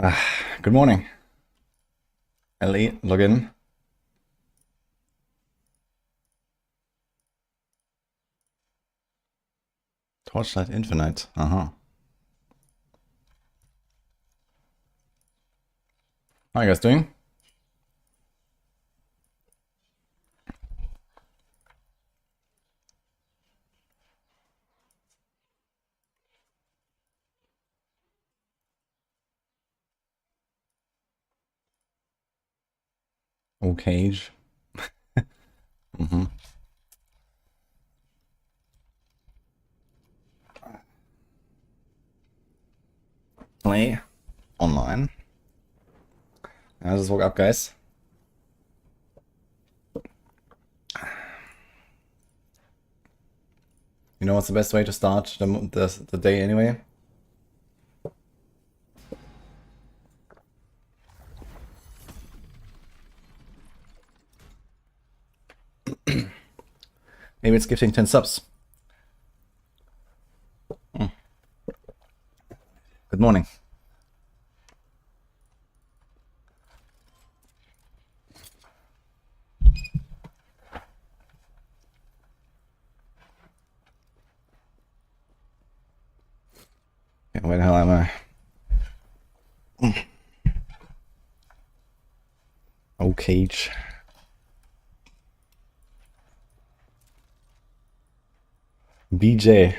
Good morning. LE, log in. Torchlight Infinite. How are you guys doing? Okay. mm-hmm. Play online. I just woke up, guys. You know what's the best way to start the day anyway? Maybe it's gifting 10 subs. Good morning. Okay, where the hell am I? Okay. BJ.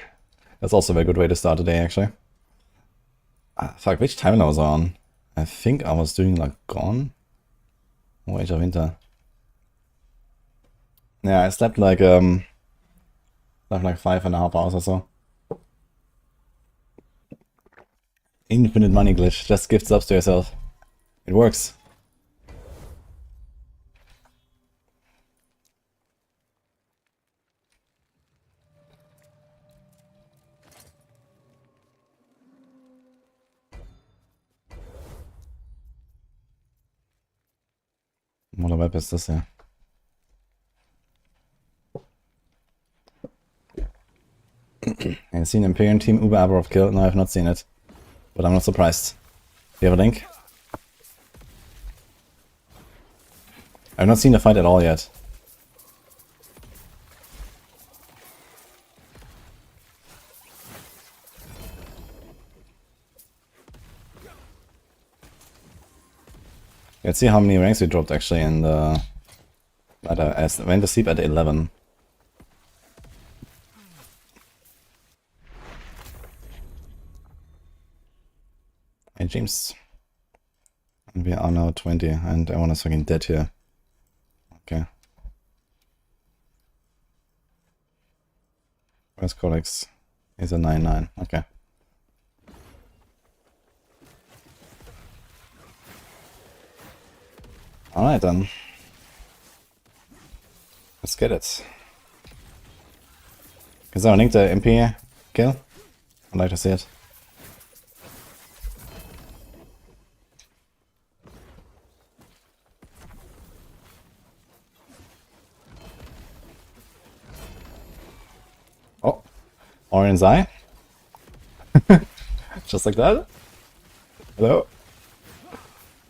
That's also a very good way to start the day, actually. Fuck, which time I was on? I think I was doing like Gone? Or Age of Winter. Yeah, I slept like 5.5 hours or so. Infinite money glitch. Just gift subs to yourself. It works. What a web is this here? I've seen Empyrean Team Uber Aberov kill. No, I've not seen it. But I'm not surprised. Do you have a link? I've not seen the fight at all yet. Let's see how many ranks we dropped actually in the... I went to sleep at 11. Hey James. And we are now 20 and everyone is fucking dead here. Okay. Where's Codex? He's a 9-9. Okay. Alright then. Let's get it. Can someone link the MP kill? I'd like to see it. Oh, Orion's Eye? Just like that? Hello?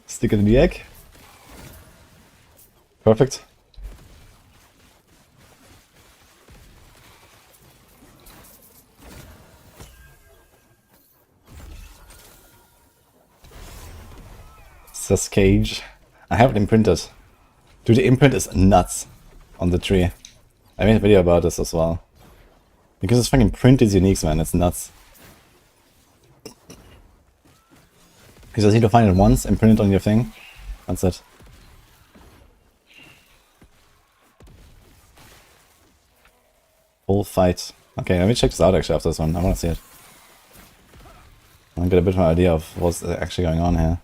Stick it in the egg? Perfect. Says Cage. I have it imprinted. Dude, the imprint is nuts on the tree. I made a video about this as well. Because this fucking print is unique, man. It's nuts. You just need to find it once and print it on your thing. That's it. Full fight. Okay, let me check this out actually after this one. I want to see it. I want to get a bit of an idea of what's actually going on here.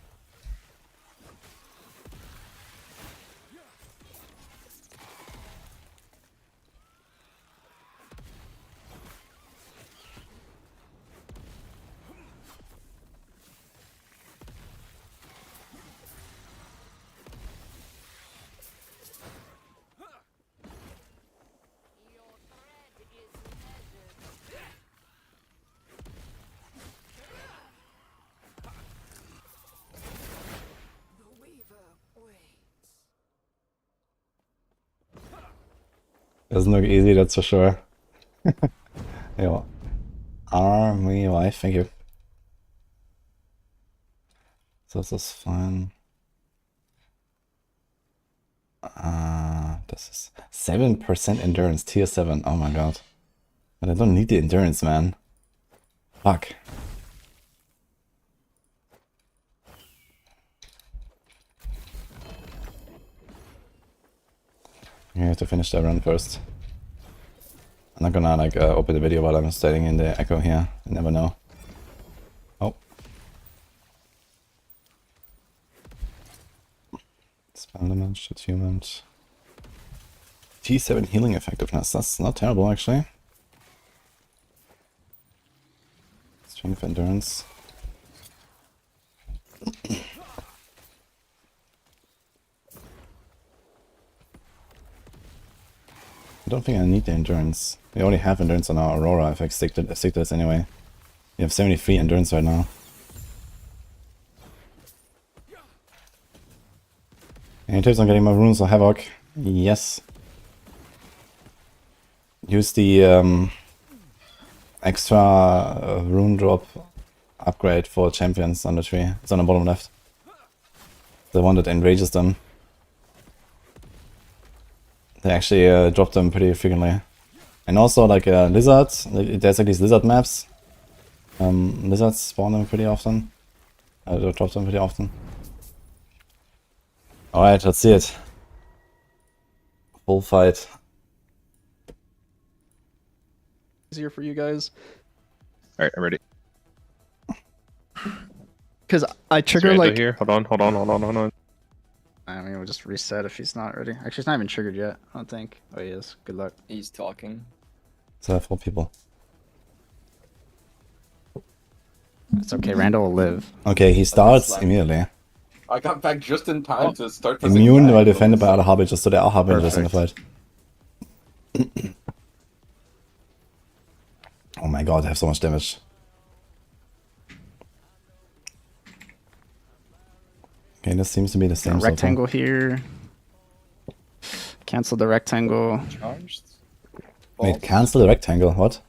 Doesn't look easy, that's for sure. Yo. Army wife, thank you. So this is fine. This is 7% endurance, tier 7. Oh my god. But I don't need the endurance, man. Fuck. You have to finish that run first. I'm not gonna like open the video while I'm staying in the echo here. You never know. Oh. Spell damage, attunement. T7 healing effectiveness. That's not terrible actually. Strength endurance. I don't think I need the endurance. We already have endurance on our Aurora if I stick to this anyway. We have 73 endurance right now. Any tips on getting more runes or Havoc? Yes. Use the extra rune drop upgrade for champions on the tree. It's on the bottom left. The one that enrages them. They actually drop them pretty frequently. And also like lizards, there's like these lizard maps. Lizards spawn them pretty often. They drop them pretty often. Alright, let's see it. Full fight. Easier for you guys. Alright, I'm ready. Because I trigger Rando like... here. Hold on. I mean, we'll just reset if he's not ready. Actually, he's not even triggered yet, I don't think. Oh, he is. Good luck. He's talking. So I have 4 people. It's okay, Randall will live. Okay, he starts immediately. I got back just in time to start the Immune while defended by other Harbingers, so there are Harbingers in the fight. Oh my god, I have so much damage. Okay, this seems to be the same. Rectangle here. Cancel the rectangle. Charged. Wait, cancel the rectangle? What?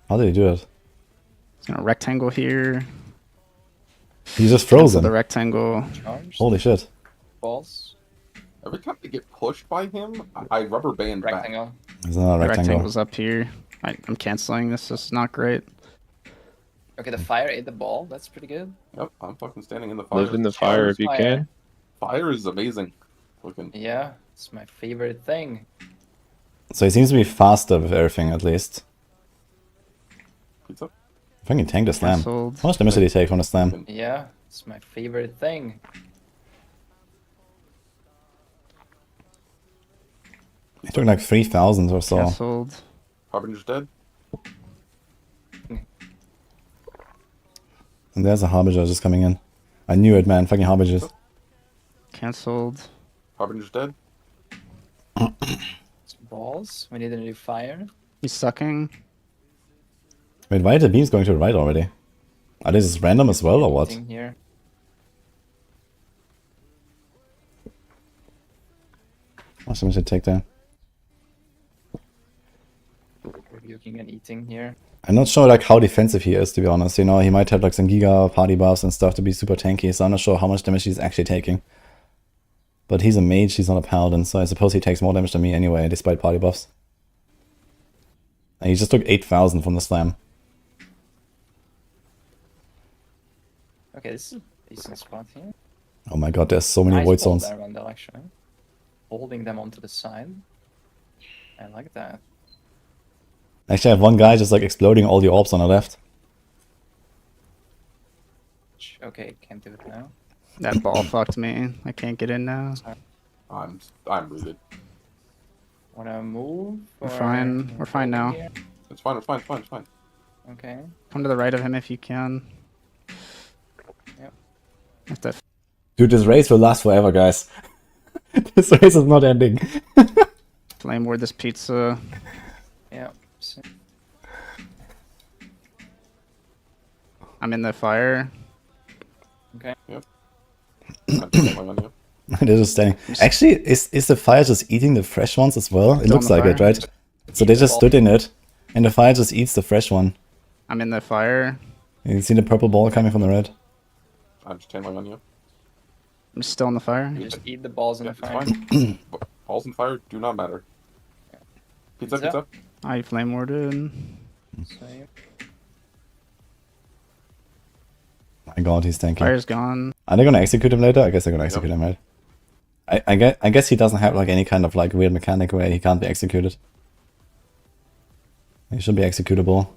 How did he do it? It's gonna rectangle here. He's just Cancel frozen. the rectangle. Charged. Holy shit. Balls. Every time I get pushed by him, I rubber band back. Rectangle. There's another The rectangle. rectangle's up here. I'm canceling. This is not great. Okay, the fire ate the ball. That's pretty good. Yep, I'm fucking standing in the fire. Live in the fire if you can. Fire is amazing. Looking. Yeah, it's my favorite thing. So he seems to be faster with everything, at least. Pizza. I think he tanked the slam. Canceled. How much damage did he take from the slam? Yeah, it's my favorite thing. He took like 3,000 or so. Canceled. Harbinger's dead. And there's a Harbinger just coming in. I knew it, man. Fucking Harbingers. Canceled. Harbinger's dead. It's balls. We need a new fire. He's sucking. Wait, why are the beams going to the right already? Are these random as well, or what? Thing here. How much damage did he take there? Rebuking and eating here. I'm not sure like how defensive he is, to be honest. You know, he might have like some Giga party buffs and stuff to be super tanky, so I'm not sure how much damage he's actually taking. But he's a mage, he's not a paladin, so I suppose he takes more damage than me anyway, despite party buffs. And he just took 8,000 from the slam. Okay, this is a decent spot here. Oh my god, there's so many Nice void ball zones. there, Randall, actually. Holding them onto the side. I like that. Actually, I have one guy just like exploding all the orbs on the left. Okay, can't do it now. That ball fucked me. I can't get in now. I'm rooted. Wanna move? We're or fine. We're fine now. here? It's fine. It's fine. It's fine. It's fine. Okay. Come to the right of him if you can. Yep. Have to Dude, this race will last forever, guys. This race is not ending. flame ward this pizza. Yeah. So, I'm in the fire. okay. I'm going on you. They're just standing. Actually, is the fire just eating the fresh ones as well? It Still looks on the like it, fire. right? So they just stood in it, and the fire just eats the fresh one. I'm in the fire. You can see the purple ball coming from the red. I'm just channeling on you. I'm still in the fire. Just eat the balls in Yeah, the it's fire. fine. Balls and fire do not matter. Pizza, Pizza? pizza. I flame warded. Same. My god, he's tanking. Fire's gone. Are they gonna execute him later? I guess they're gonna execute him, right? I guess he doesn't have like any kind of like weird mechanic where he can't be executed. He should be executable.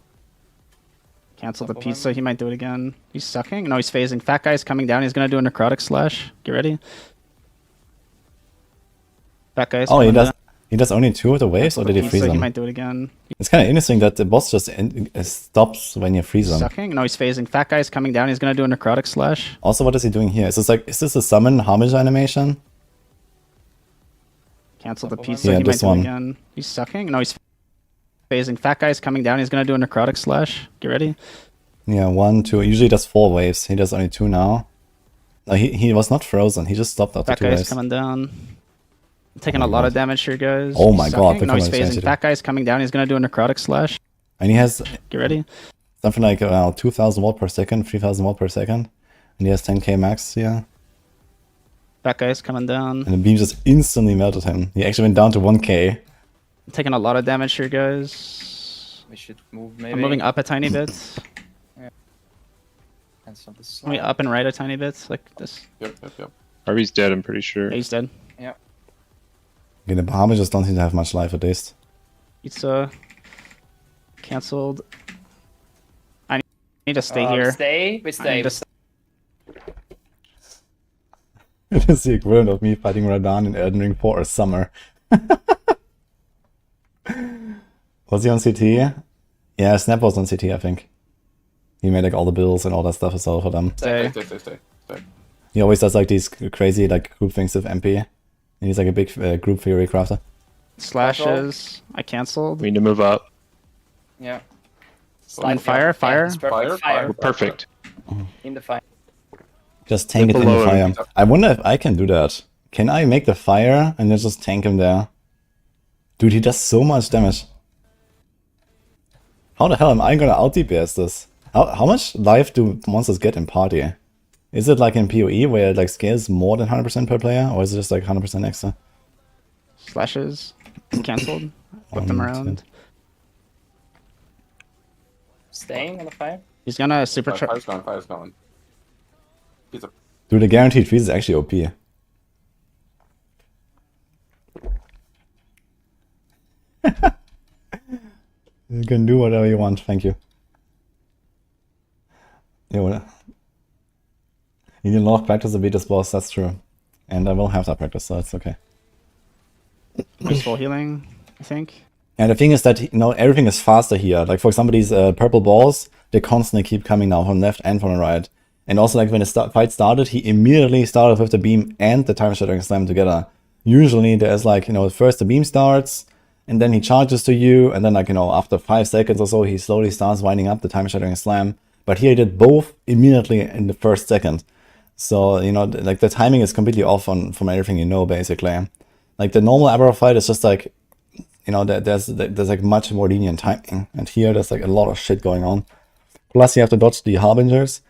Cancel the Double pizza. him. He might do it again. He's sucking. No, he's phasing. Fat guy's coming down. He's gonna do a necrotic slash. Get ready. Fat guy's Oh, he coming does. down. He does only 2 of the waves, or did he freeze Pizza. He them? might do it again. It's kind of interesting that the boss just stops when you freeze them. Sucking. No, he's phasing. Fat guy's coming down. He's gonna do a necrotic slash. Also, what is he doing here? Is this a summon Harbinger animation? Cancel the Double pizza. him. Yeah, He might this do one. it again. He's sucking. No, he's phasing. Fat guy's coming down. He's gonna do a necrotic slash. Get ready. Yeah, 1, 2. Usually does 4 waves. He does only 2 now. No, he was not frozen. He just stopped after Fat 2 guy's waves. coming down. I'm taking Oh a my lot God. of damage here, guys. Oh my God, Sucking. look No, he's how much damage he phasing. did. Fat guy's coming down. He's gonna do a necrotic slash. And he has Get ready. something like 2000 watt per second, 3000 watt per second. And he has 10k max here. Fat guy's coming down. And the beam just instantly melted him. He actually went down to 1k. I'm taking a lot of damage here, guys. We should move maybe. I'm moving up a tiny bit. Cancel the Let me slide. up and right a tiny bit, like this. Yep. Harvey's dead, I'm pretty sure. Yeah, he's dead. Okay, the Bahamas just don't seem to have much life at least. Pizza. Cancelled. I need to stay here. Stay. We I stay. need to stay. It is the equivalent of me fighting Radan in Elden Ring for a summer. Was he on CT? Yeah, Snap was on CT, I think. He made like all the bills and all that stuff as well for them. Stay. Stay. He always does like these crazy like group things with MP. And he's like a big group theory crafter. Slashes. I cancelled. We need to move up. Yeah. On fire, fire. it's perfect. Fire. We're perfect. In the fire. Just tank it in the below fire. him. I wonder if I can do that. Can I make the fire and then just tank him there? Dude, he does so much damage. How the hell am I gonna out DPS this? How much life do monsters get in party? Is it like in PoE where it like scales more than 100% per player, or is it just like 100% extra? Slashes. Cancelled. Whip them 1, around. 2. Staying on the fire. He's gonna supercharge. Fire's gone. Pizza. Dude, the guaranteed freeze is actually OP. You can do whatever you want, thank you. Yeah, well, you need a lot of practice to beat this boss, that's true. And I will have that practice, so it's okay. He's full healing, I think. And the thing is that, you know, everything is faster here. Like, for example, these purple balls, they constantly keep coming now from left and from the right. And also, like, when the fight started, he immediately started with the beam and the time shattering slam together. Usually, there's like, you know, first the beam starts, and then he charges to you, and then, like, you know, after 5 seconds or so, he slowly starts winding up the time shattering slam. But here he did both immediately in the first second. So, you know, like, the timing is completely off from everything you know, basically. Like, the normal Abra fight is just like, you know, there's like much more lenient timing. And here there's like a lot of shit going on. Plus you have to dodge the Harbingers.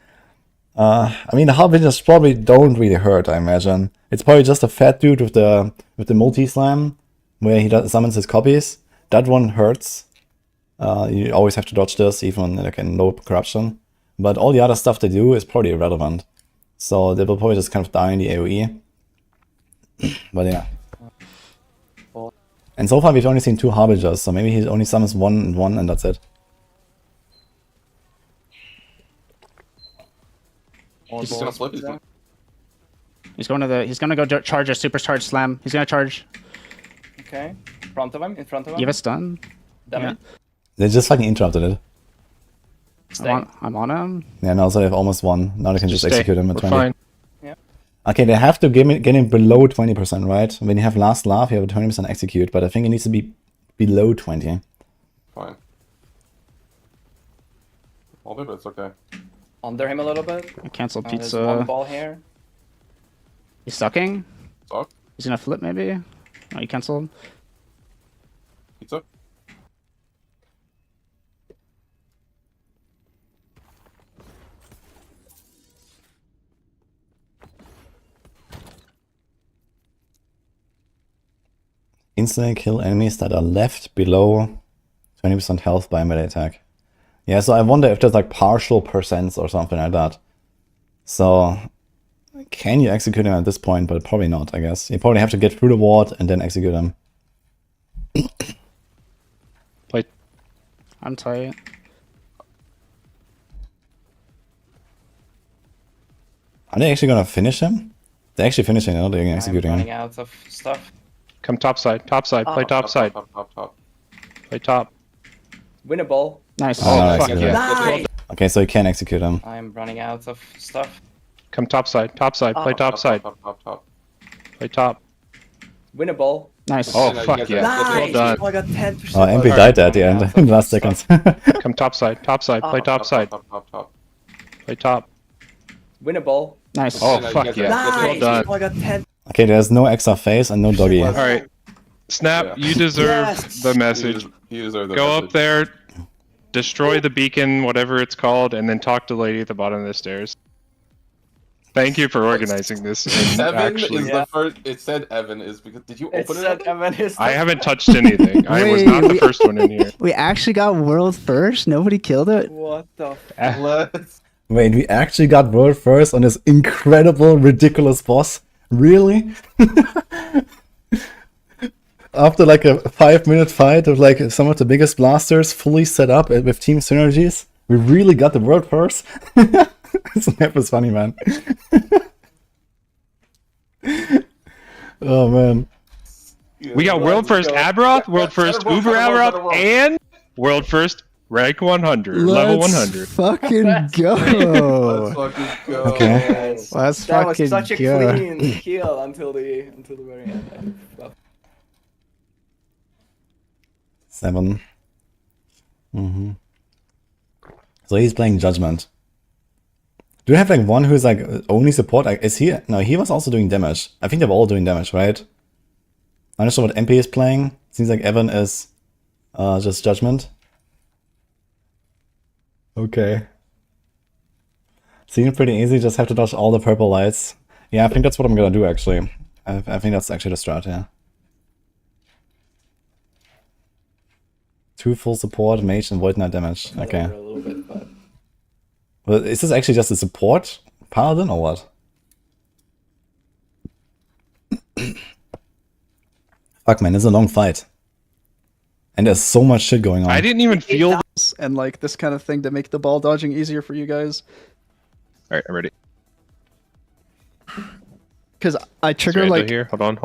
I mean, the Harbingers probably don't really hurt, I imagine. It's probably just a fat dude with the multi-slam, where he summons his copies. That one hurts. You always have to dodge this, even like in low corruption. But all the other stuff they do is probably irrelevant. So they will probably just kind of die in the AoE. But yeah. And so far we've only seen 2 Harbingers, so maybe he only summons one and that's it. He's gonna flip. He's gonna... He's going to the. He's gonna go charge a supercharge slam. He's gonna charge. Okay. In front of him. You have a stun. Damn They just fucking interrupted it. Stay. I'm on him. Yeah, now so they have almost won. Now they can just stay. execute him at We're 20. fine. Okay, they have to get him below 20%, right? When you have last laugh, you have a 20% execute, but I think it needs to be below 20. Fine. I'll do it, it's okay. Under him a little bit. I canceled There's pizza. one ball here. He's sucking. Fuck. He's gonna flip maybe? Oh, he cancelled. Pizza. Instantly kill enemies that are left below 20% health by melee attack. Yeah, so I wonder if there's like partial percents or something like that. So, can you execute him at this point? But probably not, I guess. You probably have to get through the ward and then execute him. Play. I'm tight. Are they actually gonna finish him? They're actually finishing, they're not even I'm executing running him. out of stuff. Come top side. Top side. Play top side. Top. Play top. Winnable. Nice. Oh, Oh, nice, fuck yeah. yeah. Nice. Okay, so you can execute him. I'm running out of stuff. Come top side. Top side. Play top side. Top. Play top. Winnable. Nice. Oh, Yeah, fuck you yeah. guys are- Well done. I got 10%. Oh, MP died at the end, in the last seconds. Come top side. Top side. Play top side. Top. Play top. Winnable. Nice. Oh, Yeah, you fuck guys yeah. are- Well done. I got 10. Okay, there's no extra phase and no doggy. All right. Snap, Yeah. you deserve Yes. the message. He deserved the Go message. up there, destroy the beacon, whatever it's called, and then talk to the lady at the bottom of the stairs. Thank you for organizing this. And Evan actually, is the first. It said Evan is because. Did you It open said it? Evan is I haven't touched anything. I was Wait, not the first one in here. We actually got world first? Nobody killed it? What the Let's. Wait, we actually got world first on this incredible, ridiculous boss? Really? After like a 5-minute fight with like some of the biggest blasters fully set up with team synergies, we really got the world first? This map is funny, man. Oh man. We got world first Abroth, world first Uber Abroth, and world first rank 100, level 100. Fucking Let's go. fucking go. Okay. Let's That was fucking such a go. clean kill until the very end. Well, 7. So he's playing Judgment. Do you have like one who's like only support? Like, is he? No, he was also doing damage. I think they're all doing damage, right? I'm not sure what MP is playing. Seems like Evan is just Judgment. Okay. Seems pretty easy, just have to dodge all the purple lights. Yeah, I think that's what I'm gonna do actually. I think that's actually the strat, yeah. 2 full support, mage, and void knight damage. Okay. over a little bit, but Well, is this actually just a support paladin or what? Fuck man, it's a long fight. And there's so much shit going on. I didn't even feel. And like this kind of thing to make the ball dodging easier for you guys. Alright, I'm ready. Because I trigger Sorry, like here. Hold on.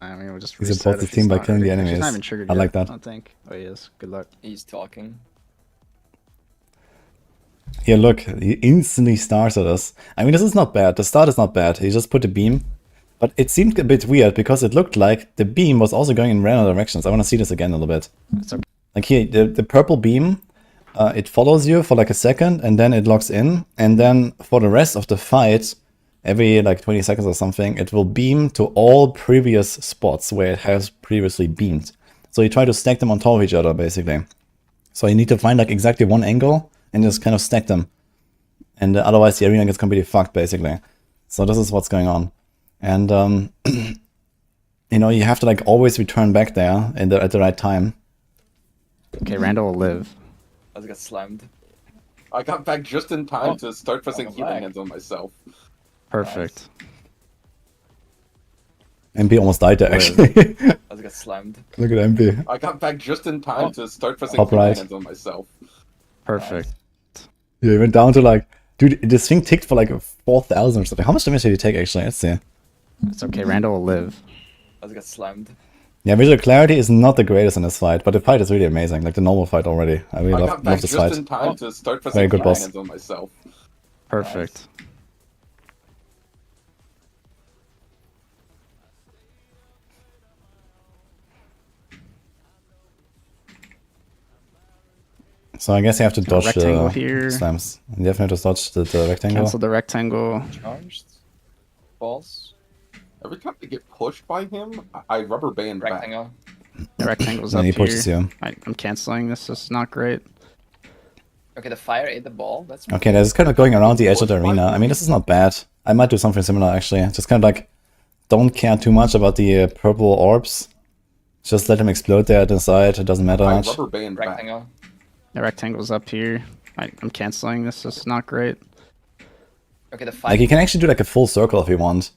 I mean, we'll just He reset supports if the team he's by not killing the ready. She's enemies. not even triggered I yet, like that. I don't think. Oh, he is. Good luck. he's talking. Here, look, he instantly starts at us. I mean, this is not bad. The start is not bad. He just put the beam. But it seemed a bit weird because it looked like the beam was also going in random directions. I want to see this again a little bit. It's okay. Like here, the purple beam, it follows you for like a second and then it locks in. And then for the rest of the fight, every like 20 seconds or something, it will beam to all previous spots where it has previously beamed. So you try to stack them on top of each other, basically. So you need to find like exactly one angle and just kind of stack them. And otherwise the arena gets completely fucked, basically. So this is what's going on. And, you know, you have to like always return back there at the right time. Okay, Randall will live. I just got slammed. I got back just in time to start pressing Welcome healing back. hands on myself. Perfect. MP almost died there, actually. I just got slammed. Look at MP. I got back just in time to start pressing Top healing right. hands on myself. Perfect. Yeah, he went down to like... Dude, this thing ticked for like 4,000 or something. How much damage did he take, actually? Let's see. It's okay, Randall will live. I just got slammed. Yeah, visual clarity is not the greatest in this fight, but the fight is really amazing. Like the normal fight already. I really I love got back this just fight. in time to start pressing Very good healing boss. hands on myself. Perfect. So I guess you have to dodge rectangle the here. slams. You definitely have to dodge the rectangle. Cancel the rectangle. Charged. False. Every time I get pushed by him, I rubber band back. Rectangle. The rectangle's And up he here. pushes you. I'm canceling. This is not great. Okay, the fire ate the ball. That's Okay, that's kind of going around the edge of the arena. I mean, this is not bad. I might do something similar, actually. Just kind of like, don't care too much about the purple orbs. Just let them explode there at the side. It doesn't matter I much. rubber band back. rectangle. The rectangle's up here. I'm canceling. This is not great. Okay, the fire. Like, you can actually do like a full circle if you want.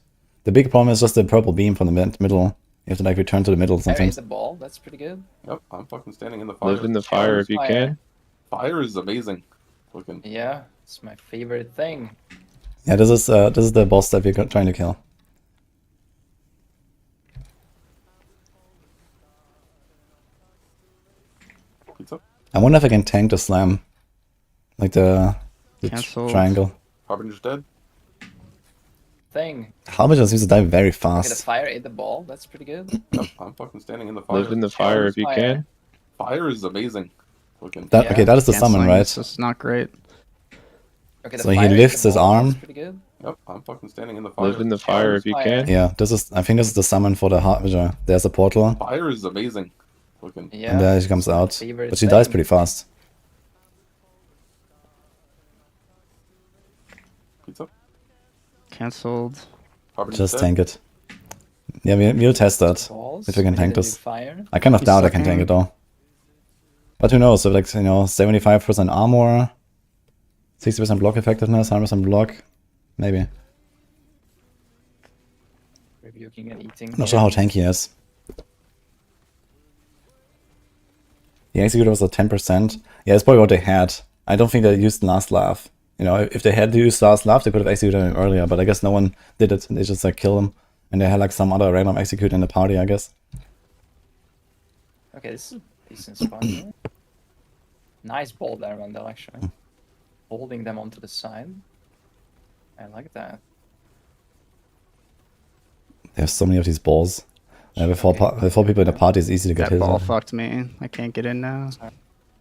The big problem is just the purple beam from the middle. You have to like return to the middle Fire ate sometimes. the ball. That's pretty good. Yep, I'm fucking standing in the fire. Live in the fire if you can. Fire is amazing. Looking. Yeah, it's my favorite thing. Yeah, this is the boss that we're trying to kill. Pizza. I wonder if I can tank the slam. Like the Cancelled. triangle. Harbinger's dead. Thing. Harbinger seems to die very Okay, the fast. fire ate the ball. That's pretty good. Yep, I'm fucking standing in the fire. Live in the fire if you Fire. can. Fire is amazing. Looking. That, Yeah. okay, that is the summon, Canceling. right? This is not great. Okay, the So he fire ate lifts the his ball. arm. That's pretty good. Yep, I'm fucking standing in the fire. Live in the fire if you Fire. can. Yeah, I think this is the summon for the Harbinger. There's a portal, Fire is amazing. Looking. Yeah. and there she comes out. favorite But she dies thing. pretty fast. Pizza. Cancelled. Harbinger's Just dead. tank it. Yeah, we'll test that. Balls. If we can tank did a new this. Fire. I kind of He's doubt I can tank sucking. it though. But who knows? So like, you know, 75% armor, 60% block effectiveness, 100% block, maybe. Rebuking and eating. Not sure how tanky he is. The executor was at 10%. Yeah, that's probably what they had. I don't think they used last laugh. You know, if they had used last laugh, they could have executed him earlier, but I guess no one did it. They just like kill him. And they had like some other random execute in the party, I guess. Okay, this is a decent spot. Here. Nice ball there, Randall, actually. Holding them onto the side. I like that. They have so many of these balls. Before people in the party, it's easy to get That hit. ball fucked me. I can't get in now.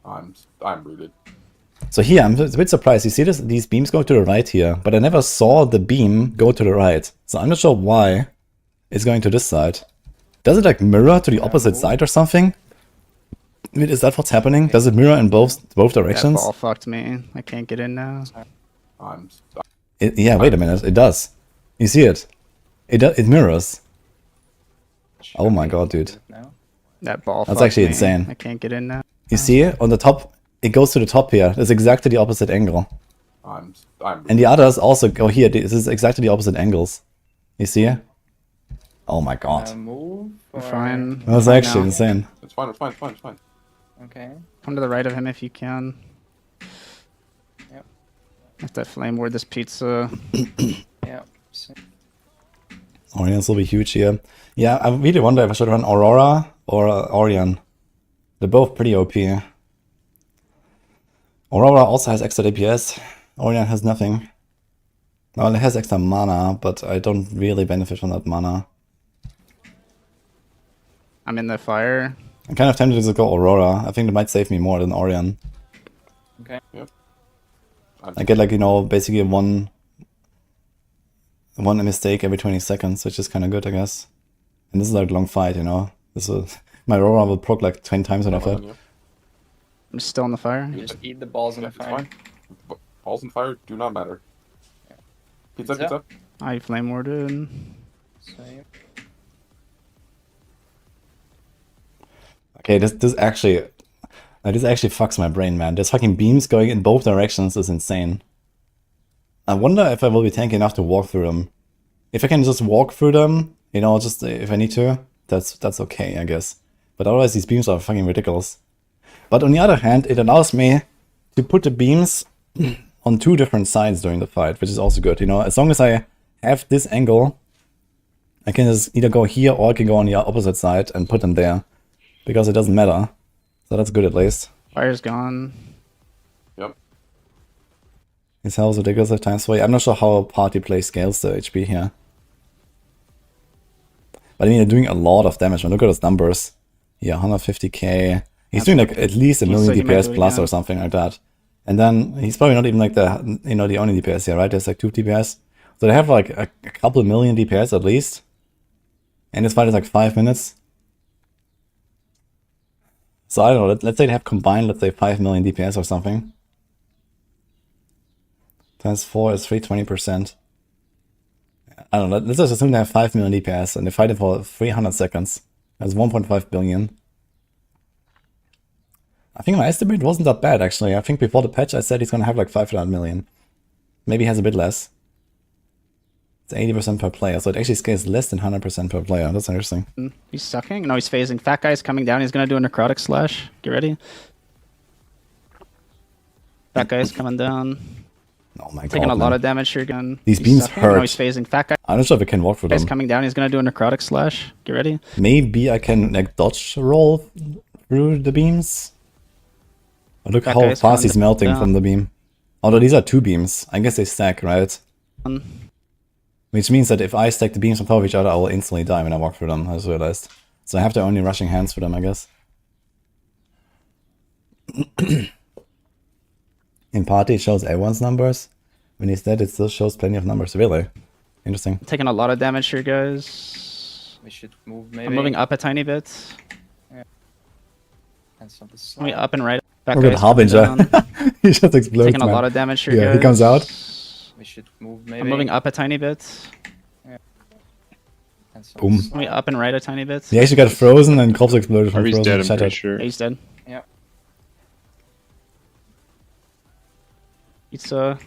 I'm rooted. So here, I'm a bit surprised. You see these beams go to the right here, but I never saw the beam go to the right. So I'm not sure why it's going to this side. Does it like mirror to the opposite side or something? I mean, is that what's happening? Does it mirror in both That directions? ball fucked me. I can't get in now. Yeah, wait a minute. It does. You see it? It mirrors. Oh my god, dude. Now. That ball That's fucked actually me. insane. I can't get in now. You see it? On the top, it goes to the top here. It's exactly the opposite angle. I'm And the others also go here. This is exactly the opposite angles. You see it? Oh my god. Move. We're or- fine. That's Fine actually now. insane. It's fine. It's fine. It's fine. It's fine. Okay. Come to the right of him if you can. Yep. Let that flame ward this pizza. Yeah. So- Orions will be huge here. Yeah, I really wonder if I should run Aurora or Orion. They're both pretty OP. Aurora also has extra DPS. Orion has nothing. Well, it has extra mana, but I don't really benefit from that mana. I'm in the fire. I'm kind of tempted to go Aurora. I think it might save me more than Orion. Okay. I get like, you know, basically one mistake every 20 seconds, which is kind of good, I guess. And this is like a long fight, you know. My Aurora will proc like 20 times when I fight. I'm still in the fire. You just eat the balls in the It's fire. fine. Balls and fire do not matter. Pizza. Pizza. I flame warded. Same. Okay, this actually fucks my brain, man. There's fucking beams going in both directions is insane. I wonder if I will be tanky enough to walk through them. If I can just walk through them, you know, just if I need to, that's okay, I guess. But otherwise, these beams are fucking ridiculous. But on the other hand, it allows me to put the beams on two different sides during the fight, which is also good. You know, as long as I have this angle, I can just either go here or I can go on the opposite side and put them there. Because it doesn't matter. So that's good at least. Fire's gone. Yep. His health is ridiculous at times. So I'm not sure how party play scales the HP here. But I mean, they're doing a lot of damage. Man, look at those numbers. Yeah, 150k. He's doing like at least a He's million like, DPS maybe, plus yeah. or something like that. And then he's probably not even like the only DPS here, right? There's like 2 DPS. So they have like a couple million DPS at least. And this fight is like 5 minutes. So I don't know, let's say they have combined, let's say 5 million DPS or something. Times 4 is 320%. I don't know, let's just assume they have 5 million DPS and they fight it for 300 seconds. That's 1.5 billion. I think my estimate wasn't that bad actually. I think before the patch I said he's gonna have like 500 million. Maybe he has a bit less. It's 80% per player, so it actually scales less than 100% per player. That's interesting. He's sucking. No, he's phasing. Fat guy's coming down. He's gonna do a necrotic slash. Get ready. Fat guy's coming down. Oh my god. Taking a lot man. of damage here again. These He's beams sucking. hurt. No, he's phasing. Fat I'm not sure if I can walk through guy's them. coming down. He's gonna do a necrotic slash. Get ready. Maybe I can like dodge roll through the beams. Oh, look That how guy's fast he's coming melting down. from the beam. Although these are 2 beams. I guess they stack, right? Which means that if I stack the beams on top of each other, I will instantly die when I walk through them, I just realized. So I have to only rushing hands for them, I guess. In party, it shows everyone's numbers. When he's dead, it still shows plenty of numbers. Really? Interesting. Taking a lot of damage here, guys. We should move maybe. I'm moving up a tiny bit. Cancel this. Moving up and right. Fat Look at guy's coming Harbinger. down. He just explodes, Taking a man. lot of damage here, Yeah, guys. he comes out. We should move maybe. I'm moving up a tiny bit. Cancel Boom. this. Moving up and right a tiny bit. He actually got frozen and corpse exploded from Harvey's frozen dead, I'm shattered. pretty sure. Yeah, he's dead. Yeah. Pizza.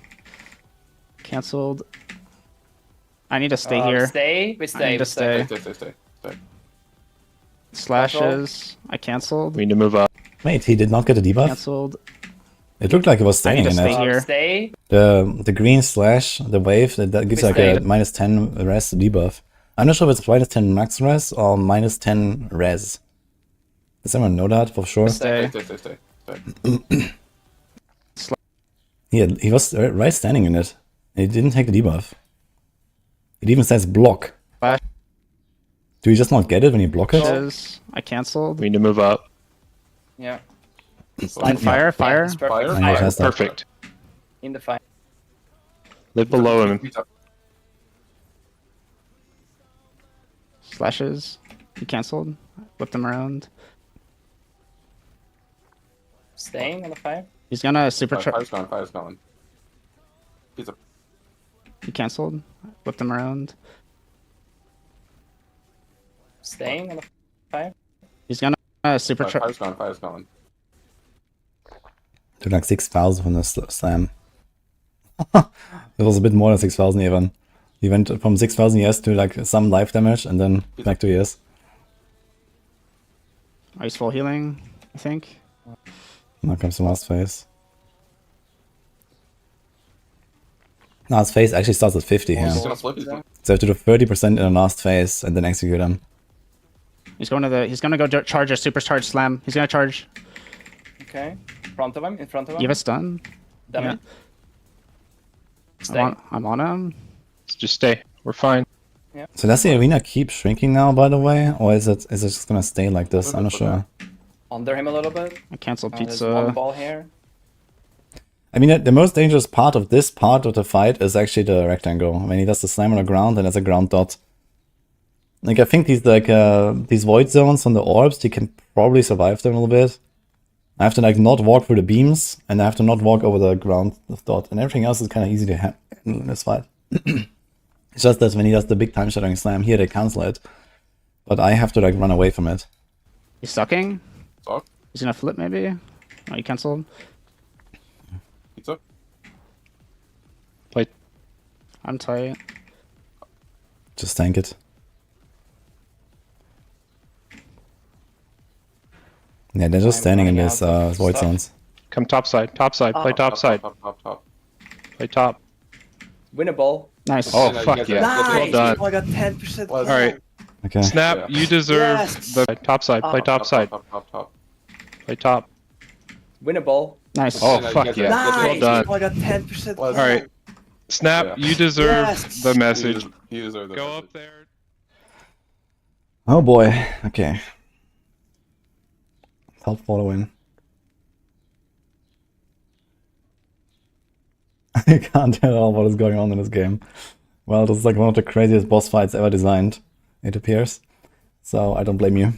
Cancelled. I need to stay here. Stay. We I stay. need to we stay. stay. Slashes. I cancelled. We need to move up. Wait, he did not get a debuff? Cancelled. It looked like he was I need staying to in stay it. here. Stay. The green slash, the wave, that gives We like stay. a minus 10 res debuff. I'm not sure if it's minus 10 max res or minus 10 res. Does anyone know that for sure? Stay. He was right standing in it. And he didn't take the debuff. It even says block. Flash. Do you just not get it when you block it? Says I cancelled. We need to move up. Yeah. Line fire. Yeah, Fire. it's perfect. Fire. I know it has that. Perfect. In the fire. Live below him. Slashes. He cancelled. Whipped him around. Staying on the fire. He's gonna supercharge. Fire's gone. Fire's gone. Pizza. He cancelled. Whipped him around. Staying on the fire. He's gonna supercharge. Fire's gone. Fire's gone. Took like 6,000 from the slam. It was a bit more than 6,000 even. He went from 6,000 years to like some life damage and then back to years. Ice full healing. I think. Now comes the last phase. No, his phase actually starts at 50 here. He's gonna flip. He's gonna... So I have to do 30% in the last phase and then execute him. He's going to the. He's gonna go charge a supercharge slam. He's gonna charge. Okay. In front of him. In front of him. Give a stun. Damn Yeah. it. I'm Stay. I'm on him. Just stay. We're fine. So does the arena keep shrinking now, by the way? Or is it just gonna stay like this? I'm not sure. Under him a little bit. I cancelled There's one pizza. ball here. I mean, the most dangerous part of this part of the fight is actually the rectangle. When he does the slam on the ground and there's a ground dot. Like, I think these, like, these void zones on the orbs, you can probably survive them a little bit. I have to, like, not walk through the beams, and I have to not walk over the ground dot, and everything else is kind of easy to handle in this fight. It's just that when he does the big time-shattering slam, here they cancel it. But I have to, like, run away from it. He's sucking. Suck. He's gonna flip maybe. Oh, he cancelled. Pizza. Play. I'm tight. Just tank it. Yeah, they're just I'm standing in running this out of void stuff. zones. Come top side. Top side. Play top side. Top. Play top. Winnable. Nice. Oh, Yeah, fuck you yeah. guys are- Well done. I got 10%. Well, All right. Okay. Snap, Yeah. you deserve Yes. the top side. Play top side. Top. Play top. Winnable. Nice. Oh, Yeah, you fuck guys yeah. are- Well done. I got 10%. Well All right. Snap, Yeah. you deserve Yes. the message. He deserves the Go message. up there. Oh boy. Okay. Top following. I can't tell all what is going on in this game. Well, this is like one of the craziest boss fights ever designed, it appears. so I don't blame you.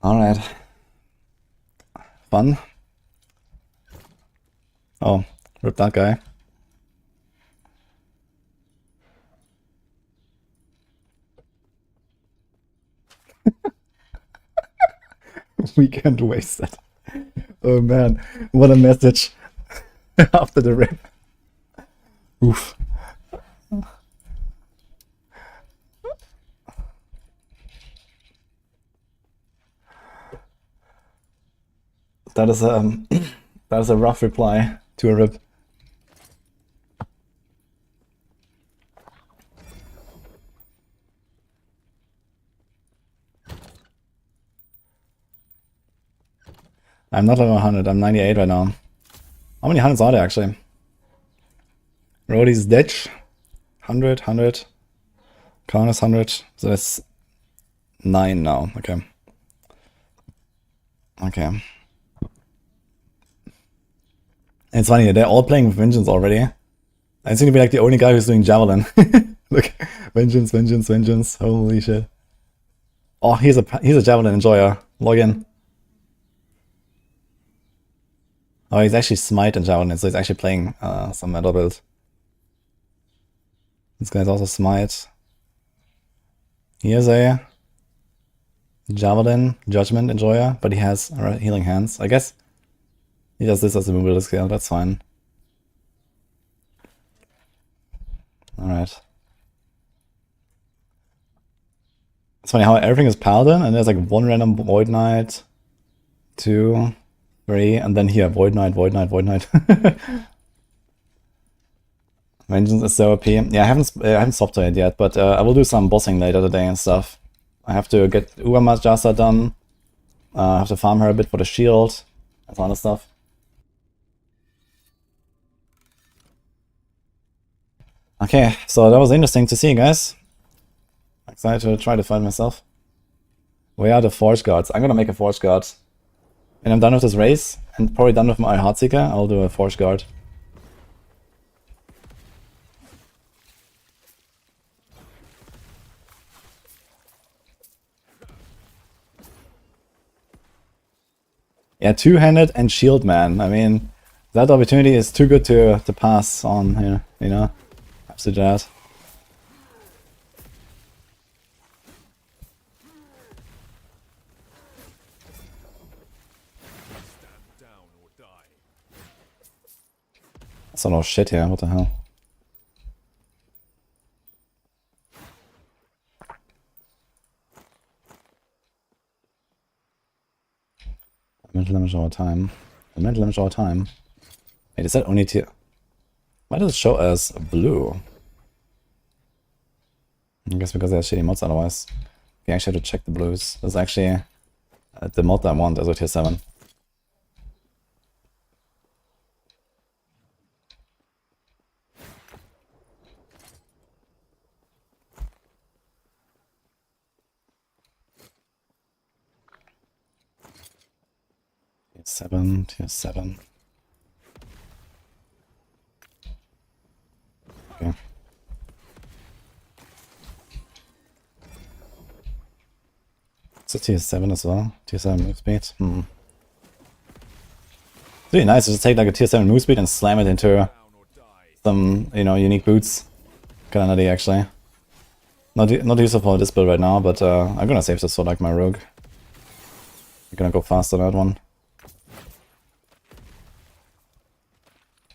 Alright. Fun. Oh, rip that guy. We can't waste that. Oh man, what a message after the rip. Oof. That is that is a rough reply to a rip. I'm not level 100, I'm 98 right now. How many hundreds are there actually? Roddy's Ditch, 100, 100. Crown is 100, so that's 9 now. Okay. Okay. It's funny, they're all playing with Vengeance already. I seem to be like the only guy who's doing Javelin. Look, Vengeance, Vengeance, Vengeance. Holy shit. Oh, he's a Javelin enjoyer. Log in. Oh, he's actually Smite and Javelin, so he's actually playing some metal build. This guy's also Smite. Here's a Javelin Judgment enjoyer, but he has healing hands. I guess he does this as a mobility skill, that's fine. Alright. It's funny how everything is Paladin, and there's like one random Void Knight, 2, 3, and then here, Void Knight, Void Knight, Void Knight. Vengeance is so OP. Yeah, I haven't stopped to it yet, but I will do some bossing later today and stuff. I have to get Uramajasa done. I have to farm her a bit for the shield. That kind of stuff. Okay, so that was interesting to see, guys. Excited to try to find myself. Where are the Forge Guards? I'm gonna make a Forge Guard. When I'm done with this race, and probably done with my Heartseeker, I'll do a Forge Guard. Yeah, two-handed and shield man. I mean, that opportunity is too good to pass on here, you know? Absolutely that. That's a lot of shit here, what the hell? Mental damage over time. Mental damage over time. Wait, is that only tier? Why does it show as blue? I guess because they have shitty mods otherwise. We actually have to check the blues. That's actually the mod I want as a tier 7. Tier 7. Okay. It's a tier 7 as well. Tier 7 move speed. It's really nice to just take like a tier 7 move speed and slam it into some, you know, unique boots. Kinda nutty actually. Not useful for this build right now, but I'm gonna save this for like my rogue. I'm gonna go fast on that one.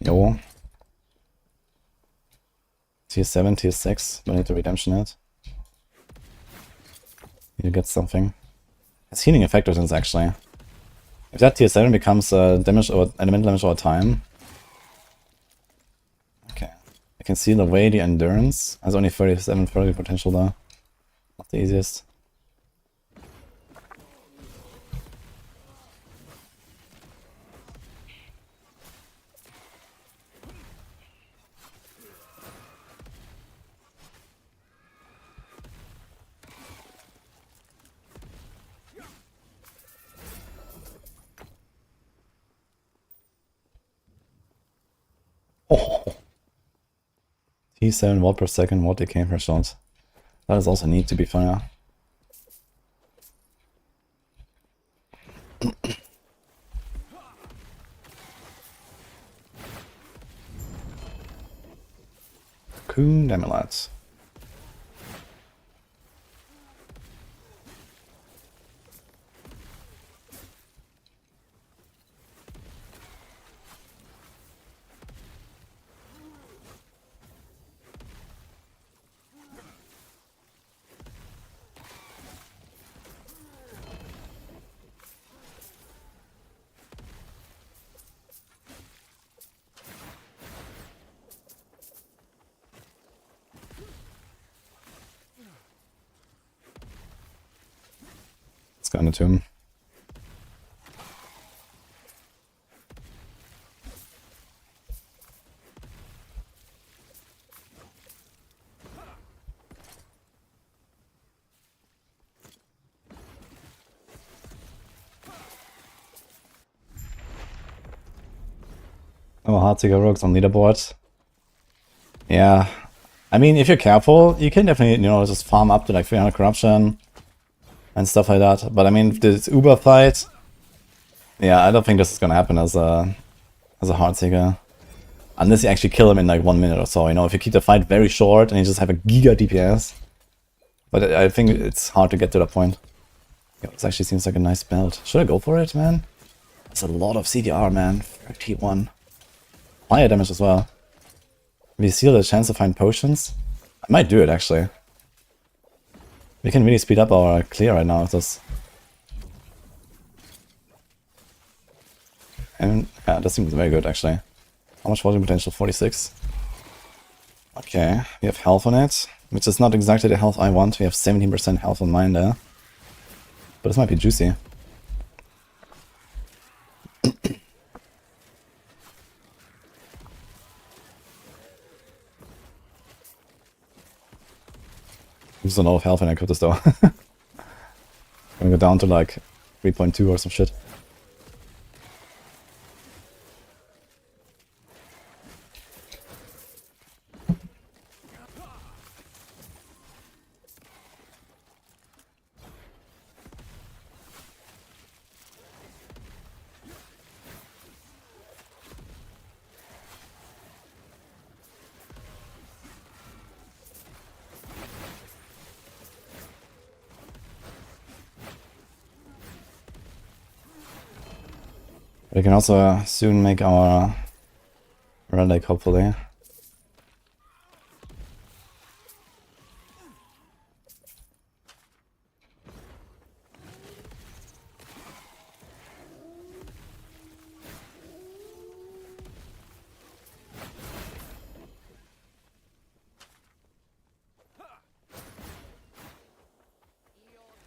Yo. Tier 7, tier 6, don't need to redemption it. Need to get something. It's healing effectiveness actually. If that tier 7 becomes damage or elemental damage over time. Okay. I can seal away the endurance. Has only 37 30 potential though. Not the easiest. Oh. T7 watt per second, watt decay per shot. That is also neat, to be fair. Coon Amulet. Let's go into him. Oh, Heartseeker Rogues on leaderboard. Yeah. I mean, if you're careful, you can definitely, you know, just farm up to like 300 corruption and stuff like that. But I mean, this Uber fight, yeah, I don't think this is gonna happen as a Heartseeker. Unless you actually kill him in like 1 minute or so, you know, if you keep the fight very short and you just have a giga DPS. But I think it's hard to get to that point. Yeah, this actually seems like a nice build. Should I go for it, man? That's a lot of CDR, man. 31. Fire damage as well. We seal the chance to find potions. I might do it, actually. We can really speed up our clear right now with this. And yeah, that seems very good, actually. How much volume potential? 46. Okay, we have health on it, which is not exactly the health I want. We have 17% health on mine there. But this might be juicy. There's a lot of health when I cut this though. I'm gonna go down to like 3.2 or some shit. We can also soon make our relic, hopefully.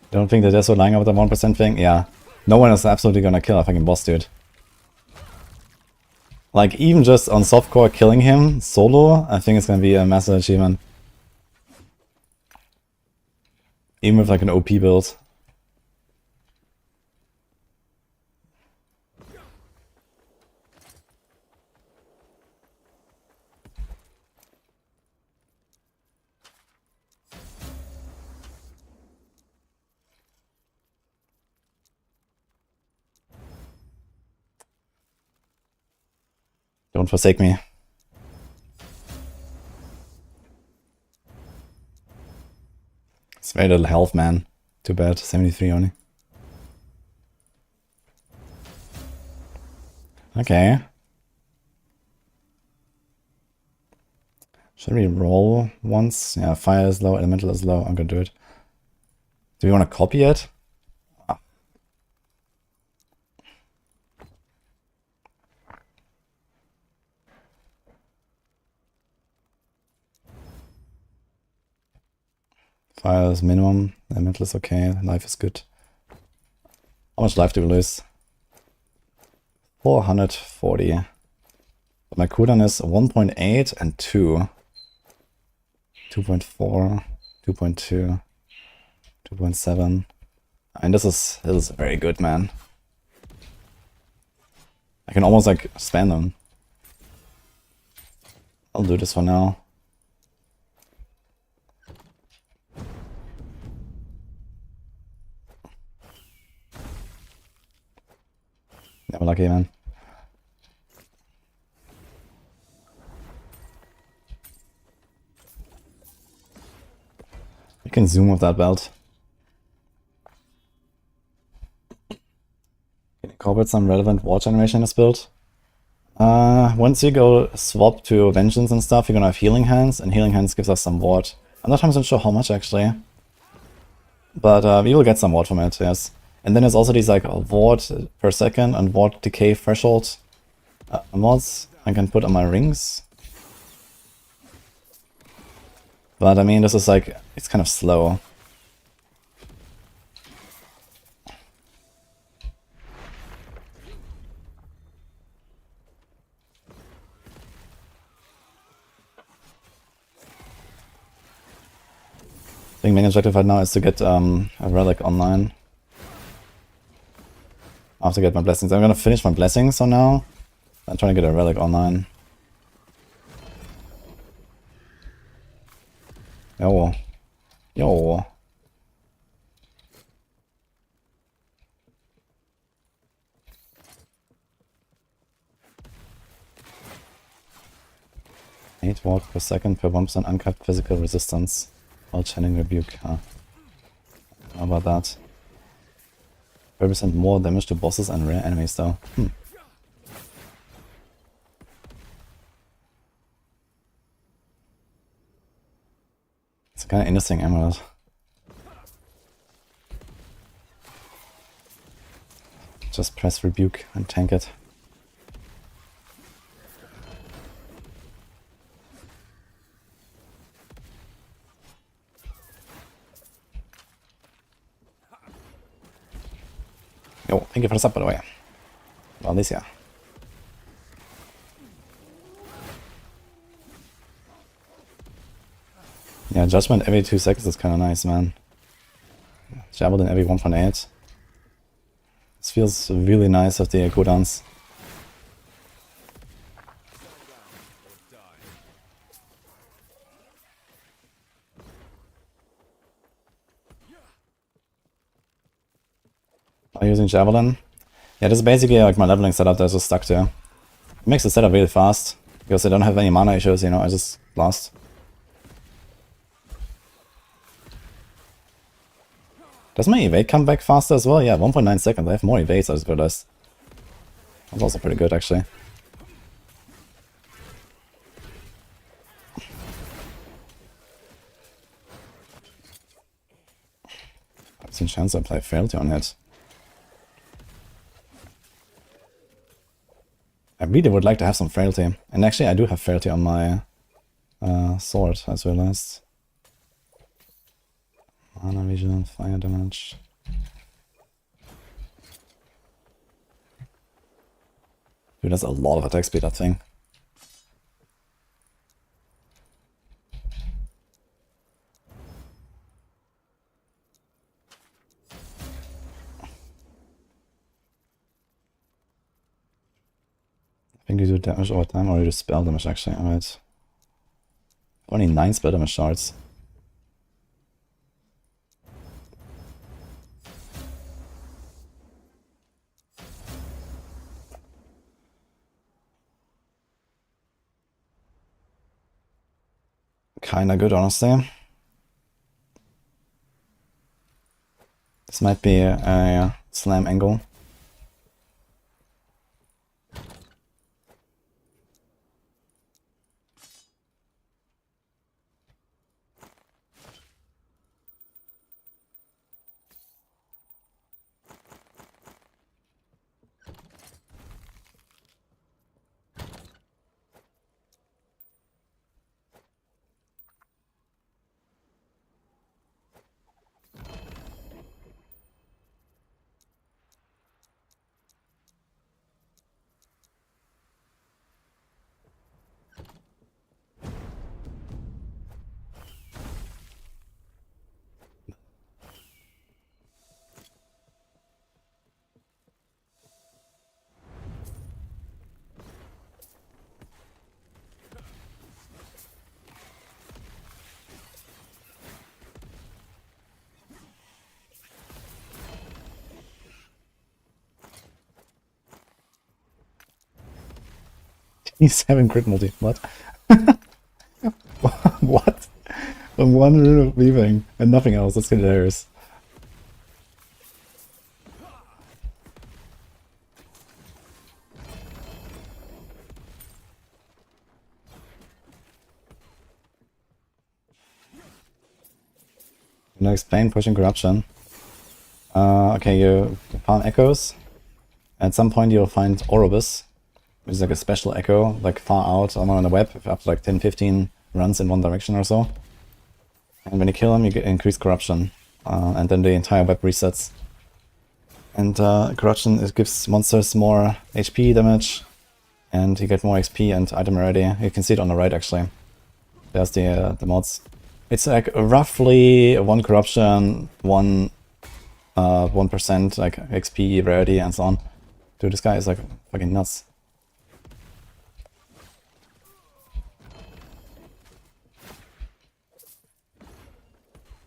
Don't think that they're so lying about the 1% thing? Yeah. No one is absolutely gonna kill a fucking boss, dude. Like, even just on softcore killing him solo, I think it's gonna be a massive achievement. Even with like an OP build. Don't forsake me. It's very little health, man. Too bad. 73 only. Okay. Should we roll once? Yeah, fire is low, elemental is low. I'm gonna do it. Do we want to copy it? Fire is minimum, elemental is okay, life is good. How much life do we lose? 440. But my cooldown is 1.8 and 2. 2.4, 2.2, 2.7. And this is very good, man. I can almost like spam them. I'll do this for now. Never lucky, man. You can zoom with that belt. Can incorporate some relevant war generation in this build. Once you go swap to Vengeance and stuff, you're gonna have Healing Hands, and Healing Hands gives us some ward. I'm not 100% sure how much actually. But we will get some ward from it, yes. And then there's also these like ward per second and ward decay threshold mods I can put on my rings. But I mean, this is like, it's kind of slow. I think main objective right now is to get a relic online. I have to get my blessings. I'm gonna finish my blessings for now. I'm trying to get a relic online. Yo. Yo. Eight ward per second per 1% uncapped physical resistance while channeling rebuke. Huh. How about that? 30% more damage to bosses and rare enemies though. It's a kind of interesting emerald. Just press rebuke and tank it. Yo, thank you for the sub by the way. Well, this yeah. Yeah, Judgment every 2 seconds is kind of nice, man. Javelin every 1.8. This feels really nice with the cooldowns. Are you using Javelin? Yeah, this is basically like my leveling setup that's just stuck to. It makes the setup really fast, because I don't have any mana issues, you know, I just blast. Does my evade come back faster as well? Yeah, 1.9 seconds. I have more evades, I just realized. That's also pretty good, actually. I've seen chance I play Frailty on it. I really would like to have some Frailty. And actually, I do have Frailty on my sword, I just realized. Mana vision, fire damage. Dude, that's a lot of attack speed, that thing. I think you do damage over time, or you do spell damage actually, alright. Only 9 spell damage shards. Kinda good, honestly. This might be a slam angle. E7 crit multi. What? What? On one rune of weaving and nothing else. That's hilarious. Now explain pushing corruption. Okay, you farm echoes. At some point you'll find Orobus, which is like a special echo, like far out somewhere on the web, up to like 10-15 runs in one direction or so. And when you kill him, you get increased corruption, and then the entire web resets. And corruption, it gives monsters more HP damage, and you get more XP and item rarity. You can see it on the right actually. There's the mods. It's like roughly 1 corruption, 1% like XP, rarity, and so on. Dude, this guy is like fucking nuts.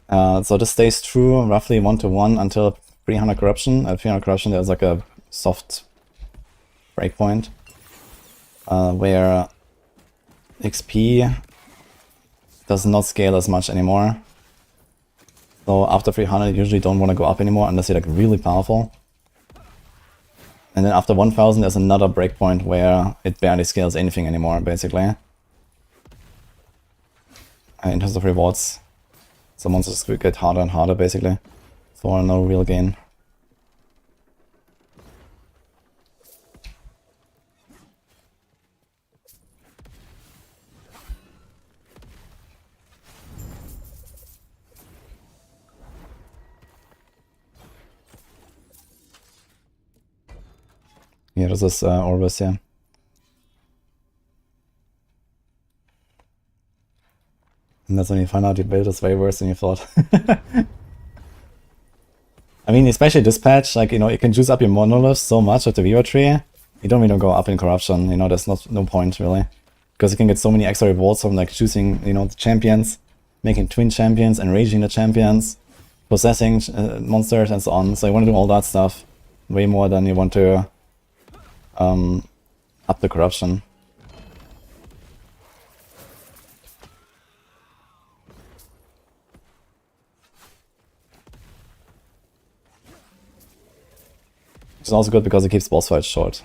So this stays true roughly 1-to-1 until 300 corruption. At 300 corruption there's like a soft breakpoint where XP does not scale as much anymore. So after 300 you usually don't want to go up anymore unless you're like really powerful. And then after 1000 there's another breakpoint where it barely scales anything anymore basically. In terms of rewards. So monsters get harder and harder basically for no real gain. Yeah, this is Orbis, yeah. And that's when you find out your build is way worse than you thought. I mean, especially this patch, like, you know, you can juice up your Monolith so much with the Viva tree, you don't really go up in corruption, you know, there's no point really. Because you can get so many extra rewards from like choosing, you know, the champions, making twin champions, enraging the champions, possessing monsters and so on. So you want to do all that stuff way more than you want to up the corruption. Which is also good because it keeps boss fights short.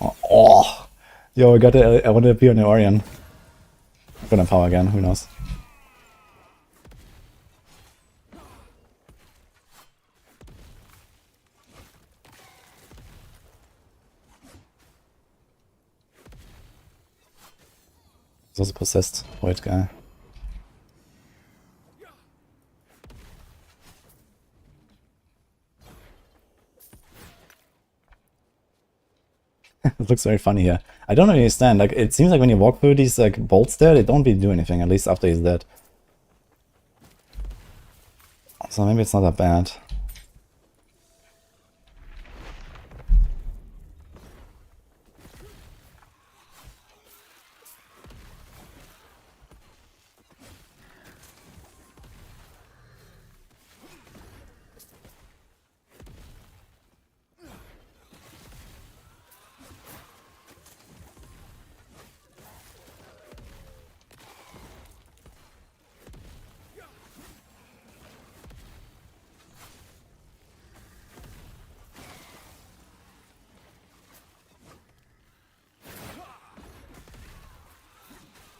Oh. Yo, I want to appear on the Orion. I'm gonna power again, who knows. He's also possessed, white guy. It looks very funny here. I don't understand, like, it seems like when you walk through these, like, bolts there, they don't really do anything, at least after he's dead. So maybe it's not that bad.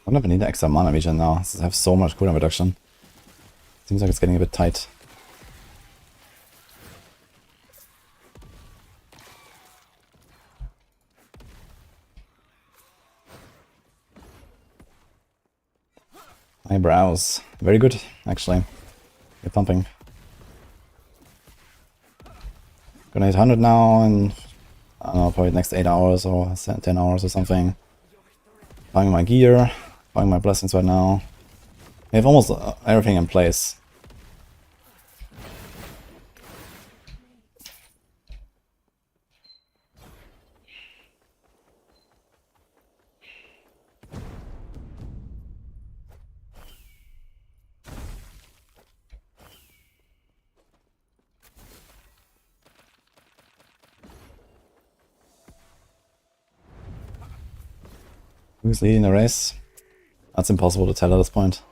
I don't even need the extra mana regen now. I have so much cooldown reduction. Seems like it's getting a bit tight. Eyebrows. Very good, actually. You're pumping. Gonna hit 100 now in, I don't know, probably the next 8 hours or 10 hours or something. Buying my gear. Buying my blessings right now. I have almost everything in place. Who's leading the race? That's impossible to tell at this point.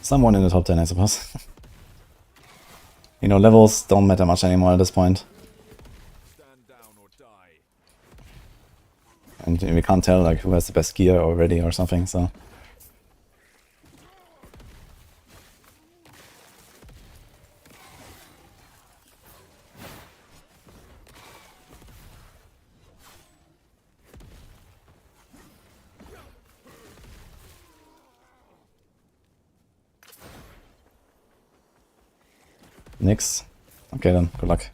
Someone in the top 10, I suppose. You know, levels don't matter much anymore at this point. And we can't tell like who has the best gear already or something, so... Nix. Okay then, good luck.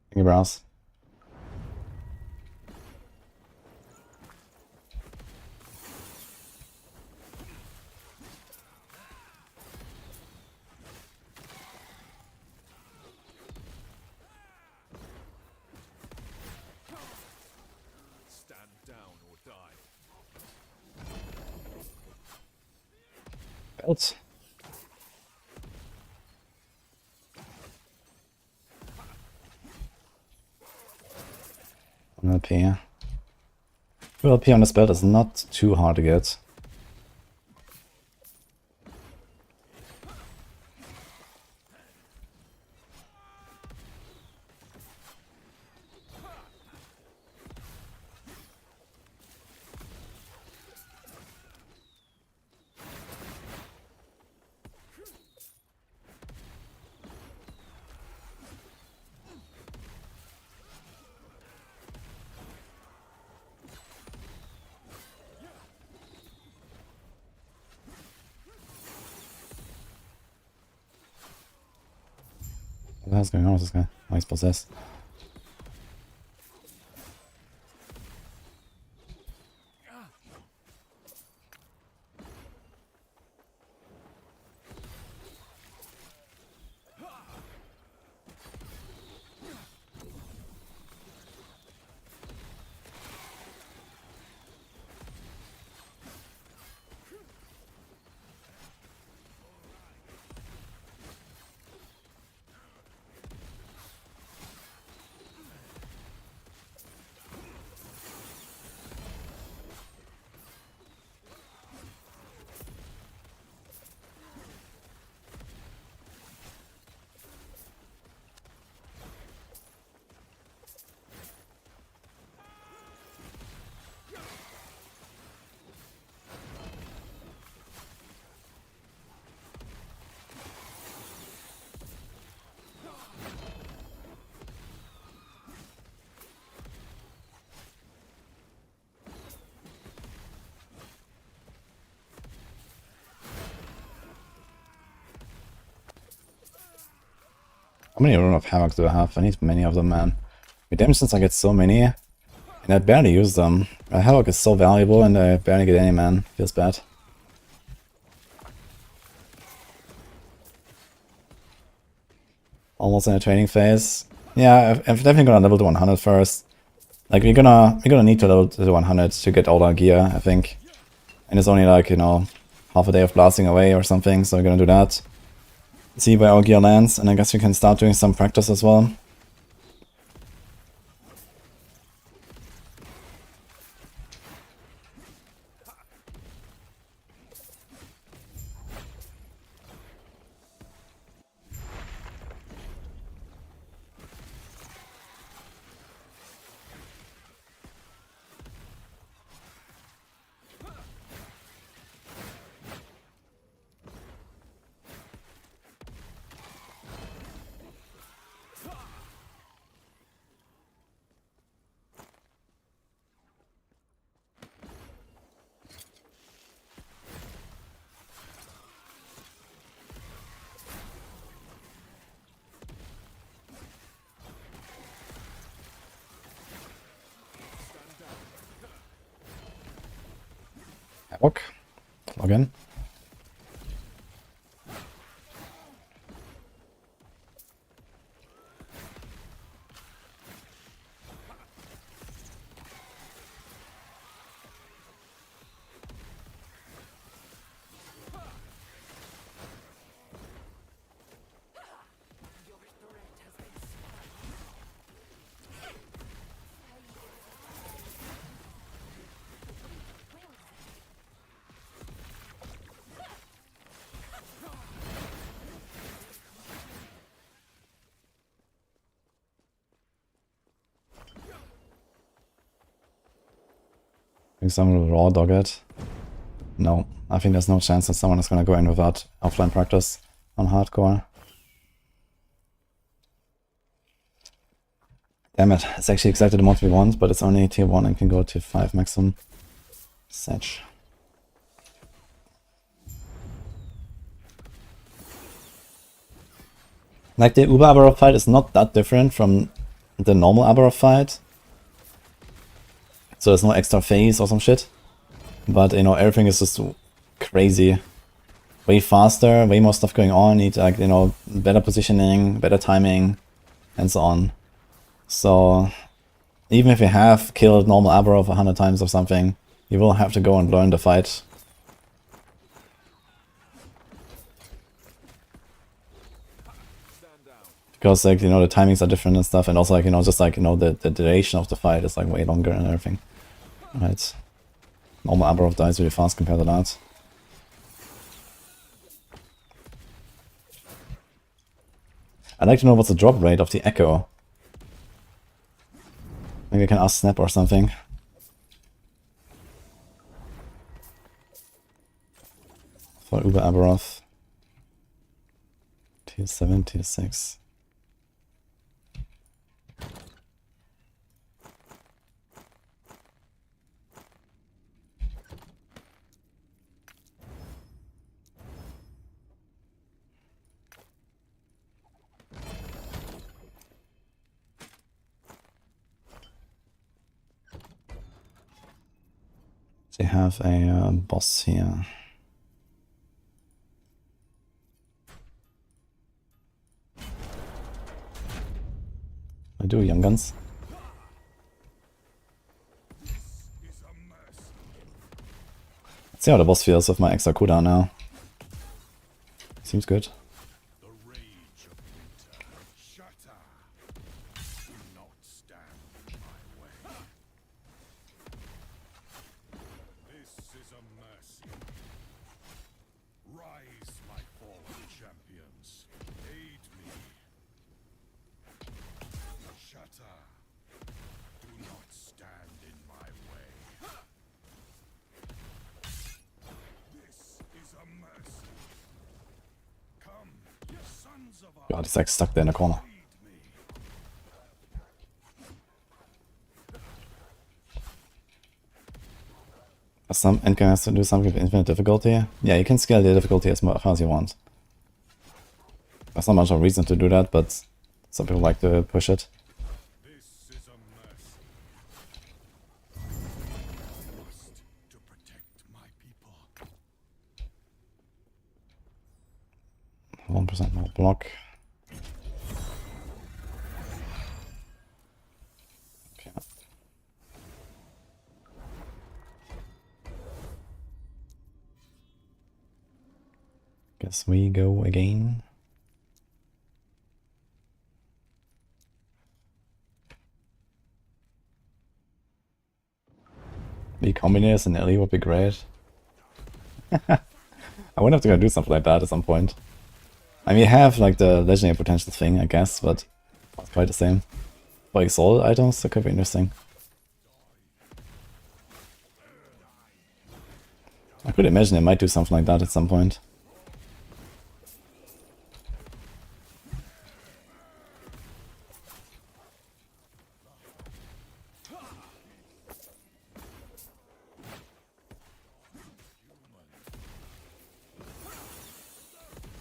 Thank you, Browse. Belt. One LP. 2 LP on this belt is not too hard to get. What the hell's going on with this guy? Oh, he's possessed. How many rune of havoc do I have? I need many of them, man. Redemptions, I get so many, and I barely use them. Havoc is so valuable, and I barely get any, man. Feels bad. Almost in a training phase. Yeah, I'm definitely gonna level to 100 first. Like we're gonna need to level to 100 to get all our gear, I think. And it's only like, you know, half a day of blasting away or something, so we're gonna do that. See where our gear lands, and I guess we can start doing some practice as well. Epoch. Log in. think someone will raw dog it. No, I think there's no chance that someone is gonna go in without offline practice on hardcore. Damn it, it's actually exactly the mod we want, but it's only tier 1 and can go to 5 maximum. Satch. Like, the Uber Aberov fight is not that different from the normal Aberov fight. So there's no extra phase or some shit. But, you know, everything is just crazy. Way faster, way more stuff going on, need, like, you know, better positioning, better timing, and so on. So, even if you have killed normal Aberov 100 times or something, you will have to go and learn the fight. Because, like, you know, the timings are different and stuff, and also, like, you know, just like, you know, the duration of the fight is like way longer and everything. Right. Normal Aberov dies really fast compared to that. I'd like to know what's the drop rate of the Echo. Maybe I can ask Snap or something. For Uber Aberov. Tier 7, tier 6. They have a boss here. I do, young guns. Let's see how the boss feels with my extra cooldown now. Seems good. God, he's like stuck there in the corner. Some Enquiries has to do something with infinite difficulty. Yeah, you can scale the difficulty as far as you want. There's not much of a reason to do that, but some people like to push it. 1% more block. Okay. Guess we go again. The combiners and Ellie would be great. I wonder if they're gonna do something like that at some point. I mean, you have like the legendary potential thing, I guess, but it's quite the same. For Exile items, that could be interesting. I could imagine they might do something like that at some point.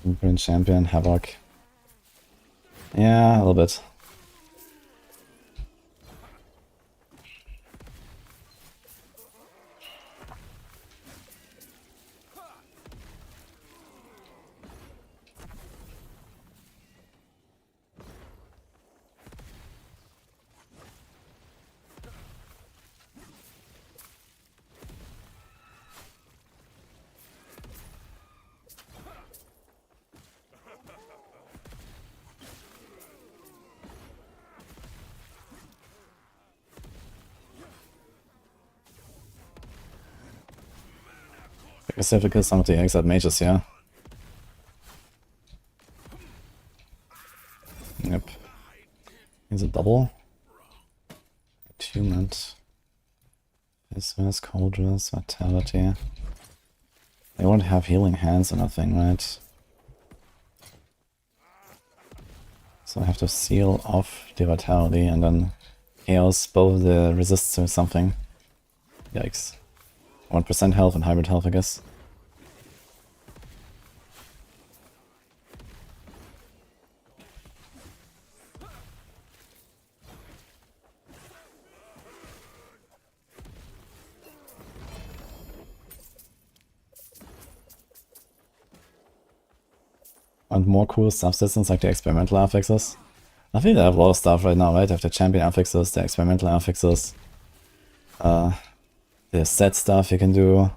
Imprint Champion, Havoc. Yeah, a little bit. I guess I have to kill some of the Exile mages, yeah. Yep. Here's a double. Attunement. Business, Coldness, Vitality. They won't have healing hands or nothing, right? So I have to seal off the Vitality and then Chaos both the resist to something. Yikes. 1% health and hybrid health, I guess. And more cool subsystems like the experimental affixes. I think they have a lot of stuff right now, right? They have the champion affixes, the experimental affixes. The set stuff you can do.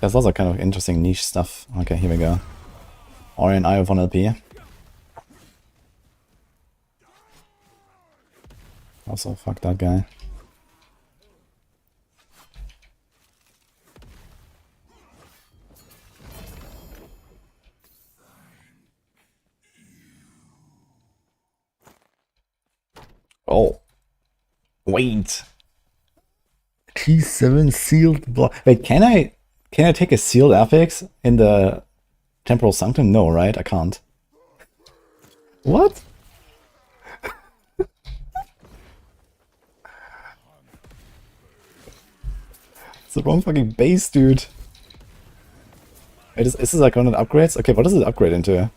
There's lots of kind of interesting niche stuff. Okay, here we go. Orion Eye of 1 LP. Also, fuck that guy. Oh. Wait. T7 sealed block. Wait, can I take a sealed affix in the Temporal Sanctum? No, right? I can't. What? It's the wrong fucking base, dude. Wait, is this like one of the upgrades? Okay, what does it upgrade into?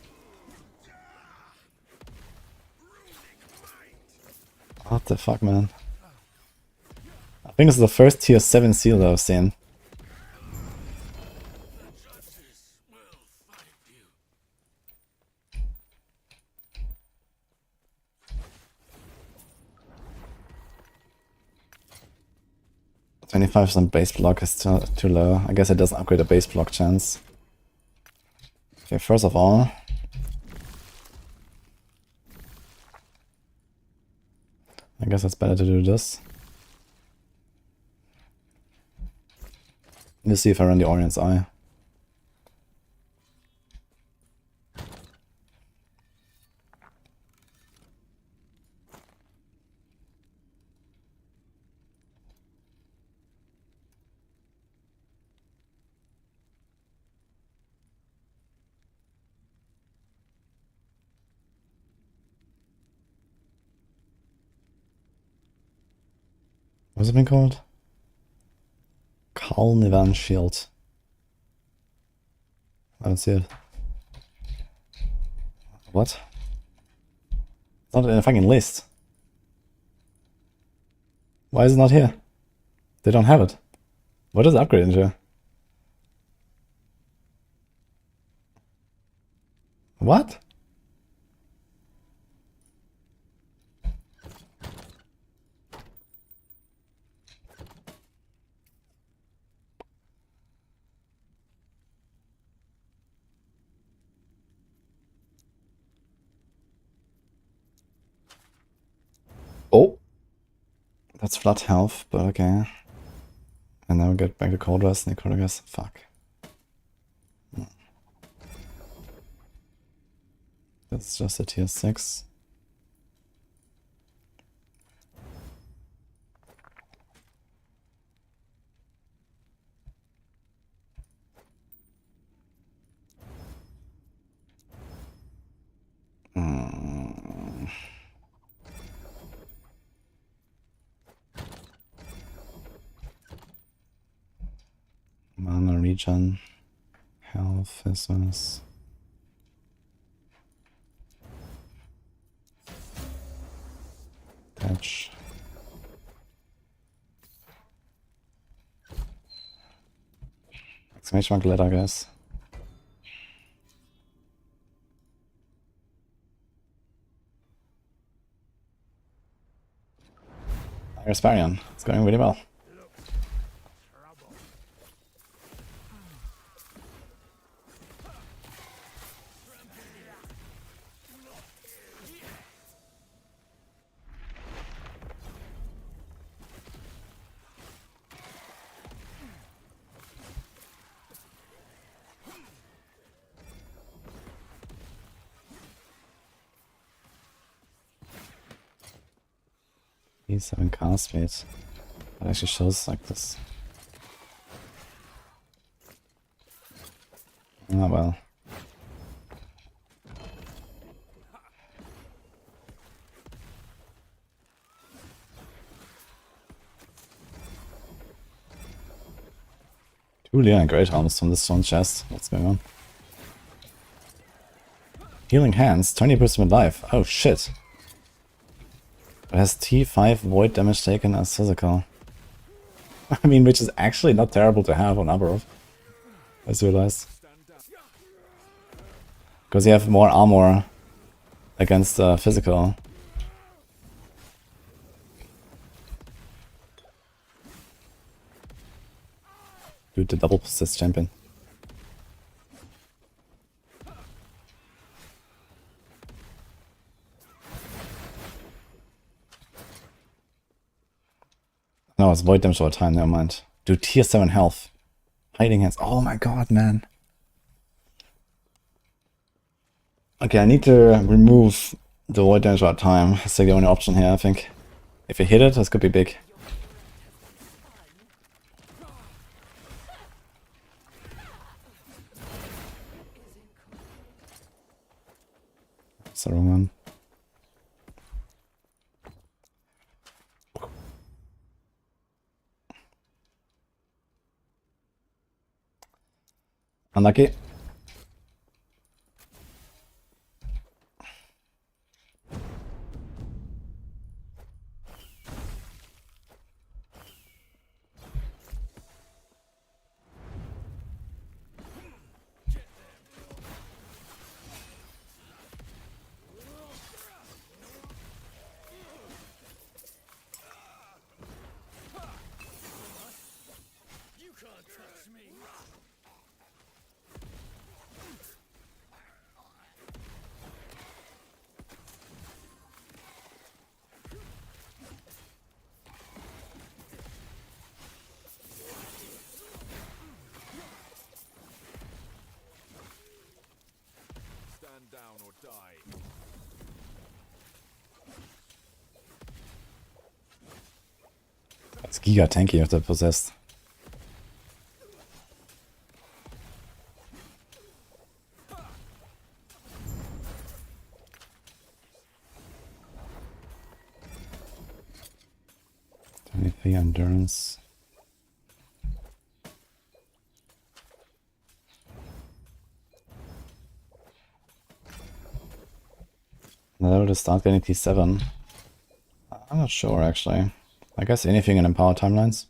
What the fuck, man? I think this is the first tier 7 seal that I've seen. %25% base block is too low. I guess it doesn't upgrade the base block chance. Okay, first of all, I guess it's better to do this. Let's see if I run the Orion's Eye. What's it been called? Carnivan Shield. I don't see it. What? It's not in a fucking list. Why is it not here? They don't have it. What is upgrade into? What? Oh! That's flat health, but okay. And now we get back to Cold Rest, Necroticus. Fuck. That's just a tier 6. Mana regen. Health business. Touch. Exclamation mark letter, I guess. Iris-Varian. It's going really well. E7 cast speed. It actually shows like this. Ah, well. Two Leon Great Arms from this one chest. What's going on? Healing Hands, 20% life. Oh shit. It has T5 void damage taken as physical. I mean, which is actually not terrible to have on Aberov. I just realized. Because you have more armor against physical. Dude, the double persist champion. No, it's void damage all the time, never mind. Dude, tier 7 health. Hiding hands. Oh my god, man. Okay, I need to remove the void damage all the time. That's like the only option here, I think. If you hit it, this could be big. That's the wrong one. Unlucky. It's giga tanky if they're possessed. The endurance. Now to start getting T7. I'm not sure actually. I guess anything in Empower Timelines.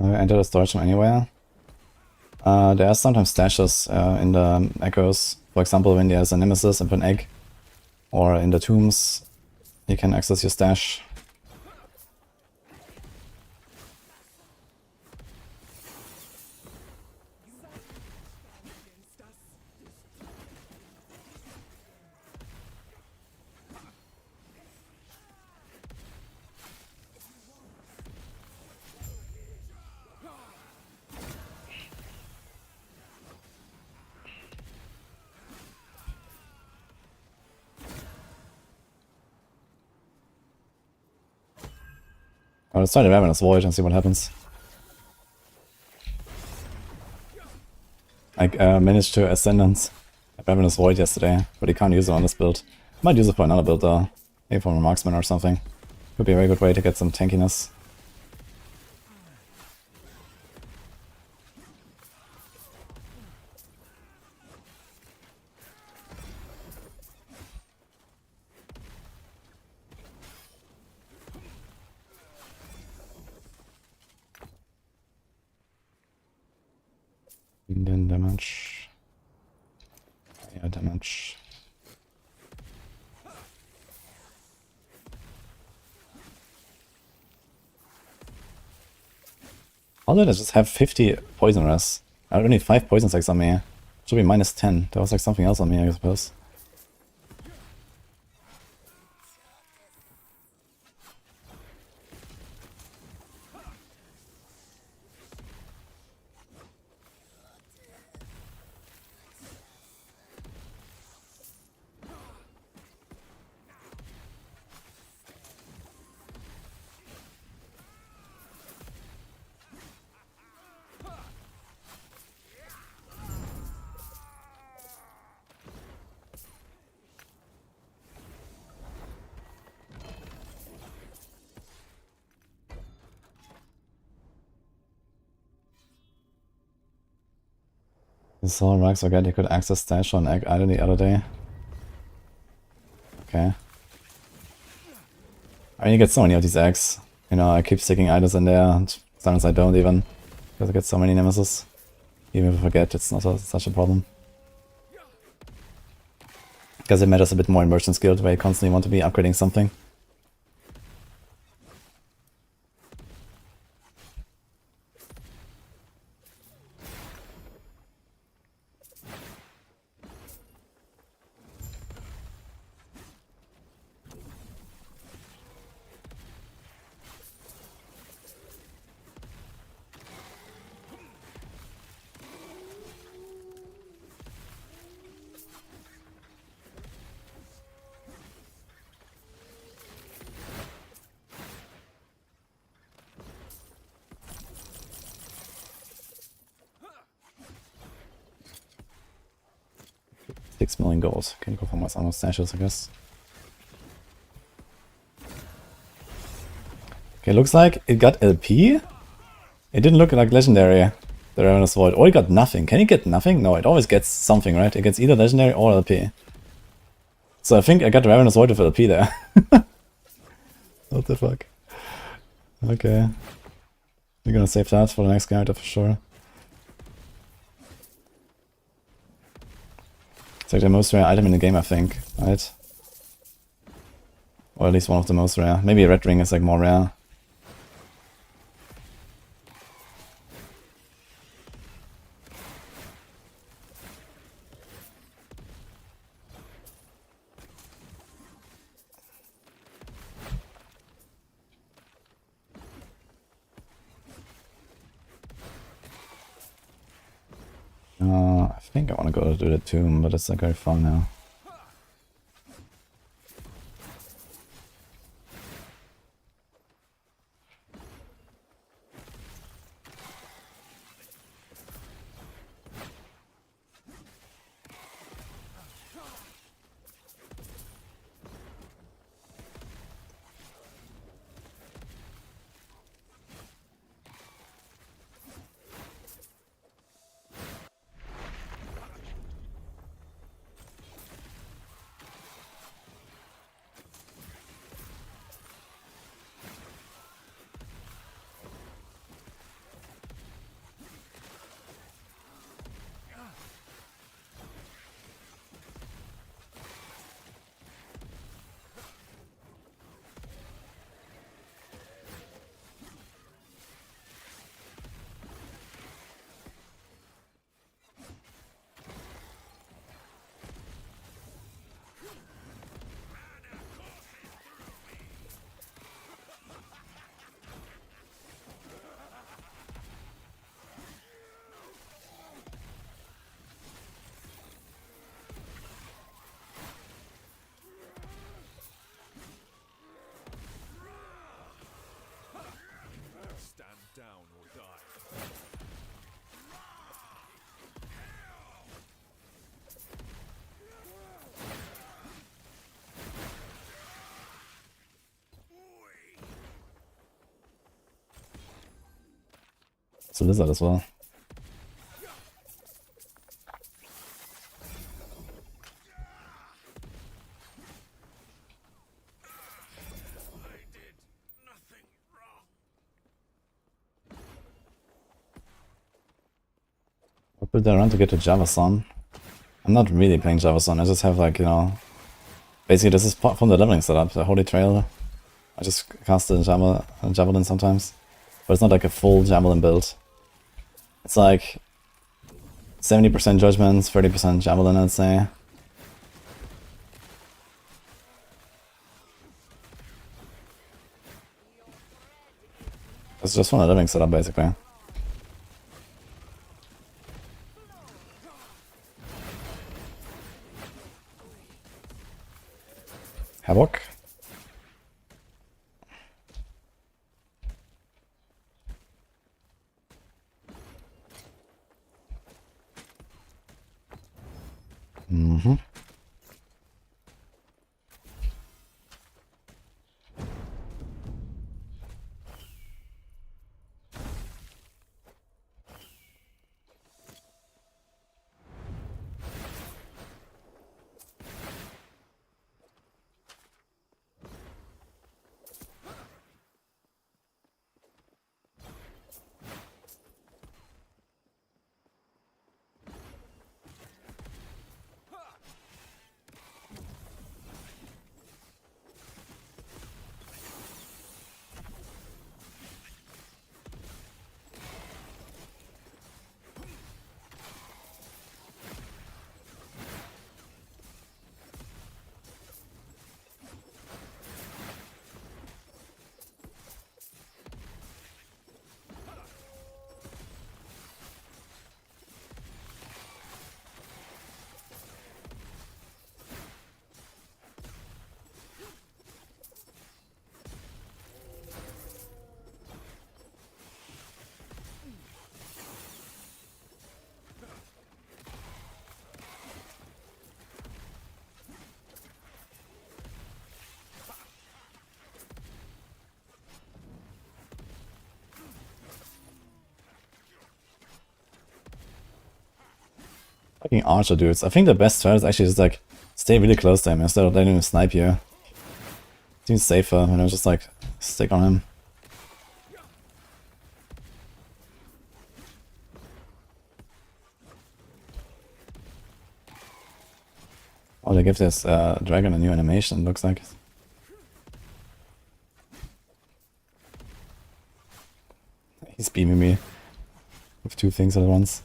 Enter the storage from anywhere. There are sometimes stashes in the echoes. For example, when there's a nemesis and an egg, or in the tombs, you can access your stash. Oh, let's try the Ravenous Void and see what happens. I managed to Ascendance Ravenous Void yesterday, but you can't use it on this build. Might use it for another build though. Maybe for a Marksman or something. Could be a very good way to get some tankiness. Indian damage. Yeah, damage. How did I just have 50 poison res? I only need 5 poison stacks on me. Should be minus 10. There was like something else on me, I suppose. This all Rags forget he could access stash on Egg Island the other day. Okay. I mean, you get so many of these eggs. You know, I keep sticking items in there, and sometimes I don't even. Because I get so many nemesis. Even if I forget, it's not such a problem. Because it matters a bit more in Merchant's Guild, where you constantly want to be upgrading something. $6 million gold. Can you go for my ammo stashes, I guess? Okay, looks like it got LP. It didn't look like legendary, the Ravenous Void. Or it got nothing. Can it get nothing? No, it always gets something, right? It gets either legendary or LP. So I think I got the Ravenous Void with LP there. What the fuck? Okay. We're gonna save that for the next character for sure. It's like the most rare item in the game, I think, right? Or at least one of the most rare. Maybe a red ring is like more rare. I think I want to go to the tomb, but it's like very far now. It's a lizard as well. I'll build that around to get to Javason. I'm not really playing Javason, I just have like, you know... Basically this is from the leveling setup, the Holy Trail. I just cast a Javelin sometimes. But it's not like a full Javelin build. It's like 70% Judgments, 30% Javelin, I'd say. It's just from the living setup, basically. Havoc. Mm-hmm. Fucking archer dudes. I think the best strat is actually just like stay really close to him instead of letting him snipe you. Seems safer when I just like stick on him. Oh, they give this dragon a new animation, looks like. He's beaming me with two things at once.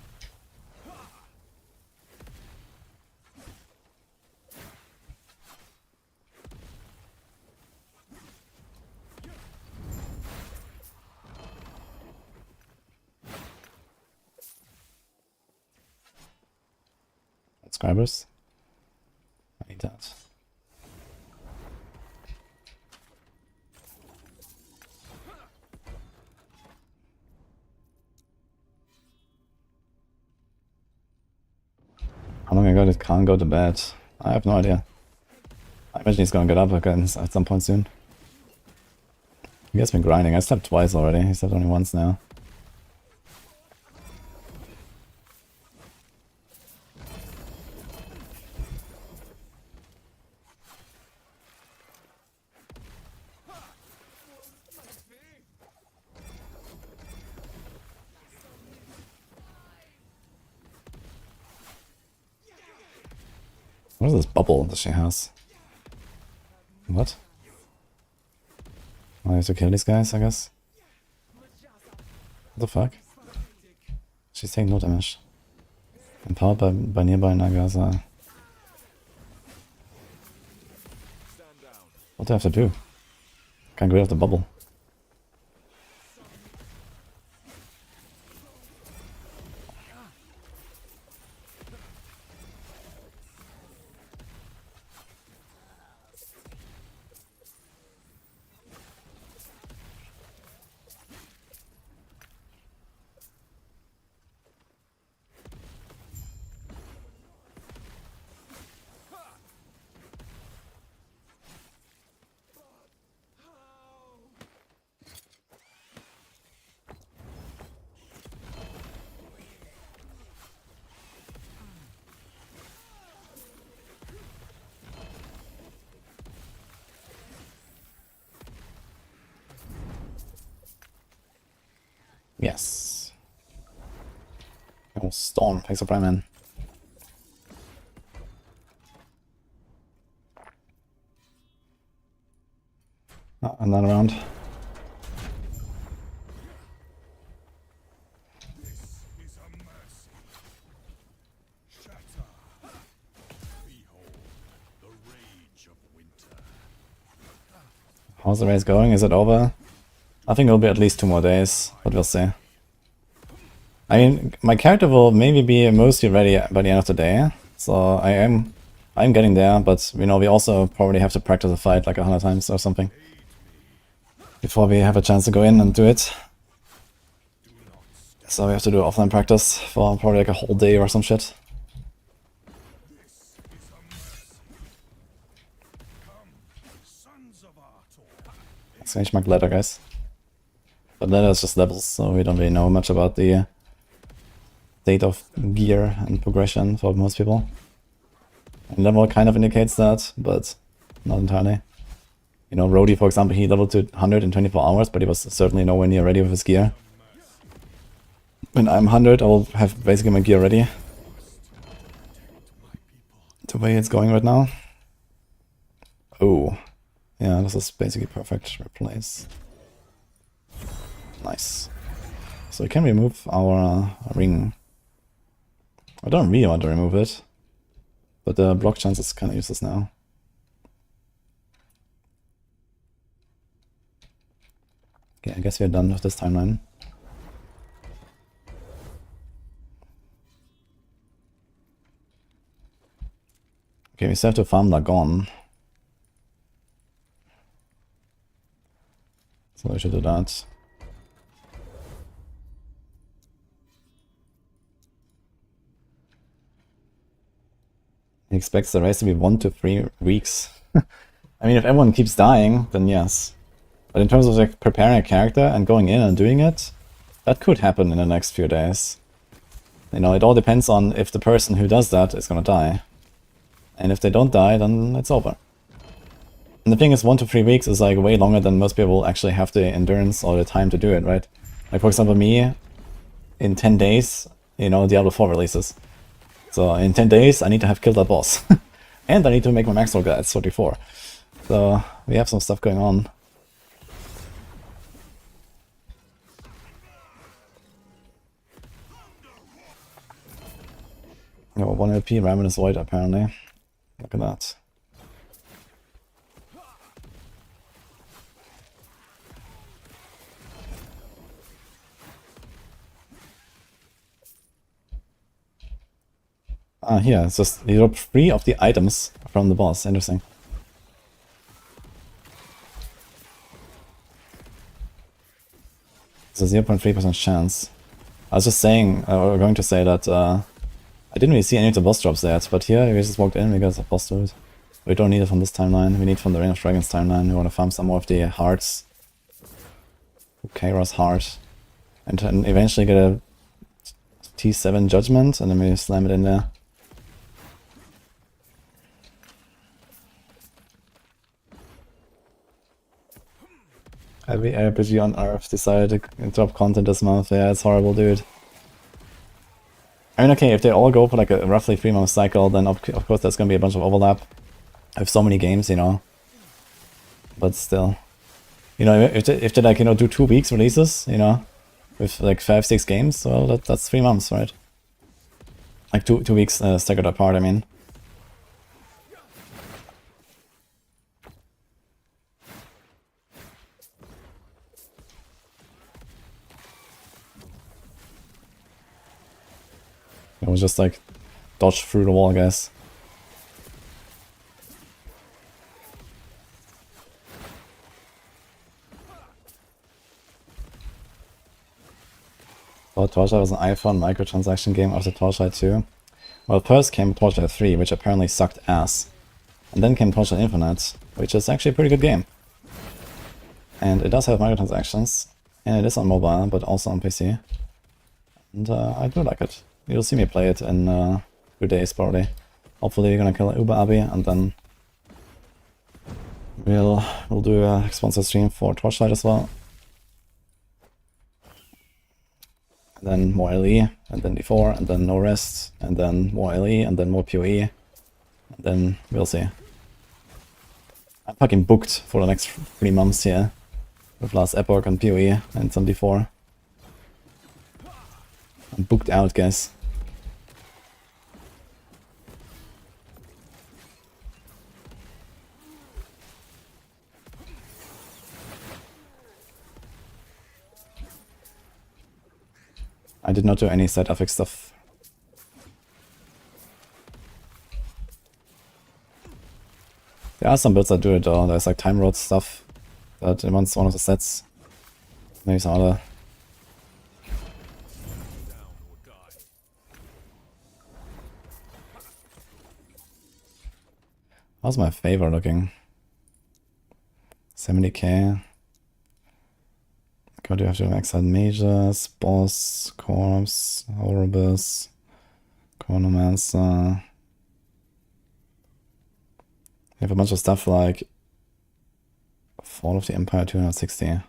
Subscribers. I need that. How long ago did Khan go to bed? I have no idea. I imagine he's gonna get up again at some point soon. He has been grinding. I slept twice already. He slept only once now. What is this bubble that she has? What? Oh, I have to kill these guys, I guess. What the fuck? She's taking no damage. Empowered by nearby Nagasa. What do I have to do? Can't get rid of the bubble. Yes. Oh, Storm, thanks for Prime, man. Oh, another round. How's the race going? Is it over? I think it'll be at least 2 more days, but we'll see. I mean, my character will maybe be mostly ready by the end of the day, so I'm getting there, but you know, we also probably have to practice a fight like 100 times or something before we have a chance to go in and do it. So we have to do offline practice for probably like a whole day or some shit. Let's change my ladder, guys. But ladder is just levels, so we don't really know much about the state of gear and progression for most people. And level kind of indicates that, but not entirely. You know, Rhodey, for example, he leveled to 100 in 24 hours, but he was certainly nowhere near ready with his gear. When I'm 100, I will have basically my gear ready. The way it's going right now. Oh. Yeah, this is basically perfect replace. Nice. So we can remove our ring. I don't really want to remove it, but the block chance is kind of useless now. Okay, I guess we're done with this timeline. Okay, we still have to farm Lagon. So we should do that. He expects the race to be 1 to 3 weeks. I mean, if everyone keeps dying, then yes. But in terms of like preparing a character and going in and doing it, that could happen in the next few days. You know, it all depends on if the person who does that is gonna die. And if they don't die, then it's over. And the thing is, 1 to 3 weeks is like way longer than most people actually have the endurance or the time to do it, right? Like for example me, in 10 days, you know, Diablo 4 releases. So in 10 days I need to have killed that boss. And I need to make my max roll guide at 34. So we have some stuff going on. Oh, 1 LP, Ravenous Void apparently. Look at that. Ah, here, it's just you drop 3 of the items from the boss. Interesting. It's a 0.3% chance. I was just saying, or going to say that I didn't really see any of the boss drops yet, but here we just walked in, we got a boss to it. We don't need it from this timeline, we need it from the Reign of Dragons timeline. We want to farm some more of the hearts. Kairos heart. And then eventually get a T7 judgment, and then we slam it in there. Every RPG on Earth decided to drop content this month. Yeah, it's horrible, dude. I mean, okay, if they all go for like a roughly 3-month cycle, then of course there's gonna be a bunch of overlap. I have so many games, you know. But still. You know, if they like, you know, do 2 weeks releases, you know, with like 5-6 games, well, that's 3 months, right? Like 2 weeks staggered apart, I mean. It was just like dodge through the wall, guys. Well, Torchlight was an iPhone microtransaction game after Torchlight 2. Well, first came Torchlight 3, which apparently sucked ass. And then came Torchlight Infinite, which is actually a pretty good game. And it does have microtransactions, and it is on mobile, but also on PC. And I do like it. You'll see me play it in 2 days probably. Hopefully we're gonna kill Uber Abi, and then we'll do a sponsored stream for Torchlight as well. and then more LE, and then D4, and then no rest, and then more LE, and then more PoE, and then we'll see. I'm fucking booked for the next 3 months here, with last Epoch and PoE and some D4. I'm booked out, guys. I did not do any side affix stuff. There are some builds that do it though. There's like time road stuff that wants one of the sets. Maybe some other. How's my favor looking? 70k. What do you have to do? Exile Mages, Boss, Corpse, Horribus, Chronomancer. You have a bunch of stuff like Fall of the Empire 260.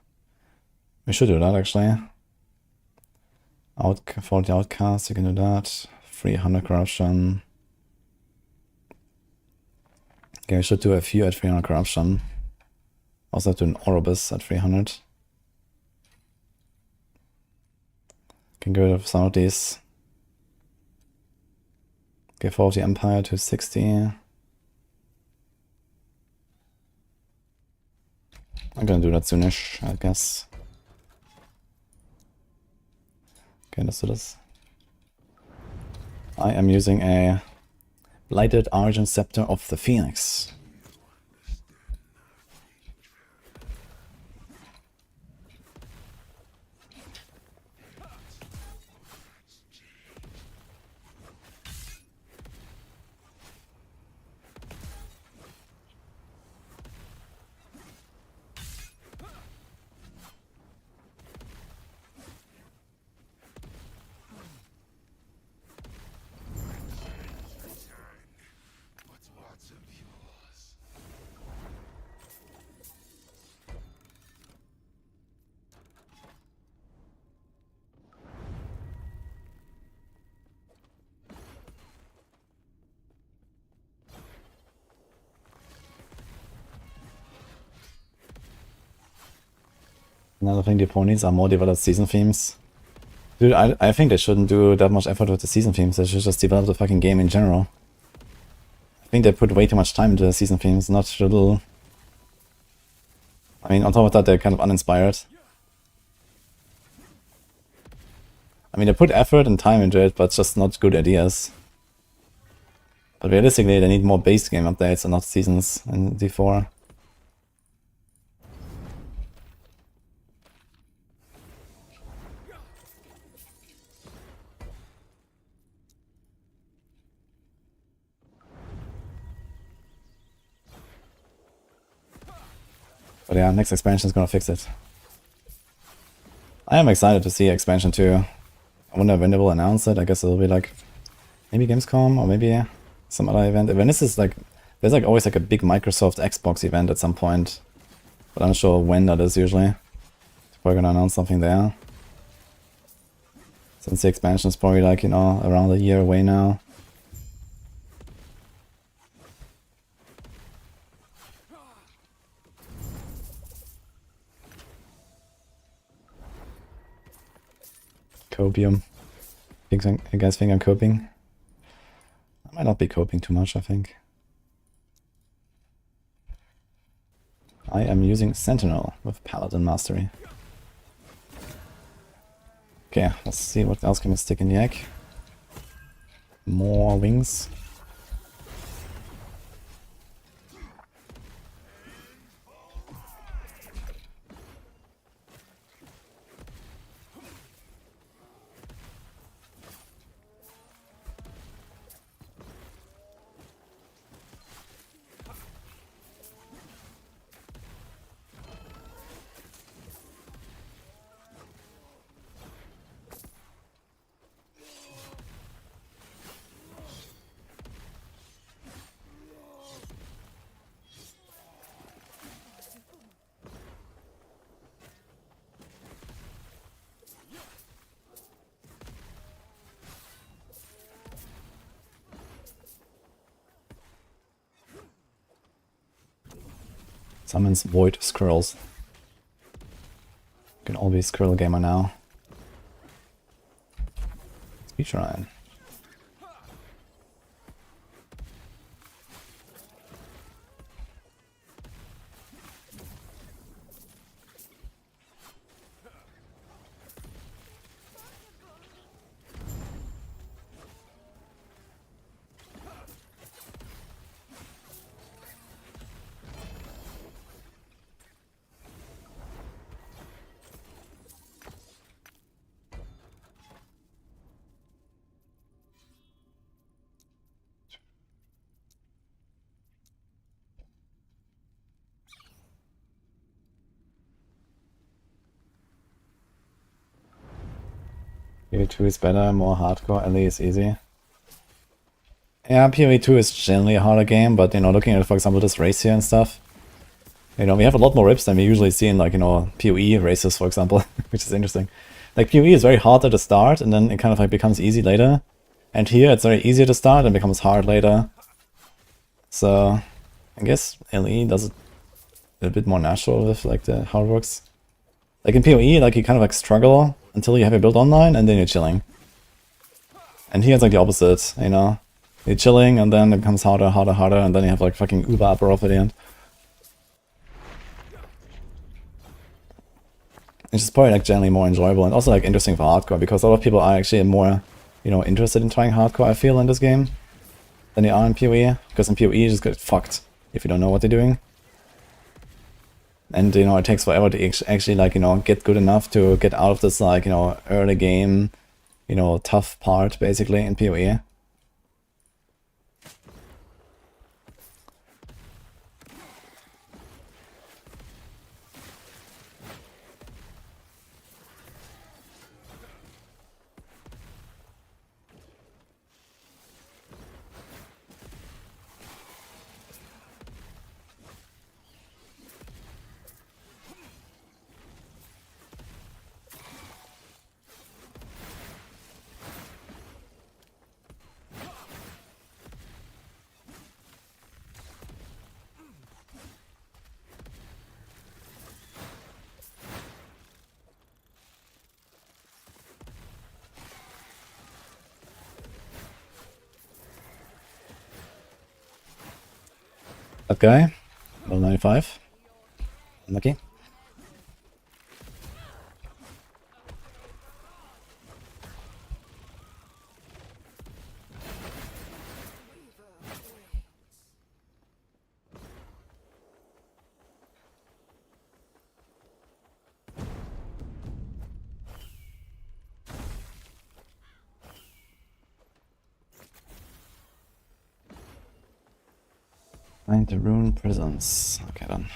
We should do that actually. Fall of the Outcast, you can do that. 300 Corruption. Okay, we should do a few at 300 Corruption. Also have to do an Oribus at 300. Can get rid of some of these. Okay, Fall of the Empire 260. I'm gonna do that soonish, I guess. Okay, let's do this. I am using a Blighted Argent Scepter of the Phoenix. Another thing, the opponents are more developed season themes. Dude, I think they shouldn't do that much effort with the season themes. They should just develop the fucking game in general. I think they put way too much time into the season themes, not little. I mean, on top of that, they're kind of uninspired. I mean, they put effort and time into it, but just not good ideas. But realistically, they need more base game updates and not seasons in D4. But yeah, next expansion is gonna fix it. I am excited to see expansion 2. I wonder when they will announce it. I guess it'll be like maybe Gamescom or maybe some other event. When this is like, there's like always like a big Microsoft Xbox event at some point, but I'm not sure when that is usually. They're probably gonna announce something there. Since the expansion is probably like, you know, around a year away now. Copium. You guys think I'm coping? I might not be coping too much, I think. I am using Sentinel with Paladin Mastery. Okay, let's see what else can we stick in the egg. More wings. Summons void squirrels. Can all be squirrel gamer now. Speech Ryan. PoE2 is better, more hardcore, LE is easy. Yeah, PoE2 is generally a harder game, but you know, looking at, for example, this race here and stuff, you know, we have a lot more rips than we usually see in, like, you know, PoE races, for example, which is interesting. Like, PoE is very hard at the start, and then it kind of like becomes easy later. And here it's very easy to start and becomes hard later. So, I guess LE does it a bit more natural with, like, how it works. Like in PoE, like, you kind of like struggle until you have your build online, and then you're chilling. And here it's like the opposite, you know? You're chilling, and then it becomes harder, harder, harder, and then you have like fucking uber upper off at the end. It's just probably like generally more enjoyable and also like interesting for hardcore, because a lot of people are actually more, you know, interested in trying hardcore, I feel, in this game than they are in PoE. Because in PoE you just get fucked if you don't know what they're doing. And, you know, it takes forever to actually, like, you know, get good enough to get out of this, like, you know, early game, you know, tough part, basically, in PoE. That guy, level 95. Unlucky. Find the rune prisons. Okay then.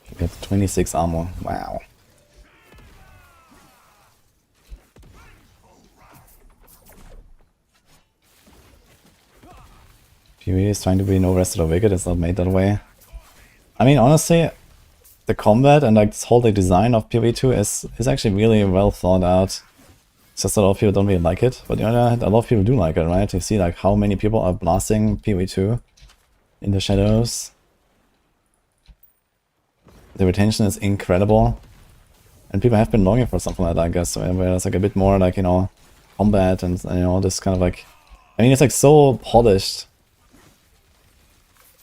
You get 26 armor. Wow. PoE is trying to be no rested or wicked. It's not made that way. I mean, honestly, the combat and like this whole like, design of PoE2 is actually really well thought out. It's just that a lot of people don't really like it, but you know, a lot of people do like it, right? You see like how many people are blasting PoE2 in the shadows. The retention is incredible, and people have been longing for something like that, I guess, where there's like a bit more like, you know, combat and, you know, this kind of like, I mean, it's like so polished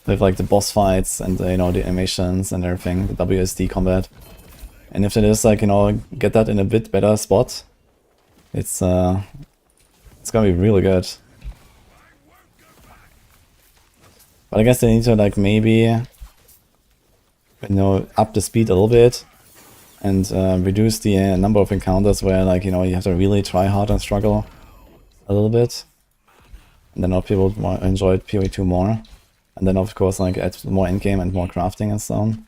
with like the boss fights and you know, the animations and everything, the WSD combat, and if it is like, you know, get that in a bit better spot, it's gonna be really good. But I guess they need to like maybe, you know, up the speed a little bit and reduce the number of encounters where, like, you know, you have to really try hard and struggle a little bit, and then a lot of people enjoy PoE2 more, and then of course like add more endgame and more crafting and so on.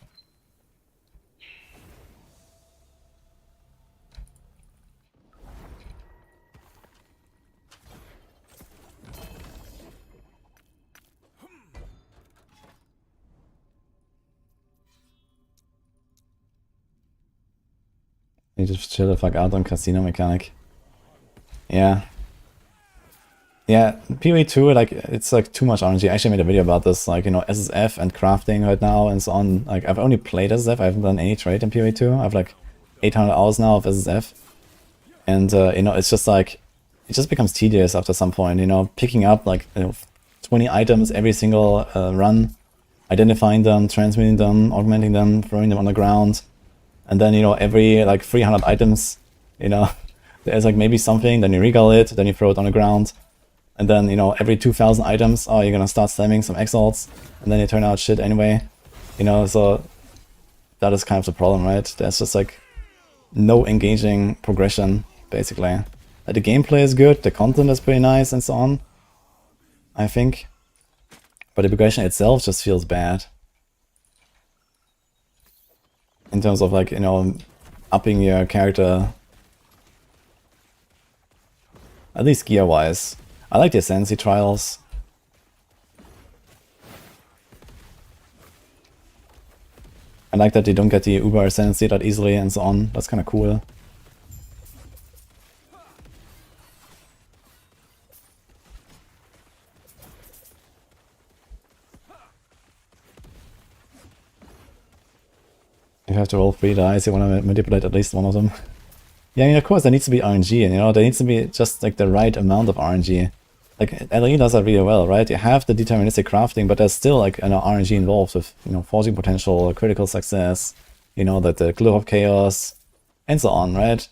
Need to chill the fuck out on casino mechanic. Yeah. Yeah, PoE 2, like, it's like too much RNG. I actually made a video about this, like, you know, SSF and crafting right now and so on. Like, I've only played SSF, I haven't done any trade in PoE 2. I have like 800 hours now of SSF. And, you know, it's just like, it just becomes tedious after some point, you know, picking up like, you know, 20 items every single run, identifying them, transmitting them, augmenting them, throwing them on the ground. And then, you know, every like 300 items, you know, there's like maybe something, then you regal it, then you throw it on the ground. And then, you know, every 2,000 items, oh, you're gonna start slamming some Exiles, and then they turn out shit anyway. You know, so that is kind of the problem, right? There's just like no engaging progression, basically. The gameplay is good, the content is pretty nice and so on, I think. But the progression itself just feels bad. In terms of like, you know, upping your character. At least gear-wise. I like the Ascendancy trials. I like that they don't get the Uber Ascendancy that easily and so on. That's kind of cool. You have to roll 3 dice, you want to manipulate at least one of them. Yeah, I mean, of course there needs to be RNG, and you know, there needs to be just like the right amount of RNG. Like, LE does that really well, right? You have the deterministic crafting, but there's still like, you know, RNG involved with, you know, forging potential, critical success, you know, that the Glue of Chaos, and so on, right?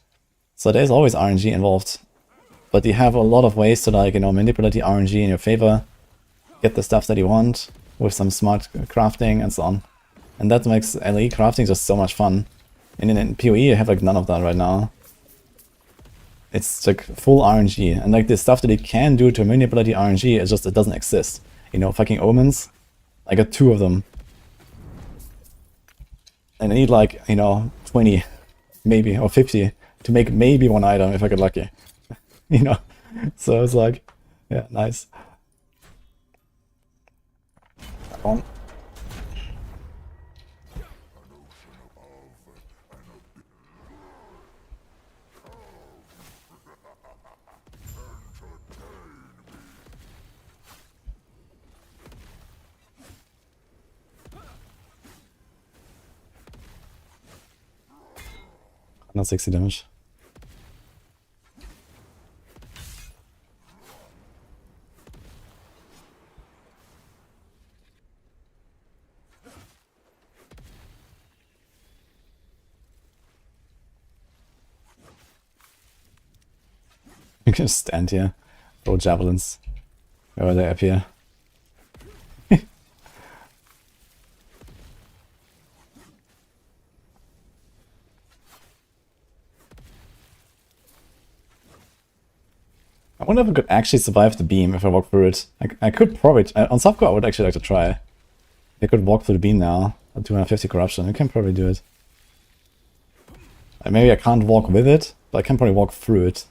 So there's always RNG involved. But you have a lot of ways to like, you know, manipulate the RNG in your favor, get the stuff that you want with some smart crafting and so on. And that makes LE crafting just so much fun. And in PoE you have like none of that right now. It's like full RNG, and like the stuff that it can do to manipulate the RNG is just, it doesn't exist. You know, fucking omens, I got 2 of them. And I need like, you know, 20, maybe, or 50 to make maybe 1 item if I get lucky. You know, so it's like, yeah, nice. Come on. Not 60 damage. You can just stand here, throw javelins. Wherever they appear. I wonder if I could actually survive the beam if I walk through it. I could probably... on Subcore I would actually like to try. I could walk through the beam now. At 250 corruption. I can probably do it. Maybe I can't walk with it, but I can probably walk through it.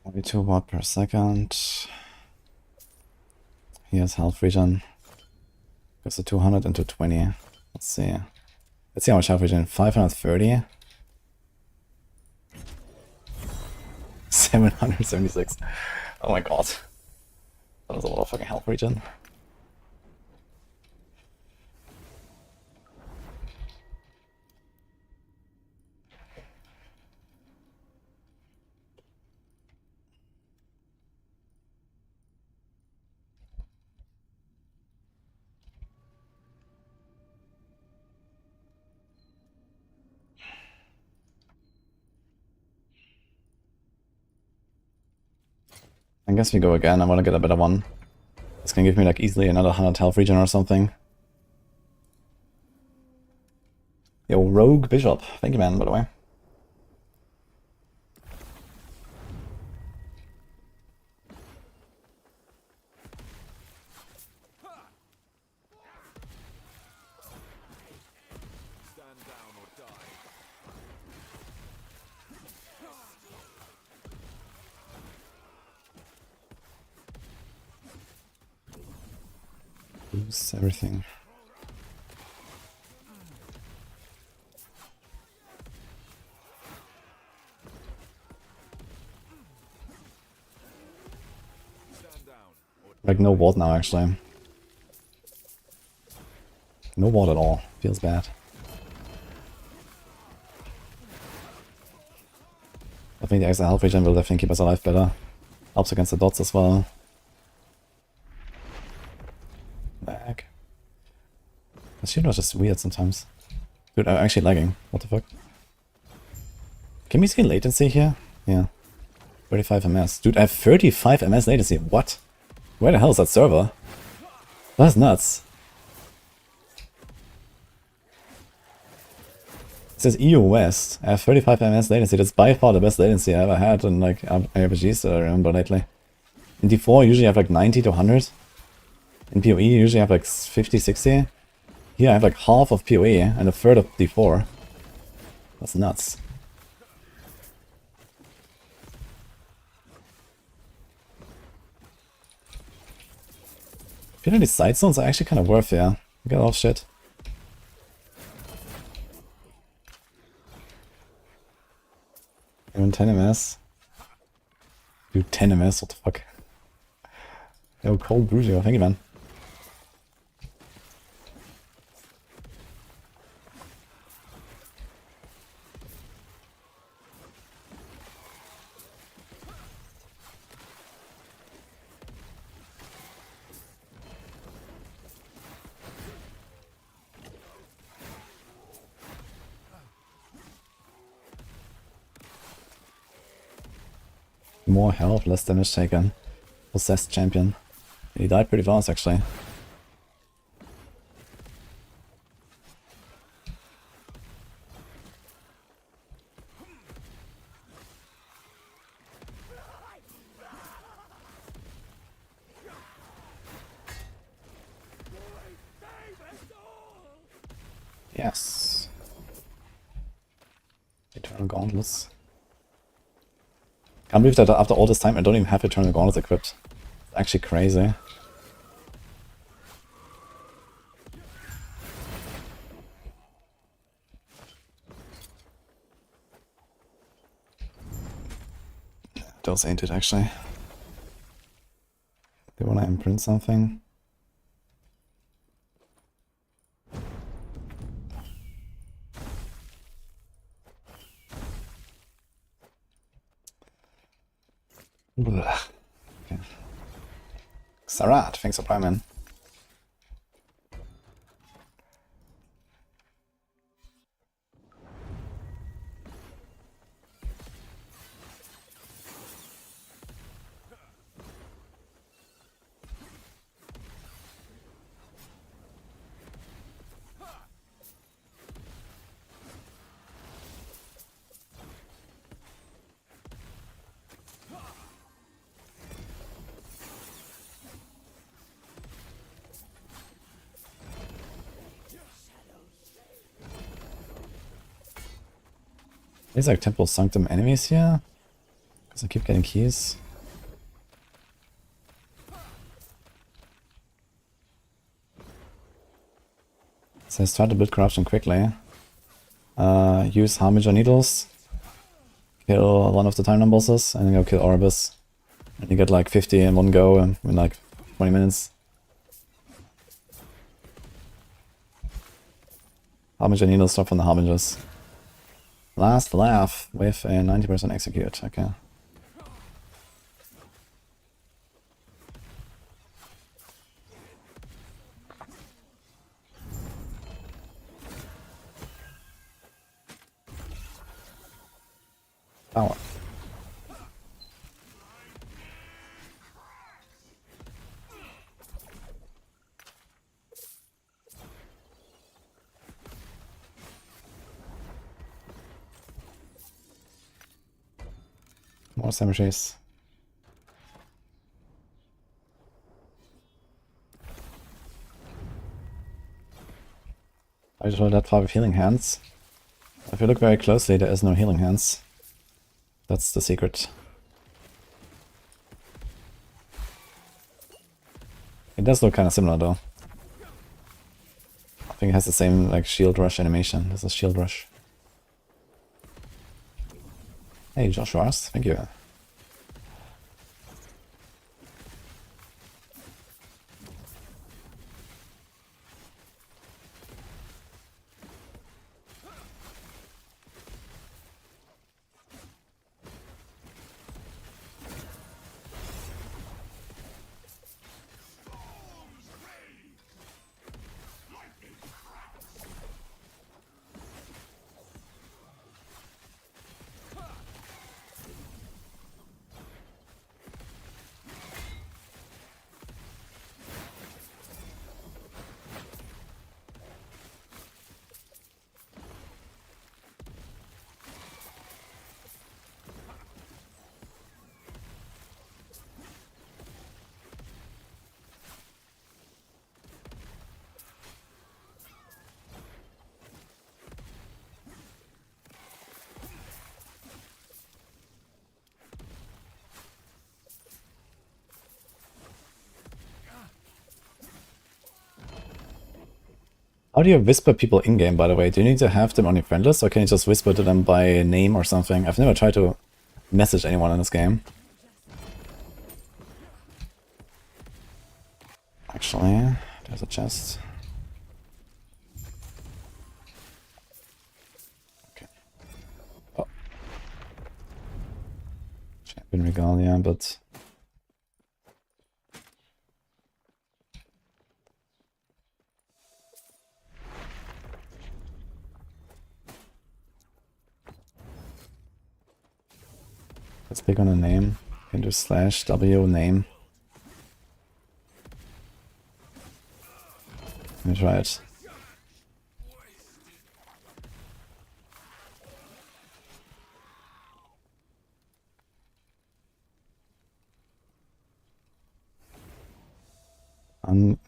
Maybe 2 watt per second. Here's health regen. Goes to 200 into 20. Let's see. Let's see how much health regen. 530. 776. Oh my god. That was a lot of fucking health regen. I guess we go again. I want to get a better one. It's gonna give me like easily another 100 health regen or something. Yo, Rogue Bishop. Thank you, man, by the way. Lose everything. Like no ward now actually. No ward at all. Feels bad. I think the Exile health regen will definitely keep us alive better. Helps against the dots as well. Lag. The shield was just weird sometimes. Dude, I'm actually lagging. What the fuck? Can we see latency here? Yeah. 35 ms. Dude, I have 35 ms latency. What? Where the hell is that server? That's nuts. It says EU West. I have 35 ms latency. That's by far the best latency I ever had in like RPGs that I remember lately. In D4 usually I have like 90 to 100. In PoE usually I have like 50, 60. Here I have like half of PoE and a third of D4. That's nuts. I feel like these side zones are actually kind of worth, yeah. We got a lot of shit. Even 10 ms. Dude, 10 ms, what the fuck? Yo, cold wudijo, thank you, man. More health, less damage taken. Possessed champion. He died pretty fast actually. Yes. Eternal Gauntlets. Can't believe that after all this time I don't even have Eternal Gauntlets equipped. It's actually crazy. Those ain't it actually. They wanna imprint something? Okay. Sarat, thanks for Prime, man. These like Temple Sanctum enemies here? Because I keep getting keys. It says try to build corruption quickly. Use Harbinger Needles. Kill one of the Time bosses and then go kill Orbis. And you get like 50 in one go in like 20 minutes. Harbinger Needles start from the Harbingers. Last laugh with a 90% execute, okay. Power. More cemeteries. I just rolled that far with healing hands. If you look very closely, there is no healing hands. That's the secret. It does look kind of similar though. think it has the same like shield rush animation. This is shield rush. Hey, Josh Ross, thank you. How do you whisper people in-game, by the way? Do you need to have them on your friend list, or can you just whisper to them by name or something? I've never tried to message anyone in this game. Actually, there's a chest. Okay. Oh. Champion Regalia, but... Let's click on a name. Can do /W name. Let me try it.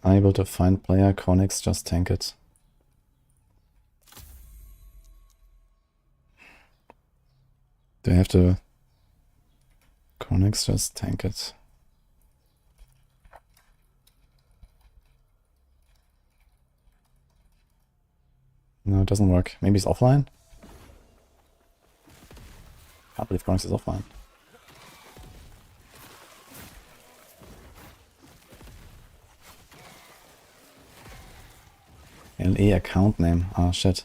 Unable to find player, Konix, just tank it. Do I have to... Konix, just tank it. No, it doesn't work. Maybe it's offline? Can't believe Konix is offline. LE account name. Ah, shit.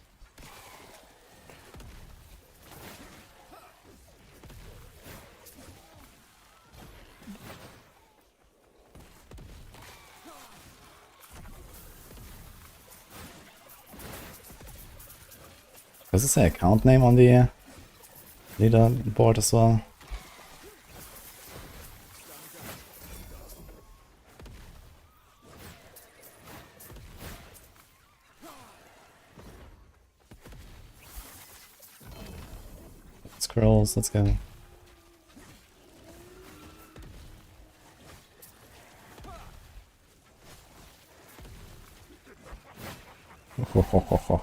Does it say account name on the leaderboard as well? Scrolls, let's go. Ho, ho, ho, ho.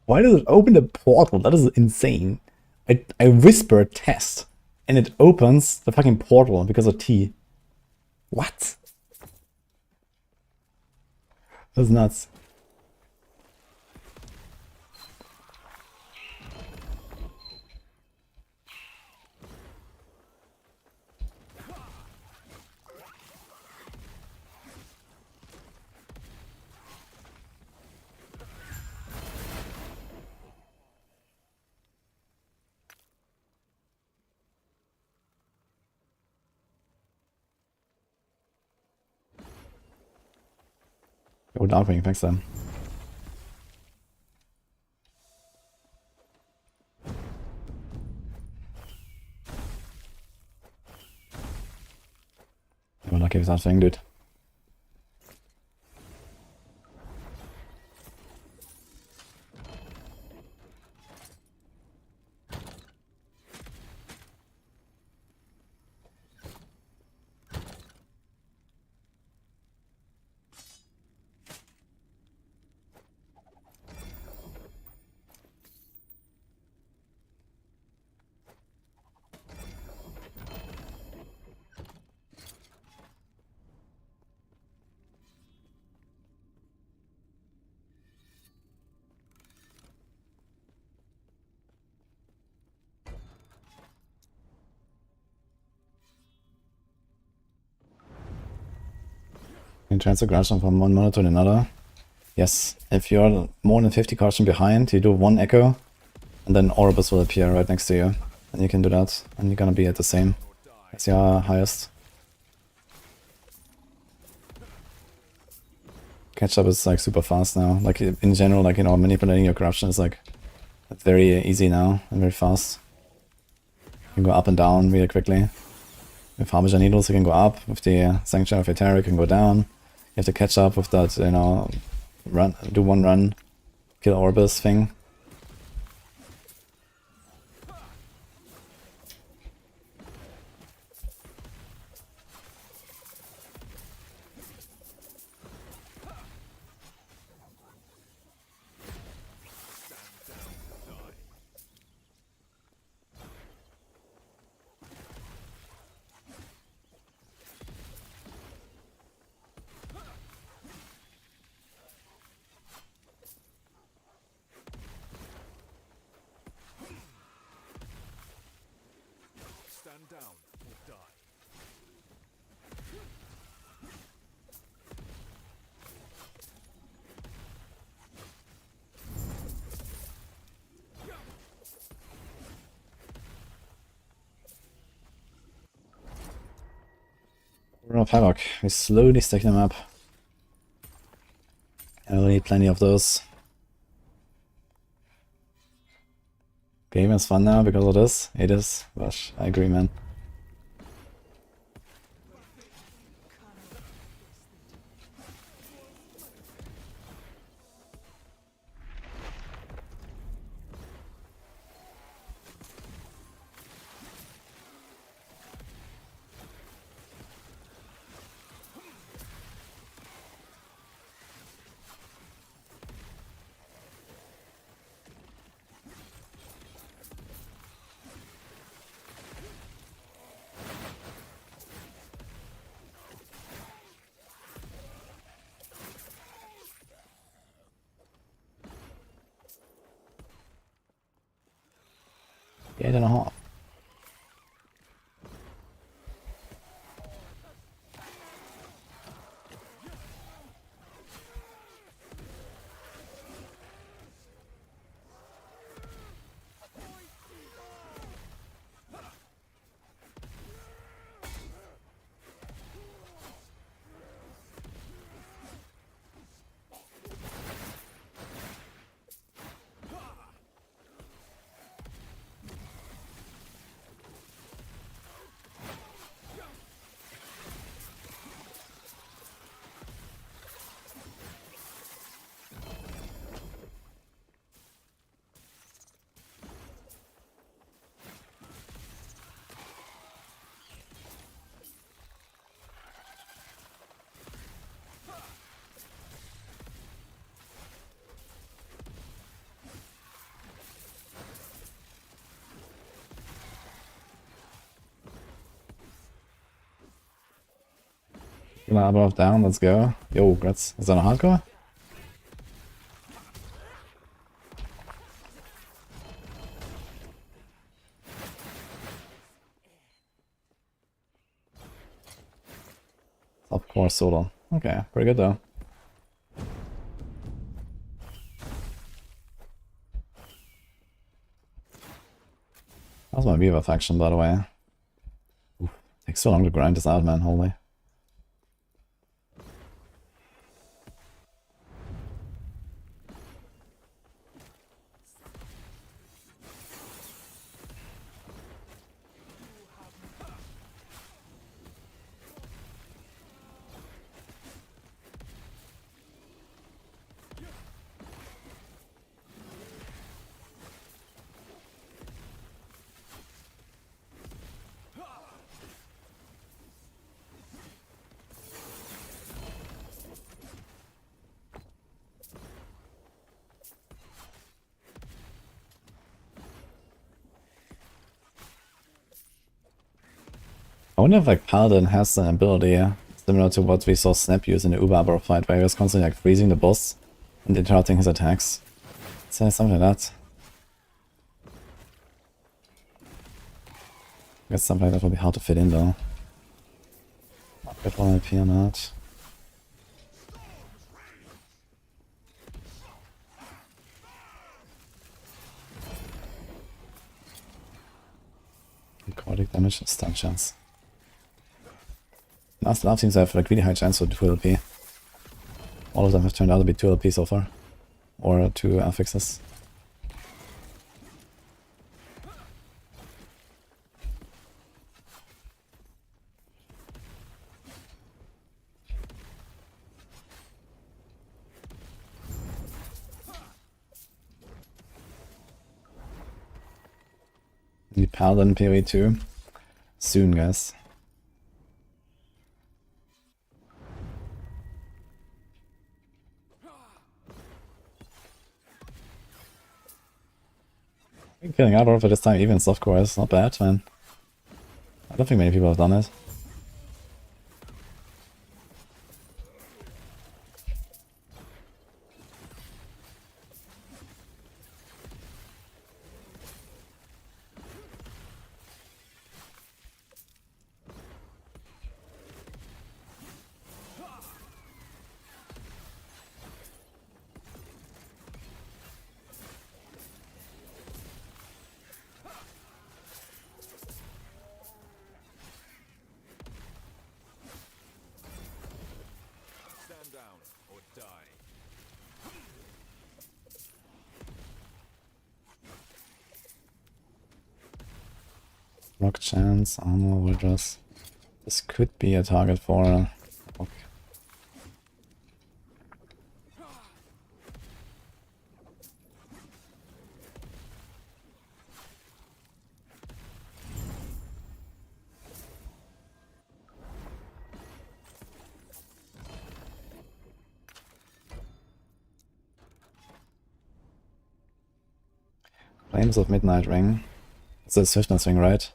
Why does it open the portal? That is insane. I whisper test and it opens the fucking portal because of T. What? That's nuts. Oh, Darkwing, thanks then. Super lucky with that thing, dude. You can transfer Grudge from one mono to another. Yes, if you're more than 50 cards from behind, you do one echo, and then Orbis will appear right next to you. And you can do that, and you're gonna be at the same as your highest. Catch up is like super fast now. Like in general, like, you know, manipulating your corruption is like very easy now and very fast. You can go up and down really quickly. With Harbinger Needles you can go up, with the Sanction of Eteric you can go down. You have to catch up with that, you know, do one run, kill Orbis thing. Stand down or die. We're of Havoc. We slowly stack them up. And we'll need plenty of those. Game is fun now because of this. It is. Gosh, I agree, man. Eight and a half. Above down, let's go. Yo, that's is that a hardcore? Of course, solo. Okay, pretty good though. That was my Viva faction, by the way. Oof, takes so long to grind this out, man, holy. I wonder if like Paladin has an ability similar to what we saw Snap use in the Uber fight, where he was constantly like freezing the boss and interrupting his attacks. So something like that. I guess something like that will be hard to fit in though. Get one IP or not. Necrotic damage and stun chance. Last teams have like really high chance for 2 LP. All of them have turned out to be 2 LP so far. Or 2 affixes. The Paladin PoE2. Soon, guys. Killing Arbor for this time, even softcore, is not bad, man. I don't think many people have done it. Stand down or die. Rock chance, armor, wildress. This could be a target for Epoch. Flames of Midnight Ring. It's a Swiftness ring, right?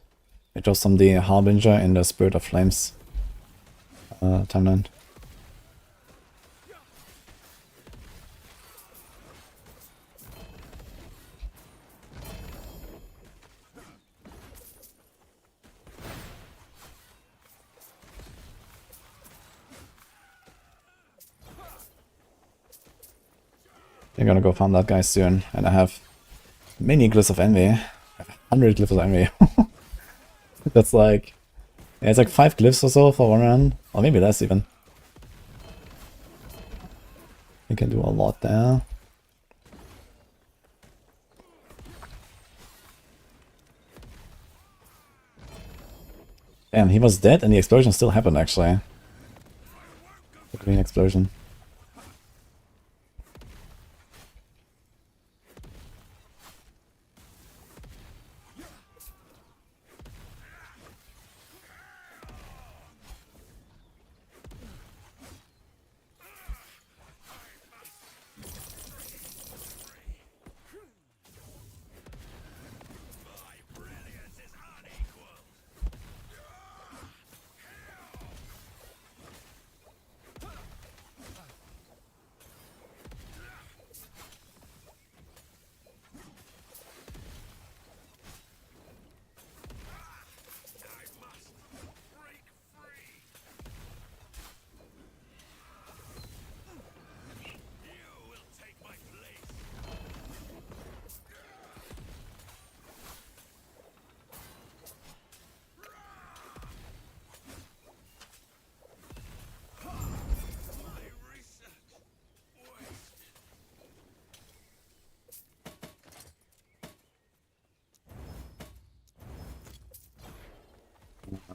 It was from the Harbinger in the Spirit of Flames timeline. You're gonna go farm that guy soon, and I have many glyphs of envy. I have 100 glyphs of envy. That's like, yeah, it's like 5 glyphs or so for one run, or maybe less even. You can do a lot there. Damn, he was dead and the explosion still happened actually. The green explosion.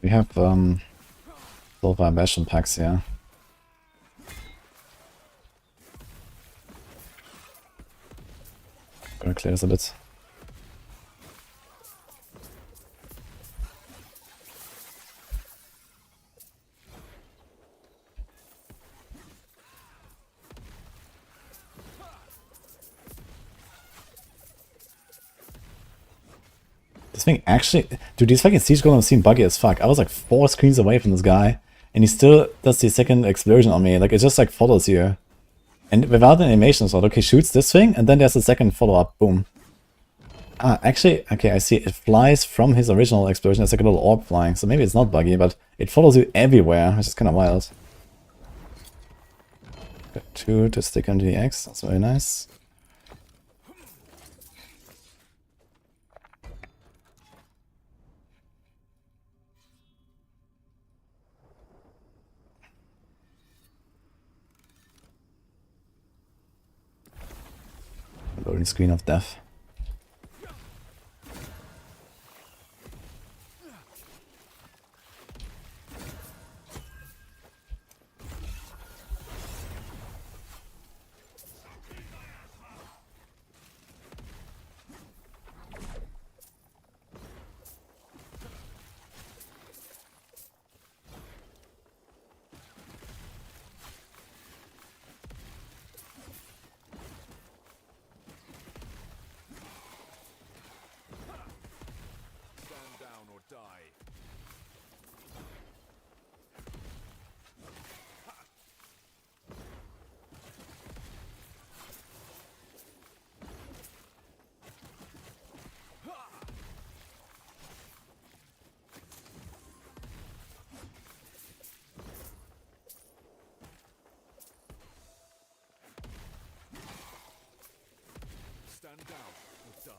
We have silver ambition packs here. Gonna clear this a bit. This thing actually... Dude, these fucking siege golems seem buggy as fuck. I was like 4 screens away from this guy, and he still does the second explosion on me. Like, it just like follows you. And without an animation slot, okay, shoots this thing, and then there's a second follow-up. Boom. Ah, actually, okay, I see. It flies from his original explosion. It's like a little orb flying, so maybe it's not buggy, but it follows you everywhere, which is kind of wild. Got 2 to stick onto the X. That's very nice. Loading screen of death. Stand down or die. Stand down or die.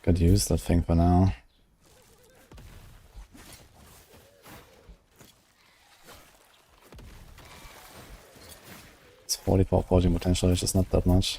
Could use that thing for now. It's 44 forging potential, which is not that much.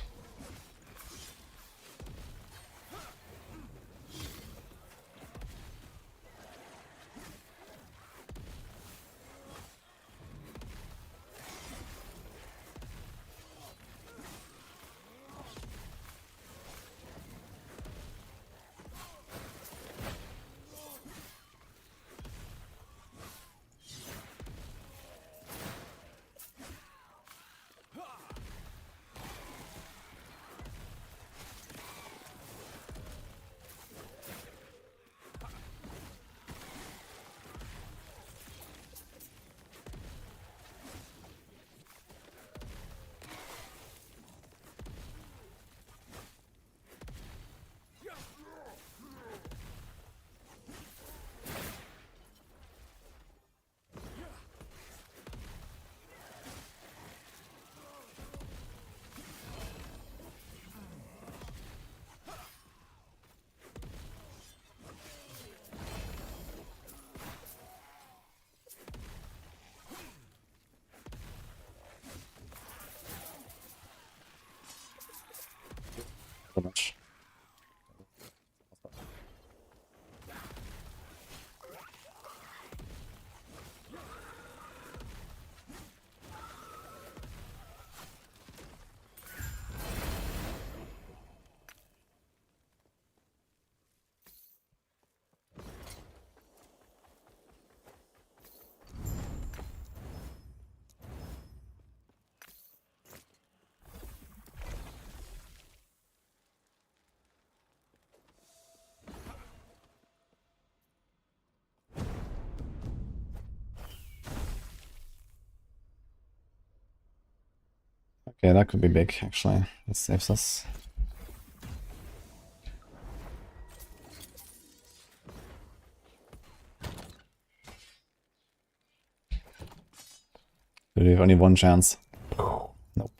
Okay, that could be big, actually. That saves us. We have only one chance. Nope.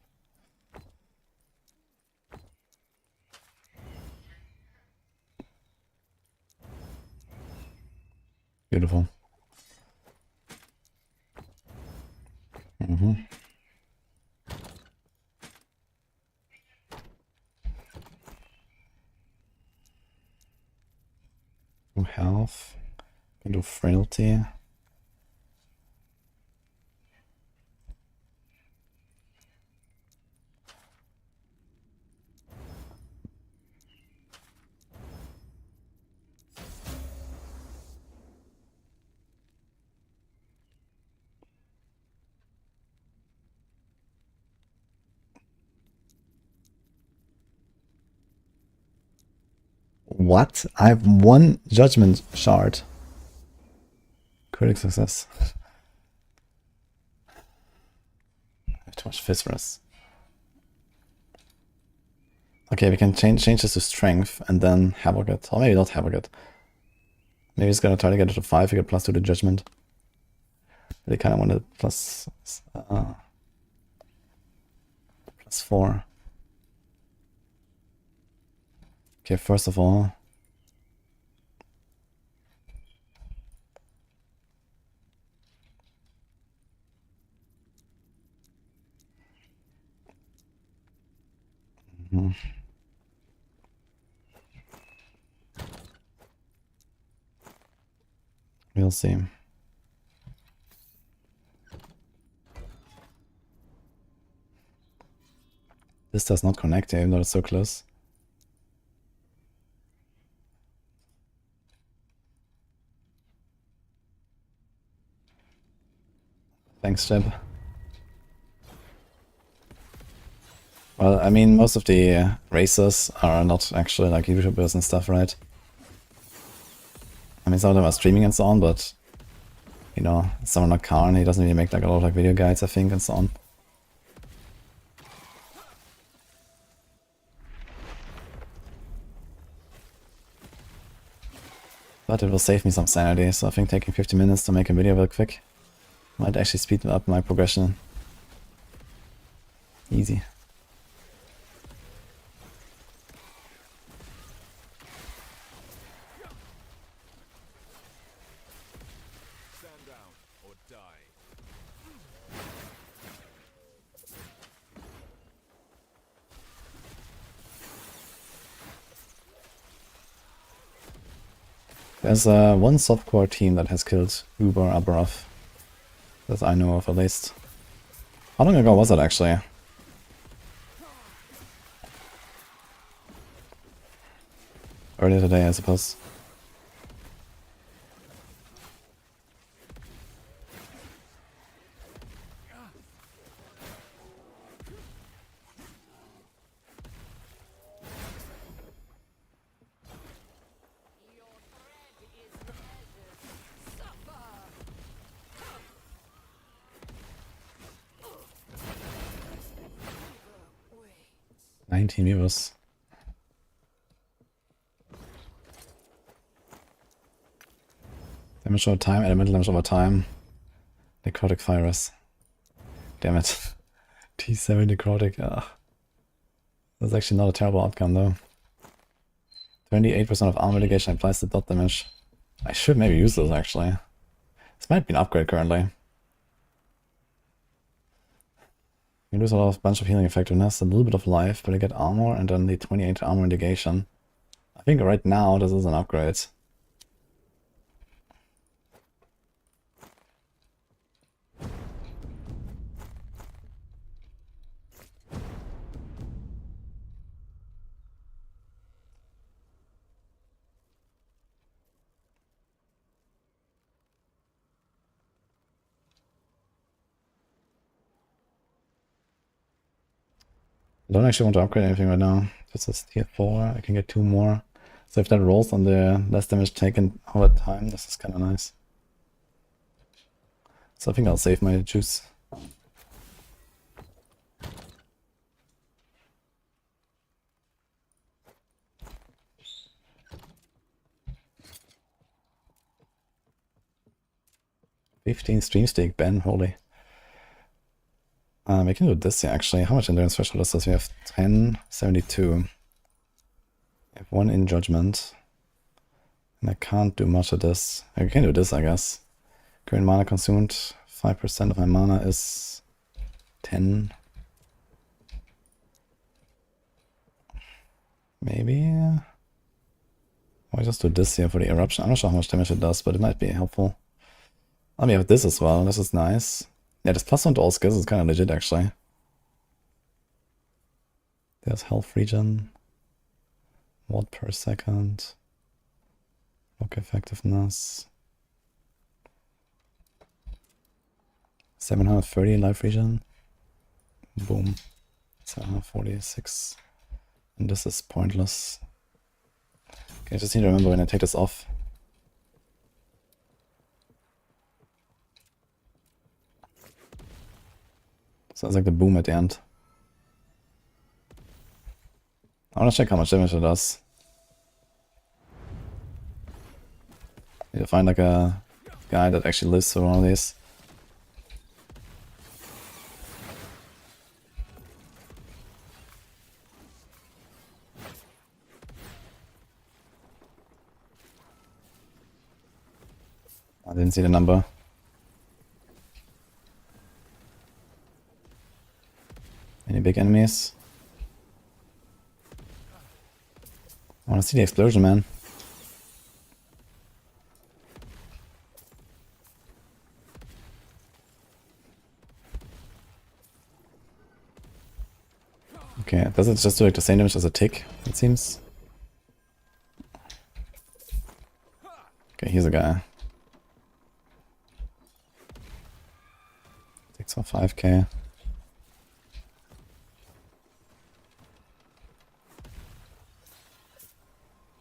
Beautiful. Mm-hmm. Health. Can do frailty. What? I have one judgment shard. Critic success. I have too much phosphorus. Okay, we can change this to strength and then havoc it. Or maybe not havoc it. Maybe it's gonna try to get it to 5, we get +2 to judgment. But I kinda want it +4. Okay, first of all. We'll see. This does not connect, even though it's so close. Thanks, Jeb. Well, I mean, most of the racers are not actually like YouTubers and stuff, right? I mean, some of them are streaming and so on, but you know, someone like Karn, he doesn't really make like a lot of like video guides, I think, and so on. But it will save me some sanity, so I think taking 50 minutes to make a video real quick might actually speed up my progression. Easy. Stand down or die. There's one softcore team that has killed Uber Abarov. That I know of, at least. How long ago was that, actually? Earlier today, I suppose. Viewers. Damage over time, elemental damage over time. Necrotic virus. Damn it. T7 necrotic. That's actually not a terrible outcome though. 28% of armor mitigation applies to dot damage. I should maybe use this actually. This might be an upgrade currently. You lose a lot of bunch of healing effectiveness, a little bit of life, but I get armor and then the 28 armor mitigation. I think right now this is an upgrade. I don't actually want to upgrade anything right now. This is tier 4, I can get 2 more. So if that rolls on the less damage taken over time, this is kind of nice. So I think I'll save my juice. 15 stream stake ban, holy. We can do this here actually. How much endurance threshold is this? We have 1072. We have 1 in judgment. And I can't do much of this. I can do this, I guess. Current mana consumed, 5% of my mana is 10. Maybe. I'll just do this here for the eruption. I'm not sure how much damage it does, but it might be helpful. Oh, we have this as well. This is nice. Yeah, this +1 to all skills is kind of legit, actually. There's health regen. Watt per second. Block effectiveness. 730 life regen. Boom. 746. And this is pointless. Okay, I just need to remember when I take this off. Sounds like the boom at the end. I wanna check how much damage it does. Need to find like a guy that actually lives through one of these. I didn't see the number. Any big enemies? I wanna see the explosion, man. Okay, does it just do like the same damage as a tick, it seems? Okay, here's a guy. Takes for 5k.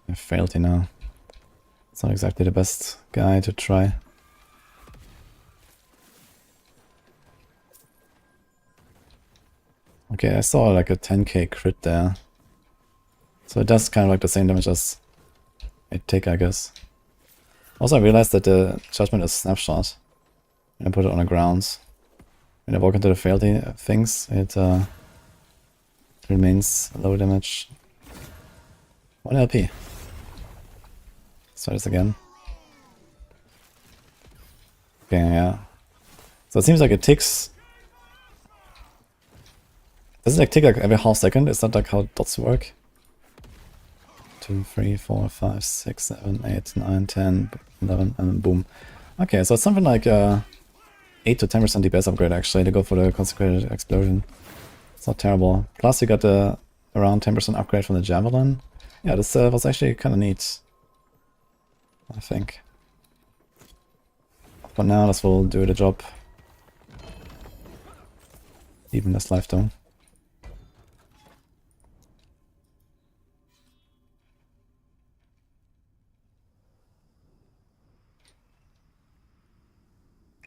I failed here now. It's not exactly the best guy to try. Okay, I saw like a 10k crit there. So it does kind of like the same damage as a tick, I guess. Also, I realized that the judgment is snapshot. When I put it on the ground. When I walk into the failty things, it remains low damage. 1 LP. Let's try this again. Okay, yeah. So it seems like it ticks. Does it like tick like every half second? Is that like how dots work? 2, 3, 4, 5, 6, 7, 8, 9, 10, 11, and then boom. Okay, so it's something like 8 to 10% DPS upgrade actually to go for the consecrated explosion. It's not terrible. Plus you got the around 10% upgrade from the javelin. Yeah, this was actually kind of neat, I think. But now this will do the job. Even this life though.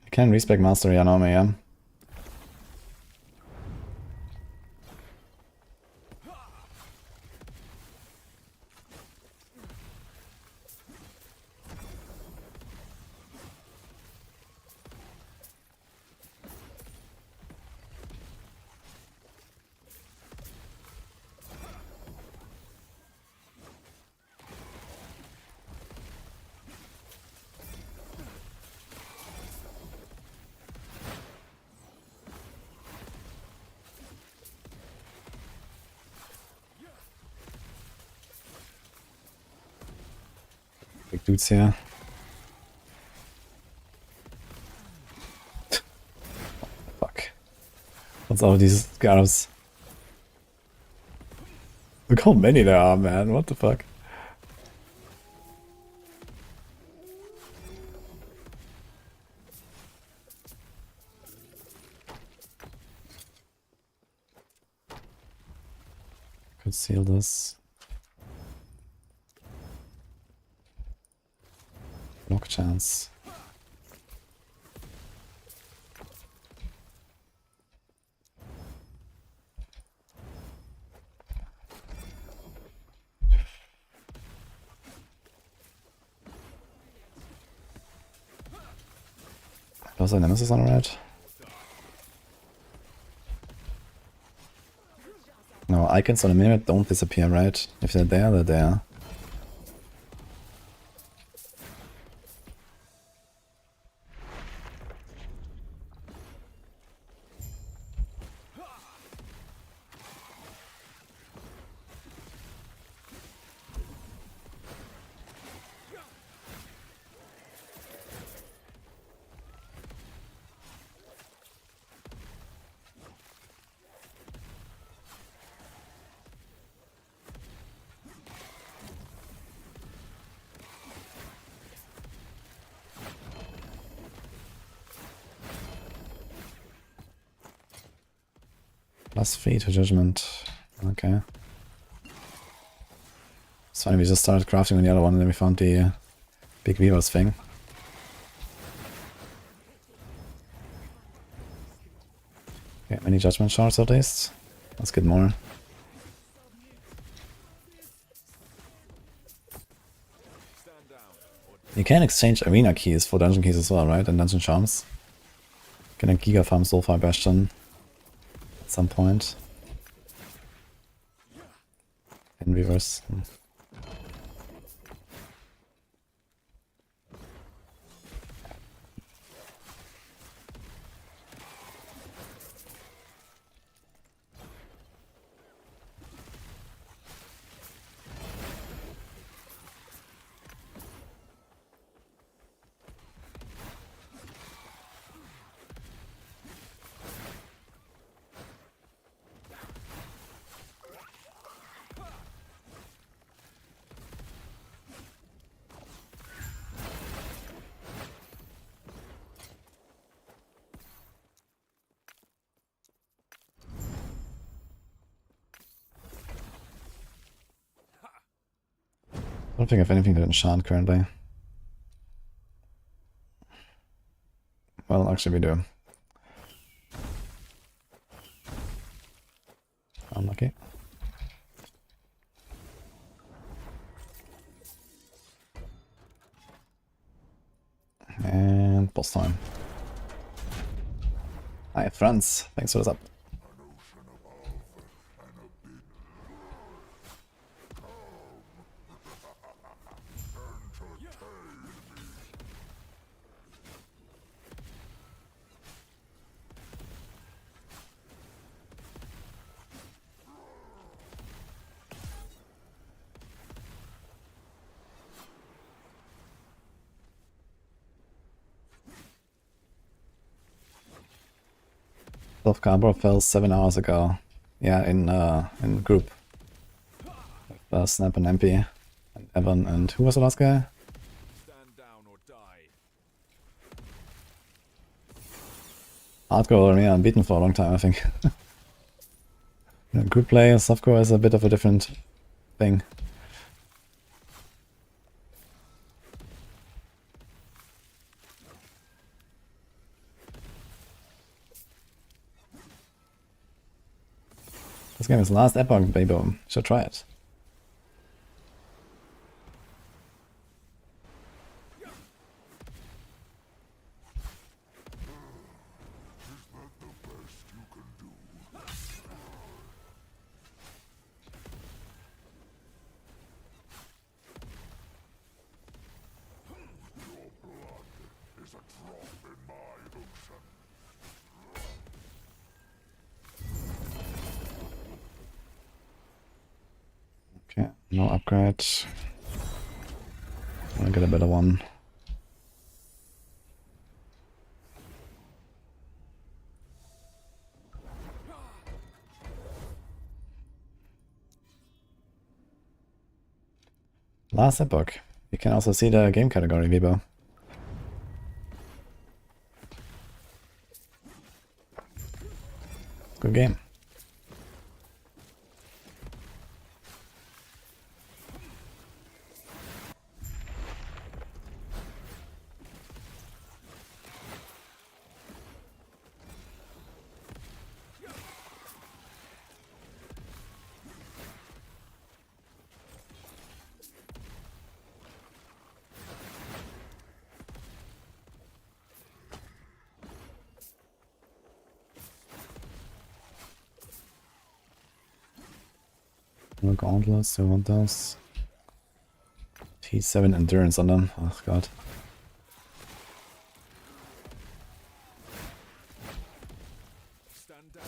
I can respec master Yanome, yeah. Big dudes here. Fuck. What's all these scarabs? Look how many there are, man. What the fuck? Could seal this. Block chance. I Closer nemesis on the right. No, icons on a minute don't disappear, right? If they're there, they're there. +3 to judgment. Okay. It's funny, we just started crafting on the other one and then we found the big weavers thing. Okay, many judgment shards at least. Let's get more. You can exchange arena keys for dungeon keys as well, right? And dungeon charms. Can a giga farm Soulfire Bastion at some point. In reverse. I don't think I have anything to enchant currently. Well, actually we do. Unlucky. And boss time. Hi Franz, thanks for the sub. Self Carbor fell 7 hours ago. Yeah, in group. Snap and MP and Evan and who was the last guy? Stand down or die. Hardcore, yeah, unbeaten for a long time, I think. Group play, softcore is a bit of a different thing. This game is last Epoch, baby. Should try it. Okay, no upgrade. I'll get a better one. Last Epoch. You can also see the game category, Vibo. Good game. No gauntlets, do you want those? T7 endurance on them, oh god. Stand down.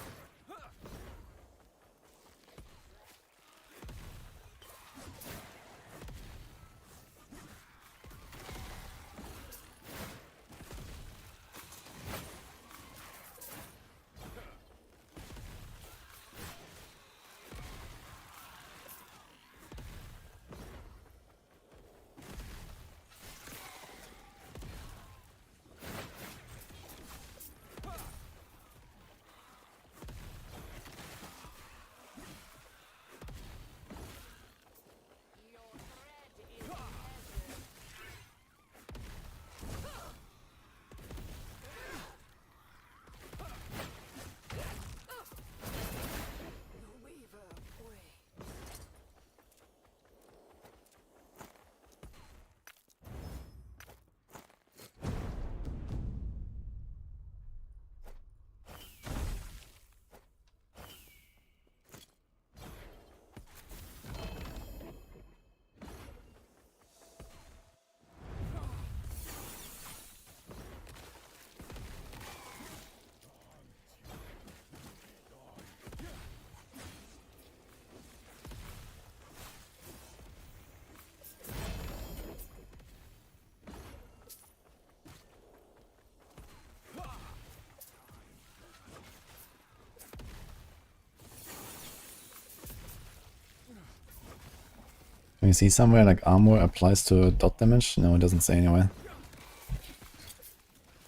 Can you see somewhere like armor applies to dot damage? No, it doesn't say anywhere.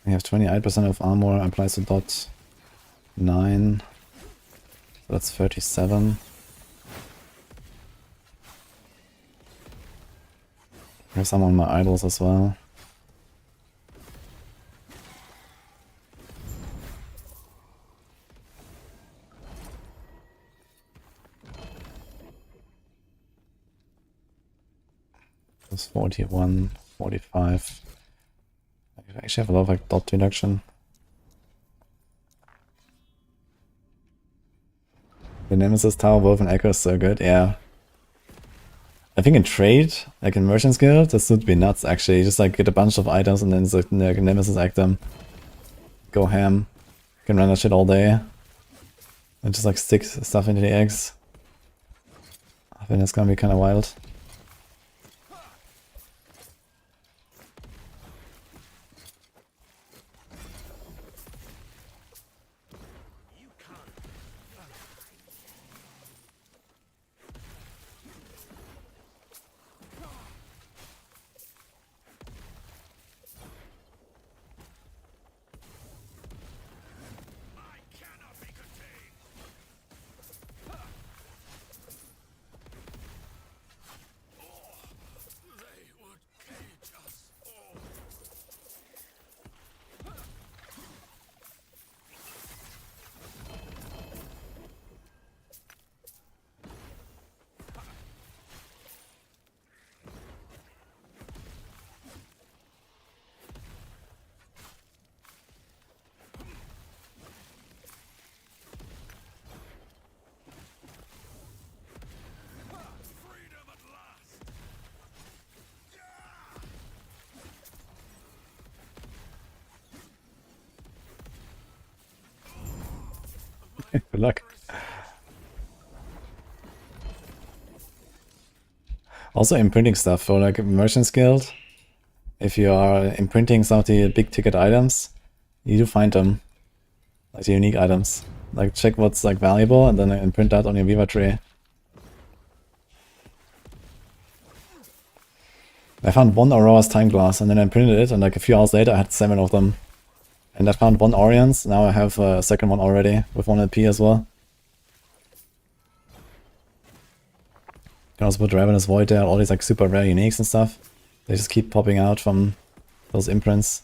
We have 28% of armor applies to dot. 9. So that's 37. There's some on my idols as well. That's 41, 45. I actually have a lot of like dot reduction. The Nemesis Tower, Wolf and Echo is so good, yeah. I think in trade, like in Merchant's Guild, this would be nuts actually. Just like get a bunch of items and then it's like Nemesis act them. Go ham. You can run that shit all day. And just like stick stuff into the eggs. I think it's gonna be kinda wild. Good luck. Also imprinting stuff for like Merchant's Guild. If you are imprinting some of the big ticket items, you do find them. Like the unique items. Like check what's like valuable and then imprint that on your Viva tree. I found one Aurora's Time Glass and then I imprinted it and like a few hours later I had 7 of them. And I found one Orion's, now I have a second one already with 1 LP as well. You can also put Ravenous Void there, all these like super rare uniques and stuff. They just keep popping out from those imprints.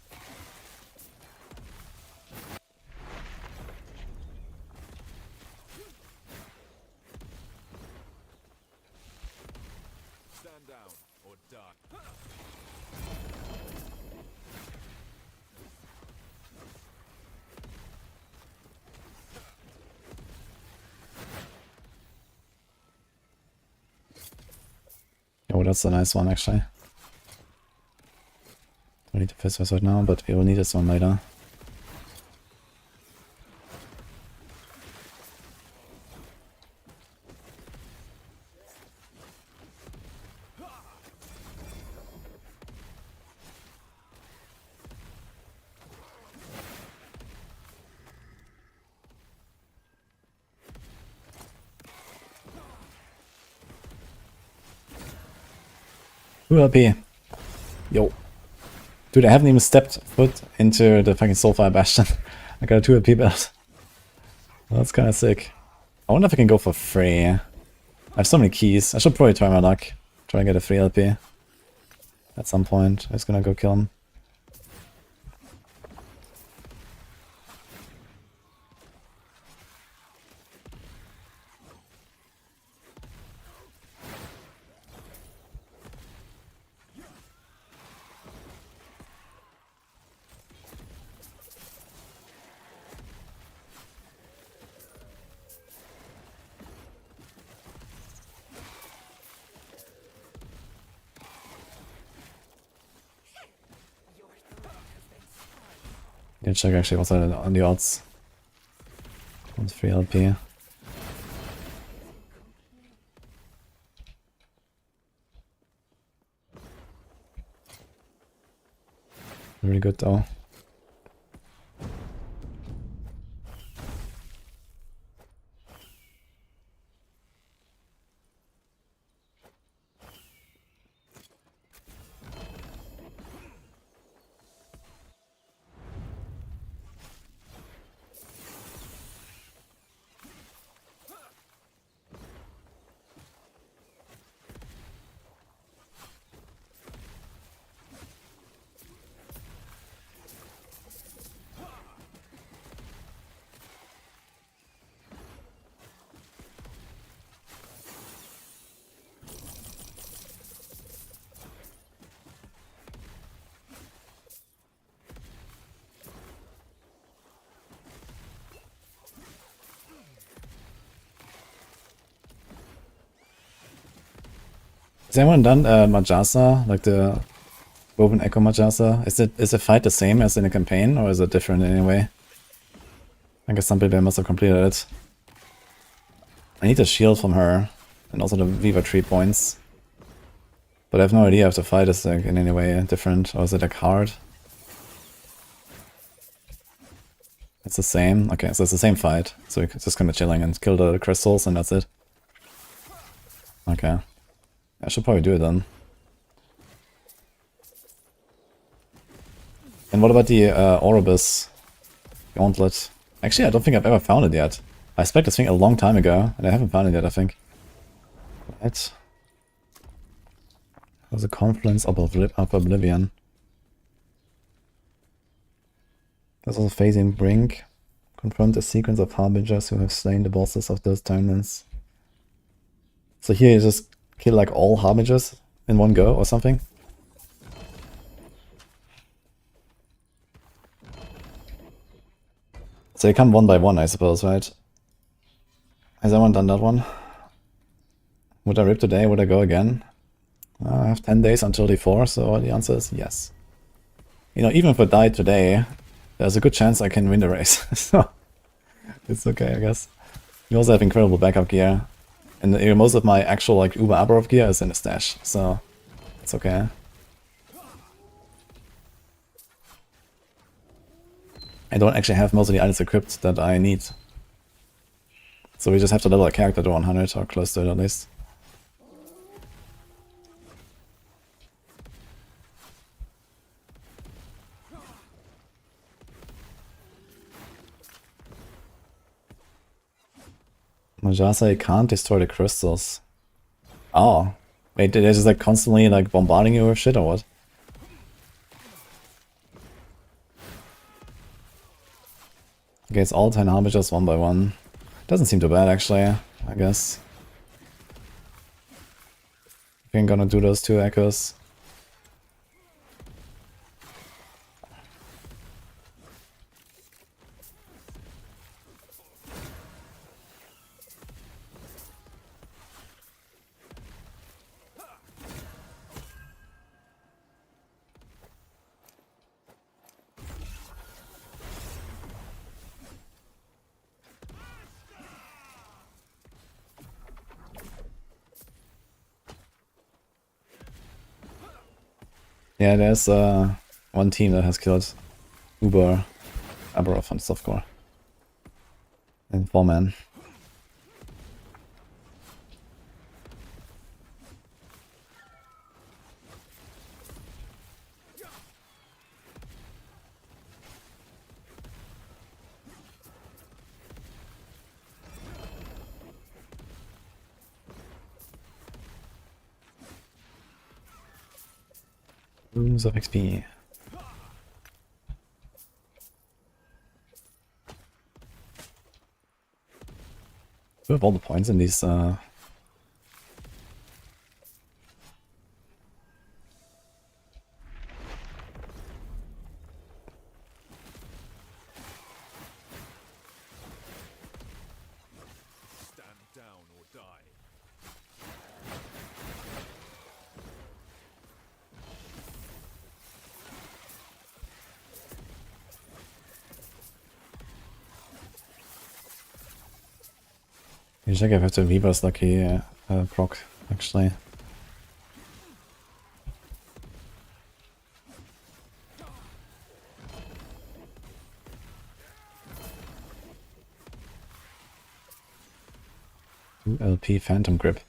Stand down or die. Oh, that's a nice one actually. Don't need to fist this right now, but we will need this one later. LP. Yo. Dude, I haven't even stepped foot into the fucking Soulfire Bastion. I got a 2 LP build. That's kind of sick. I wonder if I can go for free. I have so many keys. I should probably try my luck. Try and get a 3 LP. At some point. I'm just gonna go kill him. Need to check actually what's on the odds. On 3 LP. Really good though. Has anyone done Majasa, like the Woven Echo Majasa? Is the fight the same as in the campaign, or is it different in any way? I guess some people must have completed it. I need a shield from her, and also the Viva tree points. But I have no idea if the fight is like in any way different, or is it like hard? It's the same? Okay, so it's the same fight. So we're just gonna chilling and kill the crystals and that's it. Okay. I should probably do it then. And what about the Oribus Gauntlet? Actually, I don't think I've ever found it yet. I expect this thing a long time ago, and I haven't found it yet, I think. Right. There's a Confluence of Oblivion. There's also Phasing Brink. Confront a sequence of harbingers who have slain the bosses of those tournaments. So here you just kill like all harbingers in one go or something. So they come one by one, I suppose, right? Has anyone done that one? Would I rip today? Would I go again? I have 10 days until D4, so the answer is yes. You know, even if I die today, there's a good chance I can win the race. So it's okay, I guess. You also have incredible backup gear. And most of my actual like Uber Abarov gear is in the stash, so it's okay. I don't actually have most of the items equipped that I need. So we just have to level our character to 100 or close to it at least. Majasa, you can't destroy the crystals. Oh. Wait, they're just like constantly like bombarding you with shit or what? Okay, it's all 10 harbingers one by one. Doesn't seem too bad actually, I guess. I think I'm gonna do those 2 echoes. Yeah, there's one team that has killed Uber, Aberov, and softcore. And 4 man. Rooms of XP. Do we have all the points in these Stand down or die. You check if the Weaver's lucky proc, actually. LP Phantom Grip.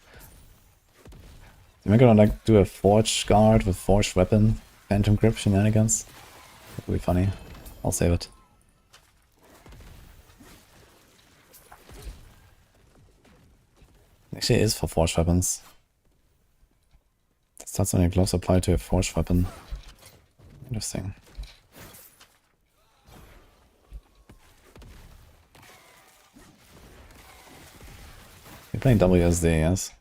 Am I gonna like do a Forge Guard with Forged Weapon Phantom Grip shenanigans? That would be funny. I'll save it. Actually, it is for Forged Weapons. Starts on your gloves apply to a Forged Weapon. Interesting. You're playing WSD, yes?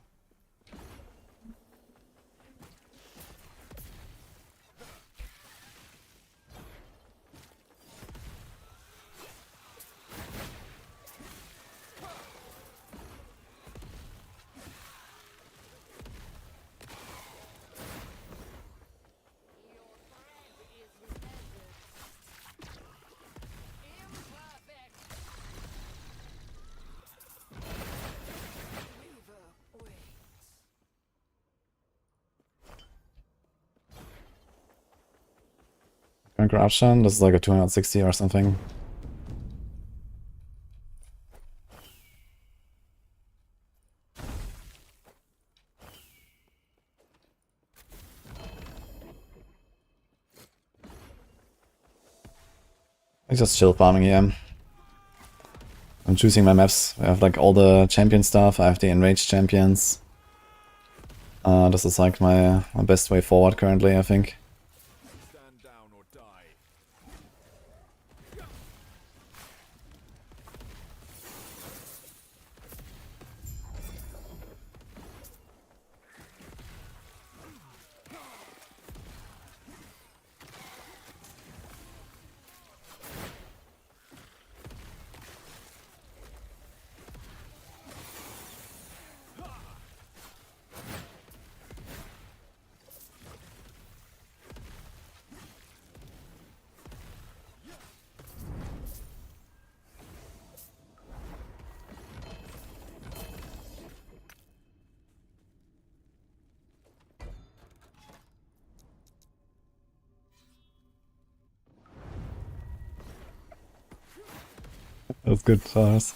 Corruption, this is like a 260 or something. I'm just chill farming here. I'm choosing my maps. I have like all the champion stuff, I have the enraged champions. This is like my best way forward currently, I think. Stand down or die. That's good, Tars.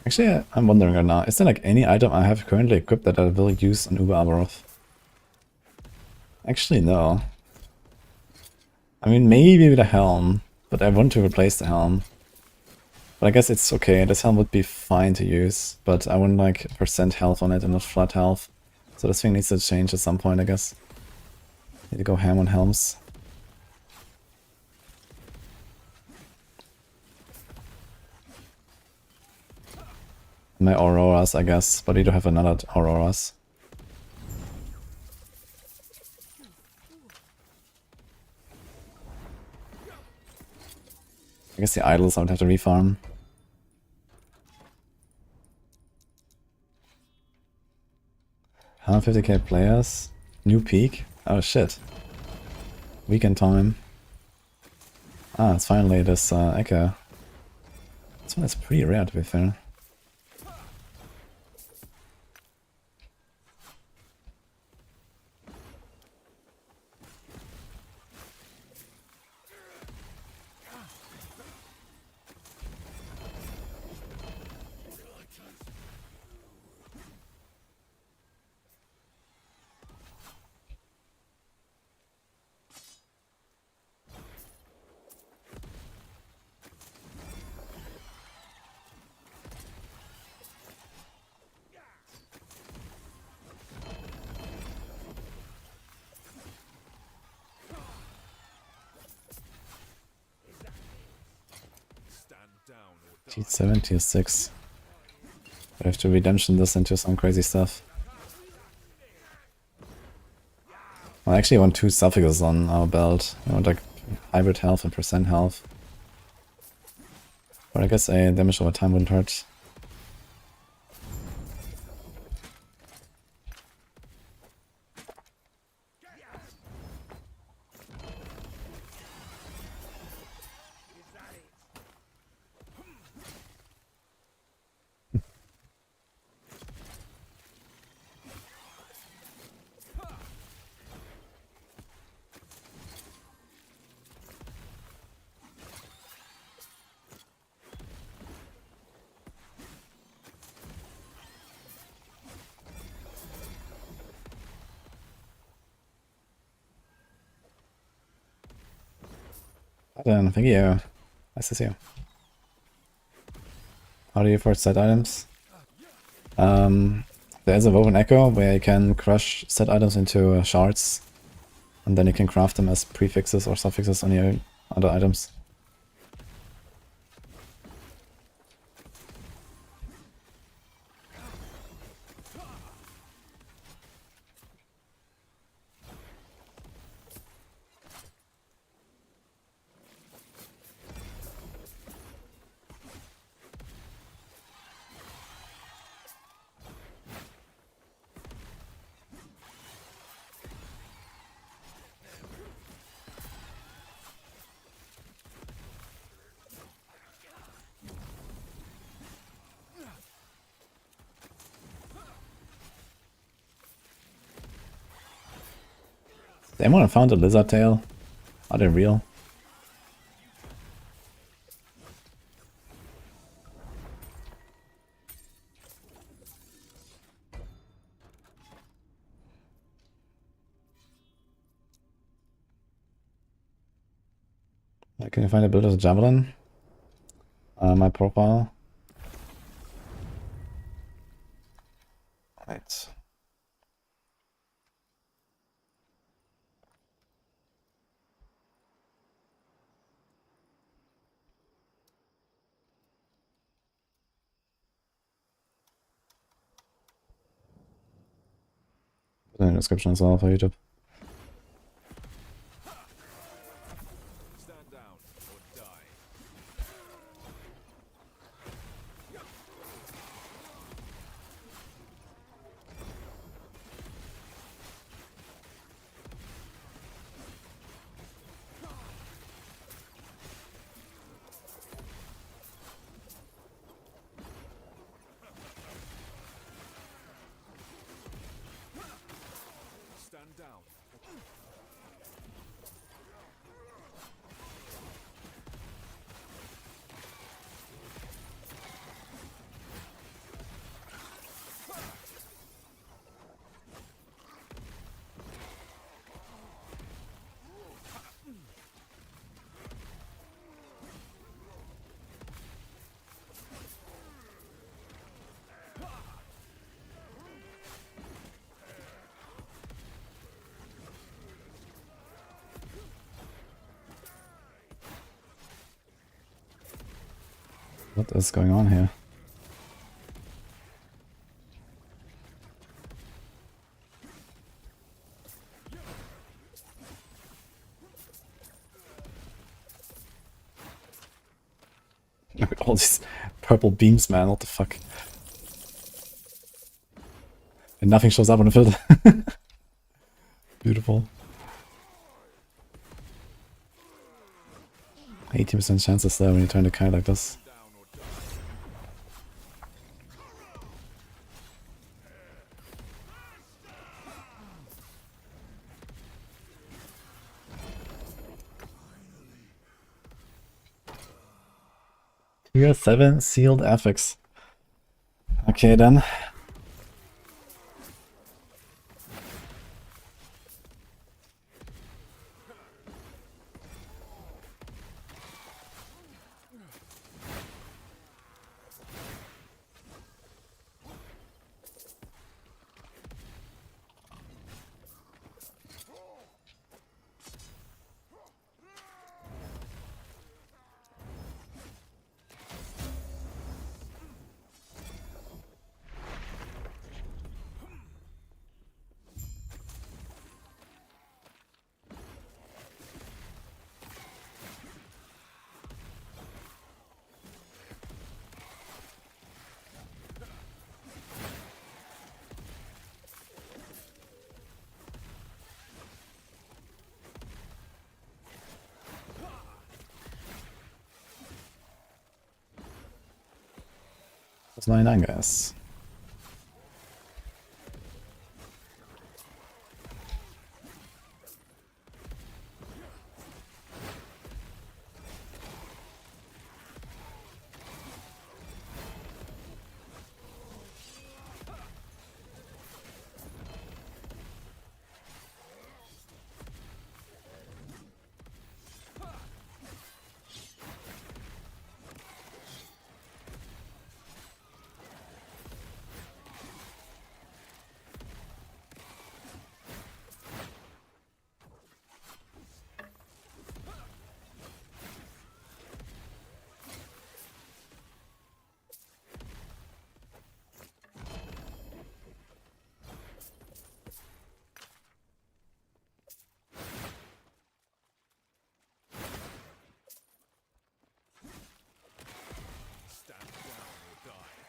Actually, I'm wondering right now, is there like any item I have currently equipped that I will use on Uber Aberov? Actually, no. I mean, maybe with a helm, but I want to replace the helm. But I guess it's okay, this helm would be fine to use, but I want like percent health on it and not flat health. So this thing needs to change at some point, I guess. Need to go ham on helms. My Auroras, I guess, but we do have another Auroras. I guess the idols I would have to refarm. $150k players. New peak? Oh shit. Weekend time. Ah, it's finally this Echo. This one is pretty rare to be fair. Stand down or die. T7, tier 6. I have to redemption this into some crazy stuff. I actually want 2 suffixes on our belt. I want like hybrid health and percent health. But I guess a damage over time wouldn't hurt. Then, thank you. Nice to see you. How do you afford set items? There's a woven echo where you can crush set items into shards, and then you can craft them as prefixes or suffixes on your other items. Has anyone found a lizard tail? Are they real? Can you find a build as a javelin? My profile. Right. Put it in the description as well for YouTube. Stand down or die. Stand down. What is going on here? All these purple beams, man. What the fuck? And nothing shows up on the filter. Beautiful. 80% chances there when you turn the kite like this. Tier 7 sealed affix. Okay then. That's 99, guys. Stand down or die.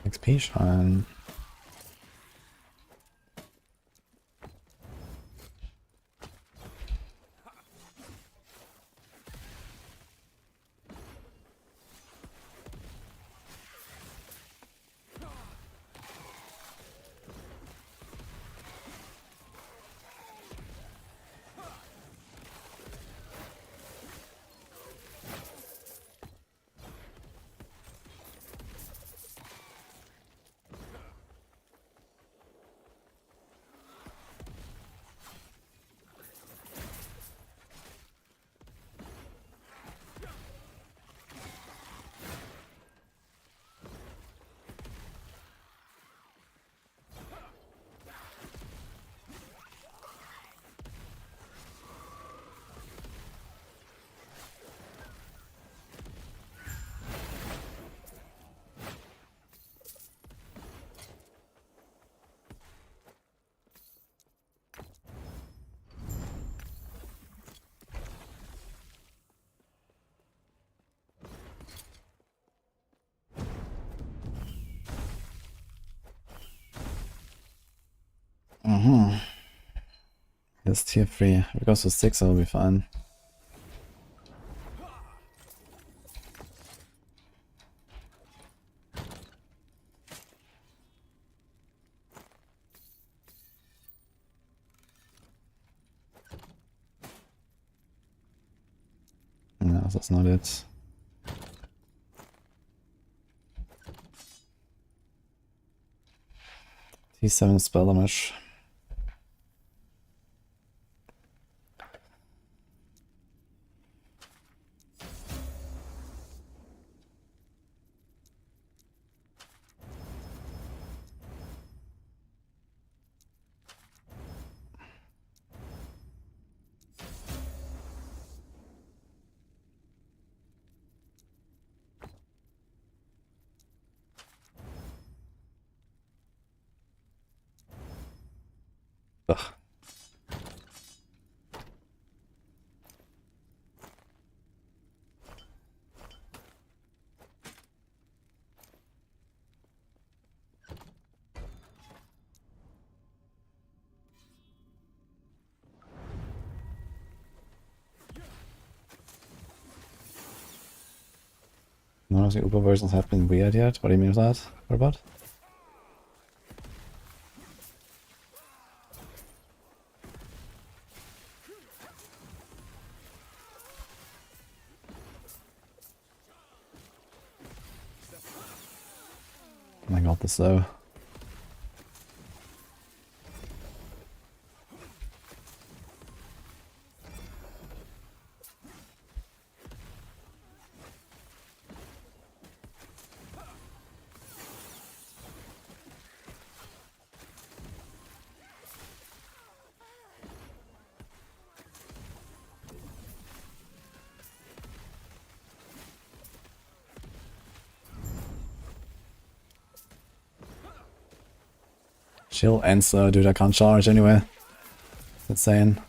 XP shrine. This tier 3. If it goes to 6, I'll be fine. No, that's not it. T7 spell damage. Ugh. None of the Uber versions have been weird yet. What do you mean with that? What about? Oh my god, this slow. Chill and slow, dude. I can't charge anyway. It's insane.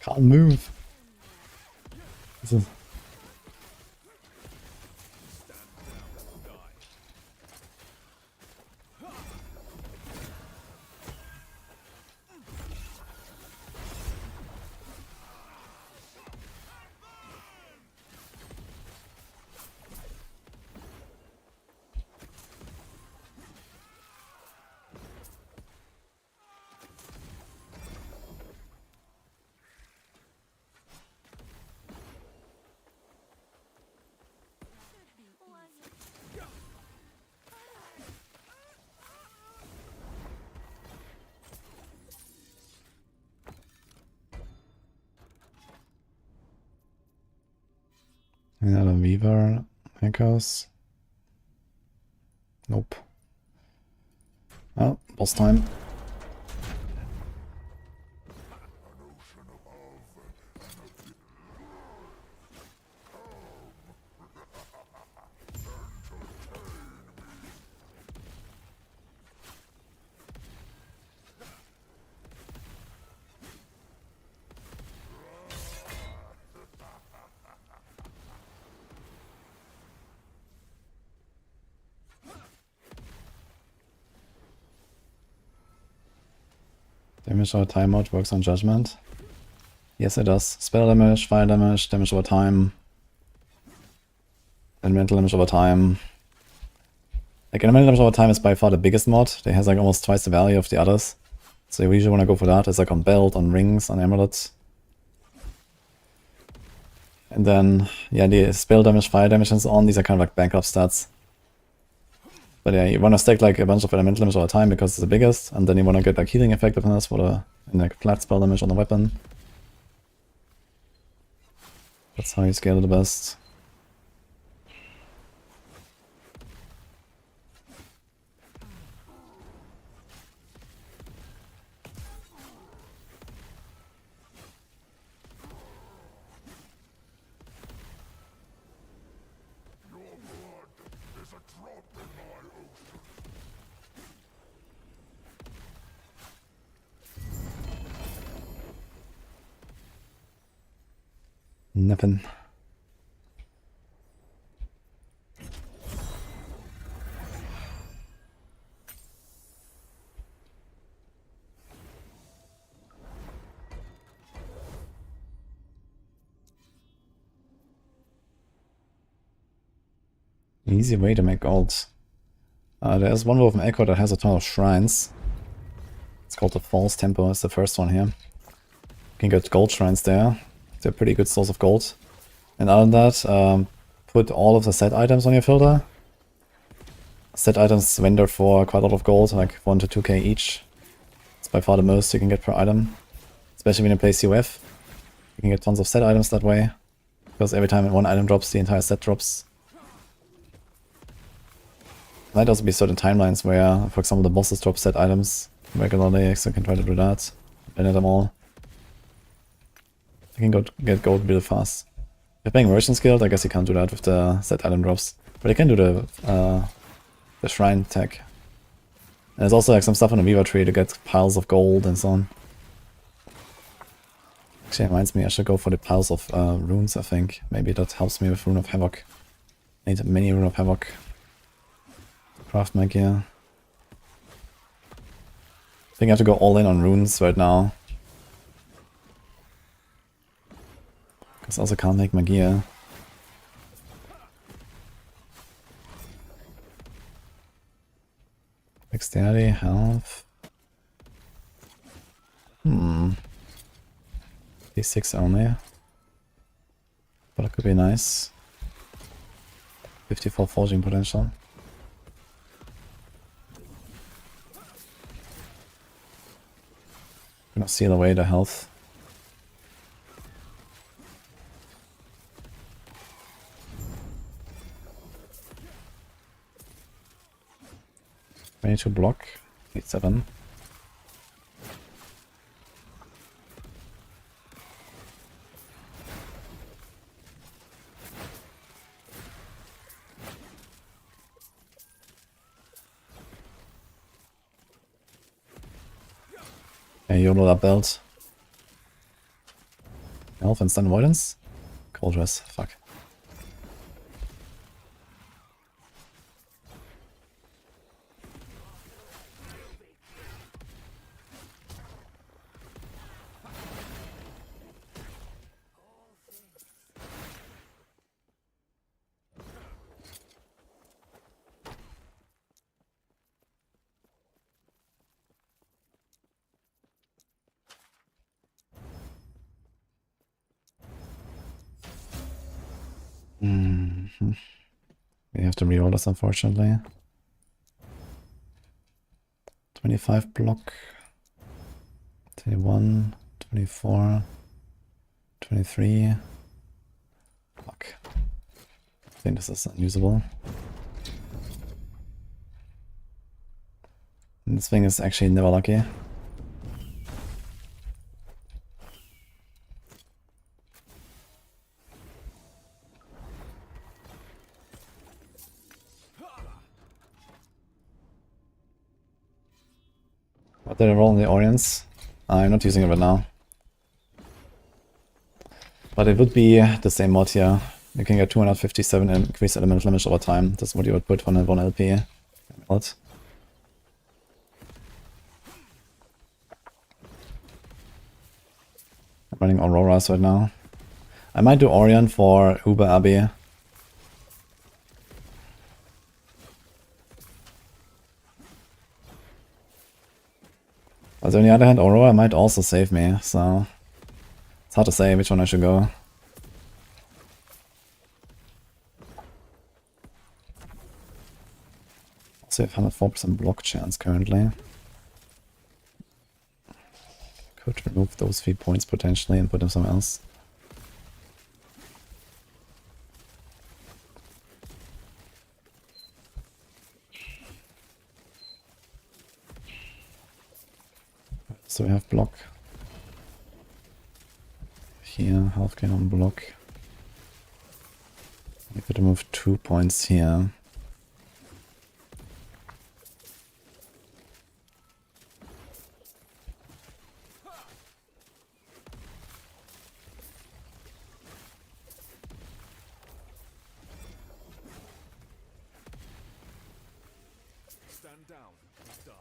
Can't move. This is... Another Weaver echoes. Nope. Oh, boss time. Damage over timeout works on judgment. Yes, it does. Spell damage, fire damage, damage over time, elemental damage over time. Like, elemental damage over time is by far the biggest mod. It has like almost twice the value of the others. So you usually want to go for that. It's like on belt, on rings, on amulets. And then, yeah, the spell damage, fire damage and so on, these are kind of like backup stats. But yeah, you want to stack like a bunch of elemental damage over time because it's the biggest, and then you want to get like healing effectiveness for the and like flat spell damage on the weapon. That's how you scale it the best. Nothing. Easy way to make gold. There's one Woven Echo that has a ton of shrines. It's called the False Tempo, it's the first one here. You can get gold shrines there. They're a pretty good source of gold. And other than that, put all of the set items on your filter. Set items vendor for quite a lot of gold, like 1 to 2k each. It's by far the most you can get per item. Especially when you play COF. You can get tons of set items that way. Because every time one item drops, the entire set drops. Might also be certain timelines where, for example, the bosses drop set items regularly, so you can try to do that. Blend them all. You can get gold really fast. If you're playing Merchant's Guild, I guess you can't do that with the set item drops. But you can do the shrine tech. And there's also like some stuff on the Weaver tree to get piles of gold and so on. Actually, it reminds me I should go for the piles of runes, I think. Maybe that helps me with Rune of Havoc. I need a mini Rune of Havoc. Craft my gear. I think I have to go all in on runes right now. Because I also can't make my gear. Dexterity, health. D6 only. But it could be nice. 54 forging potential. Gonna seal away the health. Ready to block. 8-7. Okay, YOLO that belt. Health and stun avoidance? Cold dress, fuck. We have to reroll this, unfortunately. 25 block. 21, 24, 23. Fuck. I think this is unusable. And this thing is actually never lucky. What did I roll in the Orients? I'm not using it right now. But it would be the same mod here. You can get 257 increased elemental damage over time. That's what you would put on a 1 LP. What? I'm running Auroras right now. I might do Orion for Uber Abbey. But on the other hand, Aurora might also save me, so it's hard to say which one I should go. Also have 104% block chance currently. Could remove those 3 points potentially and put them somewhere else. So we have block. Here, health gain on block. We could remove 2 points here. Stand down and die.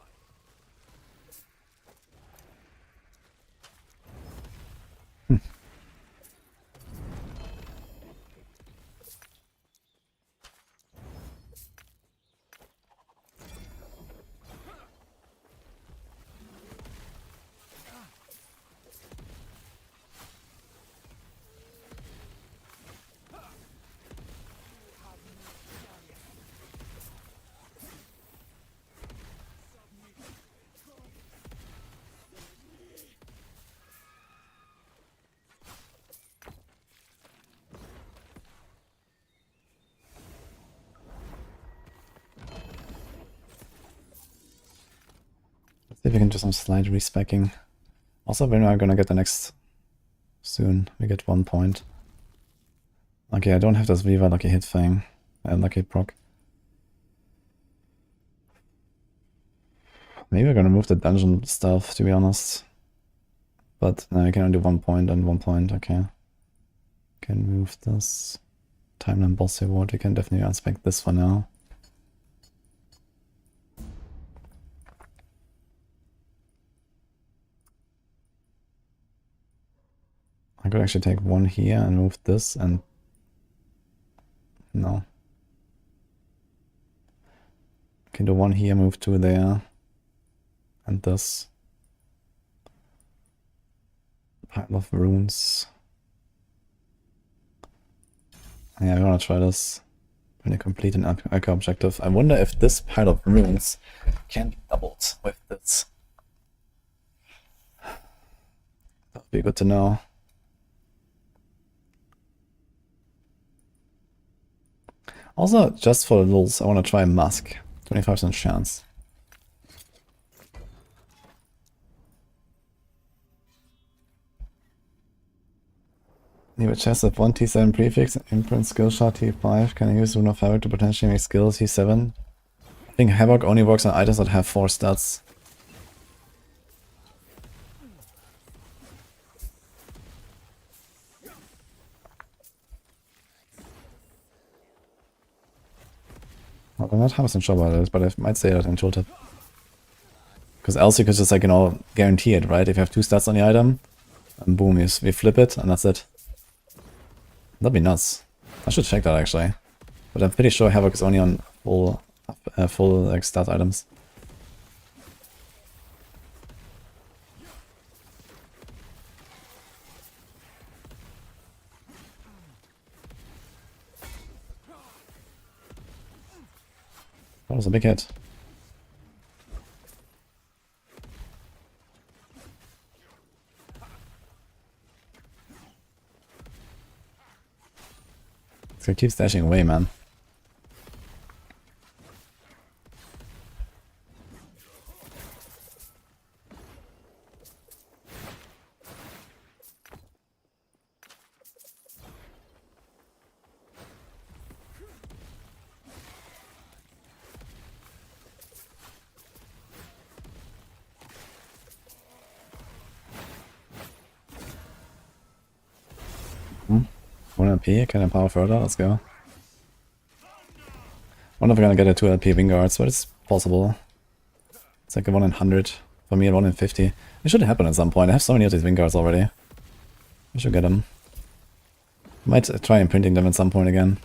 See if we can do some slight respecking. Also, when are we gonna get the next soon? We get 1 point. Okay, I don't have this Viva lucky hit thing. Lucky proc. Maybe we're gonna move the dungeon stuff, to be honest. But no, I can only do 1 point and 1 point, okay. Can move this. Timeline boss reward, we can definitely inspect this for now. I could actually take 1 here and move this and... No. Can do 1 here, move 2 there. And this. Pile of runes. Yeah, I wanna try this. When you complete an Echo objective. I wonder if this pile of runes can be doubled with this. That would be good to know. Also, just for the lulz, I wanna try Musk. 25% chance. Need a chest of 1 T7 prefix, imprint skill shot T5. Can I use Rune of Havoc to potentially make skills T7? I think Havoc only works on items that have 4 stats. Well, I'm not 100% sure about this, but I might say that in tooltip. Because else you could just, like, you know, guarantee it, right? If you have 2 stats on the item, and boom, we flip it, and that's it. That'd be nuts. I should check that actually. But I'm pretty sure Havoc is only on full like stat items. That was a big hit. It's gonna keep stashing away, man. One LP, can I power further? Let's go. Wonder if we're gonna get a 2 LP Winguards, but it's possible. It's like a 1 in 100. For me, a 1 in 50. It should happen at some point. I have so many of these Winguards already. I should get them. Might try imprinting them at some point again.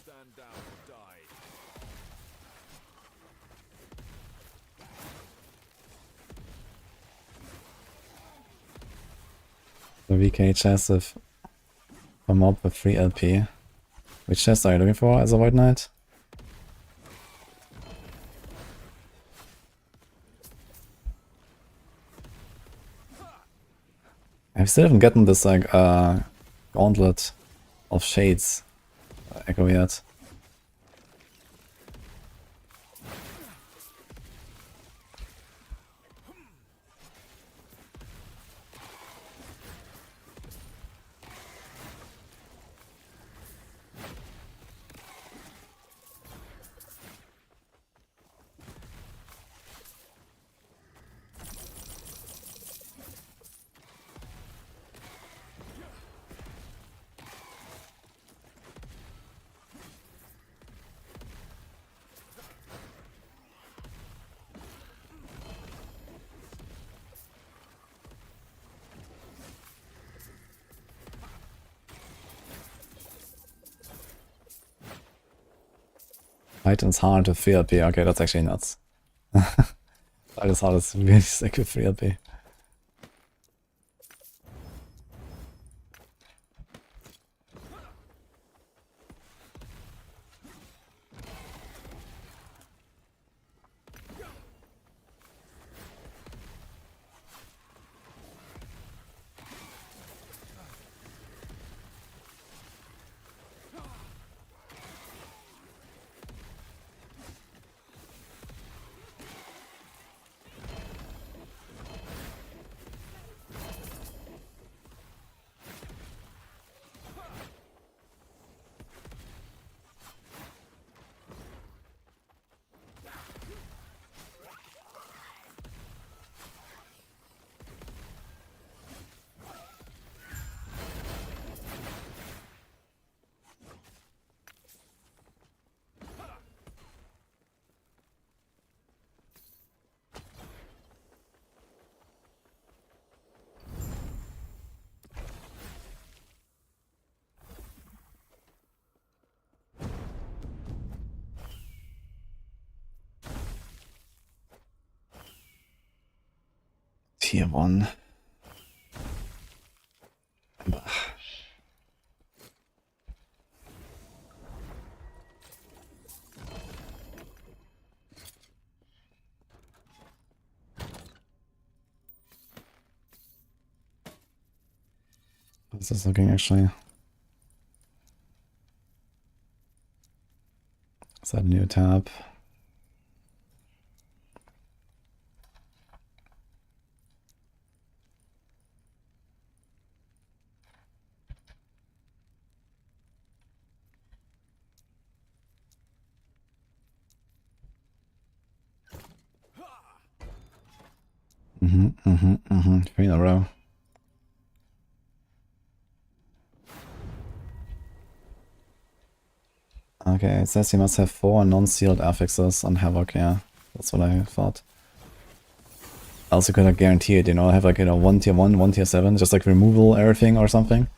Stand down or die. The VK chest of a mob with 3 LP. Which chest are you looking for as a White Knight? I still haven't gotten this like gauntlet of shades echo yet. Titan's Heart with 3 LP. Okay, that's actually nuts. Titan's Heart is really sick with 3 LP. Tier 1. How's this looking actually? Is that a new tab? Mm-hmm. 3 in a row. Okay, it says you must have 4 non-sealed affixes on Havoc, yeah. That's what I thought. I also couldn't guarantee it, you know, I have like, you know, 1 tier 1, 1 tier 7, just like removal everything or something.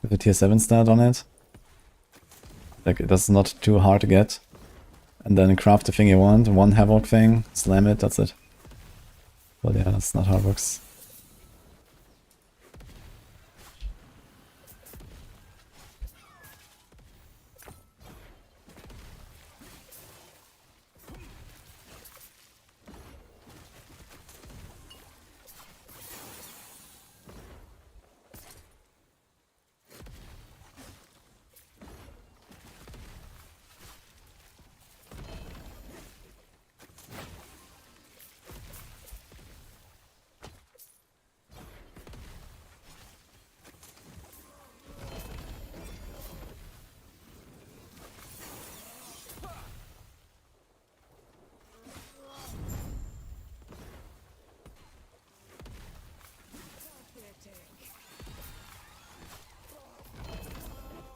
With a tier 7 stat on it. Like, that's not too hard to get. And then craft the thing you want, 1 Havoc thing, slam it, that's it. But yeah, that's not how it works.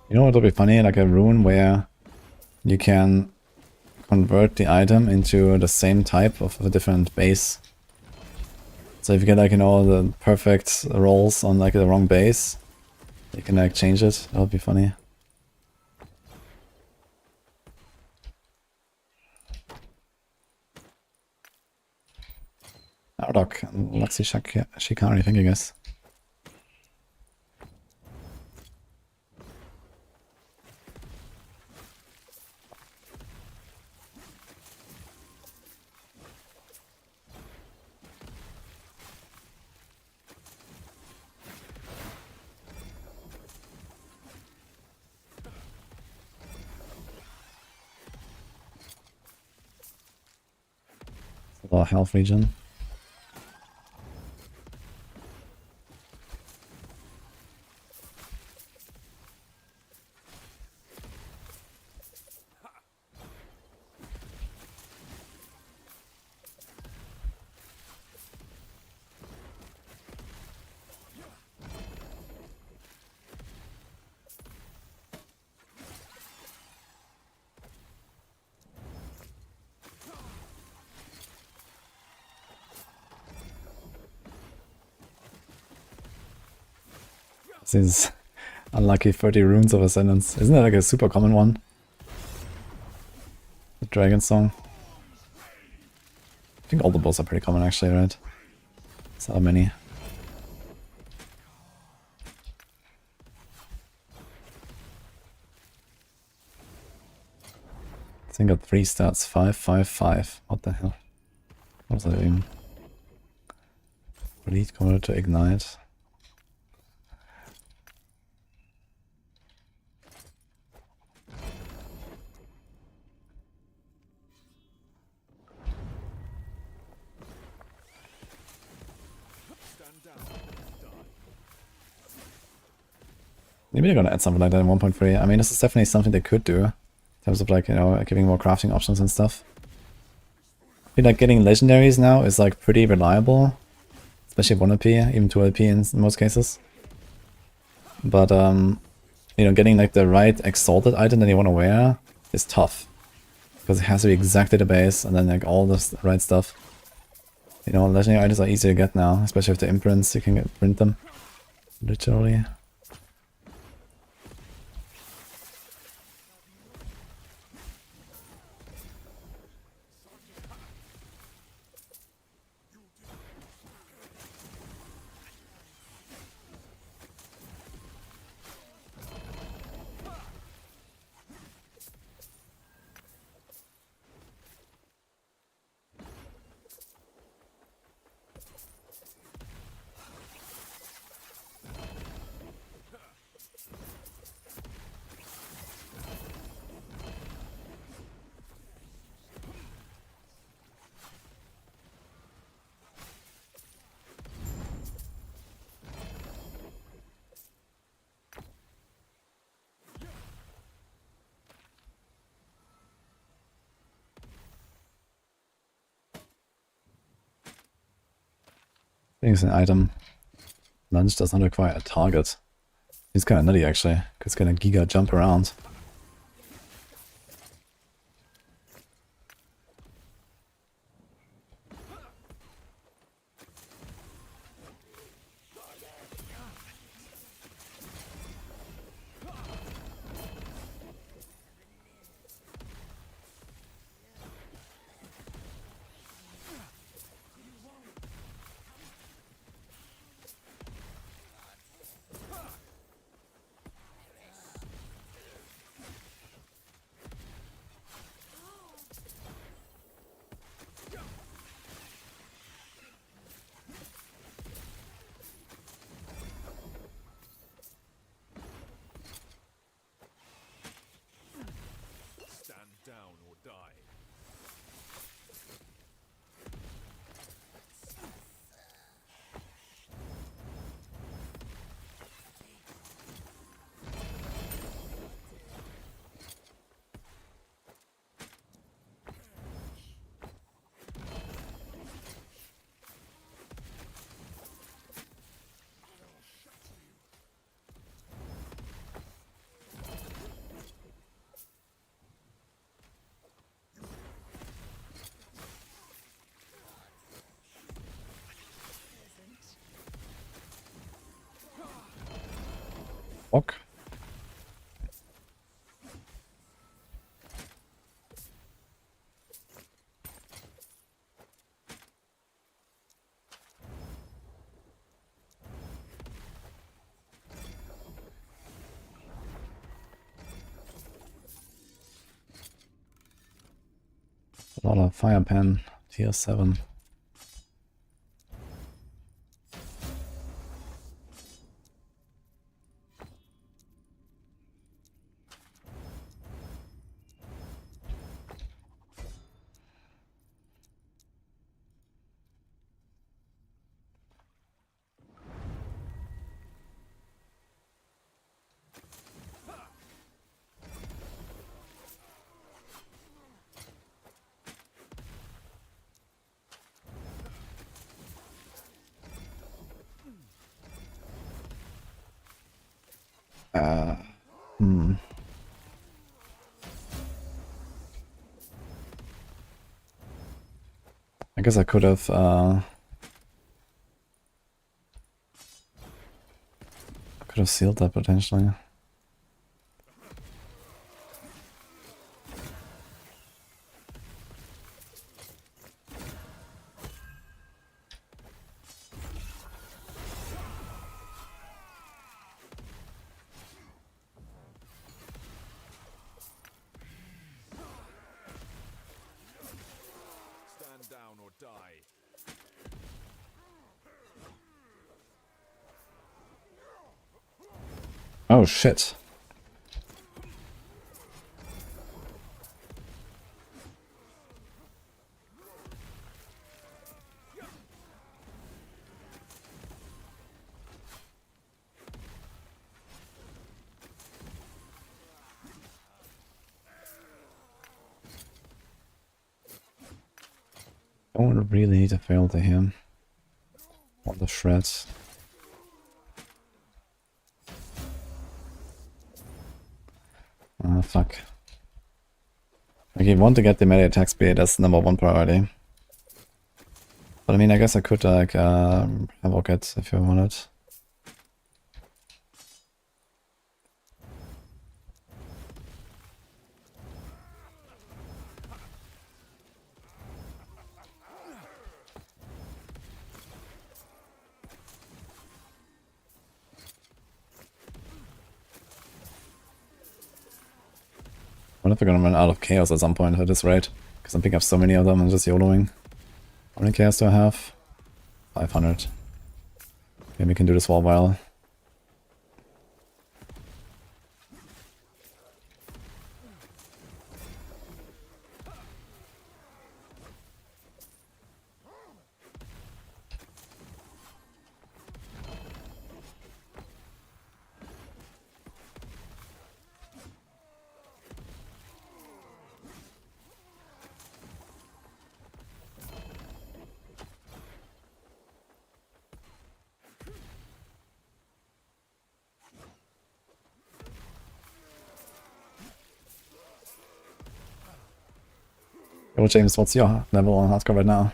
You know what would be funny? Like a rune where you can convert the item into the same type of a different base. So if you get like, you know, the perfect rolls on like the wrong base, you can like change it. That would be funny. Ardok and Luxi Shikari, thank you guys. A lot of health region. These unlucky 30 runes of Ascendance. Isn't that like a super common one? The Dragon Song. I think all the bulls are pretty common actually, right? So many. I think got 3 stats, 5, 5, 5. What the hell? What was that even? Lead converter to ignite. Maybe they're gonna add something like that in 1.3. I mean, this is definitely something they could do. In terms of like, you know, giving more crafting options and stuff. I feel like getting legendaries now is like pretty reliable. Especially 1 LP, even 2 LP in most cases. But, you know, getting like the right exalted item that you want to wear is tough. Because it has to be exactly the base and then like all the right stuff. You know, legendary items are easier to get now, especially with the imprints, you can print them. Literally. I think it's an item. Lunge does not require a target. It's kind of nutty actually, because it's gonna giga jump around. Stand down or die. Fuck. A lot of fire pen, tier 7. I guess I could have sealed that potentially. die. Oh shit. Don't really need to fail to him. On the shreds. Ah, fuck. Okay, you want to get the melee attack speed, that's #1 priority. But I mean, I guess I could like Havoc it if you wanted. I wonder if we're gonna run out of chaos at some point at this rate. Because I'm picking up so many of them and just YOLOing. How many chaos do I have? 500. Maybe we can do this for a while. Yo, James, what's your level on hardcore right now?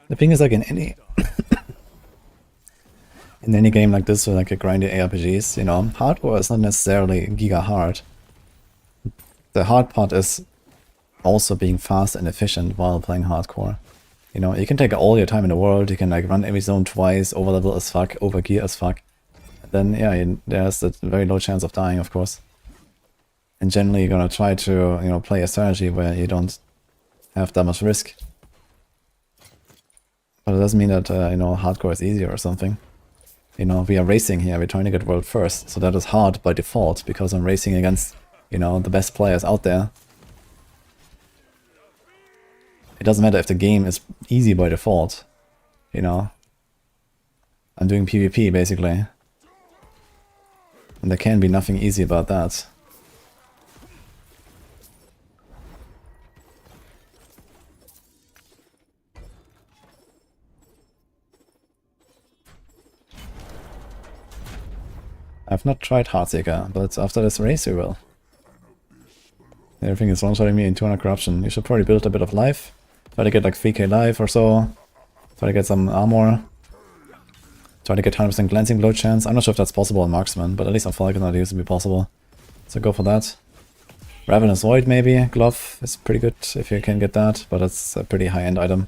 The thing is, like in any in any game like this, or like a grindy ARPGs, you know, hardcore is not necessarily giga hard. The hard part is also being fast and efficient while playing hardcore. You know, you can take all your time in the world, you can like run every zone twice, over level as fuck, over gear as fuck. And then yeah, there's a very low chance of dying, of course. And generally you're gonna try to, you know, play a strategy where you don't have that much risk. But it doesn't mean that, you know, hardcore is easier or something. You know, we are racing here, we're trying to get world first, so that is hard by default, because I'm racing against, you know, the best players out there. It doesn't matter if the game is easy by default, you know. I'm doing PvP, basically. And there can be nothing easy about that. I've not tried Heartseeker, but after this race we will. Everything is one-shotting me in 200 corruption. You should probably build a bit of life. Try to get like 3k life or so. Try to get some armor. Try to get 100% glancing blow chance. I'm not sure if that's possible on Marksman, but at least on Falcon it used to be possible. So go for that. Ravenous Void maybe. Glove is pretty good if you can get that, but it's a pretty high-end item.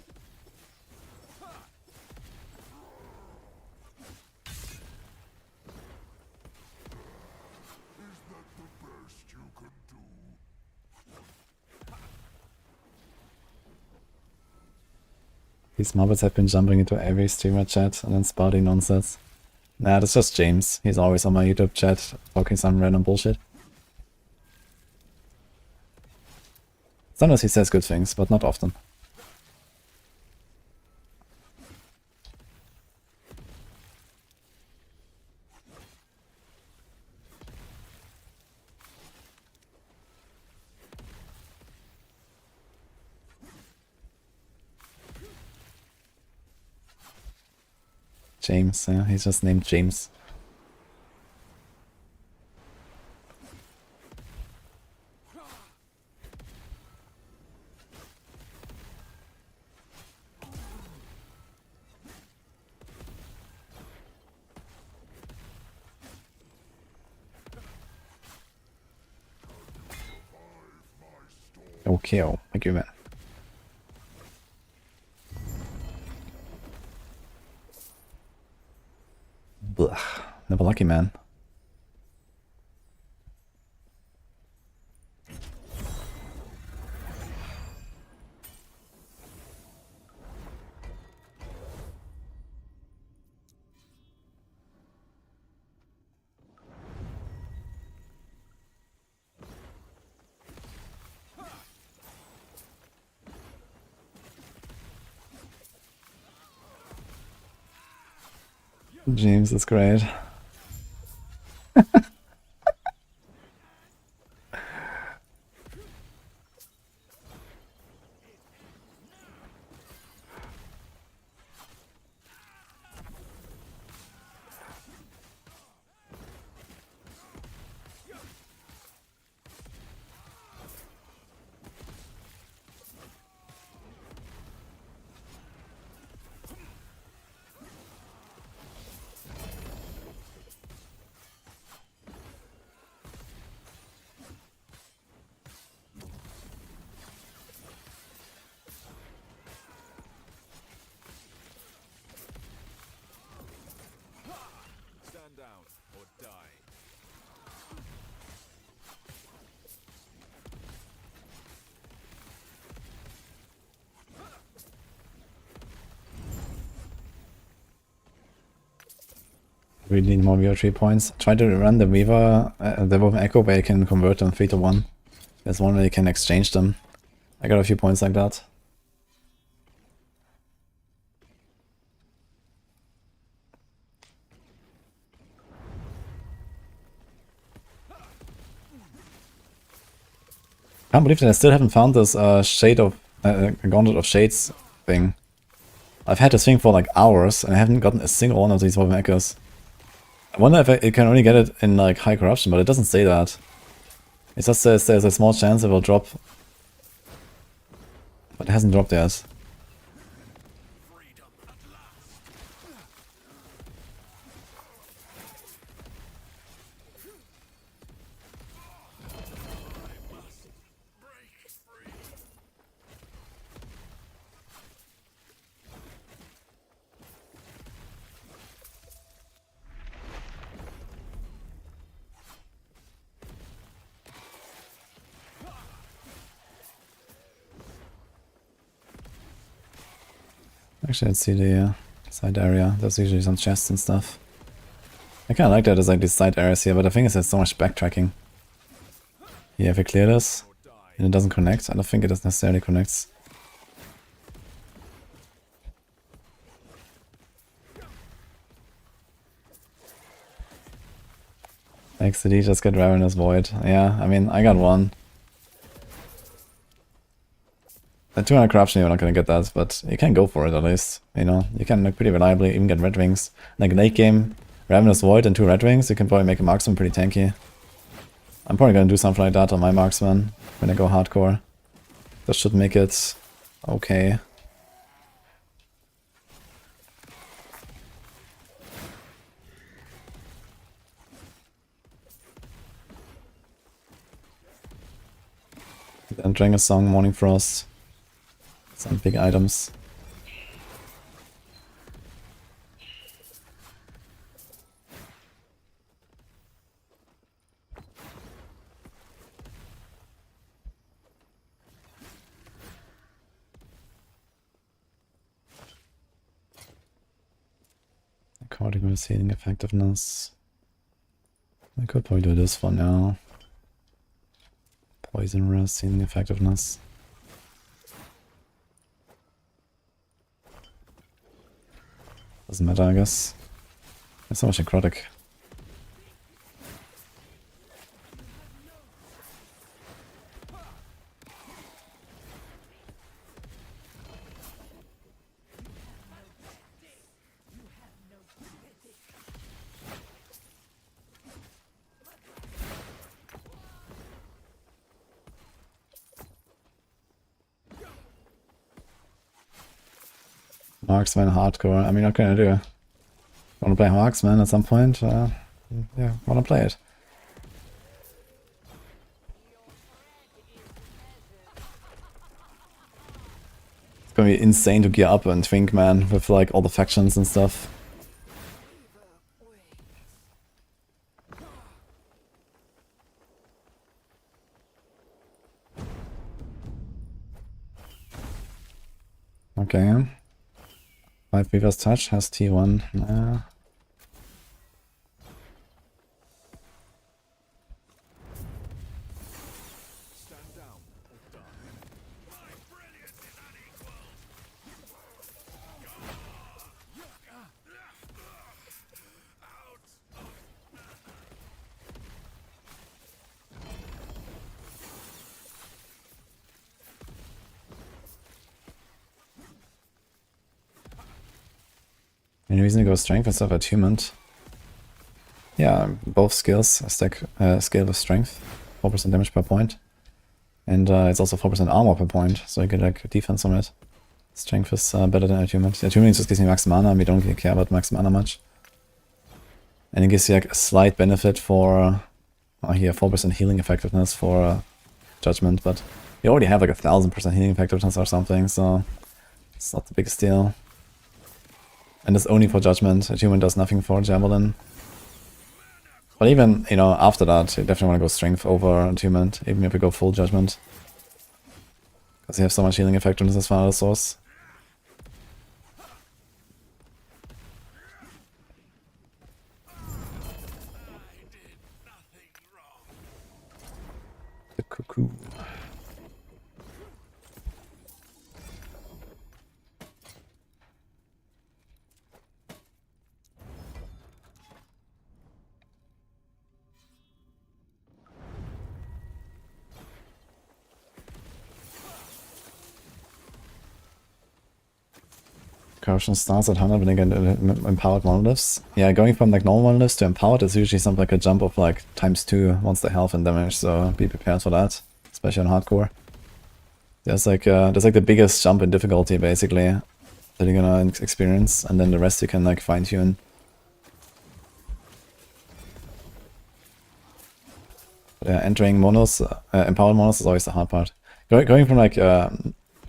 These mobbers have been jumping into every streamer chat and then spouting nonsense. Nah, that's just James. He's always on my YouTube chat talking some random bullshit. Sometimes he says good things, but not often. James, yeah, he's just named James. Oh, Okay, oh, thank you, man. Blah. Never lucky, man. James is great. Stand down or die. Really need more Weaver 3 points. Try to run the Weaver, the Woven Echo where you can convert them 3 to 1. There's one where you can exchange them. I got a few points like that. I can't believe that I still haven't found this Shade of Gauntlet of Shades thing. I've had this thing for like hours and I haven't gotten a single one of these Woven Echoes. I wonder if I can only get it in like high corruption, but it doesn't say that. It just says there's a small chance it will drop. But it hasn't dropped yet. Actually, let's see the side area. There's usually some chests and stuff. I kinda like that there's like these side areas here, but the thing is there's so much backtracking. Yeah, if we clear this and it doesn't connect, I don't think it necessarily connects. XCD, just get Ravenous Void. Yeah, I mean, I got one. At 200 corruption, you're not gonna get that, but you can go for it at least. You know, you can like, pretty reliably even get Red Wings. Like late game, Ravenous Void and 2 Red Wings, you can probably make a marksman pretty tanky. I'm probably gonna do something like that on my marksman when I go hardcore. That should make it okay. Then Dragon Song, Morning Frost. Some big items. According to healing effectiveness. I could probably do this for now. Poison Rest, healing effectiveness. Doesn't matter, I guess. There's so much necrotic. Marksman hardcore. I mean, what can I do? Want to play Marksman at some point? Yeah, want to play it. gonna be insane to gear up and think, man, with like all the factions and stuff. Okay. 5 Beavers touch has T1. Nah. Stand down or die. Any reason to go strength instead of attunement? Yeah, both skills stack scale with strength. 4% damage per point. And it's also 4% armor per point, so you get like defense on it. Strength is better than attunement. Attunement just gives me max mana, and we don't really care about max mana much. And it gives you like a slight benefit for here 4% healing effectiveness for judgment, but you already have like 1000% healing effectiveness or something, so it's not the biggest deal. And it's only for judgment. Attunement does nothing for javelin. But even, you know, after that, you definitely want to go strength over attunement, even if you go full judgment. Because you have so much healing effectiveness as final source. The cuckoo. Corruption starts at 100 when you get empowered monoliths. Yeah, going from like normal monoliths to empowered is usually something like a jump of like ×2 once the health and damage, so be prepared for that, especially on hardcore. There's like the biggest jump in difficulty basically that you're gonna experience, and then the rest you can like fine tune. But yeah, entering monos, empowered monos is always the hard part. Going from like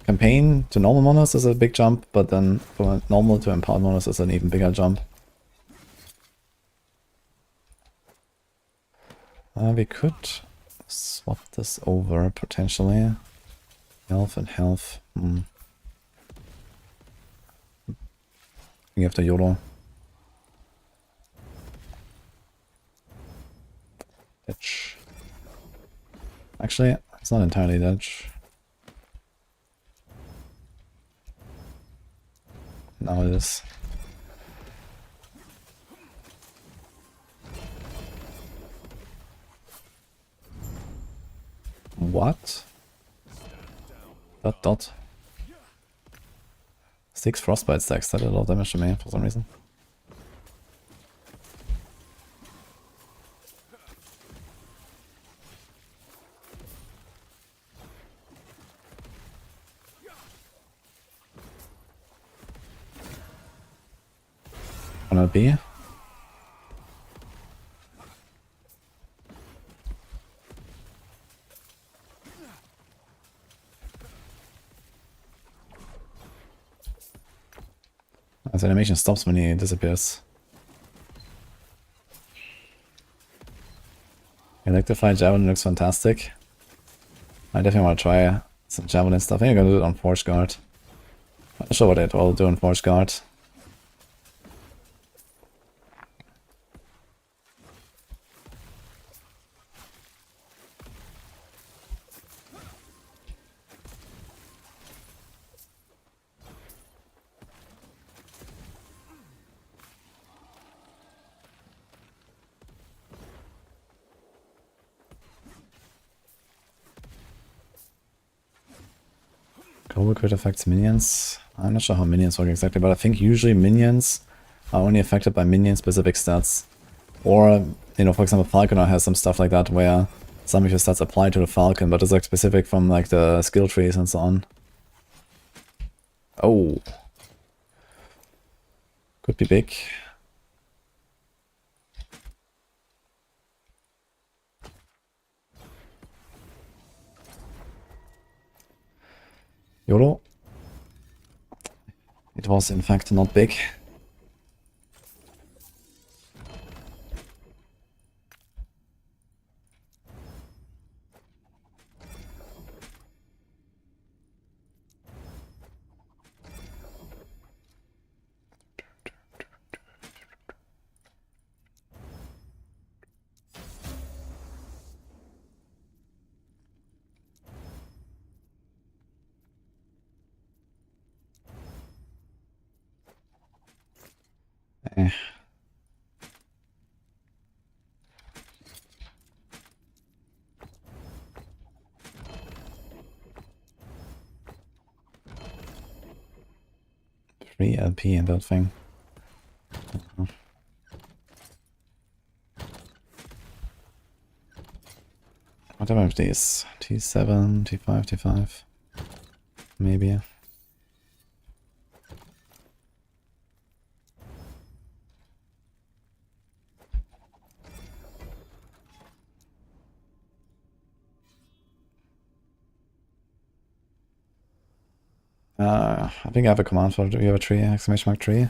campaign to normal monos is a big jump, but then from normal to empowered monos is an even bigger jump. We could swap this over potentially. Health and health. You have to YOLO. Ditch. Actually, it's not entirely ditch. Now it is. What? Dot. 6 frostbite stacks, that did a lot of damage to me for some reason. Wanna be? As animation stops when he disappears. Electrified Javelin looks fantastic. I definitely want to try some Javelin stuff. I think I'm gonna do it on Forge Guard. I'm not sure what it will do on Forge Guard. Global crit affects minions. I'm not sure how minions work exactly, but I think usually minions are only affected by minion-specific stats. Or, you know, for example, Falconer has some stuff like that where some of your stats apply to the Falcon, but it's like specific from like the skill trees and so on. Oh. Could be big. YOLO. It was in fact not big. Eh. Free LP in that thing. What about these? T7, T5, T5. Maybe. I think I have a command for, do you have a tree? Exclamation mark tree?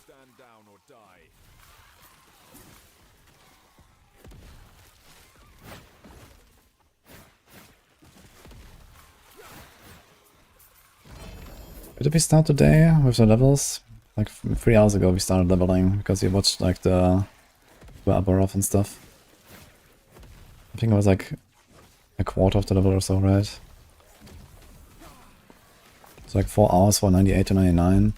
Stand down or die. Where did we start today with the levels? Like 3 hours ago we started leveling because you watched like the Aborov and stuff. I think it was like a quarter of the level or so, right? It's like 4 hours for 98 to 99.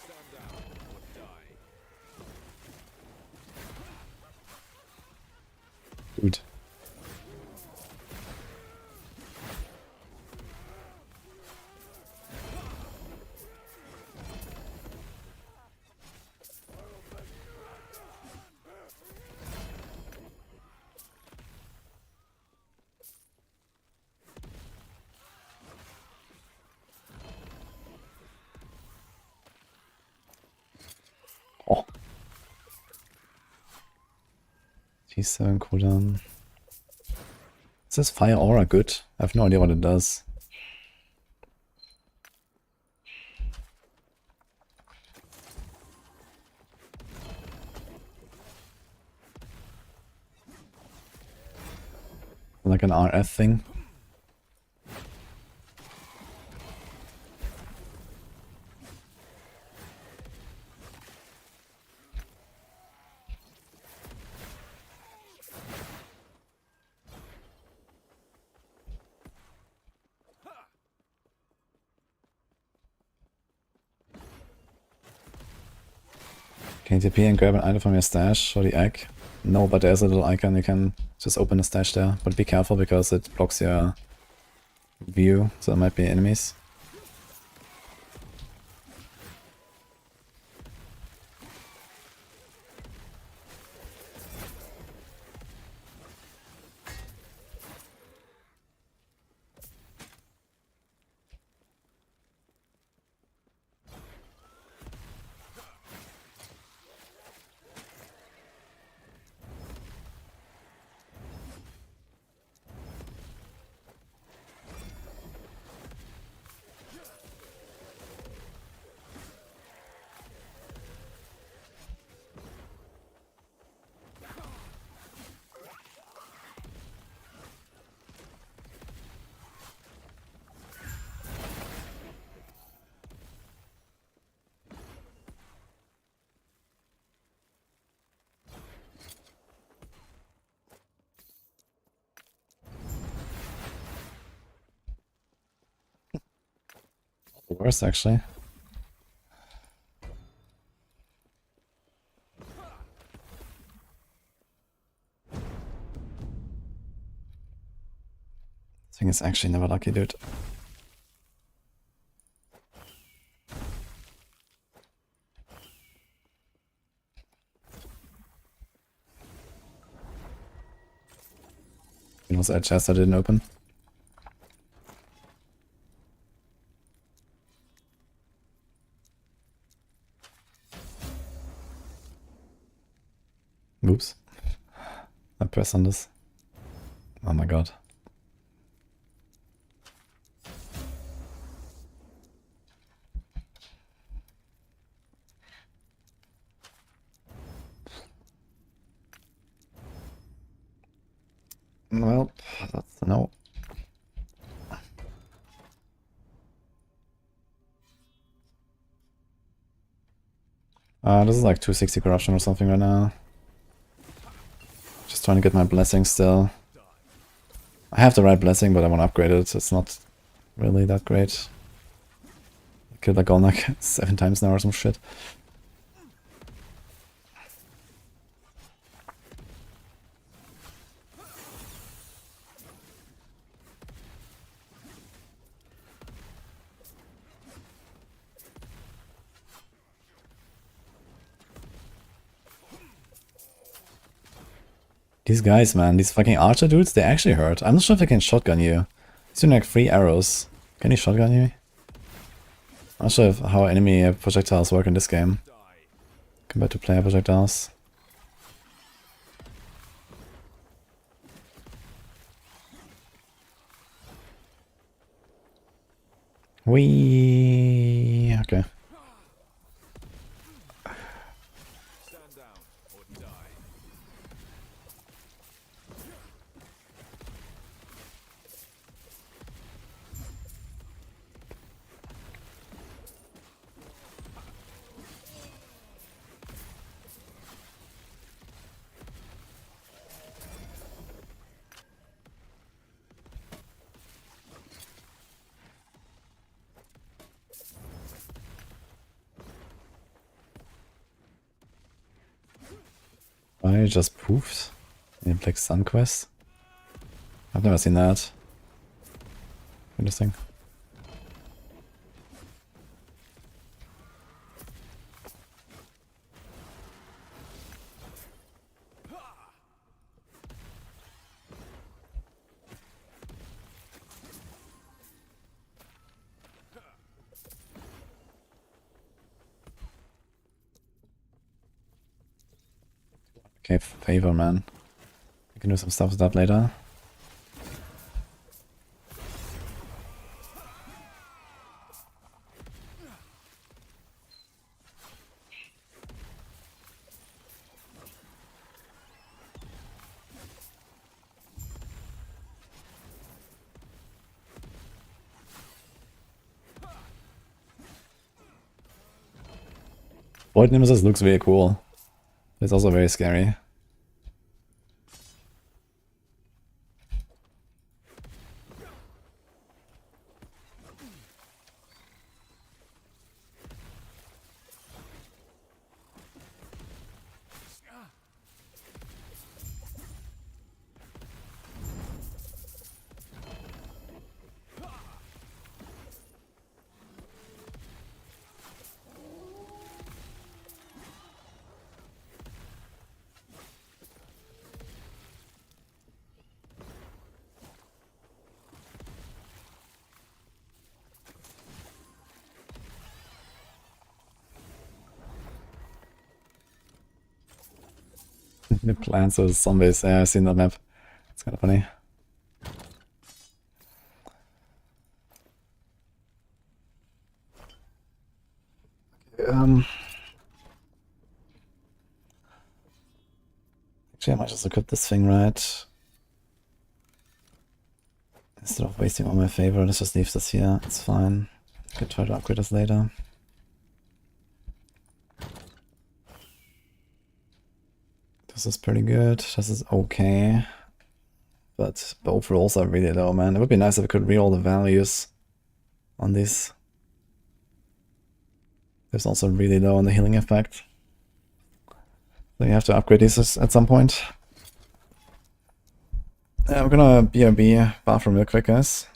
Stand down or die. Dude. Oh. T7 cooldown. Is this fire aura good? I have no idea what it does. Like an RF thing. Can you TP and grab an item from your stash or the egg? No, but there's a little icon, you can just open the stash there. But be careful because it blocks your view, so there might be enemies. Worse, actually. This thing is actually never lucky, dude. You know, that chest I didn't open. Oops. I press on this. Oh my god. Well, that's a no. This is like 260 corruption or something right now. Just trying to get my blessing still. I have the right blessing, but I want to upgrade it. It's not really that great. I killed like all like 7 times now or some shit. These guys, man, these fucking archer dudes, they actually hurt. I'm not sure if I can shotgun you. He's doing like 3 arrows. Can he shotgun you? I'm not sure if how enemy projectiles work in this game compared to player projectiles. Wee. Okay. Stand down or die. I just poofed in Black Sun quest. I've never seen that. Interesting. Okay, favor, man. I can do some stuff with that later. Void Nemesis looks really cool. It's also very scary. The plants of zombies. Yeah, I've seen that map. It's kind of funny. Actually, I might just equip this thing, right? Instead of wasting all my favor, let's just leave this here. It's fine. I could try to upgrade this later. This is pretty good. This is okay. But both rolls are really low, man. It would be nice if I could reroll the values on these. There's also really low on the healing effect. So you have to upgrade these at some point. I'm gonna BRB bathroom real quick, guys.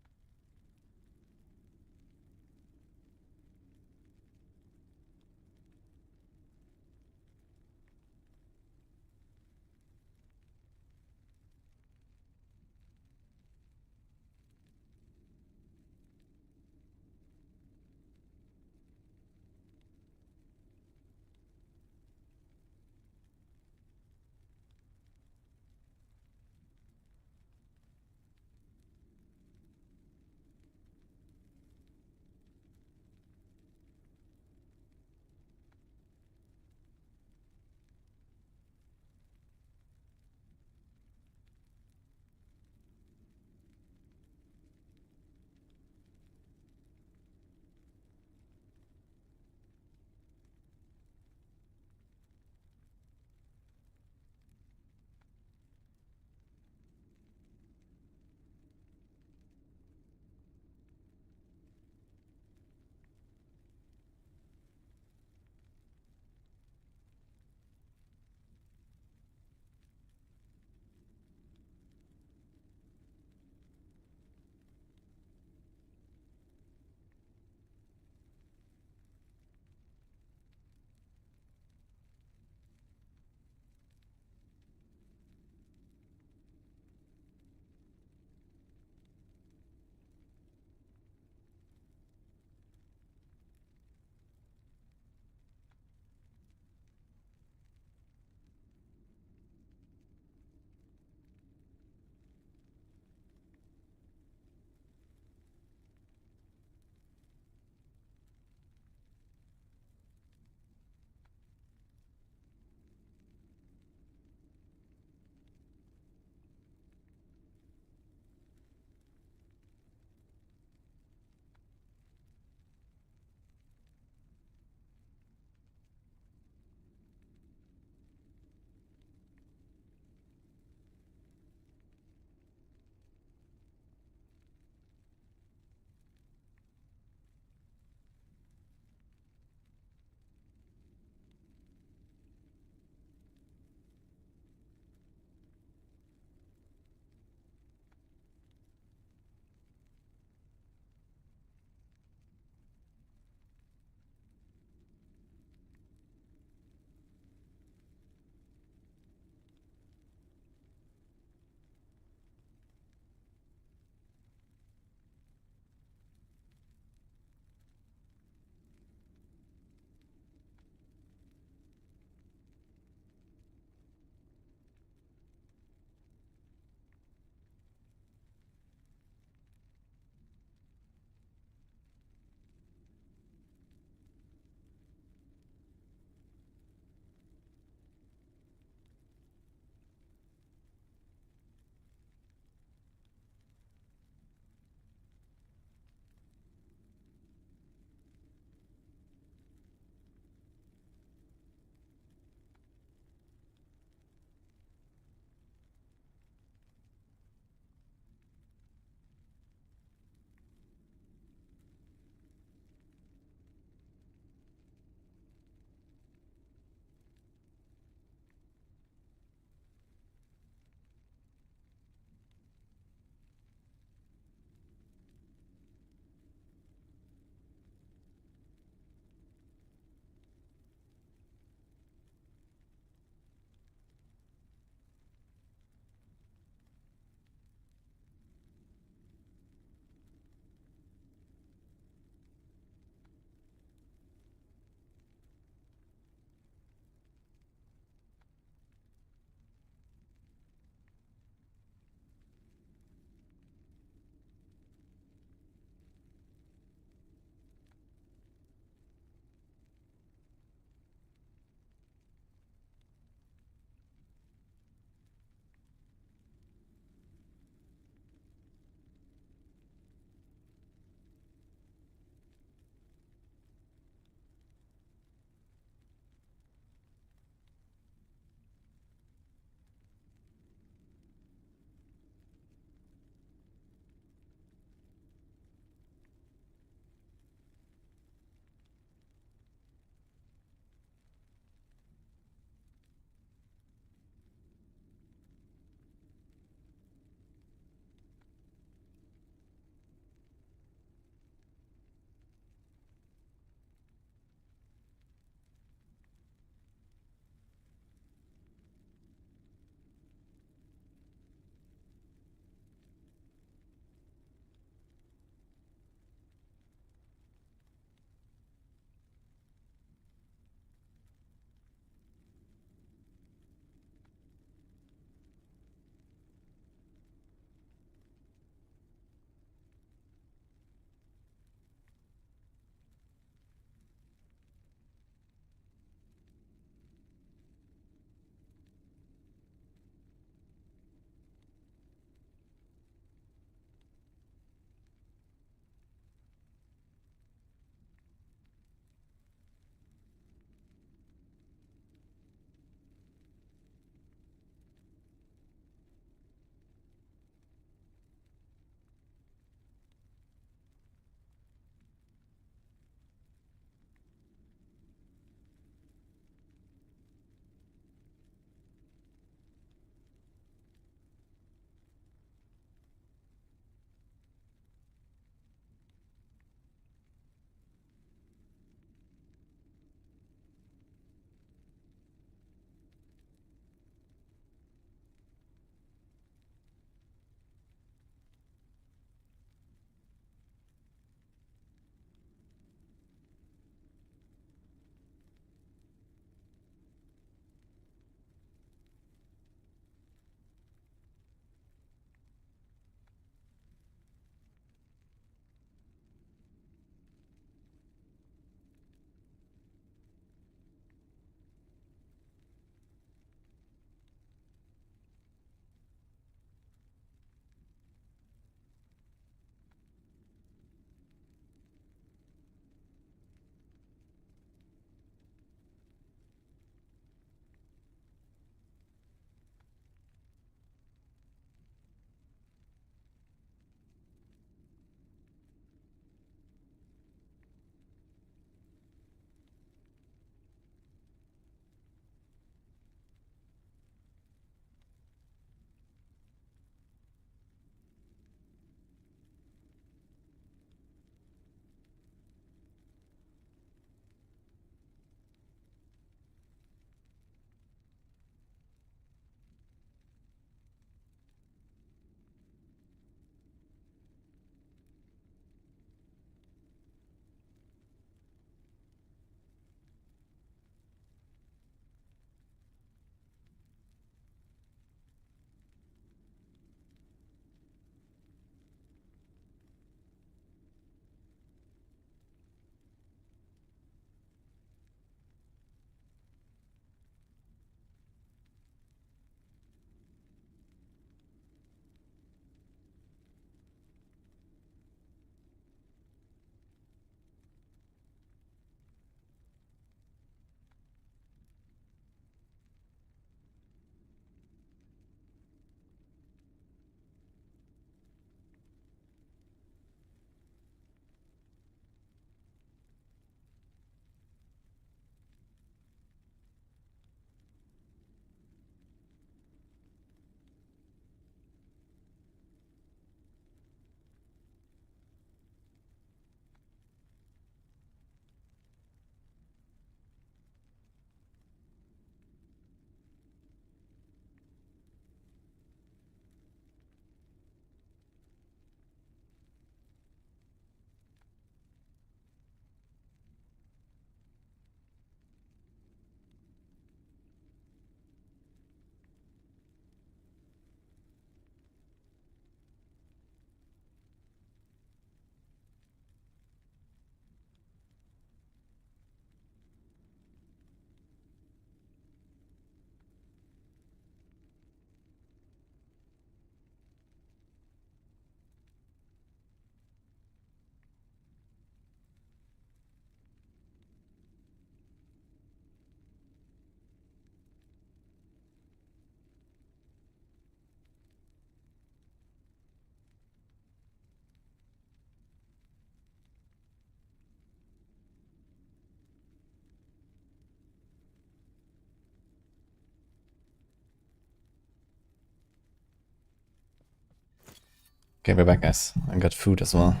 Okay, we're back, guys. I got food as well.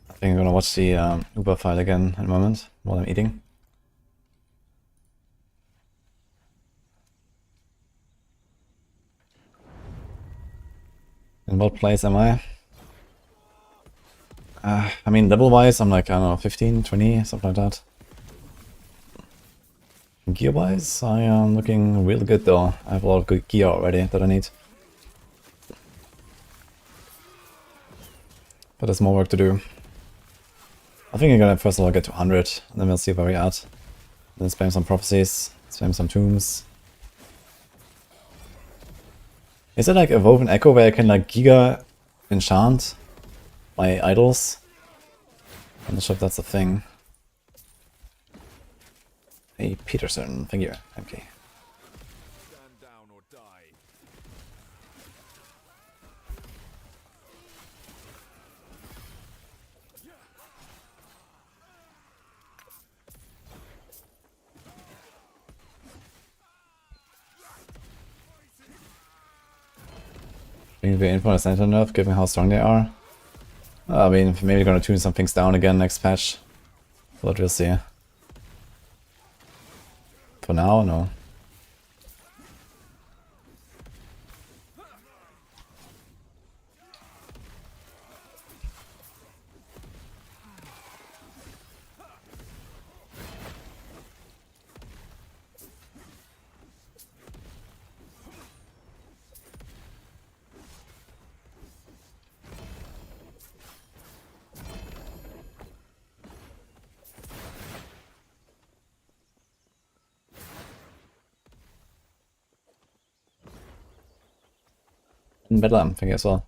I think I'm gonna watch the Uber file again in a moment while I'm eating. In what place am I? I mean, level-wise, I'm like, I don't know, 15, 20, something like that. Gear-wise, I am looking real good though. I have a lot of good gear already that I need. But there's more work to do. I think I'm gonna first of all get to 100, and then we'll see where we're at. Then spam some prophecies, spam some tombs. Is it like a woven echo where I can like giga enchant my idols? I'm not sure if that's a thing. Hey Peterson, thank you. Okay. Stand down or die. Maybe we're in for a center nerf, given how strong they are. I mean, maybe gonna tune some things down again next patch. But we'll see. For now, no. In Bedlam, thank you as well.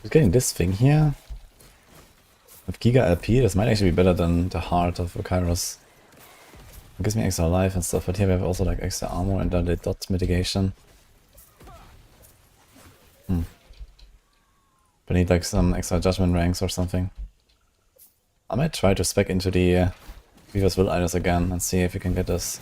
Just getting this thing here with Giga LP, this might actually be better than the Heart of Kairos. It gives me extra life and stuff, but here we have also like extra armor and then the dot mitigation. But I need like some extra judgment ranks or something. I might try to spec into the Weaver's Will Idols again and see if we can get this.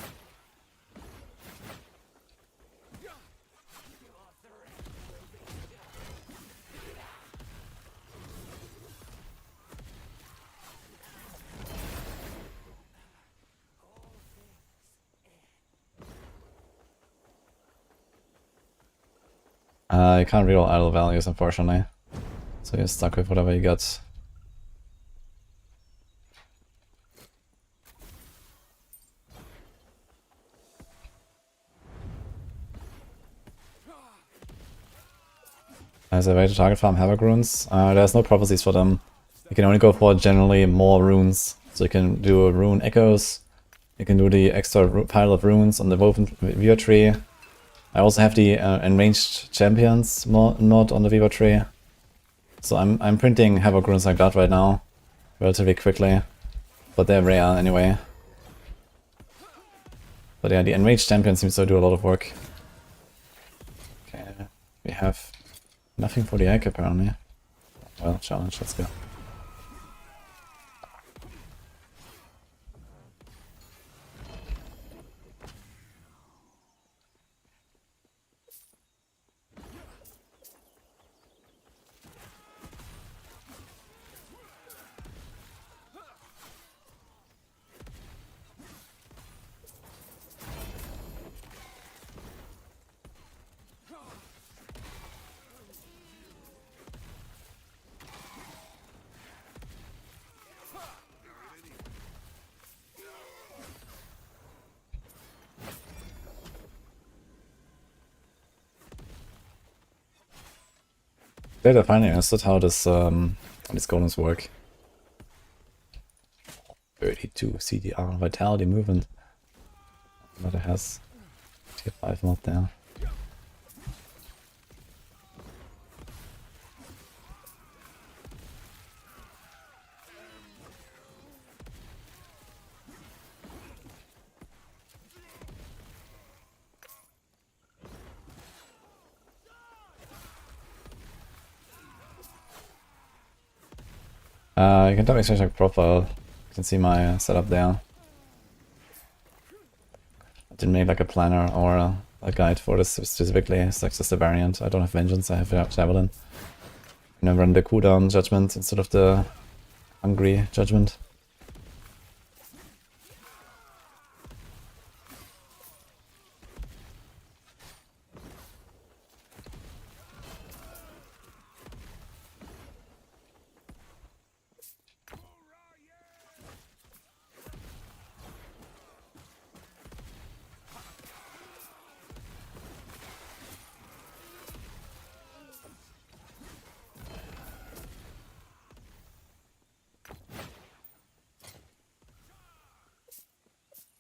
You can't reroll idle values, unfortunately. So you're stuck with whatever you got. As a way to target farm Havoc runes, there's no prophecies for them. You can only go for generally more runes. So you can do rune echoes, you can do the extra pile of runes on the woven Weaver tree. I also have the enraged champions mod on the Weaver tree. So I'm printing Havoc runes like that right now, relatively quickly. But they're rare anyway. But yeah, the enraged champion seems to do a lot of work. Okay, we have nothing for the egg apparently. Well, challenge, let's go. Later, finally understood how these golems work. 32 CDR vitality movement. But it has tier 5 mod there. You can tell me my profile. You can see my setup there. I didn't make like a planner or a guide for this specifically. It's like just a variant. I don't have Vengeance, I have Javelin. And I run the cooldown Judgment instead of the Hungry Judgment.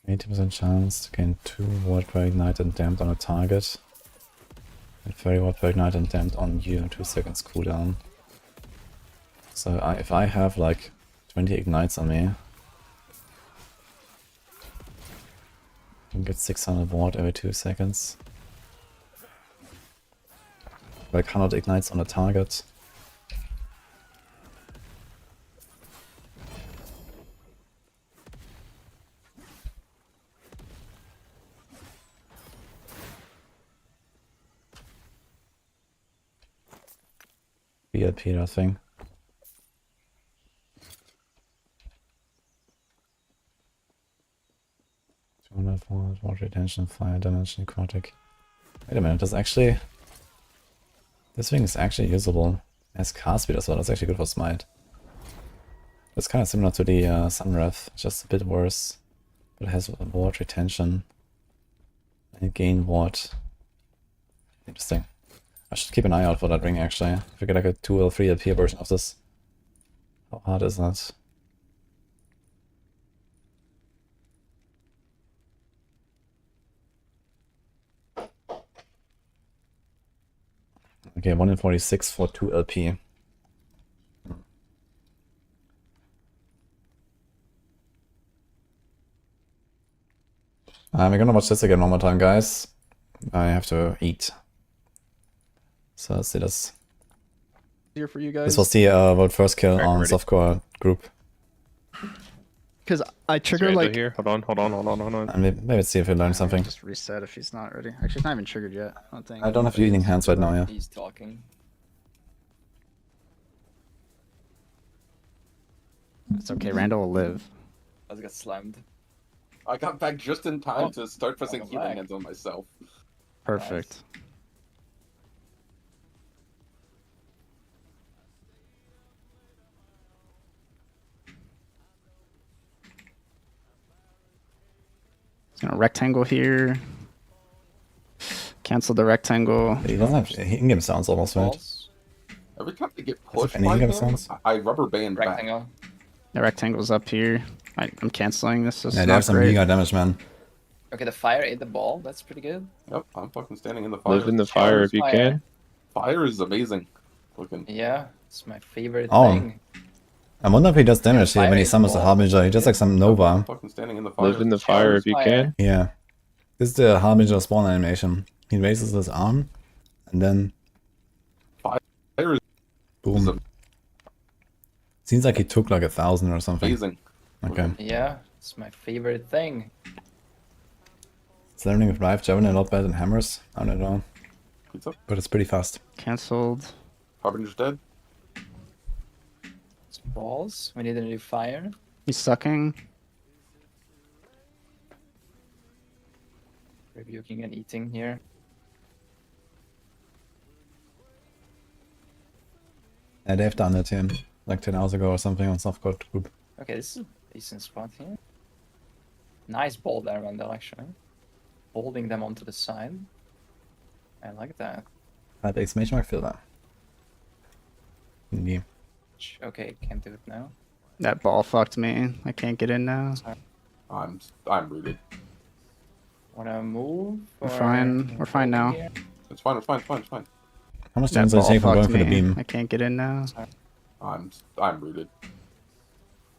%80 chance to gain 2 ward per ignite and damped on a target. And 30 ward per ignite and damped on you, 2 seconds cooldown. So if I have like 20 ignites on me, I can get 600 ward every 2 seconds. Like 100 ignites on a target. BLP, that thing. Water retention, fire damage, necrotic. Wait a minute, this thing is actually usable. It has cast speed as well, that's actually good for smite. It's kind of similar to the Sunwrath, just a bit worse. But it has ward retention. And gain ward. Interesting. I should keep an eye out for that ring actually. If we get like a 2 or 3 LP version of this. How hard is that? Okay, 1 in 46 for 2 LP. We're gonna watch this again one more time, guys. I have to eat. So let's see this. Here for you guys. This was the world first kill on ready. softcore group. Because I trigger Randall like. here. Hold on. And maybe let's see if we learn something. Just reset if he's not ready. Actually, it's not even triggered yet. I don't think. I don't have eating hands right now, yeah. He's talking. It's okay. Randall will live. I just got slammed. I got back just in time to start pressing Welcome healing back. hands on myself. Perfect. Gonna rectangle here. Cancel the rectangle. He doesn't have in-game sounds almost, right? Balls. Every time I get pushed any by in-game him, sounds? I rubber band back. Rectangle. The rectangle's up here. I'm canceling this. This Yeah, is they not have some great. mega damage, man. Okay, the fire ate the ball. That's pretty good. Yep, I'm fucking standing in the fire. Live in the fire if you Fire. can. Fire is amazing looking. Yeah, it's my favorite Oh. thing. I wonder if he does damage here when he Fire summons the ball. Harbinger. He does like some I'm Nova. fucking standing in the fire. Live in the fire if you Fire. can. Yeah. This is the Harbinger spawn animation. He raises his arm, and then Fire is boom. Seems like he took like 1,000 or something. amazing. Okay. Yeah, it's my favorite thing. Slamming with Rive Javelin a lot better than hammers. I don't know. Pizza. But it's pretty fast. Canceled. Harbinger's dead. It's balls. We need a new fire. He's sucking. Rebuking and eating here. Yeah, they've done it here like 10 hours ago or something on softcore group. Okay, this is a decent spot here. Nice ball there, Randall, actually. Holding them onto the side. I like that. Type Mage Mark Filter. Yeah. Okay, can't do it now. That ball fucked me. I can't get in now. I'm rooted. Wanna move? We're or fine. We're fine now. here? It's fine. It's fine. It's fine. It's fine. How much That damage does ball it take from going fucked for the me. beam? I can't get in now. I'm rooted.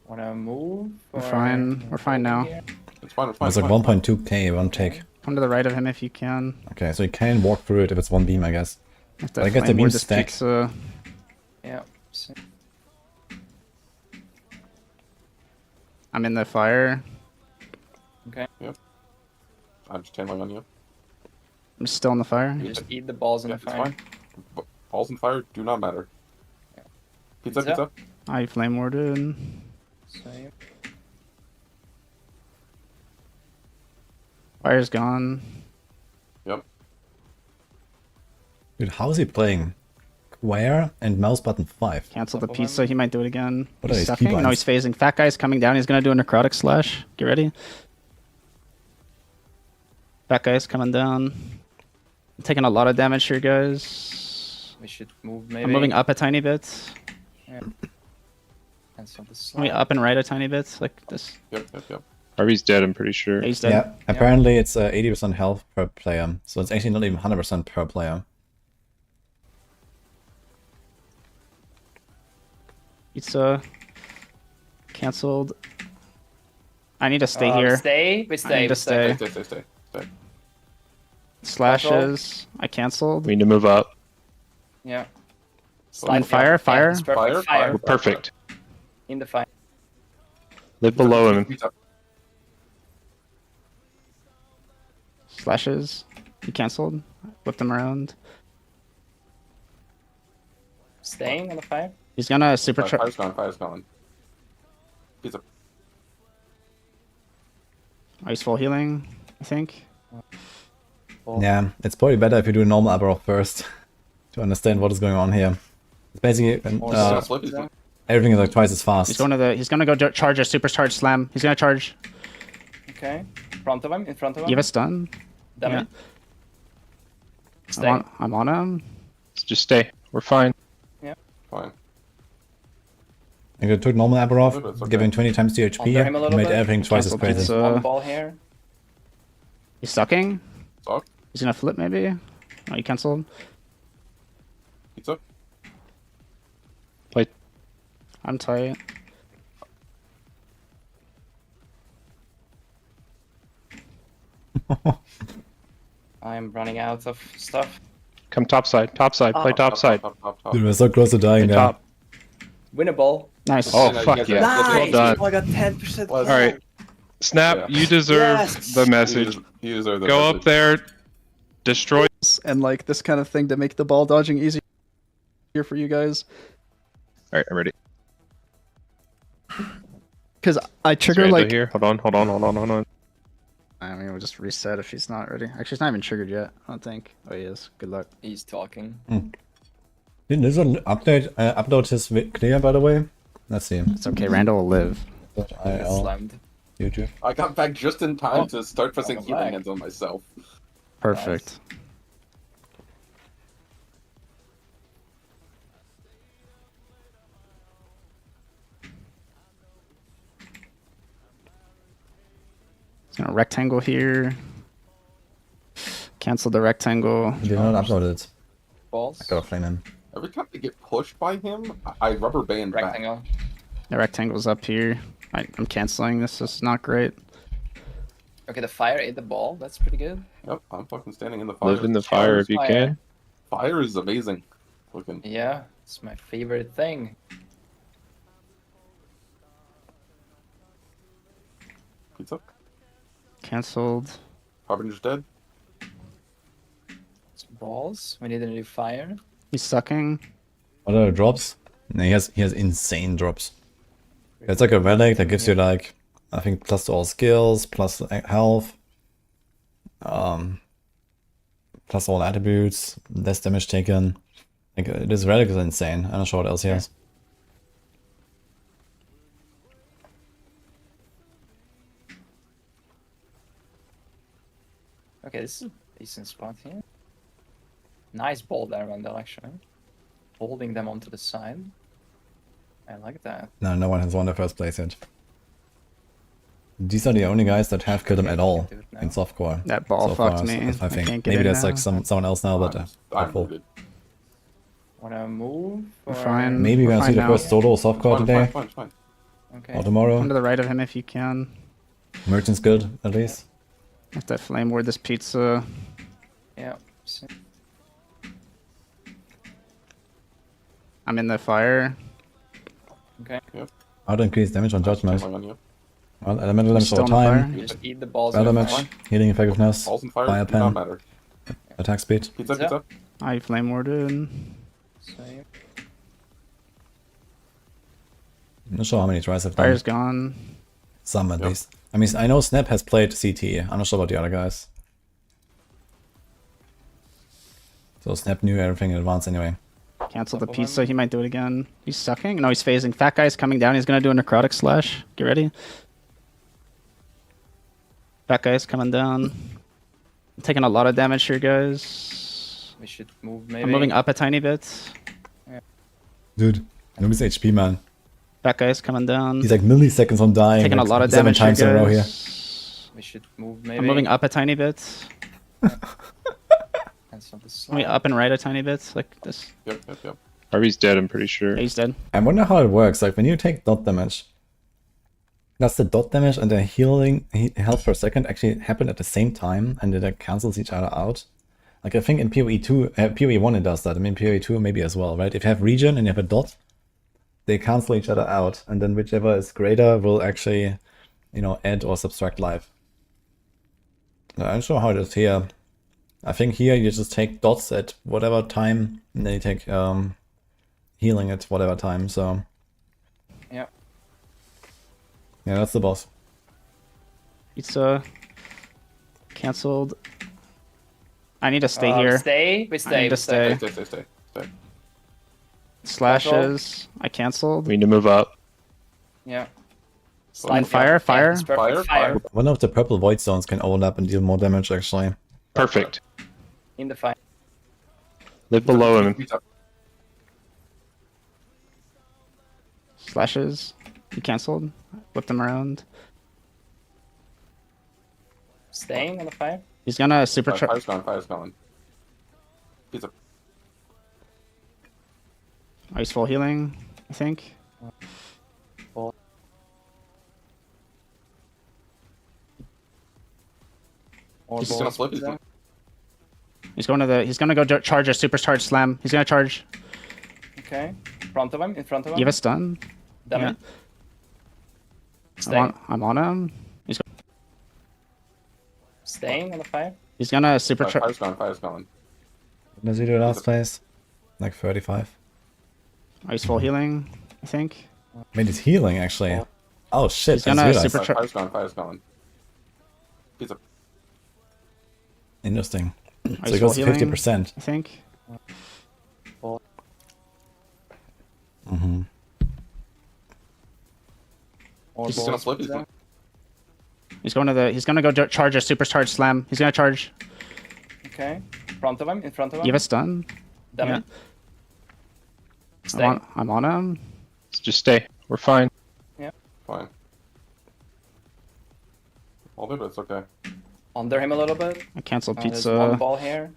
Wanna move? We're or fine. We're fine now. here? It's fine. It's fine. It's like 1.2k one take. Come to the right of him if you can. Okay, so you can walk through it if it's one beam, I guess. If But I guess the flame beam's ward this stacked. pizza. Yeah. So, I'm in the fire. I'm just channeling on you. I'm still in the fire. just eat the balls in Yeah, the it's fire. fine. Balls in fire do not matter. Pizza, Pizza? pizza. I flame warded. Same. Fire's gone. Yep. Dude, how is he playing? Square and mouse button 5. Cancel the Couple pizza. He might do it again. What are He's these sucking. No, keybinds? he's phasing. Fat guy's coming down. He's gonna do a necrotic slash. Get ready. Fat guy's coming down. I'm taking a lot of damage here, guys. We should move maybe. I'm moving up a tiny bit. Cancel the Moving slide. up and right a tiny bit, like this. Yep. Harvey's dead, I'm pretty sure. He's dead. Yeah, apparently it's 80% health per player, so it's actually not even 100% per player. Pizza. Cancelled. I need to stay We here. stay. We I stay. need We to stay. stay. Stay. Slashes. I cancelled. We need to move up. Yeah. And Slide fire, down. fire. Yeah, it's perfect. Fire. We're perfect. In the fire. Live below him. Pizza. Slashes. He cancelled. Whipped him around. Staying on the fire. He's gonna supercharge. Fire's gone. Fire's gone. Pizza. Oh, he's full healing, I think. Yeah, it's probably better if you do a normal upper off first to understand what is going on here. It's basically Flip is everything is like twice as fast. He's going to the. He's gonna go charge a supercharge slam. He's gonna charge. Okay. In front of him. In front of him. You have a stun. Damn Yeah. it. Stay. I'm on him. Just stay. We're fine. fine. I took normal upper off, It's okay. giving 20 times the Under HP, him a little made bit. everything twice as Cancel crazy. pizza. One ball here. He's sucking. Suck. He's gonna flip maybe. Oh, he cancelled. Pizza. Play. I'm tight. I'm running out of stuff. Come top side. Top side. Play top side. Top. Dude, we're so close to dying Play now. top. Win a ball. Nice. Oh, Yeah, fuck you guys yeah. are- Well done. I got 10%. Well, All right. Snap, Yeah. you deserve Yes. the message. You deserve the Go message. up there, destroy. And like this kind of thing to make the ball dodging easier for you guys. All right, I'm ready. Because I Is trigger Rando like here. Hold on. I mean, we'll just reset if he's not ready. Actually, he's not even triggered yet. I don't think. Oh, he is. Good luck. He's talking. Did this one upload his clear, by the way? Let's see. It's okay. Randall will live. IL, Slammed. YouTube. I got back just in time to start pressing Welcome healing back. hands on myself. Perfect. It's gonna rectangle here. Cancel the rectangle. He did not upload it. Balls. I gotta flame him. Every time I get pushed by him, I rubber band back. Rectangle. The rectangle's up here. I'm canceling. This is not great. Okay, the fire ate the ball. That's pretty good. Yep, I'm fucking standing in the fire. Live in the fire if you Fire. can. Fire is amazing. Looking. Yeah, it's my favorite thing. Pizza. Cancelled. Harbinger's dead. It's balls. We need a new fire. He's sucking. What are the drops? No, he has insane drops. It's like a relic that gives you like, I think plus to all skills, plus health, plus all attributes, less damage taken. Like this relic is insane. I'm not sure what else he has. Okay, this is a decent spot here. Nice ball there, Randall, actually. Holding them onto the side. I like that. No, no one has won the first place yet. These are the only guys that have killed him at all Do it now. in softcore. That ball so fucked far, me. as I I think. can't get Maybe in there's now. like someone else now, but I'm hopeful. muted. Wanna move? We're or- fine. Maybe we're We're gonna see fine the now. first solo softcore Fine, today fine, fine. Okay. or tomorrow. Come to the right of him if you can. Merchant's Guild, at least. Have to flame ward this pizza. Yeah. So- I'm in the fire. Okay. How to increase damage on judgment. Channeling on you. Well, elemental damage Still over on time. fire. Just eat the balls. Spell in the damage, fire. healing effectiveness, Balls and fire fire do not pen, matter. attack speed. Pizza, Pizza. pizza. I flame warded. Same. I'm not sure how many tries I've done. Fire's gone. Some at Yep. least. I mean, I know Snap has played CT. I'm not sure about the other guys. So Snap knew everything in advance anyway. Cancel the Couple pizza. them. He might do it again. He's sucking. No, he's phasing. Fat guy's coming down. He's gonna do a necrotic slash. Get ready. Fat guy's coming down. I'm taking a lot of damage here, guys. We should move maybe. I'm moving up a tiny bit. Dude, look at his HP, man. Fat guy's coming down. He's like milliseconds on dying. taking a like lot of 7 damage times here, in a row here. guys. We should move maybe. I'm moving up a tiny bit. Cancel the Maybe slide. up and right a tiny bit, like this. Yep, yep, yep. Harvey's dead, I'm pretty sure. Yeah, he's dead. I wonder how it works. Like when you take dot damage, does the dot damage and the health per second actually happen at the same time and it cancels each other out? Like I think in PoE 1 it does that. I mean PoE 2 maybe as well, right? If you have regen and you have a dot, they cancel each other out, and then whichever is greater will actually, you know, add or subtract life. I'm not sure how it is here. I think here you just take dots at whatever time, and then you take healing at whatever time. So Yeah. yeah, that's the boss. Pizza. Cancelled. I need to stay here. Stay. We I stay. need We to stay. stay. Stay. Slashes. I cancelled. We need to move up. Yeah. And fire, fire. it's perfect. Fire. One of the purple void zones can overlap and deal more damage actually. Perfect. In the fire. Live below him. Pizza. Slashes. He cancelled. Whipped him around. Staying on the fire. He's gonna supercharge. Fire's gone, fire's gone. Pizza. Oh, he's full healing, I think. Or He's gonna balls flip with it. them. He's going to the. He's gonna go charge a supercharge slam. He's gonna charge. Okay. In front of him. In front of him. You have a stun. Damn Yeah. it. I'm Staying. I'm on him. Staying on the fire. He's gonna supercharge. Fire's gone, fire's gone. What does he do last place? Like 35. Oh, he's full healing, I think. Wait, he's healing actually. Oh shit, He's I just gonna realized. super- Fire's gone, fire's gone. Pizza. Interesting. Oh, So he's it goes full to healing, 50%. I think. Mm-hmm. Or He's balls gonna flip with it. them. He's going to the. He's gonna go charge a supercharge slam. He's gonna charge. Okay. In front of him. In front of him. You have a stun. Damn Yeah. it. Staying. I'm on him. Just stay. We're fine. Fine. All good, but it's okay. Under him a little bit. I canceled There's one pizza. ball here.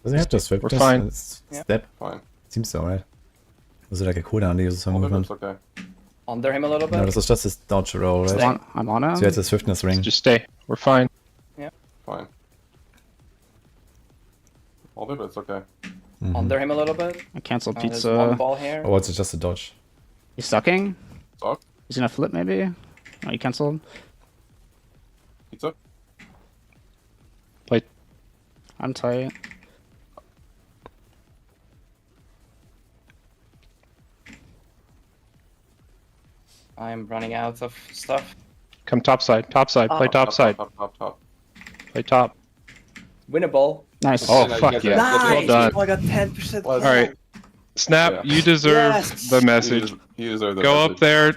Does he have to swift? We're fine. Yeah. Step? Fine. Seems so, right? Was it like a cooldown to use some All good, but movement? it's okay. Under him a little bit. No, this was just his dodge roll, right? Stay. I'm on him. So he has a swiftness ring. Just stay. We're fine. Fine. All good, but it's okay. Mhm. Under him a little bit. I canceled There's one pizza. ball here. Or was it just a dodge? He's sucking. Suck. He's gonna flip maybe. Oh, he canceled. Pizza. Play. I'm tight. I'm running out of stuff. Come top side. Top side. Play top side. Top. Play top. Win a ball. Nice. Oh, Yeah, fuck you guys yeah. are- Well done. I got 10%. Let's- All right. Snap, Yeah. you deserve Yes. the message. You deserve the Go message. up there,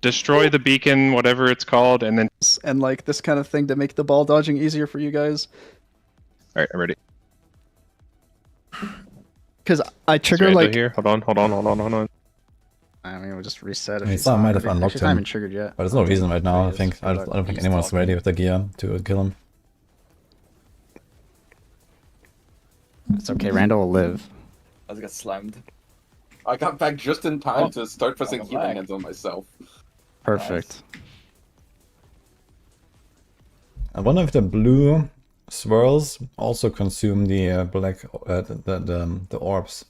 destroy the beacon, whatever it's called, and then. And like this kind of thing to make the ball dodging easier for you guys. All right, I'm ready. Because I trigger Rando like. here. Hold on. I mean, we'll just reset if I mean, he's someone not might have ready. unlocked Actually, he's not him. even triggered yet. But there's no reason right now, Oh, I he is. think. I Good don't luck. think He's anyone's talking. ready with the gear to kill him. It's okay. Randall will live. I just got slammed. I got back just in time Oh, to start pressing welcome healing back. hands on myself. Perfect. I wonder if the blue swirls also consume the black, the orbs.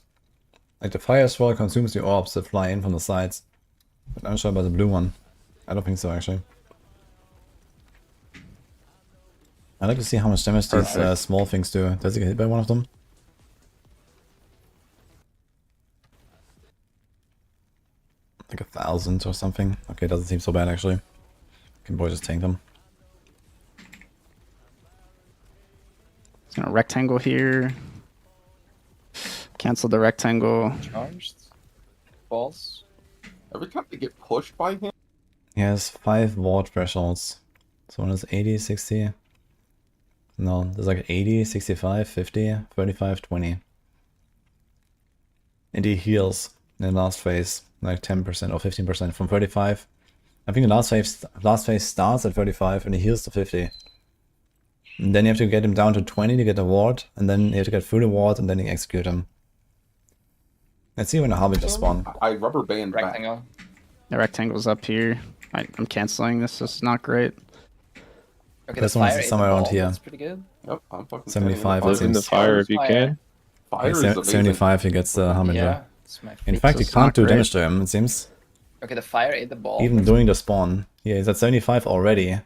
Like the fire swirl consumes the orbs that fly in from the sides. But I'm not sure about the blue one. I don't think so, actually. I'd like to see how much damage these Perfect. small things do. Does he get hit by one of them? Like 1,000 or something. Okay, doesn't seem so bad, actually. Can probably just tank them. It's gonna rectangle here. Cancel the rectangle. Charged. Balls. Every time I get pushed by him, He has 5 ward thresholds. So one is 80, 60. No, there's like 80, 65, 50, 35, 20. And he heals in the last phase, like 10% or 15% from 35. I think the last phase starts at 35 and he heals to 50. And then you have to get him down to 20 to get a ward, and then you have to get through the ward and then you execute him. Let's see when the Harbinger spawn. I rubber band back. Rectangle. The rectangle's up here. I'm canceling this. This is not great. Okay, This the one's fire ate somewhere the around ball. here. That's pretty good. Yep, I'm fucking 75, standing it Live in the seems. fire if you Fire. can. Fire is Okay, amazing. 75 he gets the Harbinger. Yeah. It's my In favorite. fact, he So can't do great. damage to him, it seems. Okay, the fire ate the ball. Even That's doing the spawn. Yeah, he's at 75 already.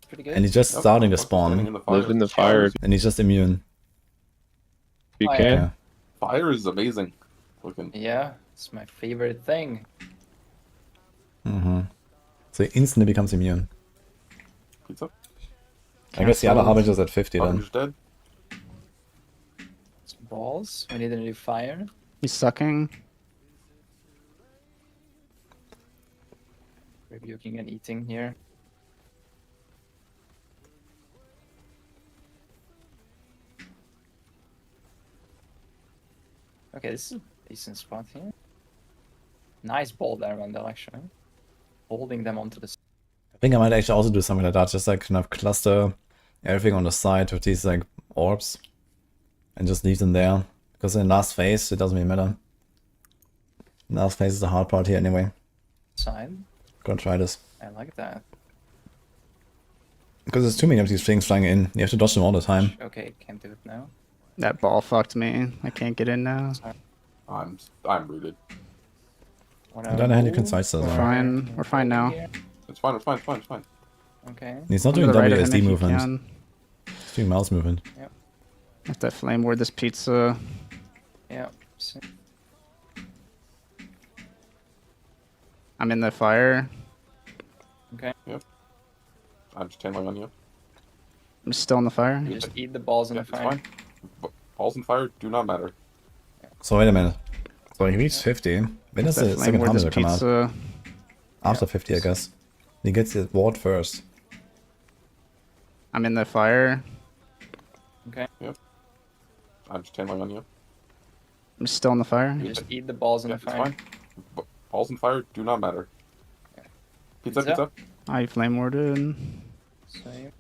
pretty good. And he's just Yep, starting the I'm fucking standing in spawn. the fire. Live in the fire if And he's just immune. you Fire. can. Yeah. Fire is amazing. Looking. Yeah, it's my favorite thing. Mm-hmm. So he instantly becomes immune. Pizza. I guess the other Cancelled. Harbinger's at 50 then. Harbinger's dead. It's balls. We need a new fire. He's sucking. Rebuking and eating here. Okay, this is a decent spot here. Nice ball there, Randall, actually. Holding them onto the I think I might actually also do something like that, just like kind of cluster everything on the side with these like orbs and just leave them there. Because in last phase, it doesn't really matter. Last phase is the hard part here anyway. side. Gonna try this. I like that. Because there's too many of these things flying in. You have to dodge them all the time. Okay, can't do it now. That ball fucked me. I can't get in now. I'm rooted. Wanna On the other hand, you can move? sidestep Or- them. Fine. We're fine now. here? It's fine. It's fine. It's fine. It's fine. Okay. He's not To doing the right of him WSD if you movement. can. He's doing mouse movement. Have to flame ward this pizza. Yeah. So, I'm in the fire. I'm just handling on you. I'm still in the fire. you just eat the balls in Yeah, the it's fire. fine. Balls and fire do not matter. So wait a minute. So he reached 50. When does Have to the flame second ward this Harbinger come out? pizza. After 50, I guess. He gets the ward first. I'm in the fire. I'm just handling on you. I'm still in the fire. You just eat the balls in Yeah, the it's fire. fine. Balls and fire do not matter. Pizza. Pizza. Pizza. I flame warded. Same.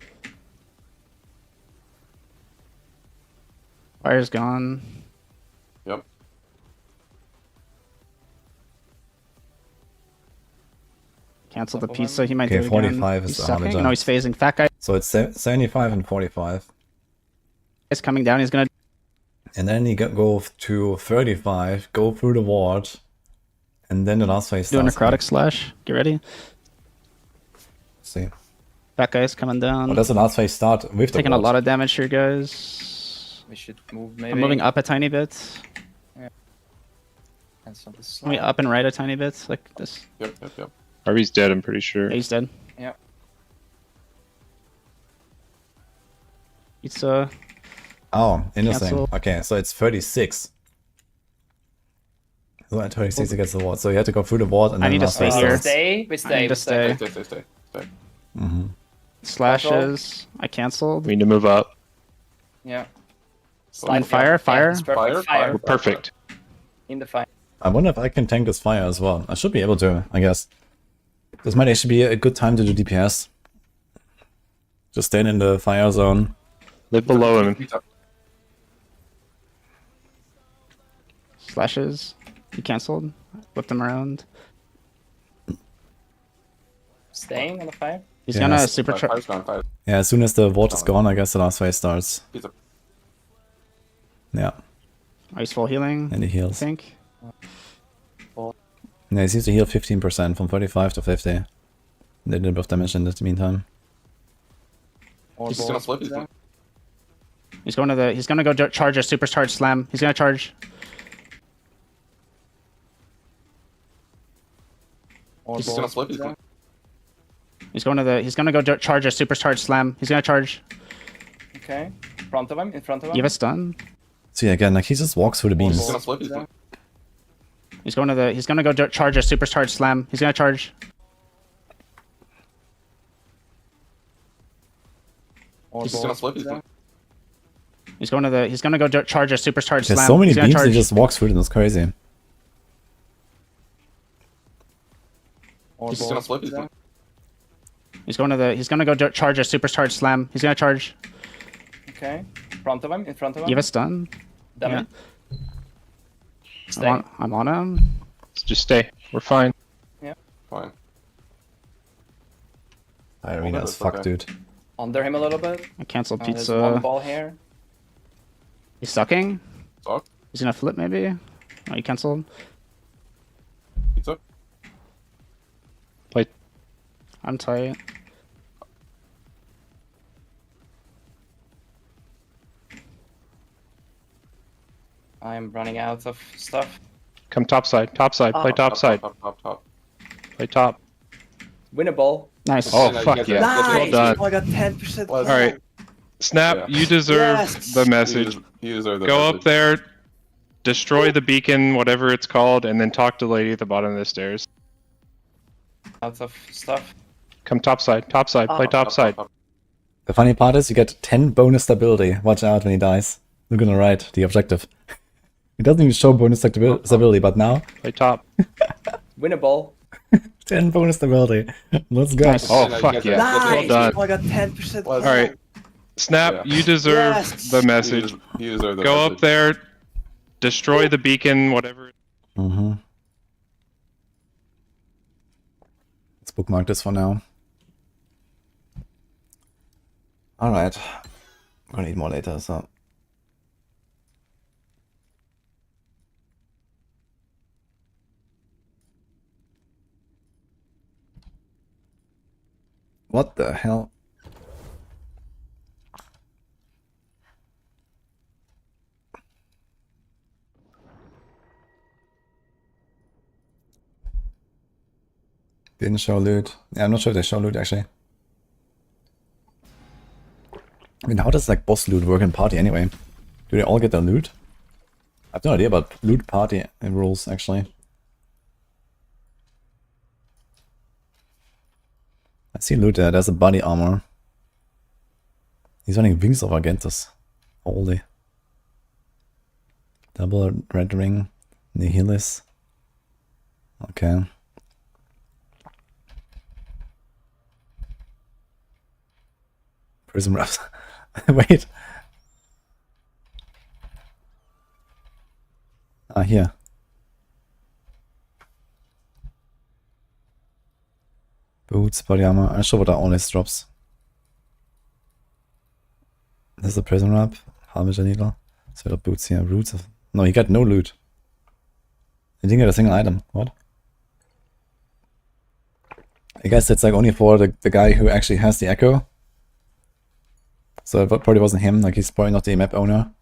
Fire's gone. Yep. Cancel the Couple pizza. one. He might Okay, do it again. 45 is He's the sucking. Harbinger. No, he's phasing. Fat guy So it's 75 and 45. is coming down. He's gonna. And then you go to 35, go through the ward, and then the last phase Do a starts. necrotic slash. Get ready. See. Fat guy's coming down. Well, does the last phase start with the Taking a ward? lot of damage here, guys. We should move maybe. I'm moving up a tiny bit. Cancel this Maybe slide. up and right a tiny bit, like this. Yep. Yep. Yep. Harvey's dead, I'm pretty sure. Yeah, he's dead. Yeah. Pizza. Oh, interesting. Cancel. Okay, so it's 36. So at 36 he gets the ward. So you have to go through the ward and I then need to last stay phase here. starts. Stay. We I stay. need to We stay. stay. Stay. Mm-hmm. Slashes. I canceled. We need to move up. Yeah. In fire, fire. Yeah, it's perfect. Fire. We're perfect. In the fire. I wonder if I can tank this fire as well. I should be able to, I guess. This might actually be a good time to do DPS. Just stand in the fire zone. Live below him. He's up. Slashes. He cancelled. Whipped him around. Staying on the fire. He's Yeah, gonna s- supercharge. Fire's gone. Fire. Yeah, as soon as the ward is gone, I guess the last phase starts. He's up. Yeah, He's full healing. and he I heals. think. Yeah, he seems to heal 15% from 35 to 50. They did a bit of damage in the meantime. Or He's gonna flip. He's gonna. He's going to the. He's gonna go charge a supercharge slam. He's gonna charge. He's gonna flip. He's gonna. He's going to the. He's gonna go charge a supercharge slam. He's gonna charge. Okay. In front of him. In front of him. You have a stun. See, again, like he just walks through the He's beams. gonna flip. He's gonna. He's going to the. He's gonna go charge a supercharge slam. He's gonna charge. He's gonna flip. He's gonna. He's going to the. He's gonna go charge a supercharge There's slam. so many He's gonna beams, charge. he just walks through them, it's crazy. He's gonna flip. He's gonna. He's going to the. He's gonna go charge a supercharge slam. He's gonna charge. Okay. In front of him. In front of him. You have a stun. Damn Yeah. it. Stay. I'm on him. Just stay. We're fine. Fine. Irina Oh, is that's fucked, okay. dude. Under him a little bit. I canceled There's one pizza. ball here. He's sucking. Suck. He's gonna flip maybe. Oh, he canceled. He's up. Play. I'm tight. I am running out of stuff. Come top side. Top side. Play top side. Top. Play top. Winnable. Nice. Oh, Yeah, you fuck guys yeah. are- Well done. I got 10%. All Alright. Snap, Yeah. you deserve Yes. the message. He deserved the Go message. up there, destroy the beacon, whatever it's called, and then talk to the lady at the bottom of the stairs. Out of stuff. Come top side. Top side. Play top side. The funny part is you get 10 bonus stability. Watch out when he dies. Look on the right, the objective. It doesn't even show bonus stability, but now, Play top. Winnable. 10 bonus stability. Let's go. Nice. Oh, Yeah, you fuck guys yeah. are- Well done. I got 10%. Alright. Snap, Yeah. you deserve Yes. the message. He deserved the Go message. up there, destroy the beacon, whatever. Mm-hmm. Let's bookmark this for now. Alright. I'm gonna eat more later, so. What the hell? Didn't show loot. Yeah, I'm not sure if they show loot actually. I mean, how does like boss loot work in party anyway? Do they all get their loot? I have no idea about loot party rules actually. I see loot there. There's a body armor. He's running Wings of Argentus. Holy. Double red ring. Nihilis. Okay. Prism wraps. Wait. Ah, here. Boots, body armor. I'm not sure what are all his drops. This is a prism wrap. Harvester needle. Set up boots here. Roots of. No, he got no loot. He didn't get a single item. What? I guess it's like only for the guy who actually has the echo. So it probably wasn't him, like he's probably not the map owner.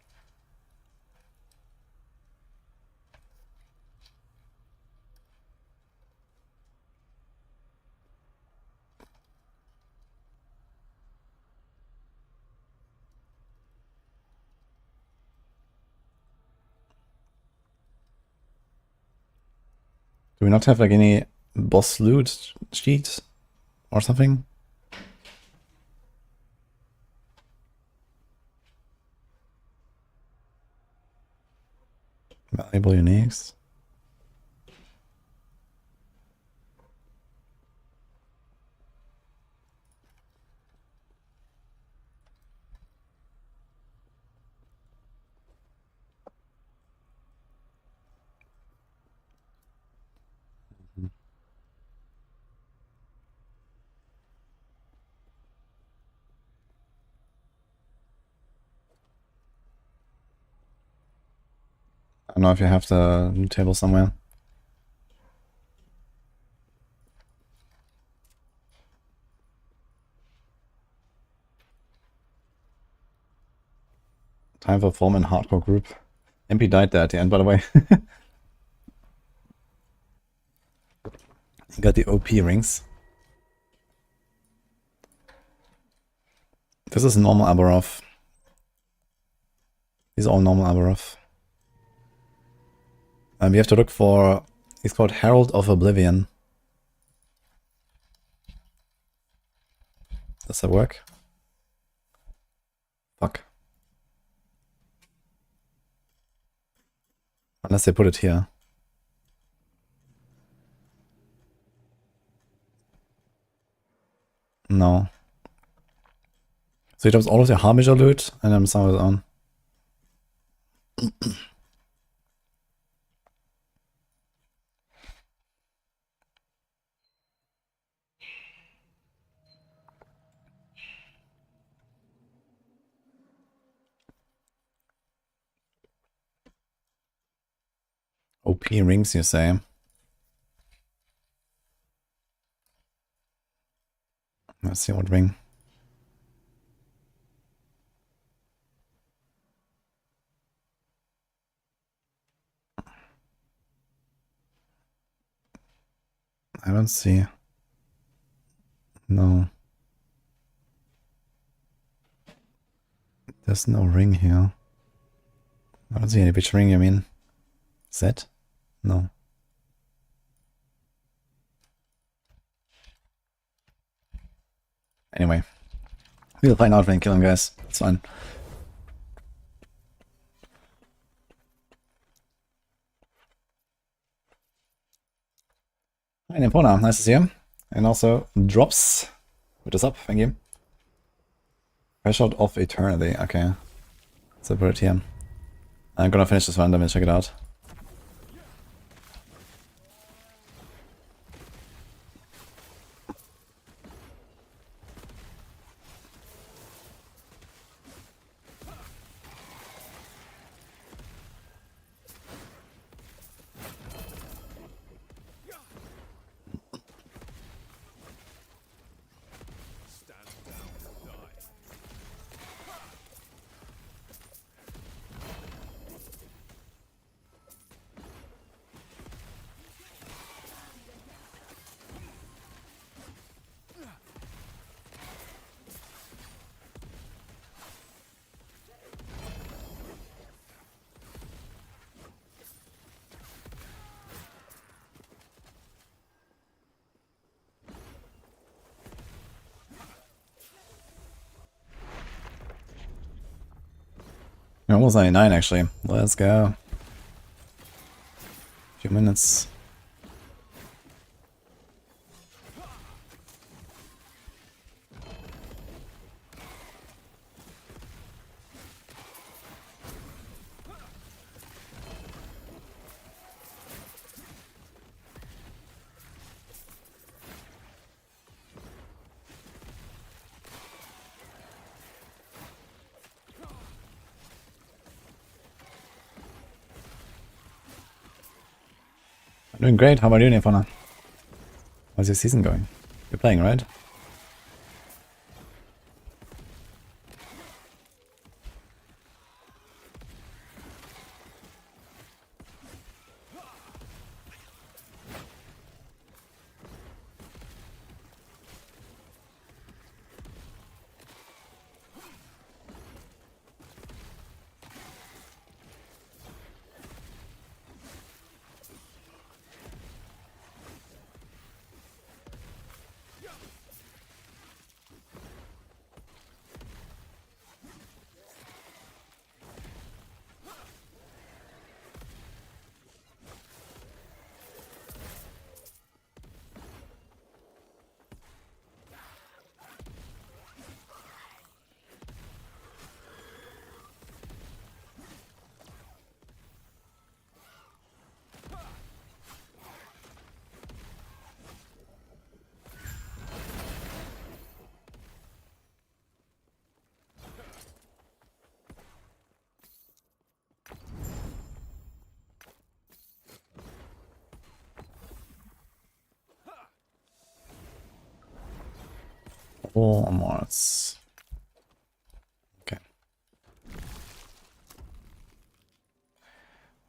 Do we not have like any boss loot sheets or something? Valuable uniques. don't know if you have the loot table somewhere. Time for form and hardcore group. MP died there at the end, by the way. He got the OP rings. This is normal Aberov. These are all normal Aberov. And we have to look for... He's called Herald of Oblivion. Does that work? Fuck. Unless they put it here. No. So he drops all of the Harbinger loot and then some of his own. OP rings, you say? Let's see what ring. I don't see. No. There's no ring here. I don't see any. Which ring you mean? Z? No. Anyway. We'll find out when you kill him, guys. It's fine. Hi, Nempona. Nice to see you. And also, Drops. What is up? Thank you. Threshold of Eternity. Okay. So put it here. I'm gonna finish this one, let me check it out. We're almost 99 actually. Let's go. Few minutes. I'm doing great. How about you, Nefona? How's your season going? You're playing, right? All onwards. Okay.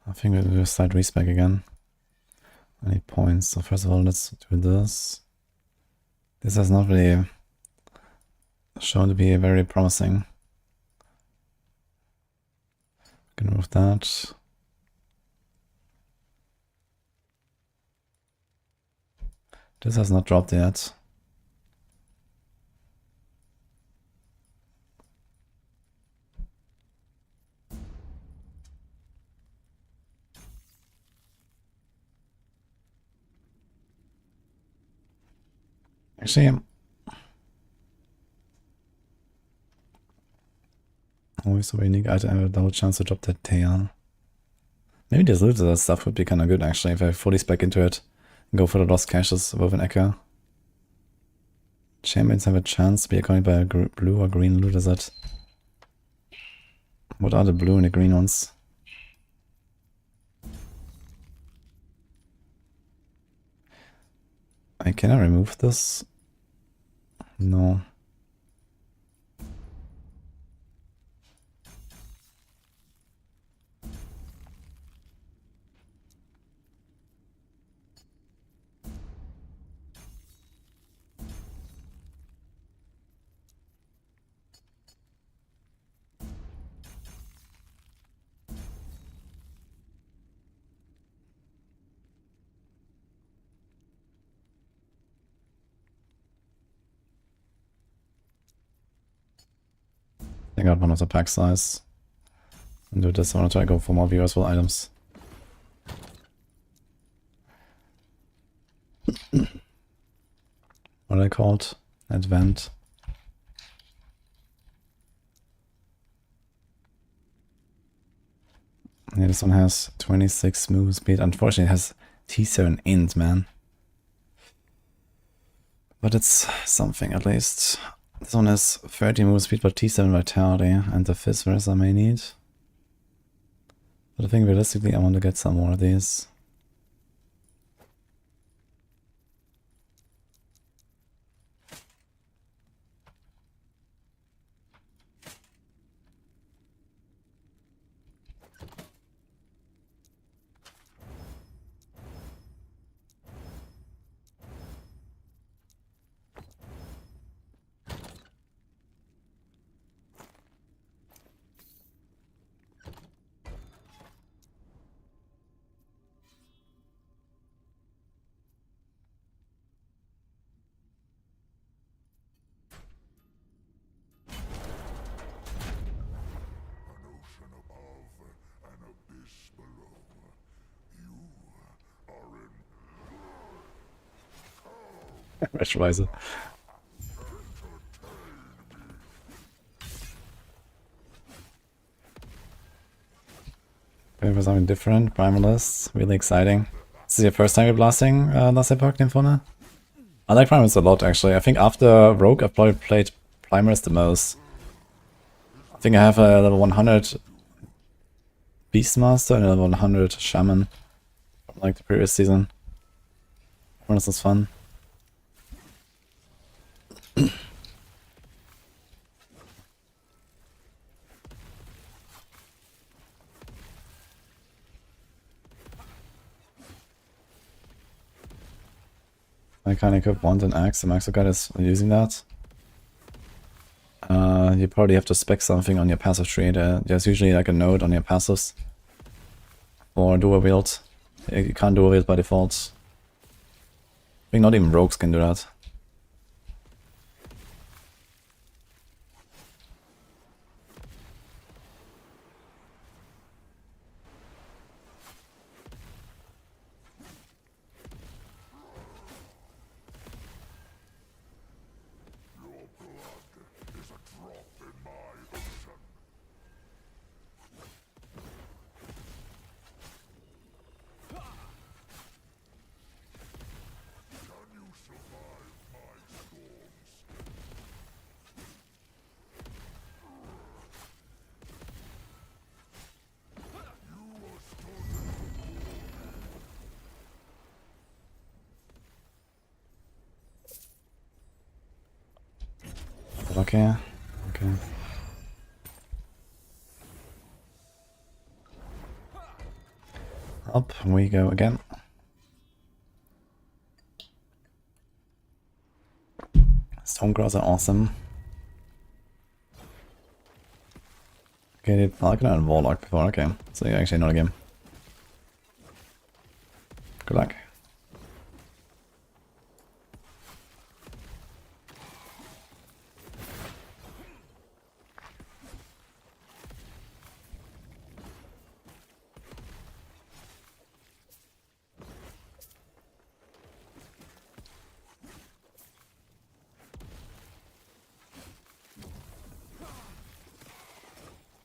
I think we'll do a slight respec again. I need points. So first of all, let's do this. This has not really shown to be very promising. Can remove that. This has not dropped yet. Actually, always a unique item. I have a double chance to drop that tail. Maybe this loot that stuff would be kind of good actually if I fully spec into it and go for the lost caches with an echo. Champions have a chance to be accompanied by a blue or green looter set. What are the blue and the green ones? Can I remove this? No. I got one of the pack size. And do this, I want to try to go for more viewers items. What are they called? Advent. Yeah, this one has 26 move speed. Unfortunately, it has T7 int, man. But it's something at least. This one has 30 move speed but T7 vitality, and the fizz verse I may need. But I think realistically I want to get some more of these. Rechtweise. Going for something different, primalists, really exciting. This is your first time you're blasting last Epoch, Nymphona? I like primalists a lot actually. I think after Rogue I've probably played primalist the most. I think I have a level 100 Beastmaster and a level 100 Shaman from like the previous season. Primalist is fun. I can equip Wand and Axe, the Maxo guy is using that. You probably have to spec something on your passive tree. There's usually like a node on your passives for dual wield. You can't dual wield by default. I think not even rogues can do that. Okay. Okay. Up we go again. Stonecrows are awesome. Okay, did Falcon and Warlock before, okay. So you're actually not a game. Good luck.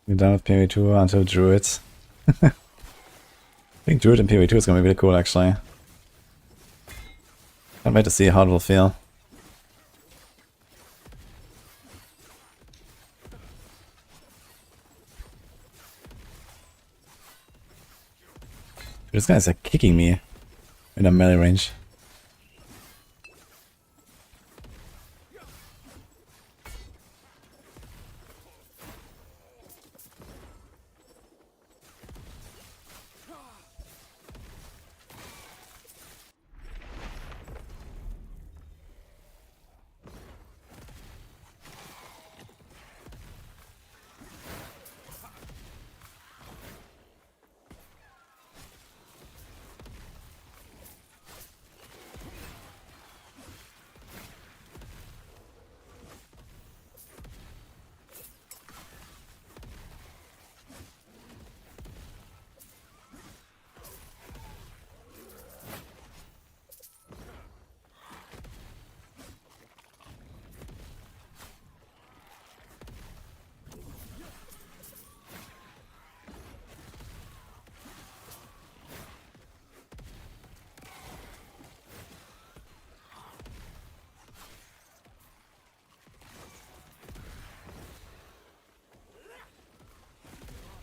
You're done with PV2 until Druids. I think Druid in PV2 is gonna be really cool actually. Can't wait to see how it will feel. These guys are kicking me in a melee range.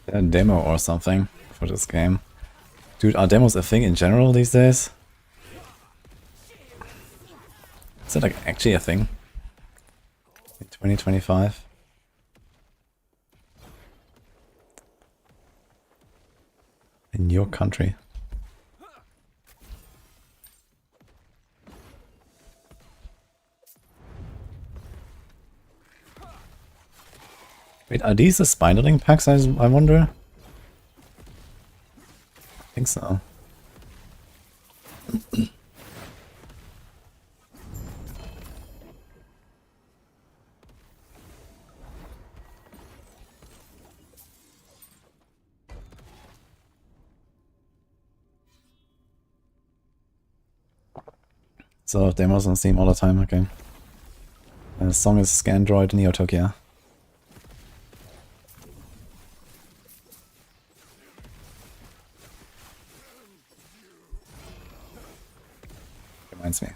A demo or something for this game. Dude, are demos a thing in general these days? Is that like actually a thing? In 2025? In your country? Wait, are these the Spinderling packs, I wonder? I think so. So demos on Steam all the time, okay. The song is Scandroid Neotokia. Reminds me.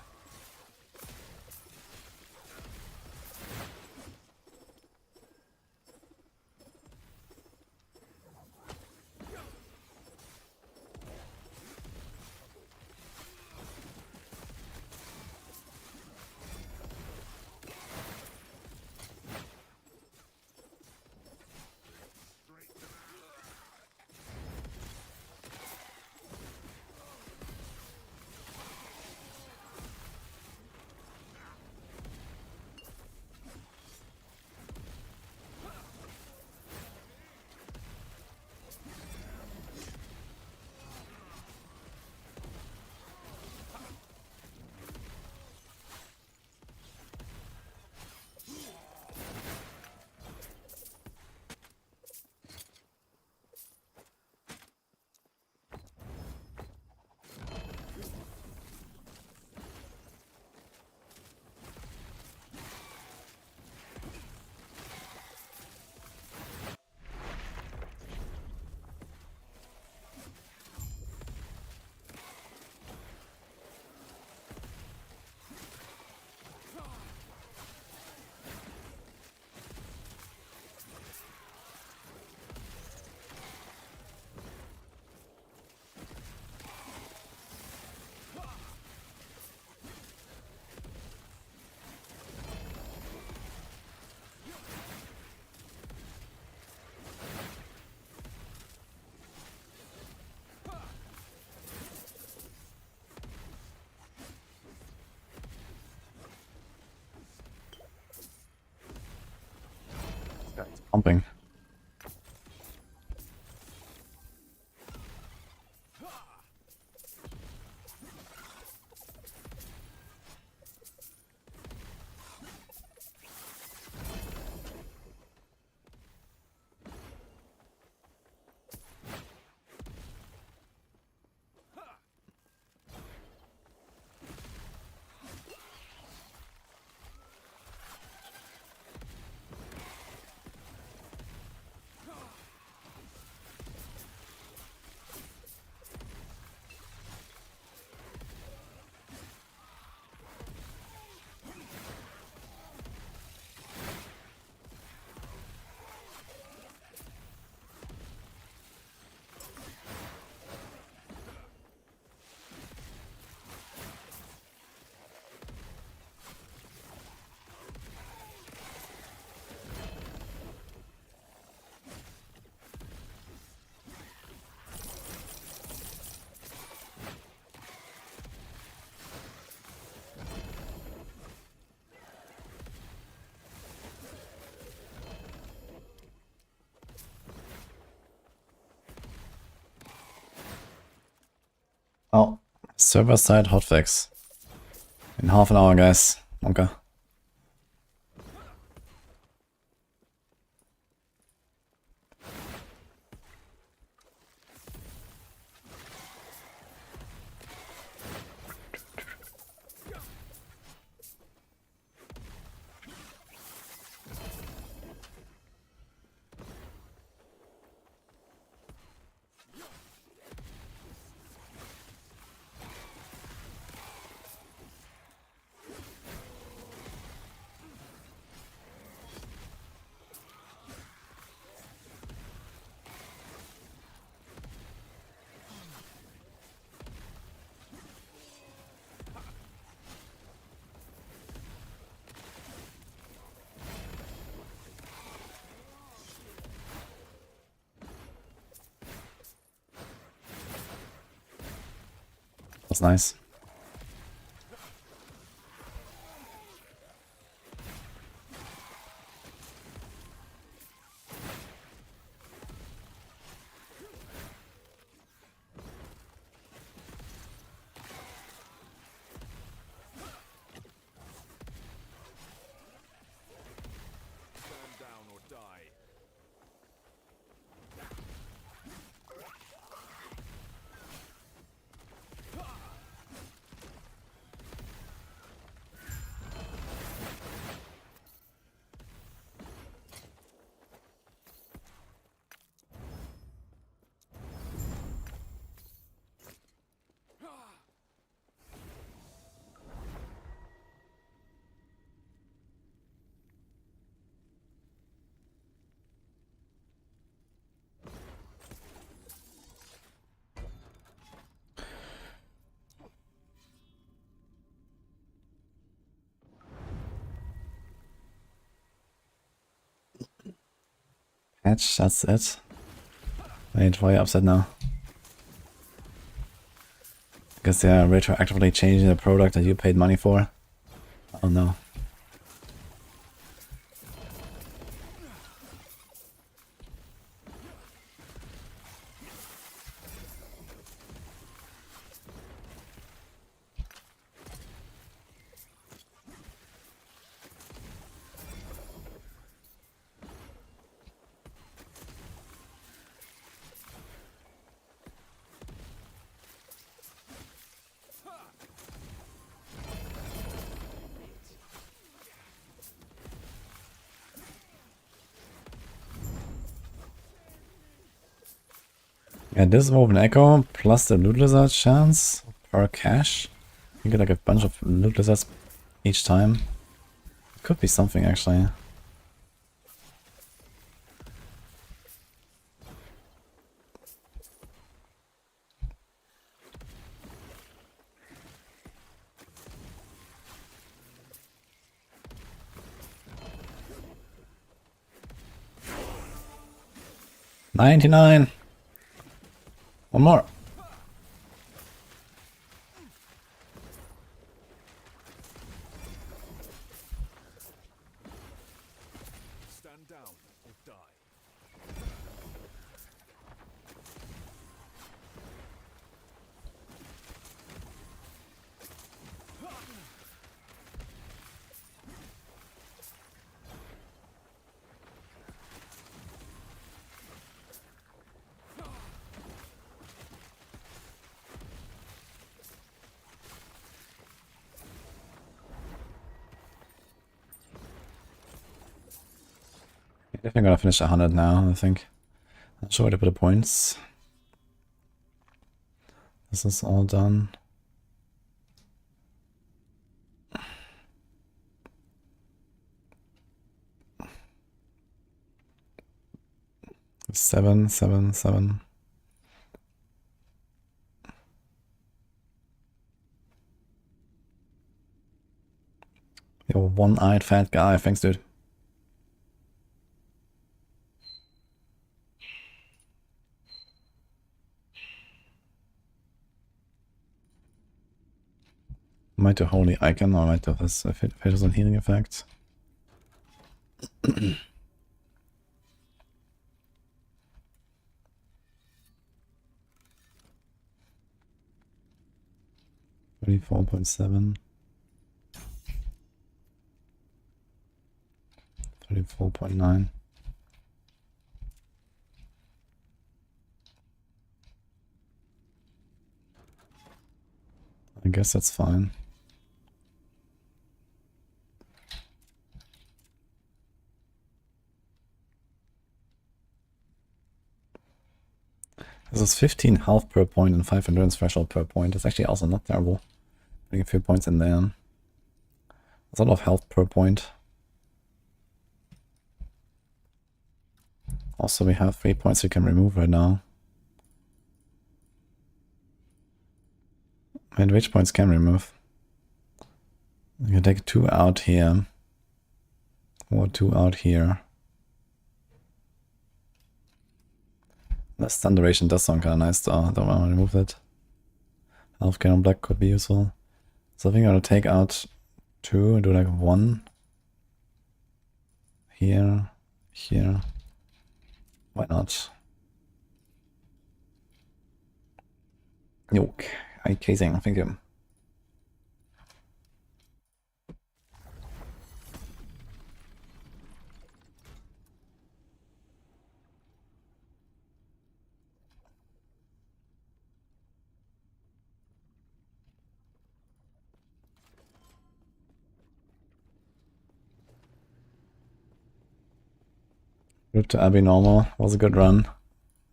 pumping. Oh, server side hotfix. In half an hour, guys. Okay. That's nice. Stand down or die. Patch, that's it. Wait, why are you upset now? Because they are retroactively changing the product that you paid money for? Oh no. Yeah, this Woven Echo plus the Loot Lizard chance per cache. You get like a bunch of Loot Lizards each time. Could be something actually. $99. One more. Stand down or die. Definitely gonna finish 100 now, I think. Not sure where to put the points. This is all done. Seven, seven, seven. Yo, one-eyed fat guy. Thanks, dude. Might do Holy Icon, or might do this Facials and Healing effect. $34.7. 34.9. I guess that's fine. This is 15 health per point and 5 endurance threshold per point. That's actually also not terrible. Putting a few points in there. There's a lot of health per point. Also, we have 3 points we can remove right now. And which points can remove? We can take 2 out here. Or 2 out here. The stun duration does sound kind of nice though. Don't want to remove it. Health cannon black could be useful. So I think I'm going to take out 2 and do like 1. Here. Here. Why not? Yoke. Eye casing, thank you. Good to Abby normal. Was a good run.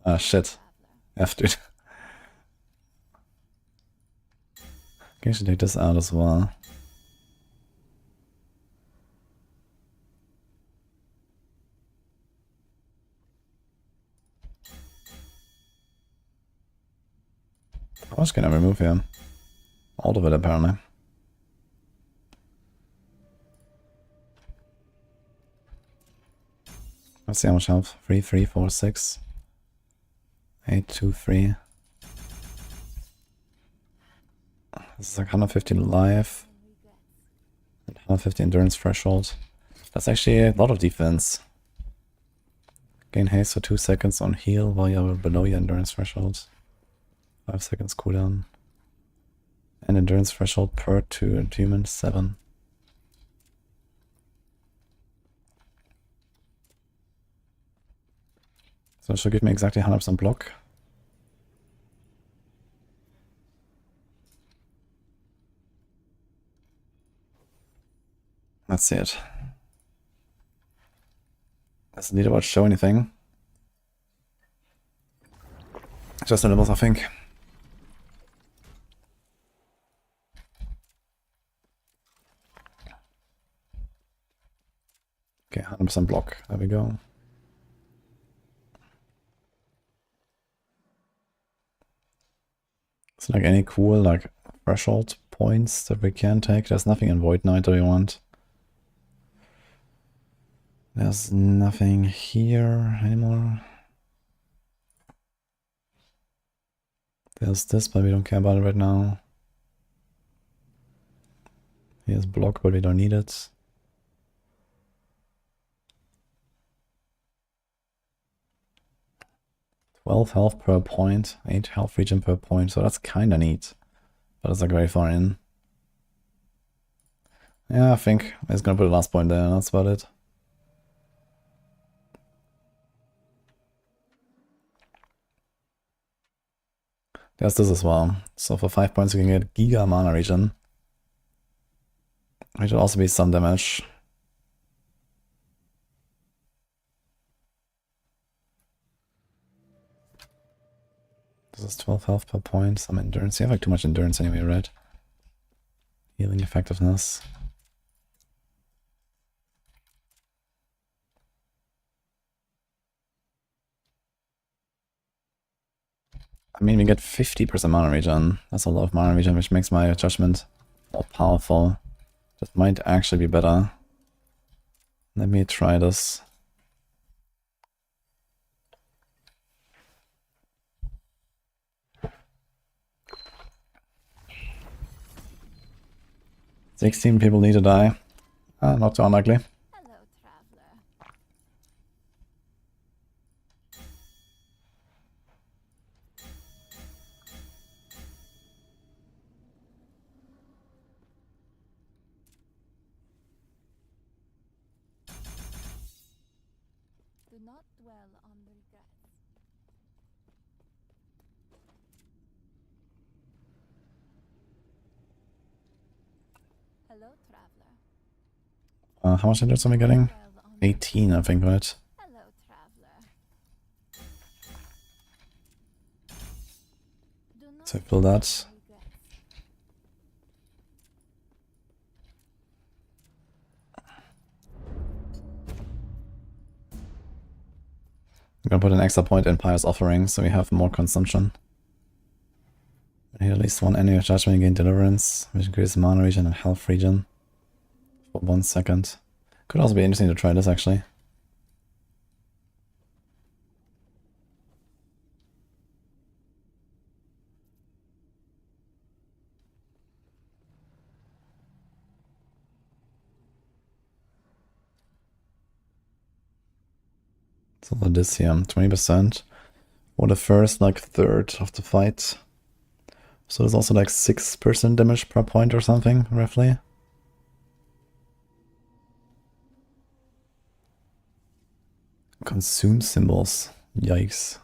Ah, shit. F, dude. Okay, I should take this out as well. How much can I remove here? All of it, apparently. Let's see how much health. 3, 3, 4, 6. 8, 2, 3. This is like 150 life. And 150 endurance threshold. That's actually a lot of defense. Gain haste for 2 seconds on heal while you're below your endurance threshold. 5 seconds cooldown. And endurance threshold per 2 attunement 7. So it should give me exactly 100% block. Let's see it. Does the leaderboard show anything? Just the levels, I think. Okay, 100% block. There we go. It's like any cool like threshold points that we can take. There's nothing in Void Knight that we want. There's nothing here anymore. There's this, but we don't care about it right now. Here's block, but we don't need it. $12 health per point, 8 health regen per point, so that's kinda neat. But it's like very far in. Yeah, I think I'm just gonna put the last point there, that's about it. There's this as well. So for 5 points you can get Giga Mana Regen. Which will also be some damage. is 12 health per point, some endurance. You have like too much endurance anyway, right? Healing effectiveness. I mean, we get 50% mana regen. That's a lot of mana regen, which makes my judgment more powerful. That might actually be better. Let me try this. "16 people need to die." Ah, not too unlikely. Hello, traveler. Do not dwell on the regrets. Hello, traveler. How much endurance am I getting? Dwell on the 18, I think, right? Hello, traveler. Do not So I fill that. dwell on regrets. I'm gonna put an extra point in Pious Offering so we have more consumption. I need at least one enemy of judgment and gain deliverance, which increases mana regen and health regen for 1 second. Could also be interesting to try this actually. So this here, 20% for the first like third of the fight. So there's also like 6% damage per point or something, roughly. Consume symbols. Yikes.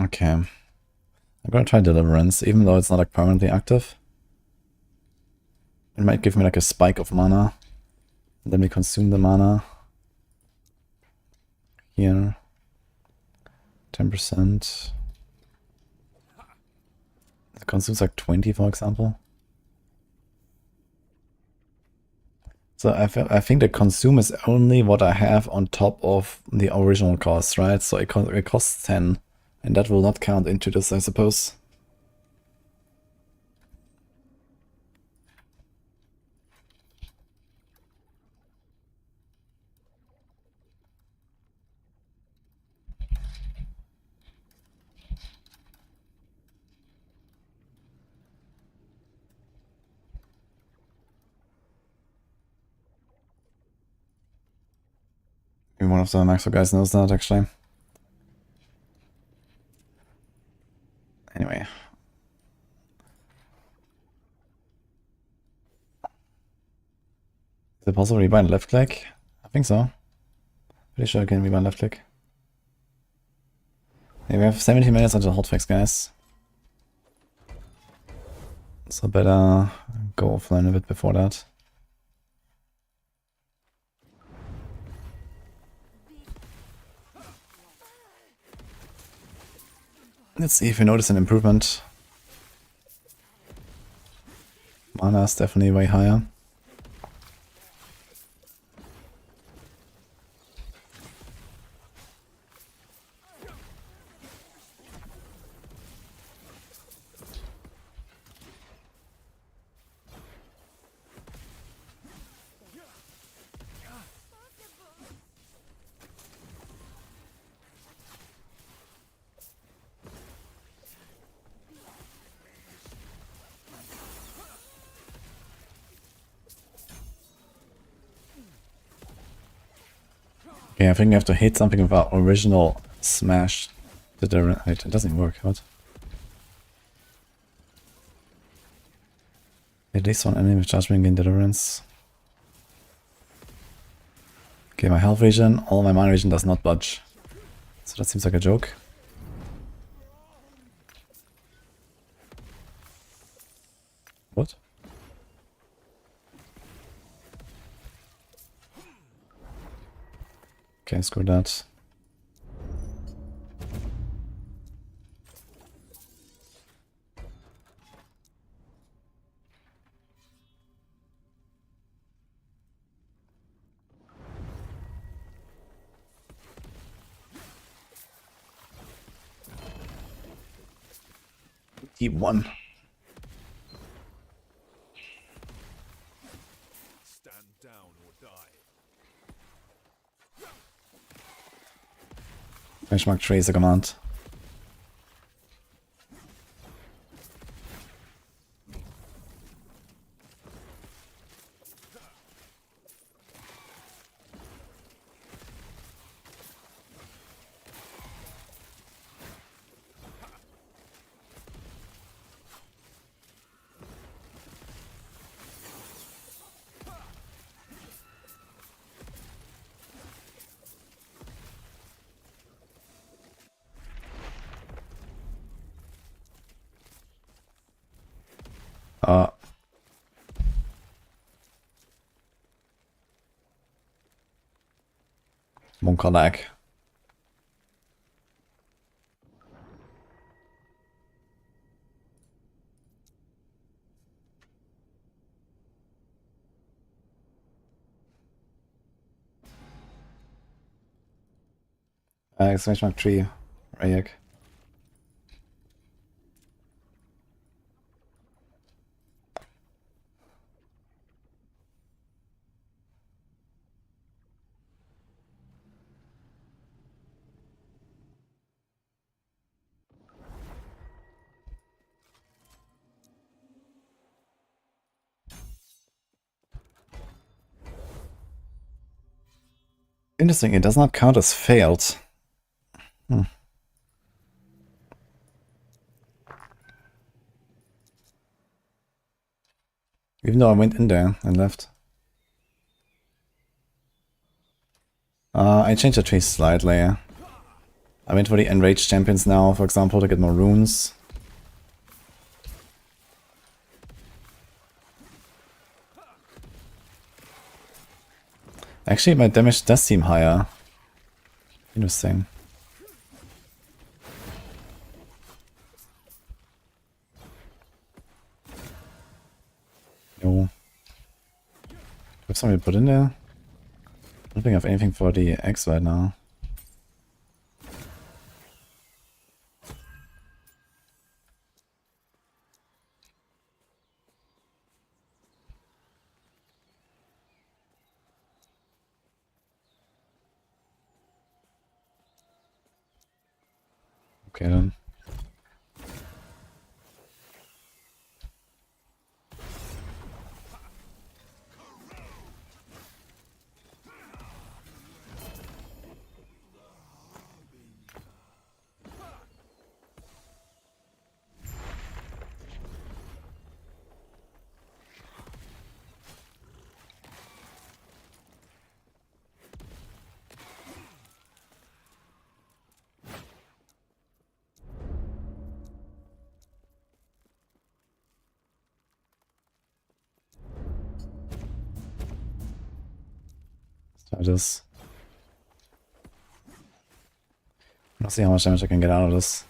Okay. I'm gonna try Deliverance, even though it's not like permanently active. It might give me like a spike of mana. And then we consume the mana. Here. 10%. It consumes like 20, for example. So I think the consume is only what I have on top of the original cost, right? So it costs 10. And that will not count into this, I suppose. Maybe one of the Maxwell guys knows that, actually. Anyway. Is it possible to rebind left click? I think so. Pretty sure I can rebind left click. Yeah, we have 17 minutes until hotfix, guys. So better go offline a bit before that. Let's see if we notice an improvement. Mana is definitely way higher. Okay, I think we have to hit something with our original smash. Wait, it doesn't work. What? At least one enemy with judgment gain deliverance. Okay, my health regen, all my mana regen does not budge. So that seems like a joke. What? Okay, screw that. D1. Stand down or die. Benchmark 3 is a command. Monka lag. Exclamation mark 3, Rayek. Interesting, it does not count as failed. Even though I went in there and left. I changed the tree slightly. I went for the enraged champions now, for example, to get more runes. Actually, my damage does seem higher. Interesting. No. Do I have something to put in there? I don't think I have anything for the X right now. Okay then. Let's try this. Let's see how much damage I can get out of this.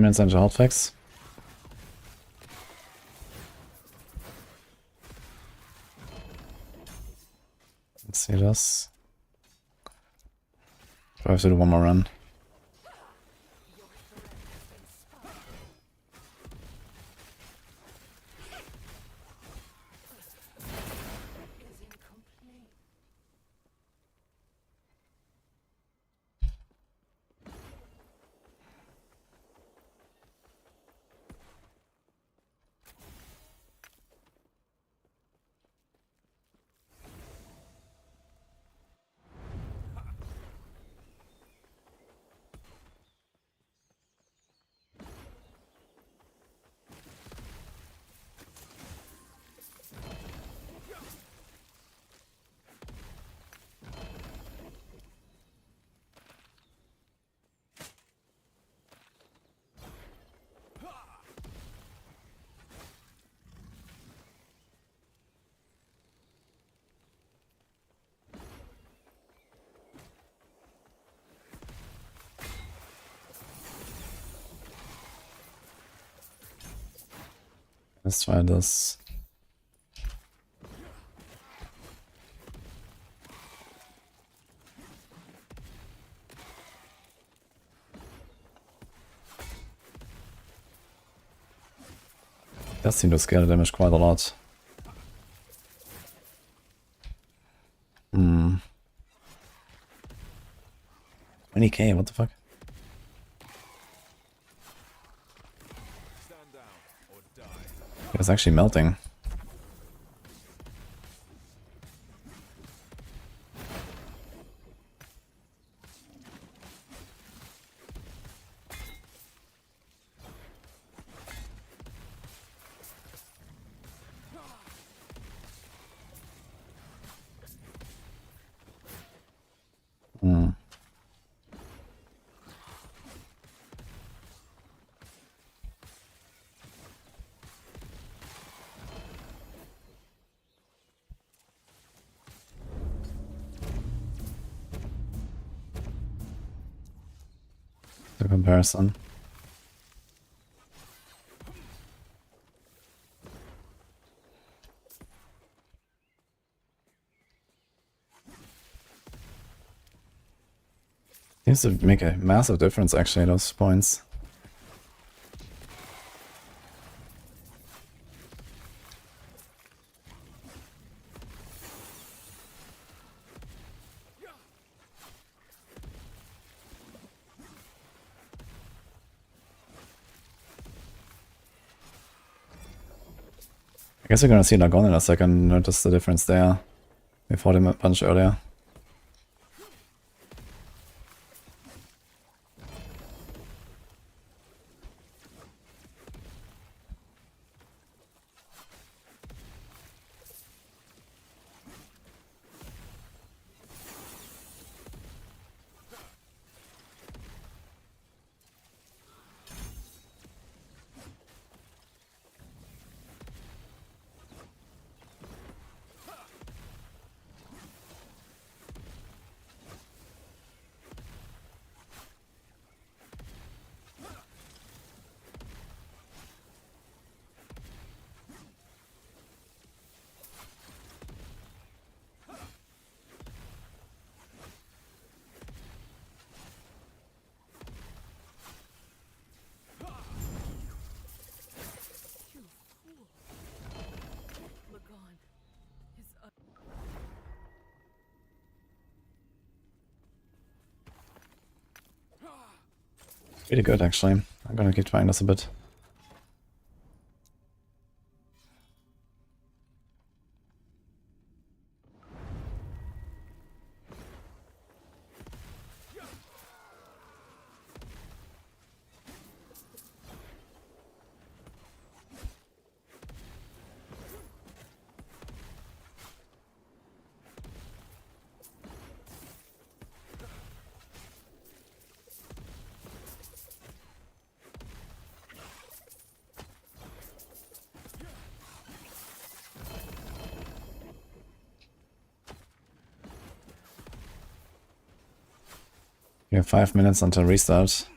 Minutes into hotfix. Let's see this. I have to do one more run. Let's try this. Does seem to scale the damage quite a lot. 20k, what the fuck? Stand down or die. It was actually melting. The comparison. Seems to make a massive difference actually, those points. I guess we're gonna see Lagon in a second, notice the difference there. We fought him a bunch earlier. Pretty good actually. I'm gonna keep trying this a bit. We have 5 minutes until restart.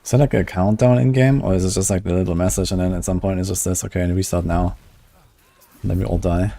Is that like a countdown in game, or is it just like the little message and then at some point it's just this, okay, and restart now. And then we all die.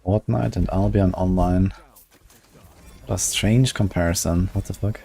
Fortnite and Albion online. What a strange comparison. What the fuck?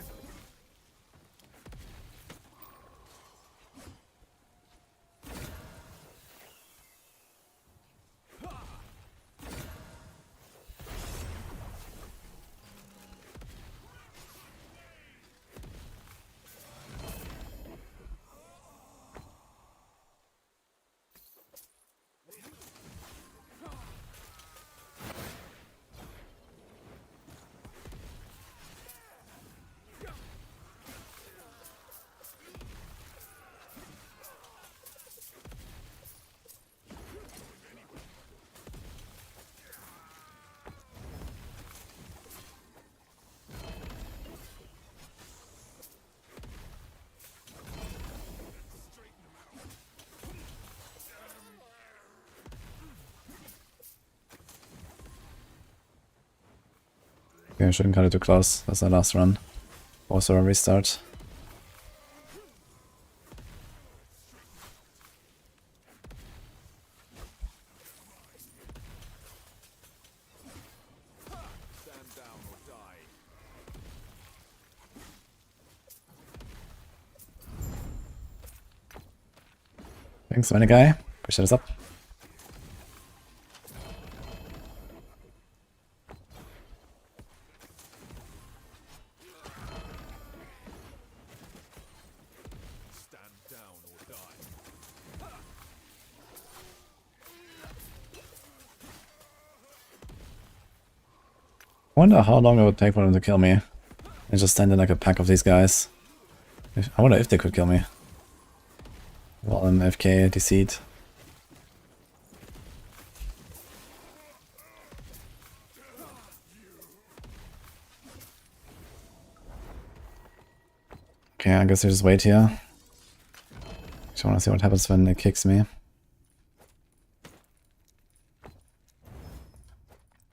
Okay, I shouldn't cut it too close. That's our last run. Also a restart. Stand down or die. Thanks, my guy. Appreciate us up. Stand down or die. Wonder how long it would take for them to kill me. And just stand in like a pack of these guys. I wonder if they could kill me. While I'm AFK, deceit. Okay, I guess I just wait here. Just wanna see what happens when it kicks me.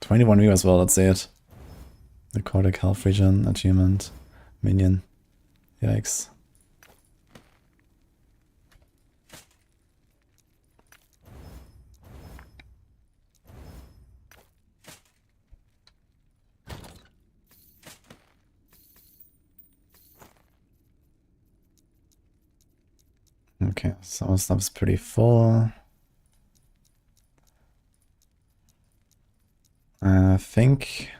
21 view as well, let's see it. Recorded health region, achievement, minion. Yikes. Okay, some stuff's pretty full. I think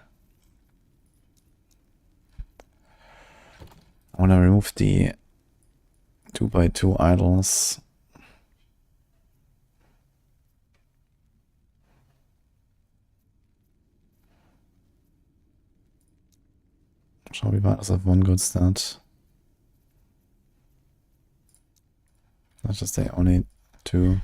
I want to remove the 2x2 idols. Shall we buy us have one good start? Let's just say only 2.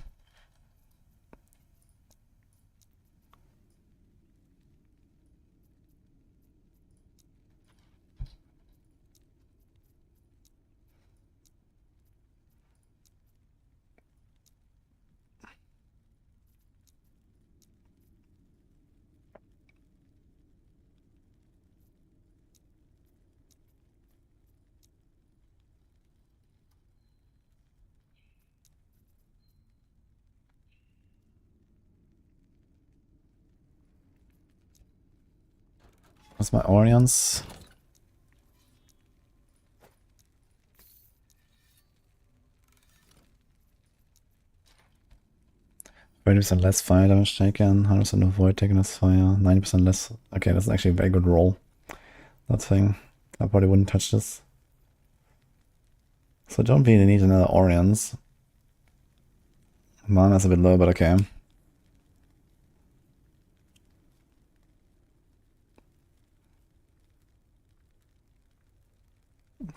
What's my Orions? %30 less fire damage taken, 100% avoid taking this fire, 90% less. Okay, that's actually a very good roll. That thing. I probably wouldn't touch this. So don't really need another Orions. Mana's a bit low, but okay.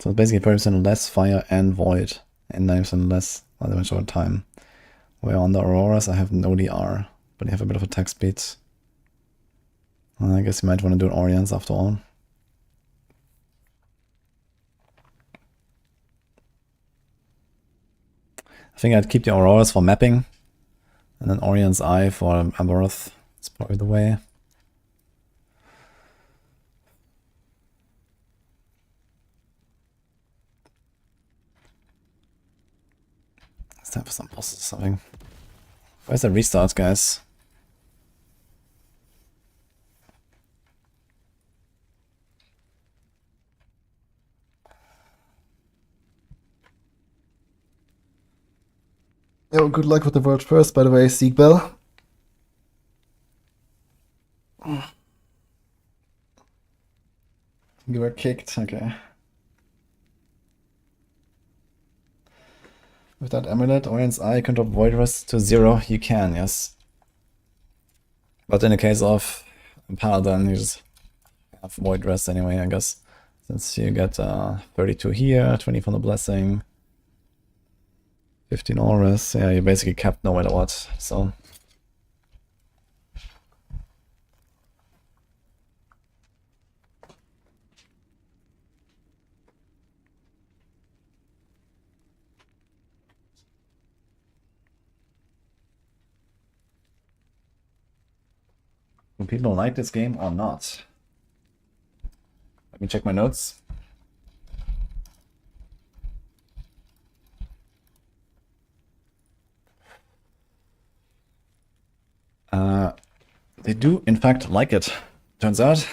So it's basically 30% less fire and void, and 9% less damage over time. Where on the Auroras I have no DR, but you have a bit of attack speed. I guess you might want to do an Orions after all. I think I'd keep the Auroras for mapping, and then Orion's Eye for Amarth. It's probably the way. It's time for some bosses or something. Where's the restart, guys? Yo, good luck with the world first, by the way, Siegbell. You were kicked, okay. With that amulet, Orion's Eye can drop Void Rest to 0. You can, yes. But in the case of Paladin, you just have Void Rest anyway, I guess. Since you get 32 here, 20 from the Blessing, 15 Auras, yeah, you're basically capped no matter what, so. Do people like this game or not? Let me check my notes. They do, in fact, like it. Turns out.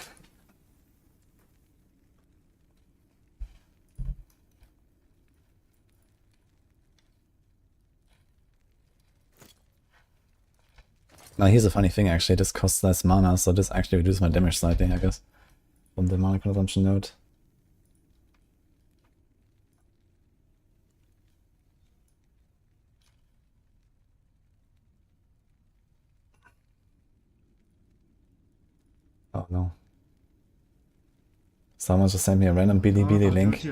Now here's a funny thing actually, this costs less mana, so this actually reduces my damage slightly, I guess. From the mana consumption node. Oh no. Someone just sent me a random Bilibili link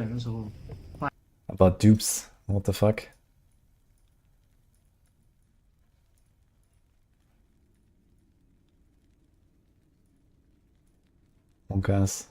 about dupes. What the fuck? Monkas.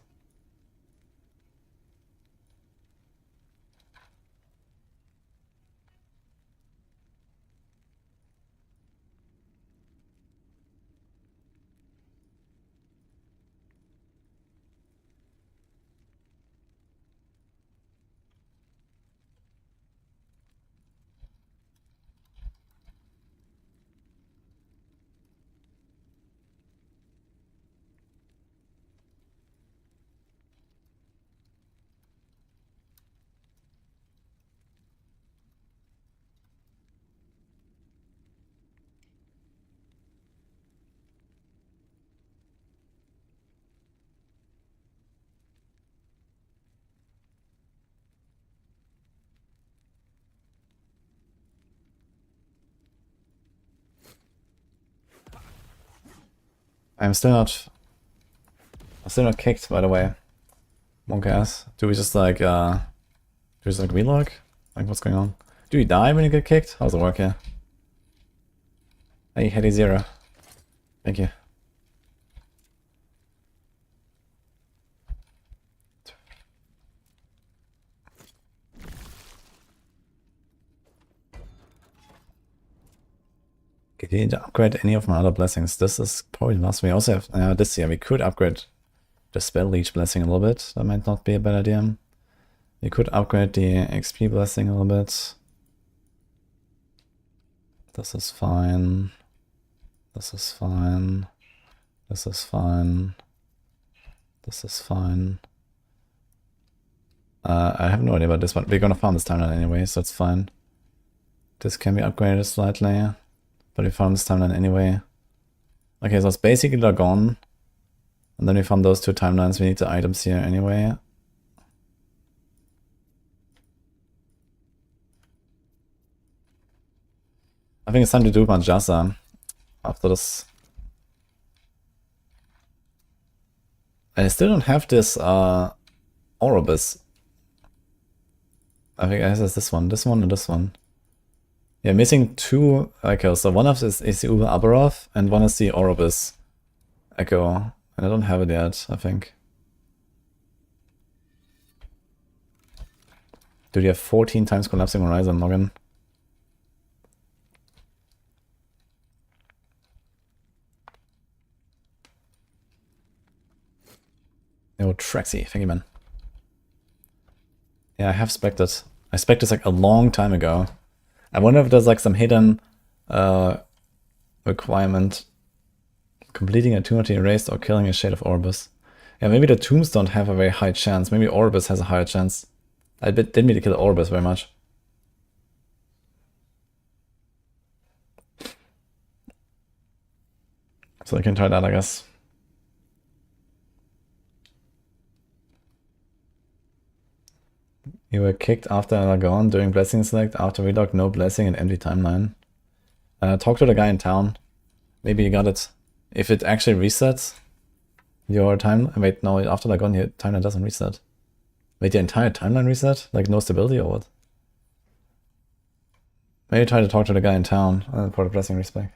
I'm still not kicked, by the way. Monkas. Do we just like relog? Like what's going on? Do you die when you get kicked? How's it work here? Hey, Heady Zero. Thank you. Okay, do you need to upgrade any of my other blessings? This is probably the last. We also have this year. We could upgrade the spell leech blessing a little bit. That might not be a bad idea. We could upgrade the XP blessing a little bit. This is fine. This is fine. This is fine. This is fine. I have no idea about this one. We're gonna farm this timeline anyway, so it's fine. This can be upgraded slightly, but we farm this timeline anyway. Okay, so it's basically gone. And then we farm those two timelines. We need the items here anyway. I think it's time to do Manjasa after this. And I still don't have this Orobus. I think I have this one, and this one. Yeah, missing two echoes. So one of this is the Uber Aberov, and one is the Orobus echo. And I don't have it yet, I think. Dude, you have 14 times collapsing horizon, Morgan. Yo, Traxy, thank you, man. Yeah, I have spec'd it. I spec'd this like a long time ago. I wonder if there's like some hidden requirement. Completing a tomb to erased or killing a Shade of Orbis. Yeah, maybe the tombs don't have a very high chance. Maybe Orbis has a higher chance. I didn't mean to kill Orbis very much. So I can try that, I guess. You were kicked after Aragon during Blessing Select, after Relog, no Blessing and empty timeline. Talk to the guy in town. Maybe you got it. If it actually resets your time... Wait, no, after Aragon your timeline doesn't reset. Wait, the entire timeline reset? Like no stability or what? Maybe try to talk to the guy in town for the Blessing respec.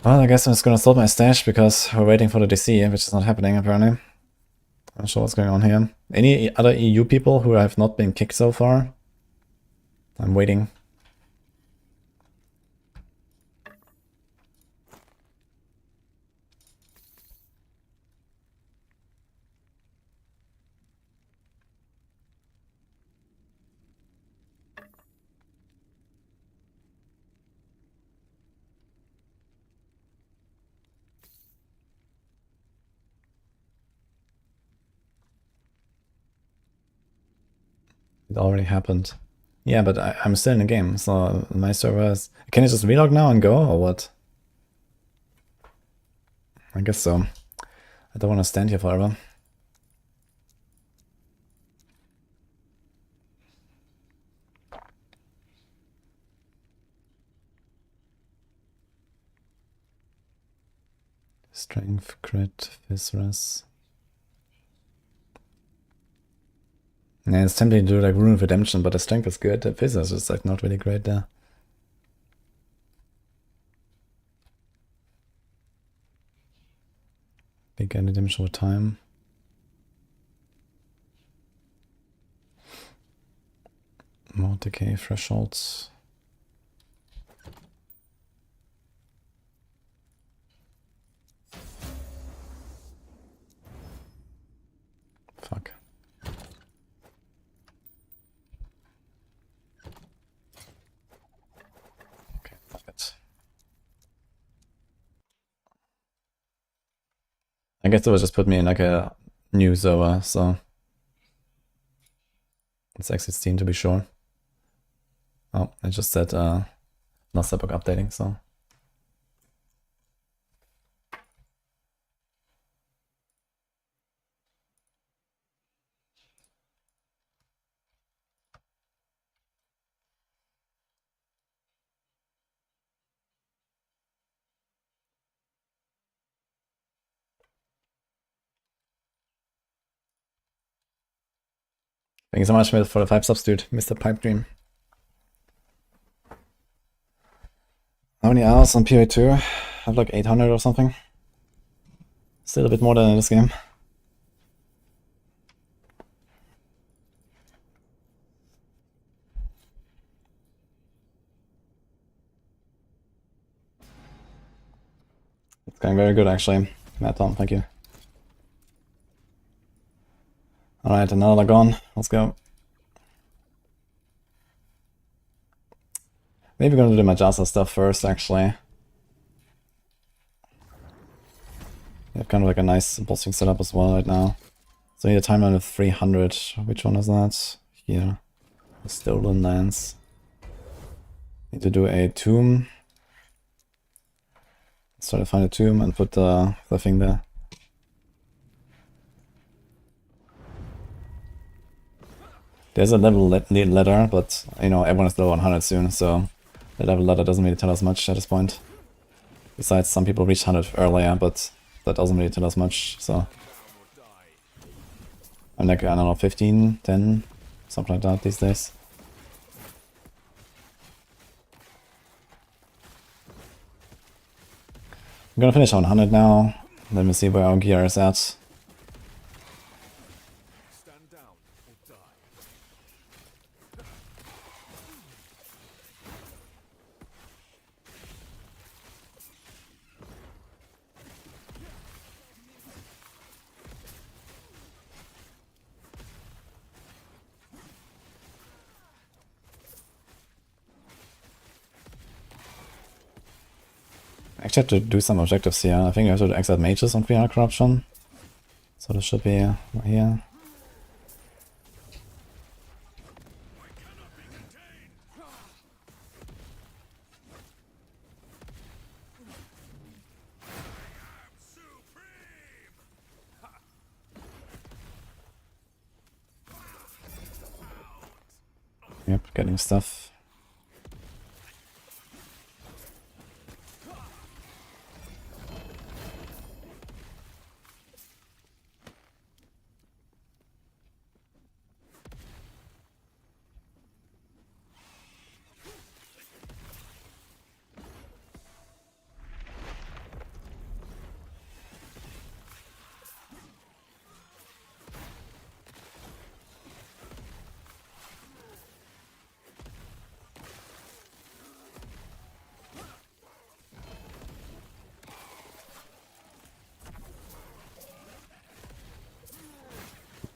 Well, I guess I'm just gonna sort my stash because we're waiting for the DC, which is not happening apparently. I'm not sure what's going on here. Any other EU people who have not been kicked so far? I'm waiting. It already happened. Yeah, but I'm still in the game, so my server is... Can I just relog now and go, or what? I guess so. I don't want to stand here forever. Strength, crit, Viscerous. Yeah, it's tempting to do like Rune of Redemption, but the strength is good. The Viscerous is like not really great there. Big redemption with time. More decay thresholds. Fuck. Okay, fuck it. I guess it will just put me in like a new server, so it's X16 to be sure. Oh, I just said not Epoch updating, so. Thank you so much for the 5 subs, dude. Mr. Pipe Dream. How many hours on PoE2? I have like 800 or something. Still a bit more than in this game. It's going very good actually. Matt Tom, thank you. Alright, another Lagon. Let's go. Maybe we're gonna do the Majasa stuff first, actually. We have kind of like a nice bossing setup as well right now. So we need a timeline of 300. Which one is that? Here. The Stolen Lands. Need to do a tomb. Let's try to find a tomb and put the thing there. There's a level ladder, but you know everyone is level 100 soon, so the level ladder doesn't really tell us much at this point. Besides, some people reached 100 earlier, but that doesn't really tell us much. So I'm like, I don't know, 15, 10, something like that these days. I'm gonna finish on 100 now. Let me see where our gear is at. Stand down or die. I actually have to do some objectives here. I think I have to exile mages on 300 corruption. So this should be right here. Yep, getting stuff.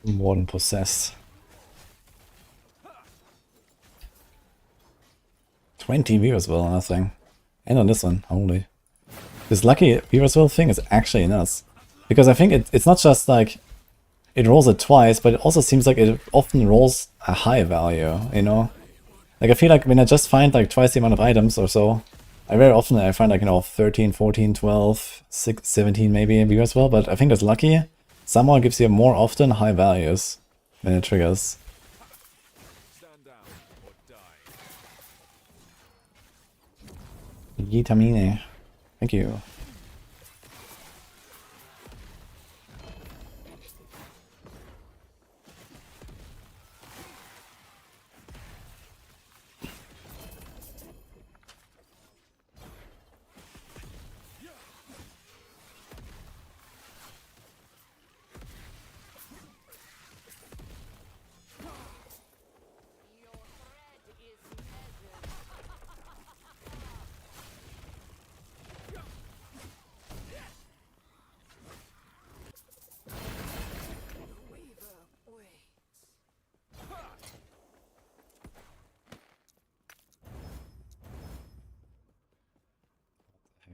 Warden possess. 20 viewers will, nothing. And on this one, holy. This lucky viewers will thing is actually nuts. Because I think it's not just like it rolls it twice, but it also seems like it often rolls a high value, you know? Like I feel like when I just find like twice the amount of items or so, I very often find like, you know, 13, 14, 12, 6, 17 maybe viewers will, but I think that's lucky. Somehow gives you more often high values when it triggers. Stand down or die. Yitamine. Thank you.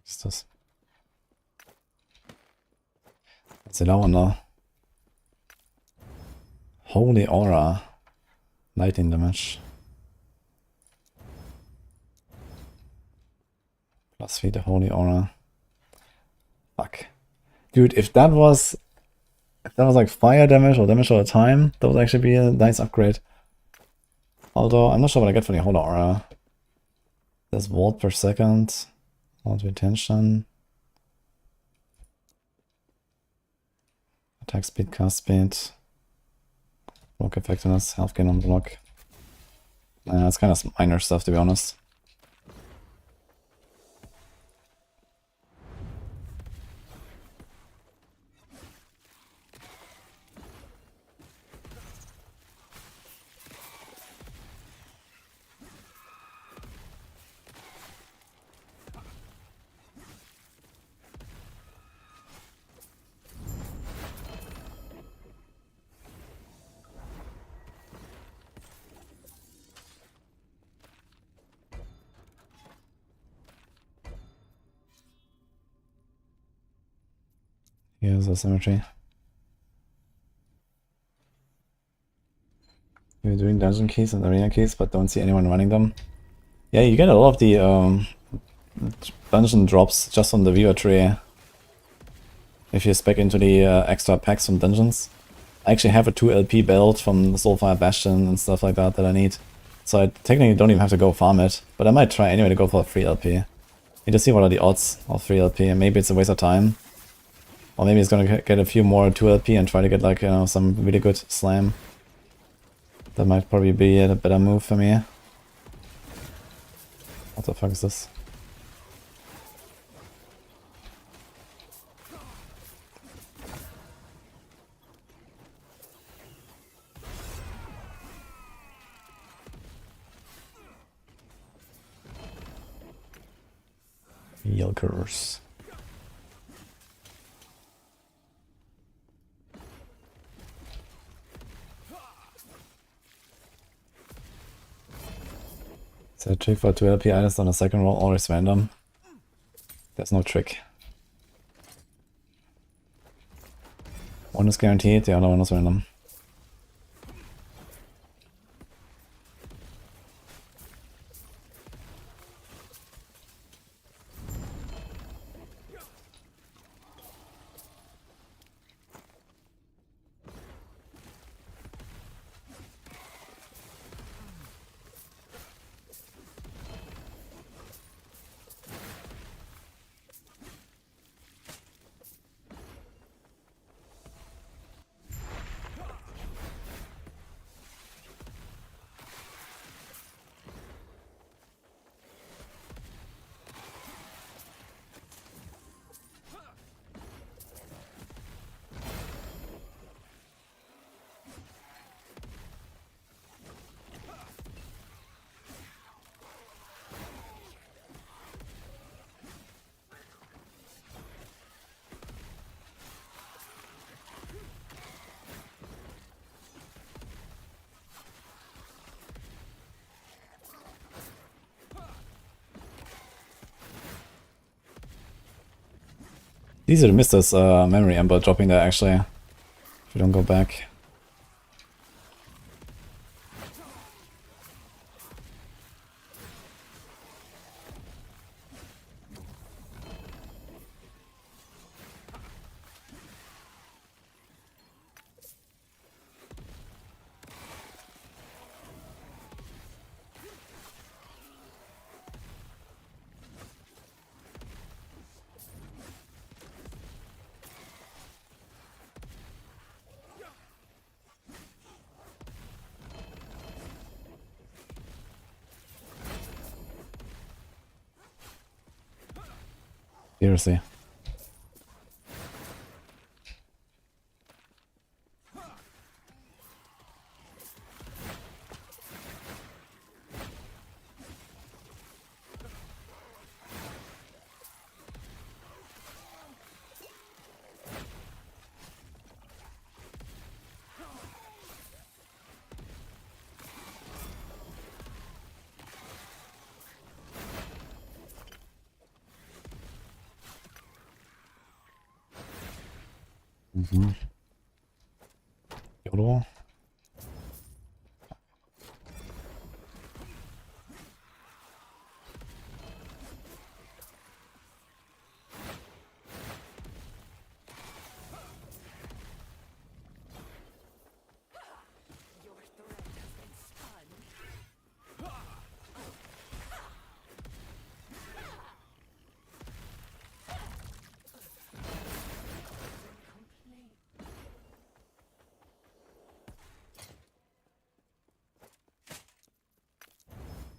Was ist das? Was ist da noch? Holy Aura. Lightning damage. Plus 3 the Holy Aura. Fuck. Dude, if that was like fire damage or damage all the time, that would actually be a nice upgrade. Although, I'm not sure what I get for the Holy Aura. There's volt per second. Volt retention. Attack speed, cast speed. Block effectiveness, health gain on block. It's kind of minor stuff, to be honest. Here's the symmetry. You're doing dungeon keys and arena keys, but don't see anyone running them. Yeah, you get a lot of the dungeon drops just on the viewer tree if you spec into the extra packs from dungeons. I actually have a 2 LP build from the Soulfire Bastion and stuff like that I need. So I technically don't even have to go farm it, but I might try anyway to go for a 3 LP. Need to see what are the odds of 3 LP, and maybe it's a waste of time. Or maybe it's gonna get a few more 2 LP and try to get like, you know, some really good slam. That might probably be a better move for me. What the fuck is this? Yelkers. So trick for 2 LP items on the second roll, always random. There's no trick. One is guaranteed, the other one is random. Easy to miss this memory ember dropping there actually, if we don't go back. Seriously. Yodel.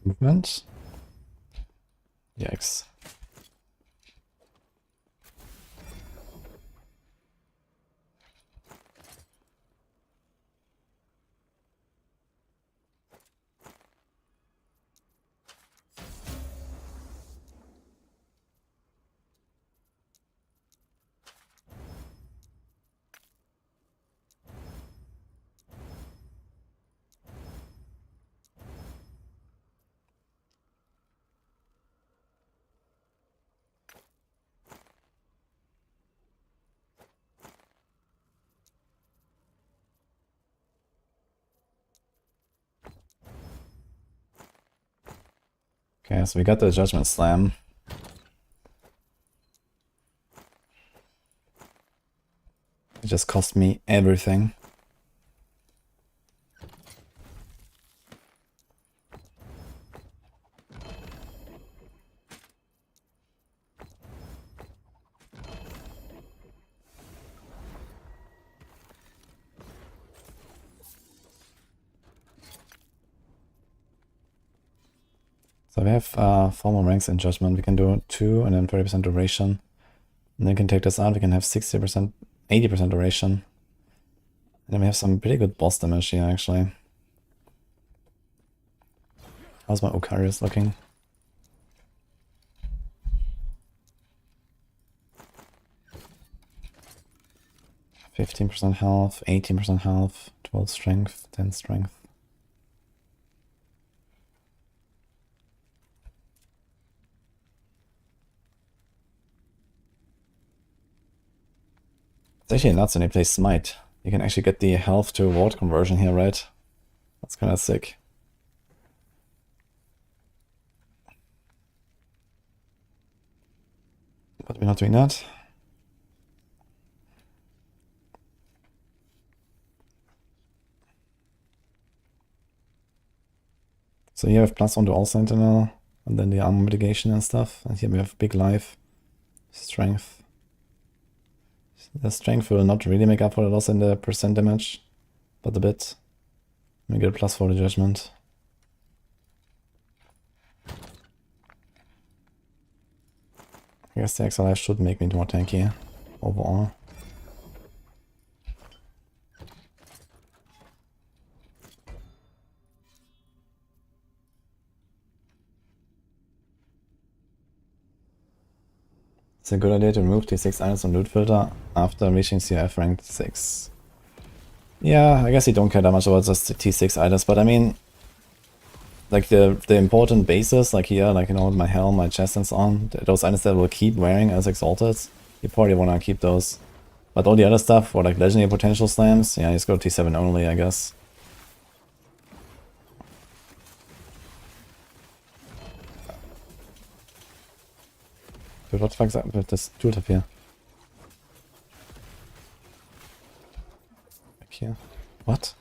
Movement. Yikes. Okay, so we got the Judgment Slam. It just cost me everything. So we have 4 more ranks in Judgment. We can do 2 and then 30% duration. And then we can take this out. We can have 60%, 80% duration. And then we have some pretty good boss damage here, actually. How's my Enquiries looking? %15 health, 18% health, 12 strength, 10 strength. It's actually nuts when you play Smite. You can actually get the health to ward conversion here, right? That's kind of sick. But we're not doing that. So here we have +1 to all sentinel, and then the armor mitigation and stuff. And here we have big life, strength. The strength will not really make up for the loss in the percent damage, but a bit. We get a +4 to judgment. I guess the Exile should make me more tanky overall. It's a good idea to remove T6 items from loot filter after reaching CF rank 6. Yeah, I guess you don't care that much about just the T6 items, but I mean, like the important bases, like here, like, you know, my helm, my chest and so on, those items that will keep wearing as exalted, you probably want to keep those. But all the other stuff, for like legendary potential slams, yeah, just go T7 only, I guess. Dude, what the fuck is up with this tooltip here? Back here. What?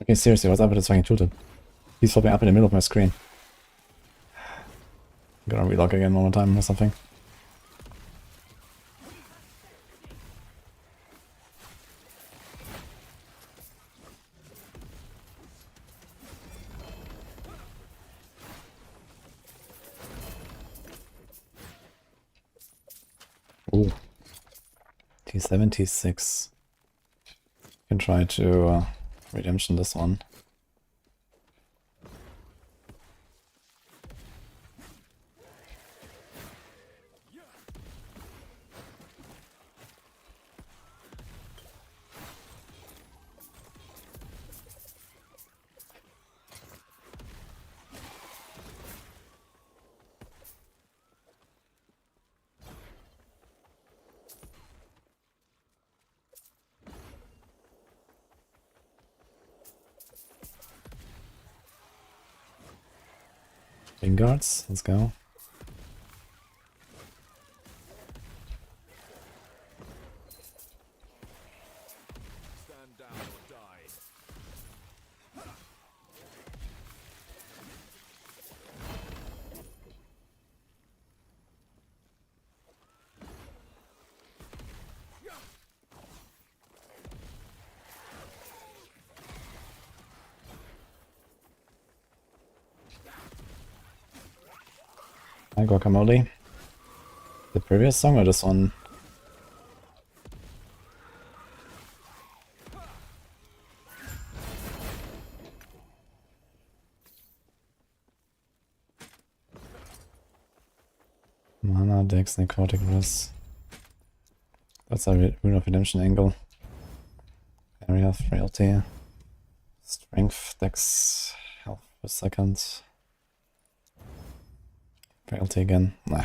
Okay, seriously, what's up with this fucking tooltip? He's popping up in the middle of my screen. I'm gonna relog again one more time or something. Ooh. T7, T6. Can try to redemption this one. Guards, let's go. Stand down or die. Hi, Guacamole. The previous song or this one? Mana, Dex, Necrotic Risk. That's a Rune of Redemption angle. Area, Frailty. Strength, Dex, Health per second. Frailty again. Nah.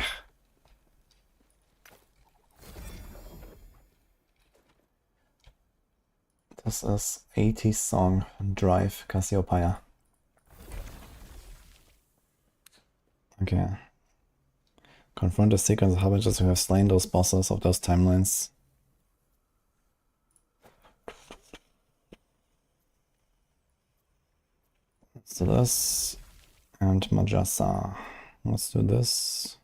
This is 80 song Drive Cassiopeia. Okay. Confront a sequence of harbingers who have slain those bosses of those timelines. Let's do this. And Majasa. Let's do this.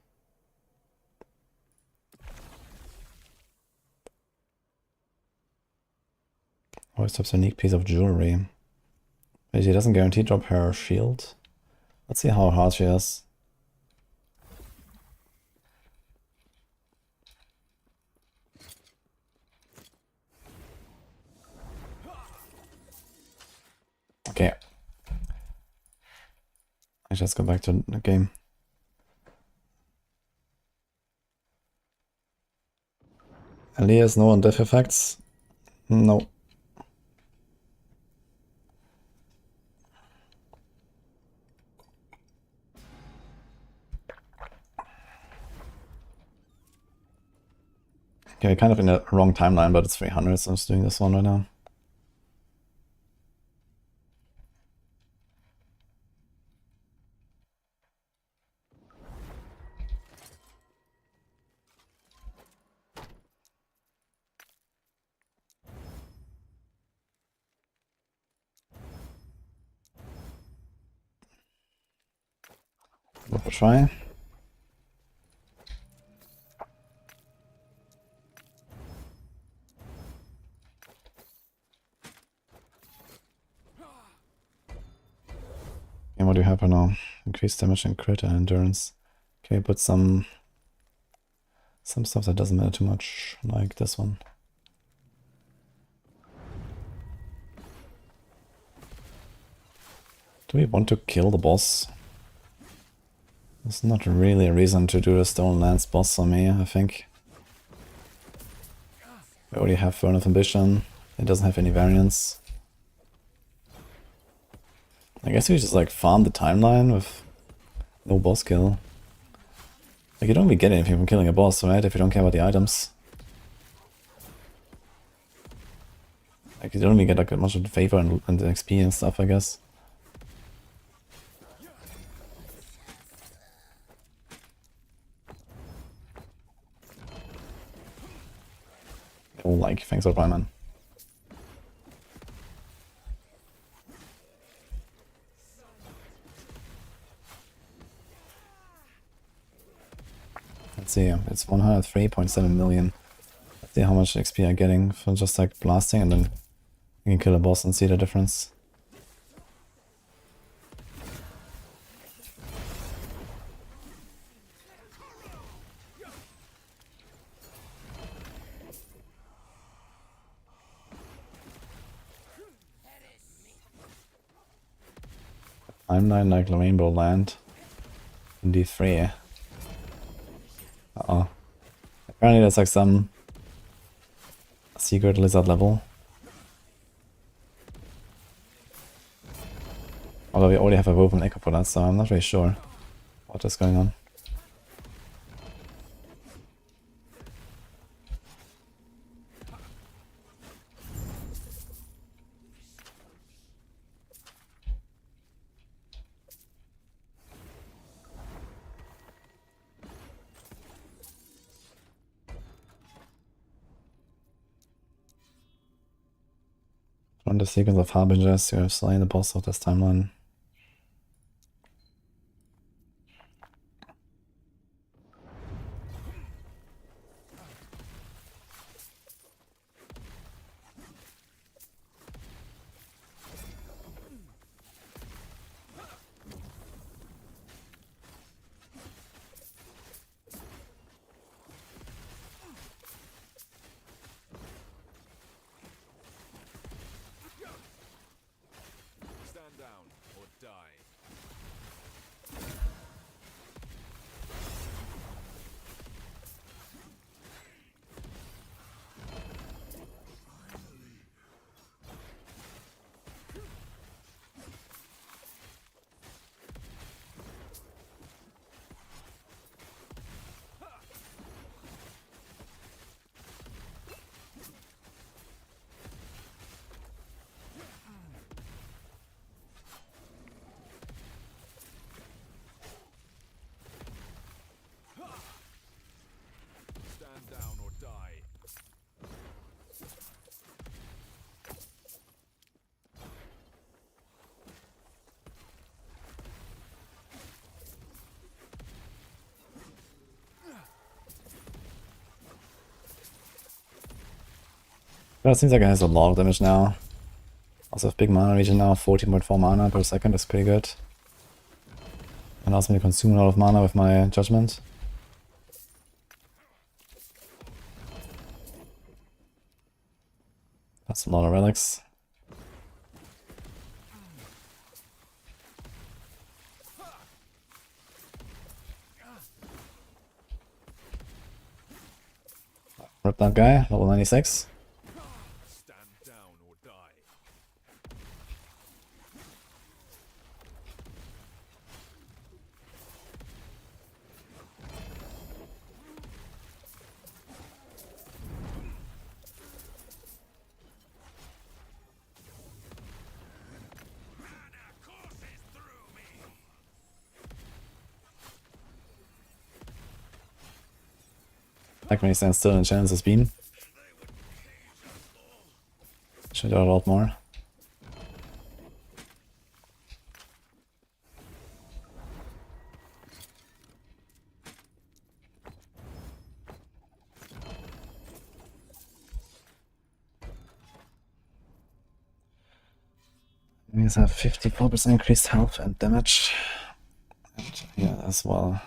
Always have a unique piece of jewelry. But she doesn't guarantee drop her shield. Let's see how hard she is. Okay. I just go back to the game. Elias, no on death effects? No. Okay, kind of in the wrong timeline, but it's 300, so I'm just doing this one right now. Worth a try. And what do you have right now? Increased damage and crit and endurance. Okay, put some stuff that doesn't matter too much, like this one. Do we want to kill the boss? There's not really a reason to do a Stone Lance boss on me, I think. We already have Furnace of Ambition. It doesn't have any variants. I guess we just like farm the timeline with no boss kill. Like you don't really get anything from killing a boss, right? If you don't care about the items. Like you don't really get like much of the favor and the XP and stuff, I guess. Oh, like, thanks for man. Let's see, it's 103.7 million. Let's see how much XP I'm getting for just like blasting, and then you can kill a boss and see the difference. Timeline like the Rainbow Land in D3. Uh-oh. Apparently there's like some secret lizard level. Although we already have a woven echo for that, so I'm not really sure what is going on. Run the sequence of harbingers who have slain the boss of this timeline. Well, it seems like it has a lot of damage now. Also have big mana region now, 14.4 mana per second is pretty good. Allows me to consume a lot of mana with my judgment. That's a lot of relics. Rip that guy, level 96. Stand down or die. Like when he stands still and channels his beam. Should do a lot more. These have 54% increased health and damage. And yeah, as well.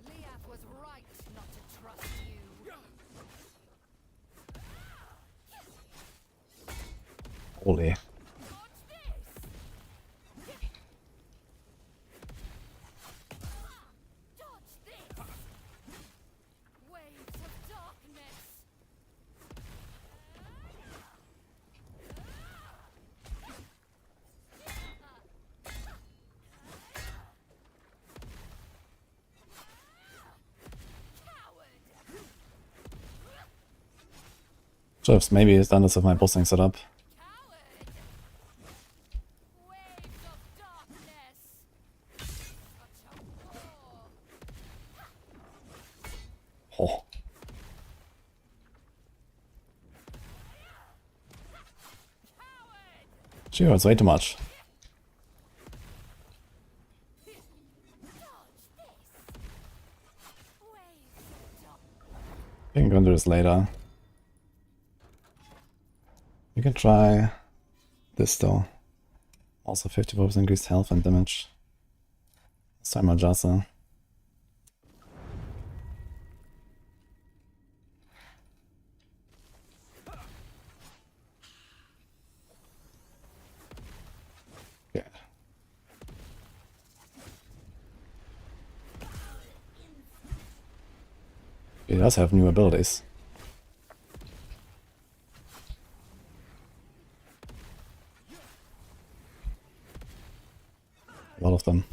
Liat was right not to trust you. Holy. Dodge this! Waves of darkness! Coward! Should have maybe done this with my bossing setup. Coward! Waves of darkness! Such a bore! Oh. Sure, it's way too much. Dodge this! Waves of darkness! We can go into this later. We can try this though. Also 54% increased health and damage. This time Majasa. Okay. He does have new abilities. A lot of them.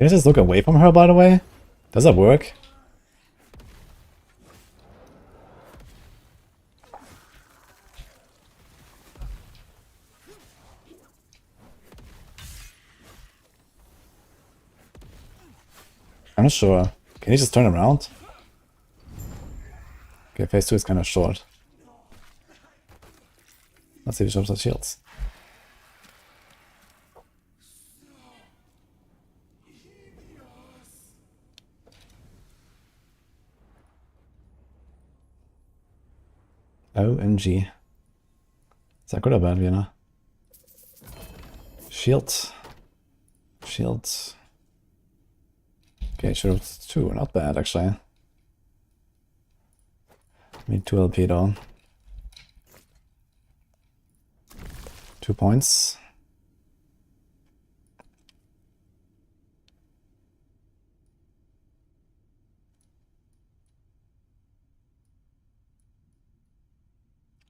Can I just look away from her, by the way? Does that work? I'm not sure. Can you just turn around? Okay, phase 2 is kind of short. Let's see if he shows us shields. OMG. Is that good or bad, Vienna? Shield. Shield. Okay, sure, it's 2. Not bad, actually. Need 2 LP though. 2 points.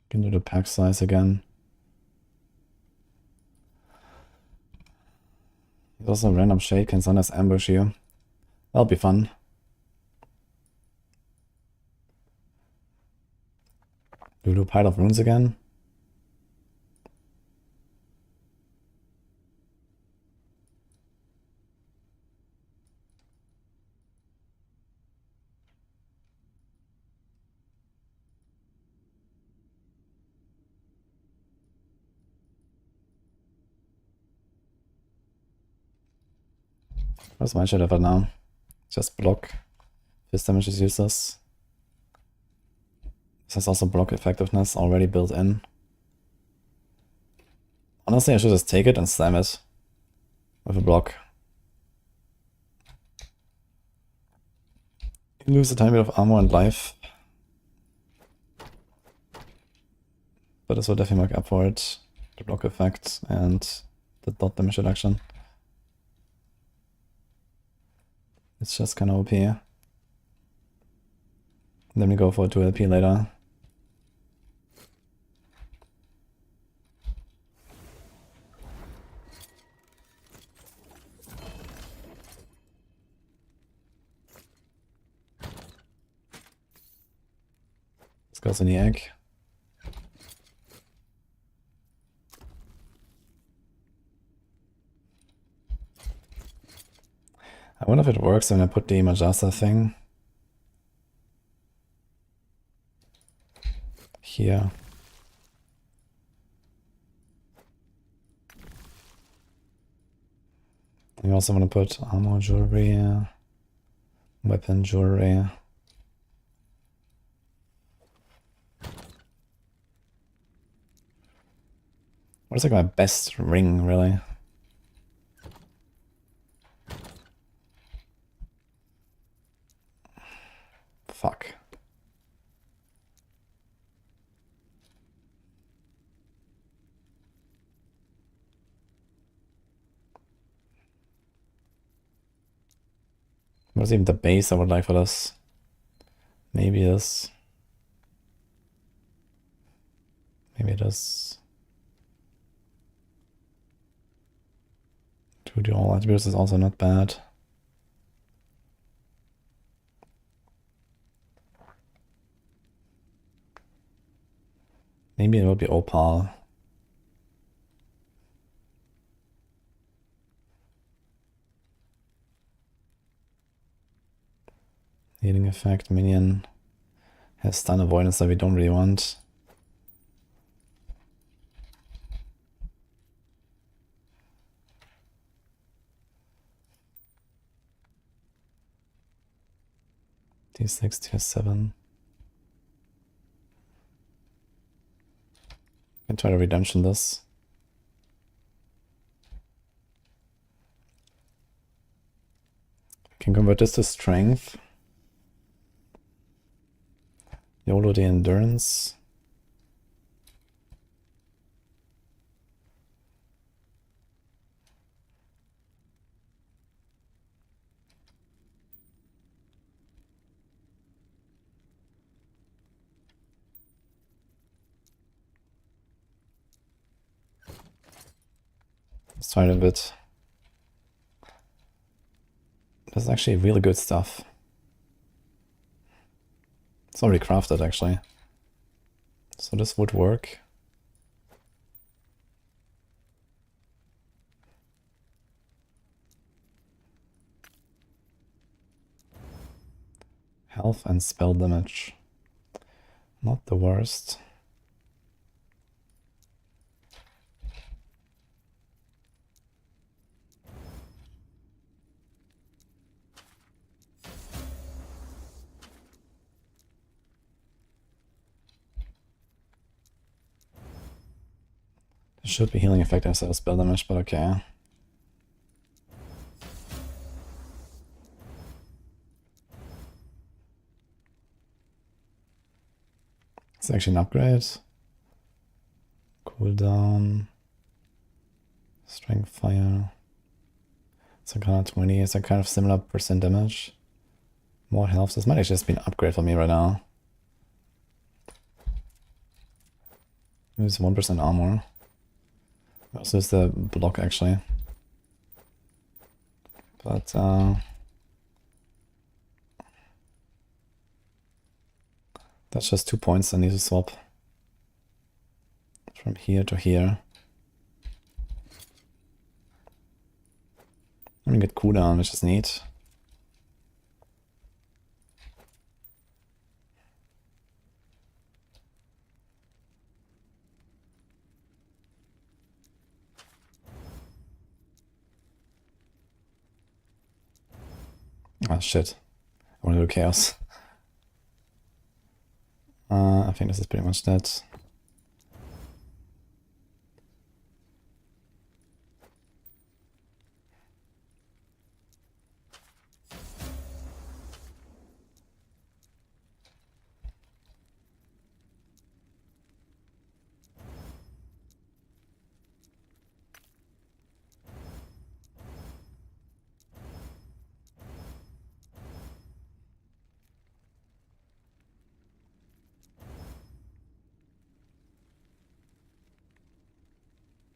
Can do the pack size again. There's also a random shade, can sometimes ambush you. That'll be fun. Do we do Pile of Runes again? What's my shit ever now? Just block. Fist damage is useless. This has also block effectiveness already built in. Honestly, I should just take it and slam it with a block. You lose a tiny bit of armor and life. But this will definitely make up for it. The block effect and the dot damage reduction. It's just kind of OP. Then we go for 2 LP later. This goes in the egg. I wonder if it works when I put the Majasa thing here. You also want to put armor jewelry, weapon jewelry. What's like my best ring, really? Fuck. What's even the base I would like for this? Maybe this. Maybe this. To do all attributes is also not bad. Maybe it will be Opal. Healing effect, minion has stun avoidance that we don't really want. T6, tier 7. Can try to redemption this. Can convert this to strength. YOLO the endurance. Let's try it a bit. This is actually really good stuff. It's already crafted actually. So this would work. Health and spell damage. Not the worst. There should be healing effect instead of spell damage, but okay. It's actually an upgrade. Cooldown. Strength fire. It's like 120. It's a kind of similar percent damage. More health. This might actually just be an upgrade for me right now. It's 1% armor. Also, it's the block actually. But that's just 2 points I need to swap. From here to here. I'm gonna get cooldown, which is neat. Ah, shit. I want to do chaos. I think this is pretty much that.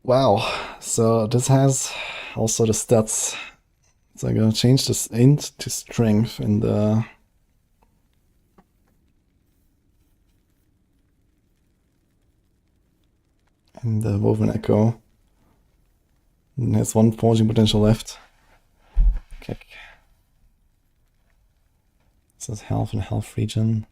Wow, so this has also the stats. So I'm gonna change this int to strength in the woven echo. And there's one forging potential left. Kick. This is health and health regen.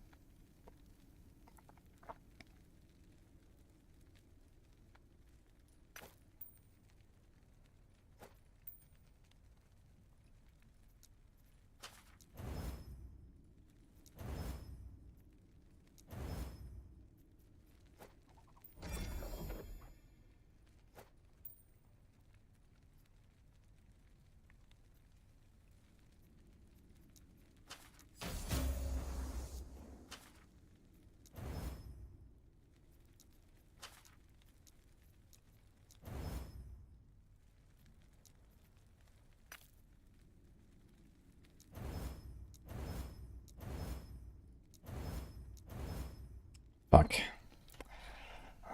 Fuck.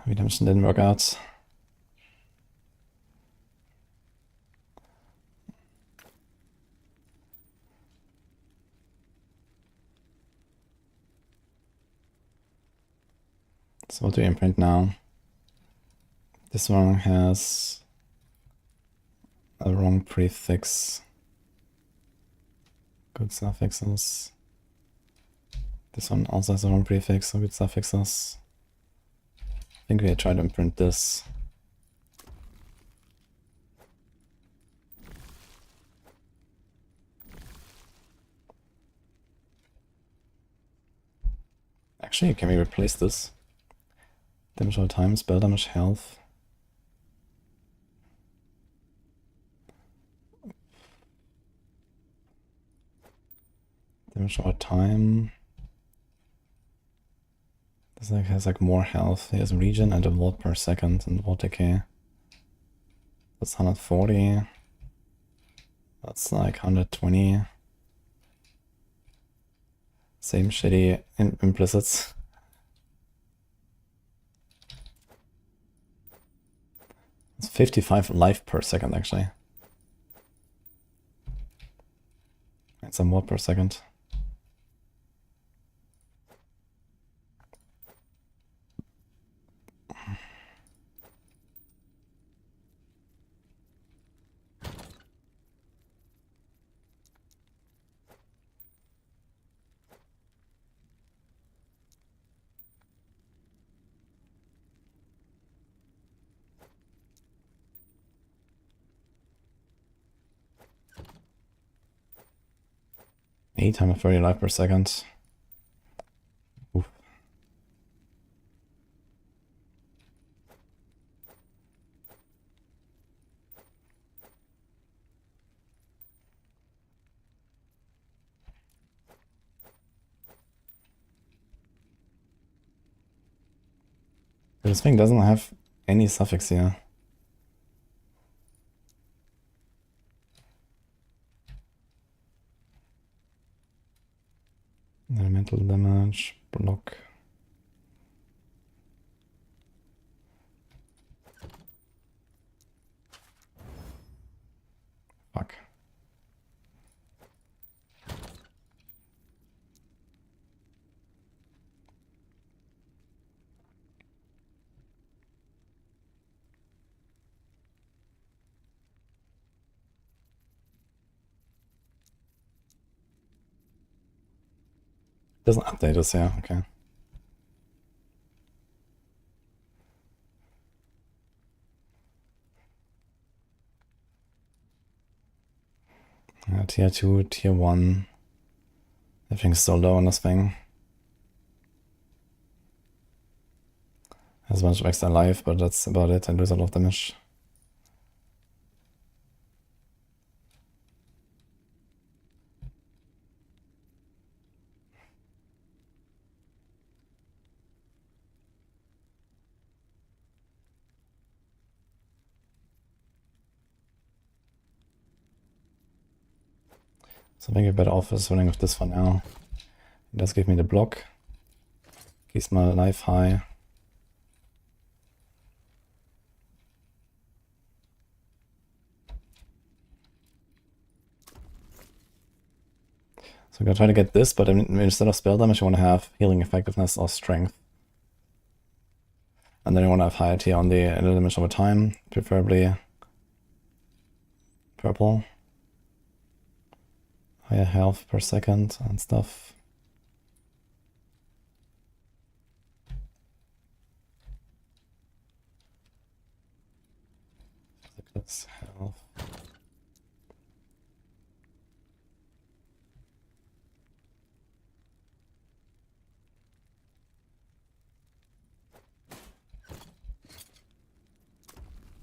Redemption didn't work out. So what do we imprint now? This one has a wrong prefix. Good suffixes. This one also has a wrong prefix, so good suffixes. I think we try to imprint this. Actually, can we replace this? Damage all time, spell damage, health. Damage all time. This like has like more health. He has regen and a volt per second and volt decay. That's 140. That's like 120. Same shitty implicits. It's 55 life per second actually. some more per second. Eight times 30 life per second. Oof. This thing doesn't have any suffix here. Elemental damage, block. Fuck. Doesn't update us, yeah, okay. Tier 2, Tier 1. Everything's so low on this thing. Has a bunch of extra life, but that's about it. I lose a lot of damage. So I think you're better off just running with this for now. It does give me the block. Keeps my life high. So I'm gonna try to get this, but instead of spell damage, I want to have healing effectiveness or strength. And then I want to have higher tier on the damage over time, preferably purple. Higher health per second and stuff. That's health.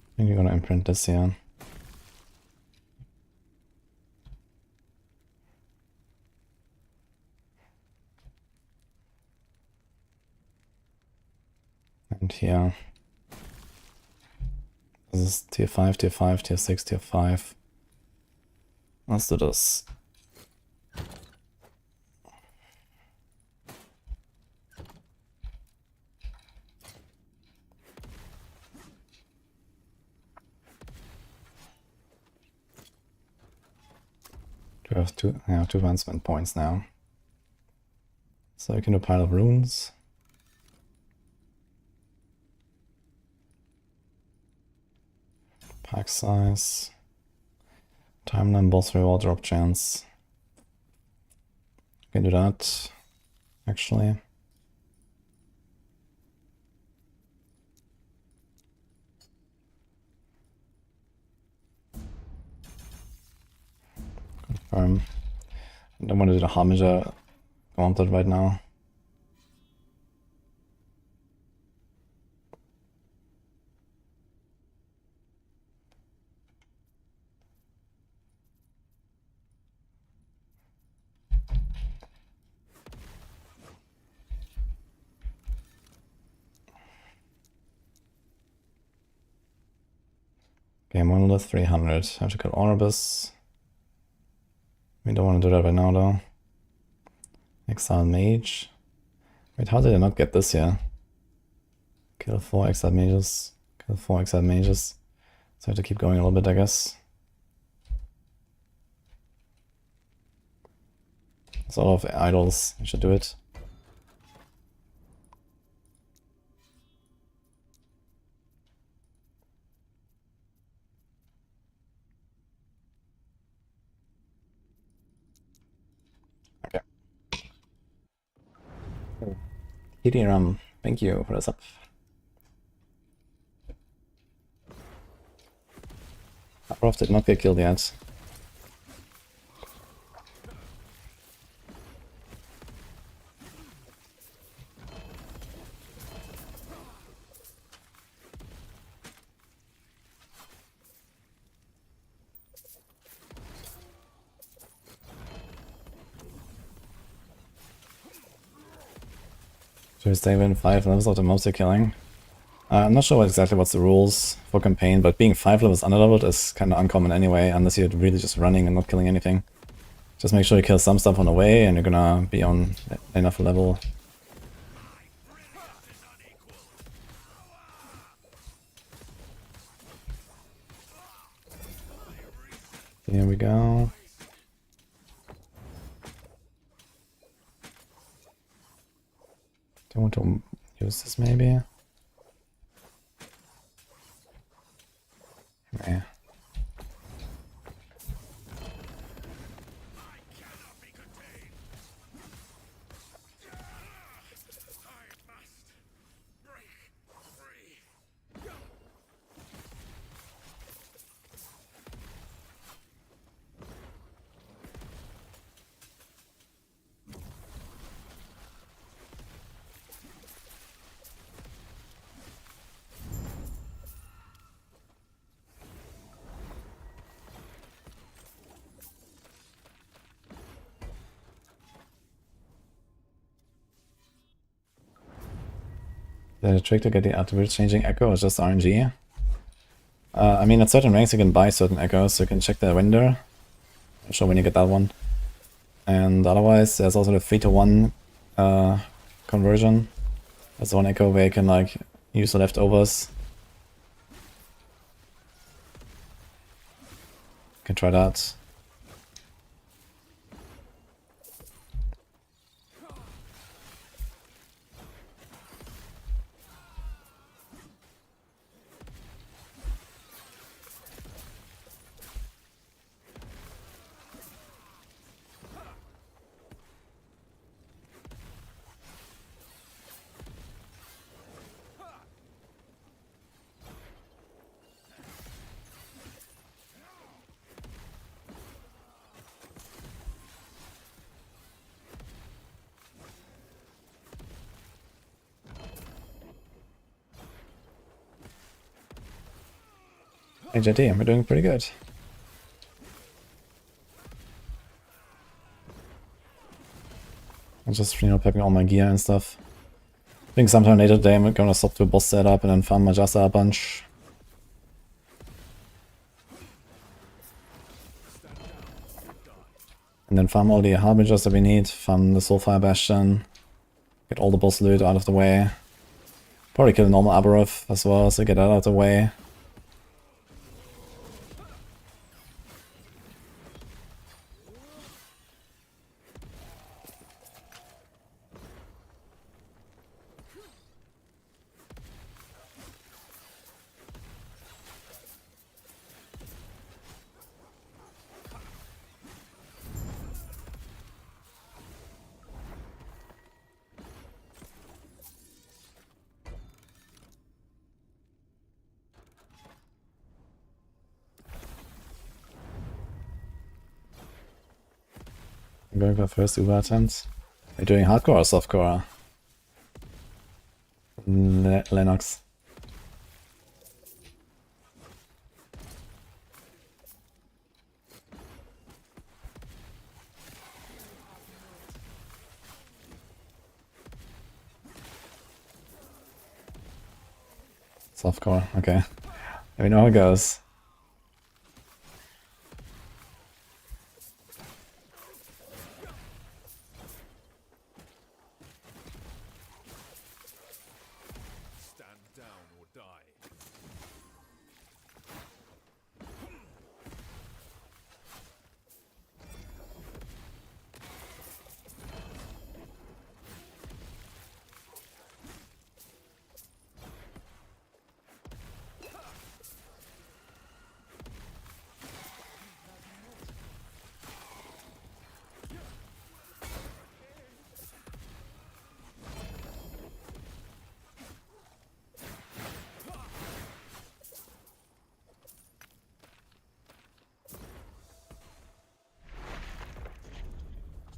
I think you're gonna imprint this here. And here. This is tier 5, tier 5, tier 6, tier 5. Let's do this. We have two advancement points now. So I can do a pile of runes. Pack size. Timeline, boss reward, drop chance. Can do that, actually. Confirm. I don't want to do the Harbinger Gauntlet right now. Okay, Monolith 300. Have to kill Orbis. We don't want to do that right now though. Exile Mage. Wait, how did I not get this here? Kill 4 Exile Mages. Kill 4 Exile Mages. So I have to keep going a little bit, I guess. There's a lot of idols. You should do it. Okay. Hidiram, thank you for the sub. Prof did not get killed yet. Should we stay within 5 levels of the mobs you're killing? I'm not sure exactly what's the rules for campaign, but being 5 levels underleveled is kind of uncommon anyway, unless you're really just running and not killing anything. Just make sure you kill some stuff on the way and you're gonna be on enough level. Here we go. Do I want to use this maybe? Yeah. The trick to get the attribute changing echo is just RNG. I mean, at certain ranks you can buy certain echoes, so you can check the window. I'll show when you get that one. And otherwise, there's also the 3-to-1 conversion. That's one echo where you can like use the leftovers. You can try that. Hey JD, we're doing pretty good. I'm just, you know, packing all my gear and stuff. I think sometime later today I'm gonna stop to a boss setup and then farm Majasa a bunch. And then farm all the harbingers that we need, farm the Soulfire Bastion, get all the boss loot out of the way. Probably kill a normal Abaroth as well, so get that out of the way. I'm going for first Uber attempt. Are you doing hardcore or softcore? Lennox. Softcore, okay. Let me know how it goes. Stand down or die.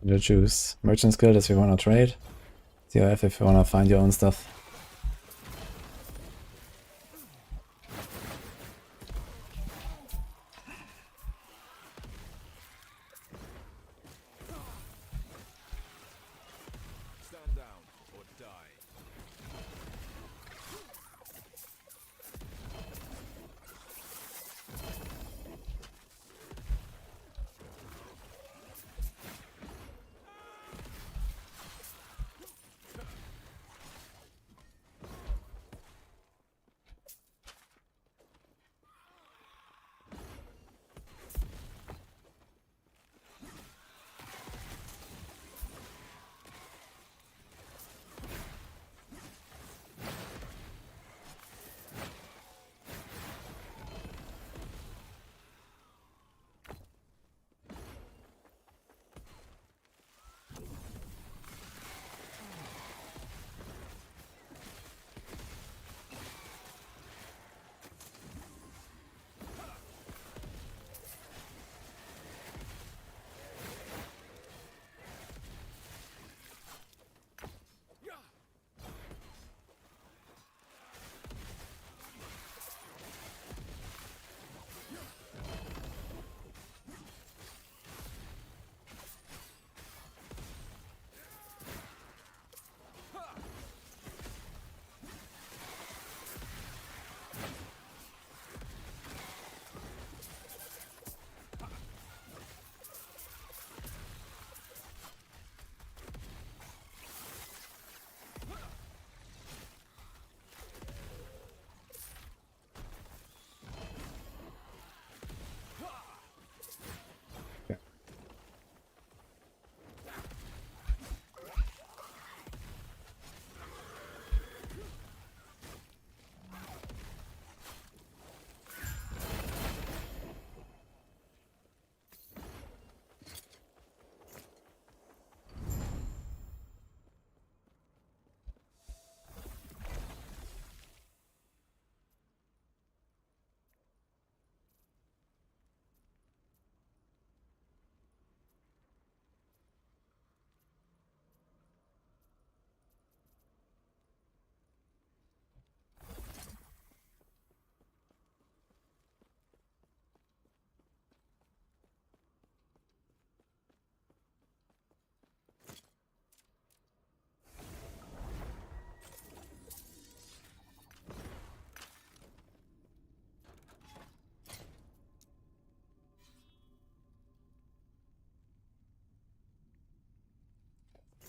You choose. Merchant's Guild if you wanna trade. COF if you wanna find your own stuff. Stand down or die.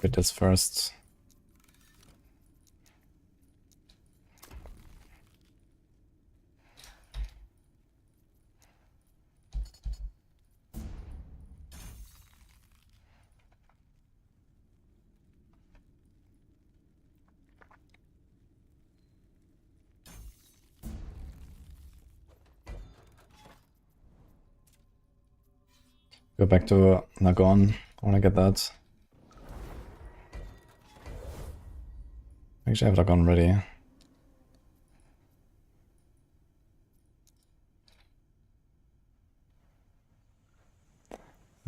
Get this first. Go back to Nagon. I wanna get that. Actually, I have Nagon ready.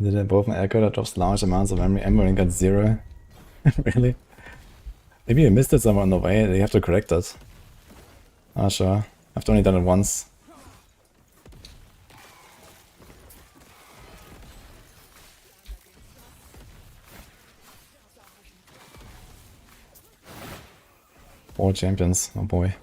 Did it both an echo that drops large amounts of memory ammo and got 0? Really? Maybe you missed it somewhere on the way, you have to correct that. Ah, sure. I've only done it once. Four champions, oh boy.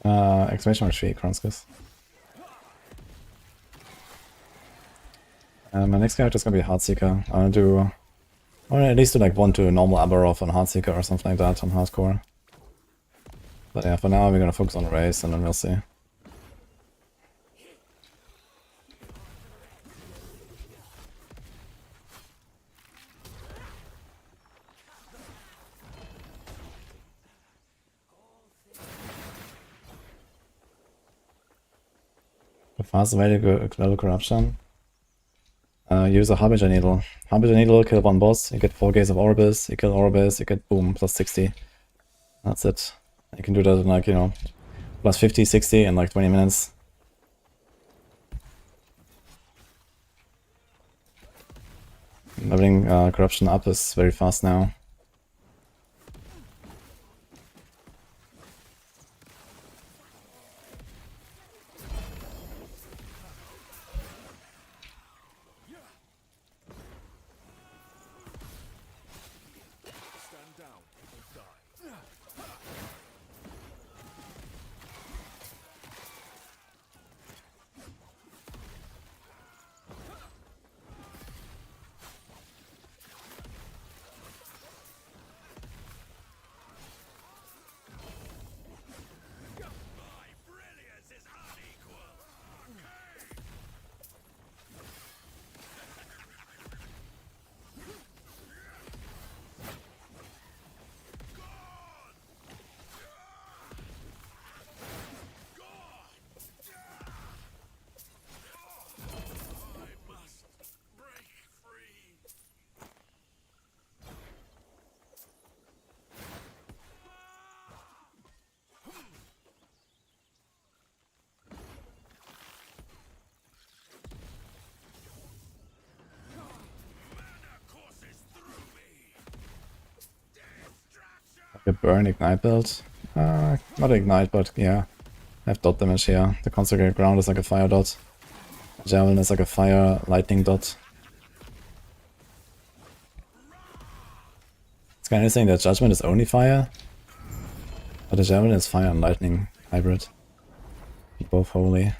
Exclamation mark 3, Kronskis. My next character is gonna be Heartseeker. I'll do, or at least do like 1-2 normal Aberov on Heartseeker or something like that on hardcore. But yeah, for now we're gonna focus on race and then we'll see. The fastest way to go level corruption. Use a Harbinger Needle. Harbinger Needle, kill one boss, you get 4 gaze of Orbis, you kill Orbis, you get boom, plus 60. That's it. You can do that in like, you know, plus 50, 60 in like 20 minutes. Leveling corruption up is very fast now. Stand down or die. My brilliance is unequal. I must break free. Mana courses through me. Distraction. A burn ignite build. Not ignite, but yeah. I have dot damage here. The consecrated ground is like a fire dot. Javelin is like a fire lightning dot. It's kind of interesting that Judgment is only fire, but the Javelin is fire and lightning hybrid. Both holy.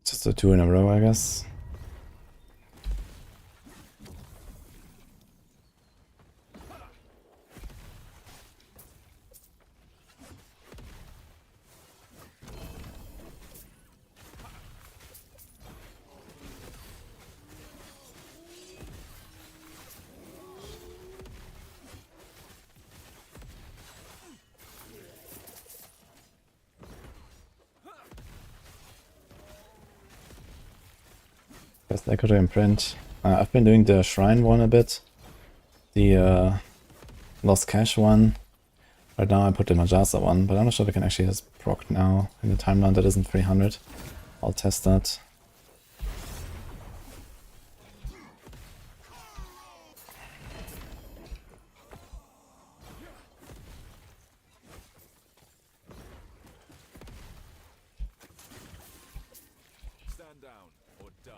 Just a 2 in a row, I guess. Best echo to imprint. I've been doing the shrine one a bit. The lost cash one. Right now I put the Majasa one, but I'm not sure if I can actually just proc now in the timeline that isn't 300. I'll test that. Stand down or die.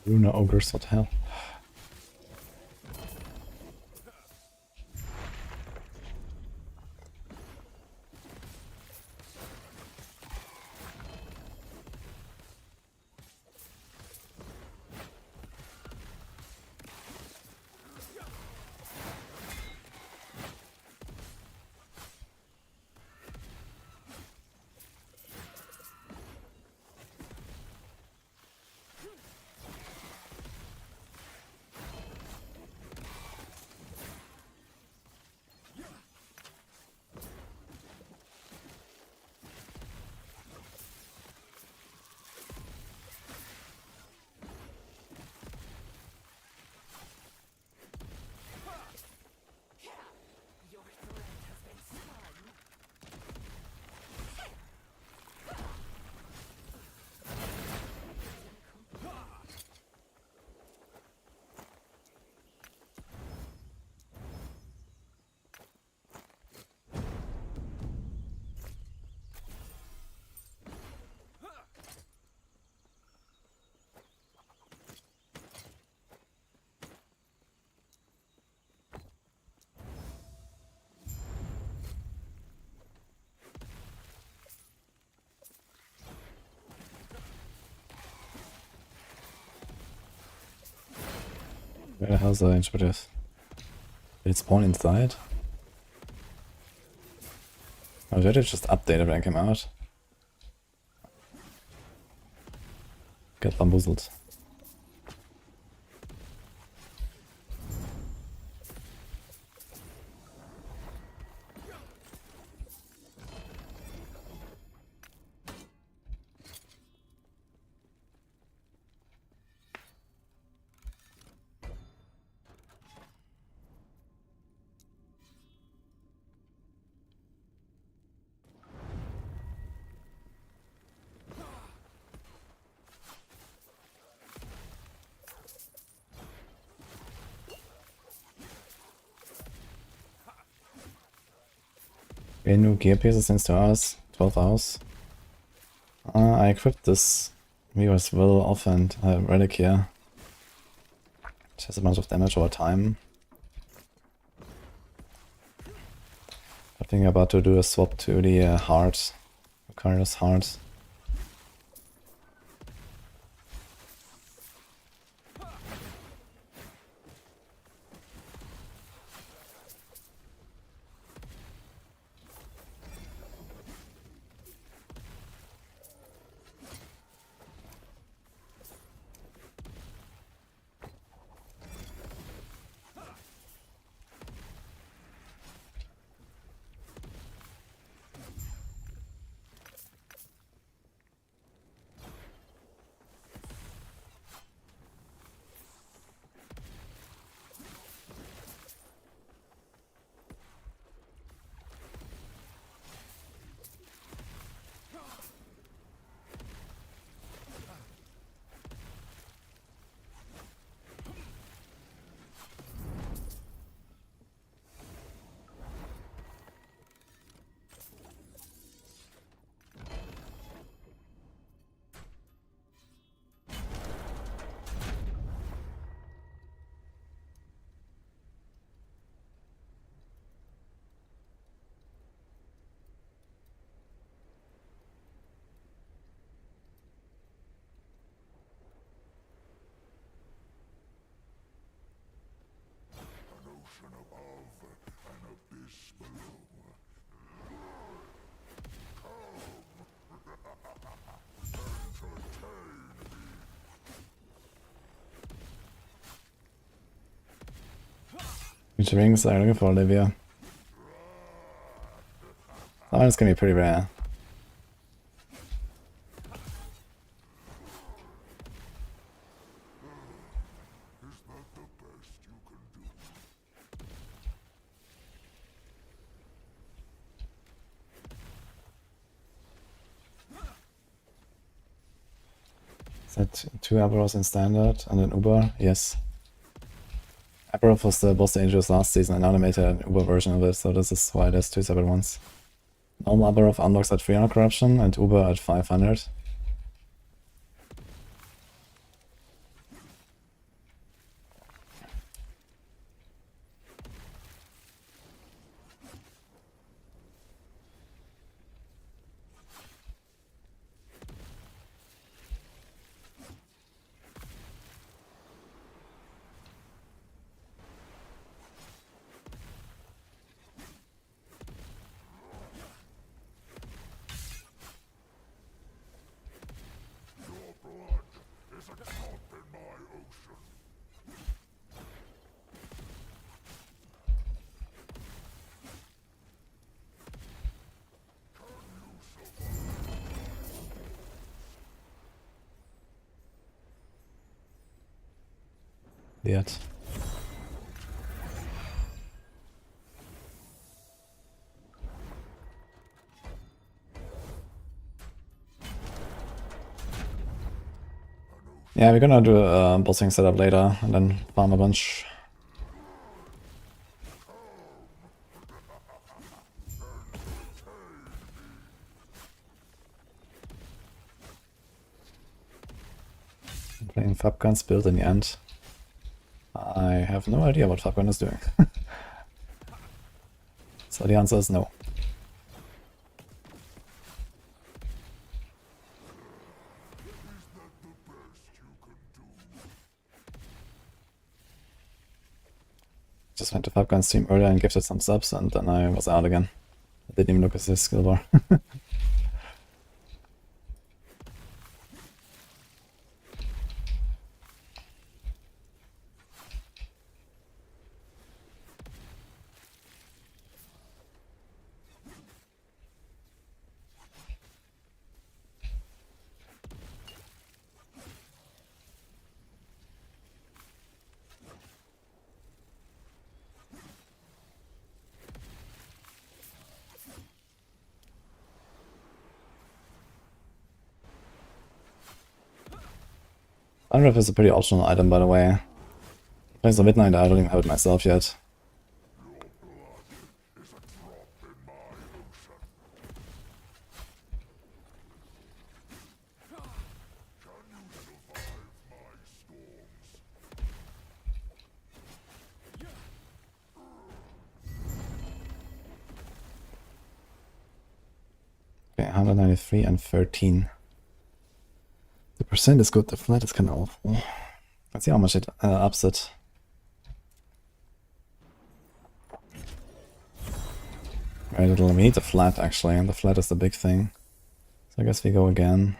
Runa ogres, what the hell? Where the hell's the range for this? Did it spawn inside? Or did it just update when I came out? Get bamboozled. Okay, new gear pieces since 2 hours, 12 hours. I equipped this Weaver's Will offhand relic here. It has a bunch of damage over time. I think I'm about to do a swap to the heart, Lucario's heart. Which rings are you looking for, Olivia? That one's gonna be pretty rare. Is that 2 Aberos in standard and an Uber? Yes. Aberoth was the boss dangerous last season and now they made an Uber version of it, so this is why there's 2 separate ones. Normal Aberoth unlocks at 300 corruption and Uber at 500. yet. Yeah, we're gonna do a bossing setup later and then farm a bunch. Playing Fabgun's build in the end. I have no idea what Fabgun is doing. So the answer is no. Just went to Fabgun's stream earlier and gifted some subs and then I was out again. I didn't even look at his skill bar. Unwrap is a pretty optional item, by the way. Plays a midnight, I don't even have it myself yet. Okay, 193 and 13. The percent is good, the flat is kind of awful. Let's see how much it ups it. Right, we need the flat actually, and the flat is the big thing. So I guess we go again.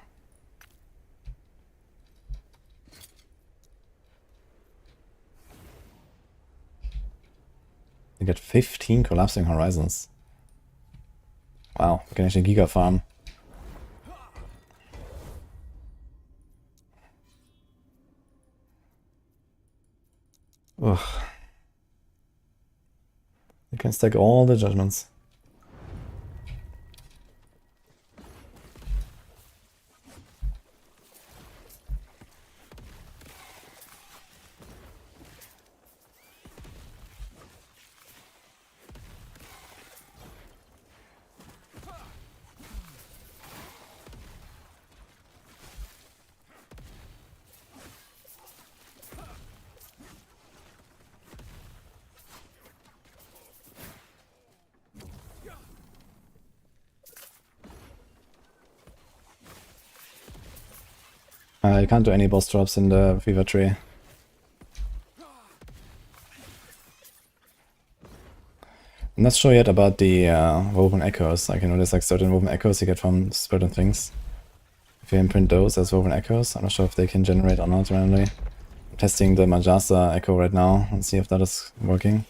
We get 15 collapsing horizons. Wow, we can actually giga farm. Ugh. You can stack all the judgments. You can't do any boss drops in the fever tree. I'm not sure yet about the woven echoes. Like, you know, there's like certain woven echoes you get from certain things. If you imprint those as woven echoes, I'm not sure if they can generate or not randomly. I'm testing the Majasa echo right now and see if that is working.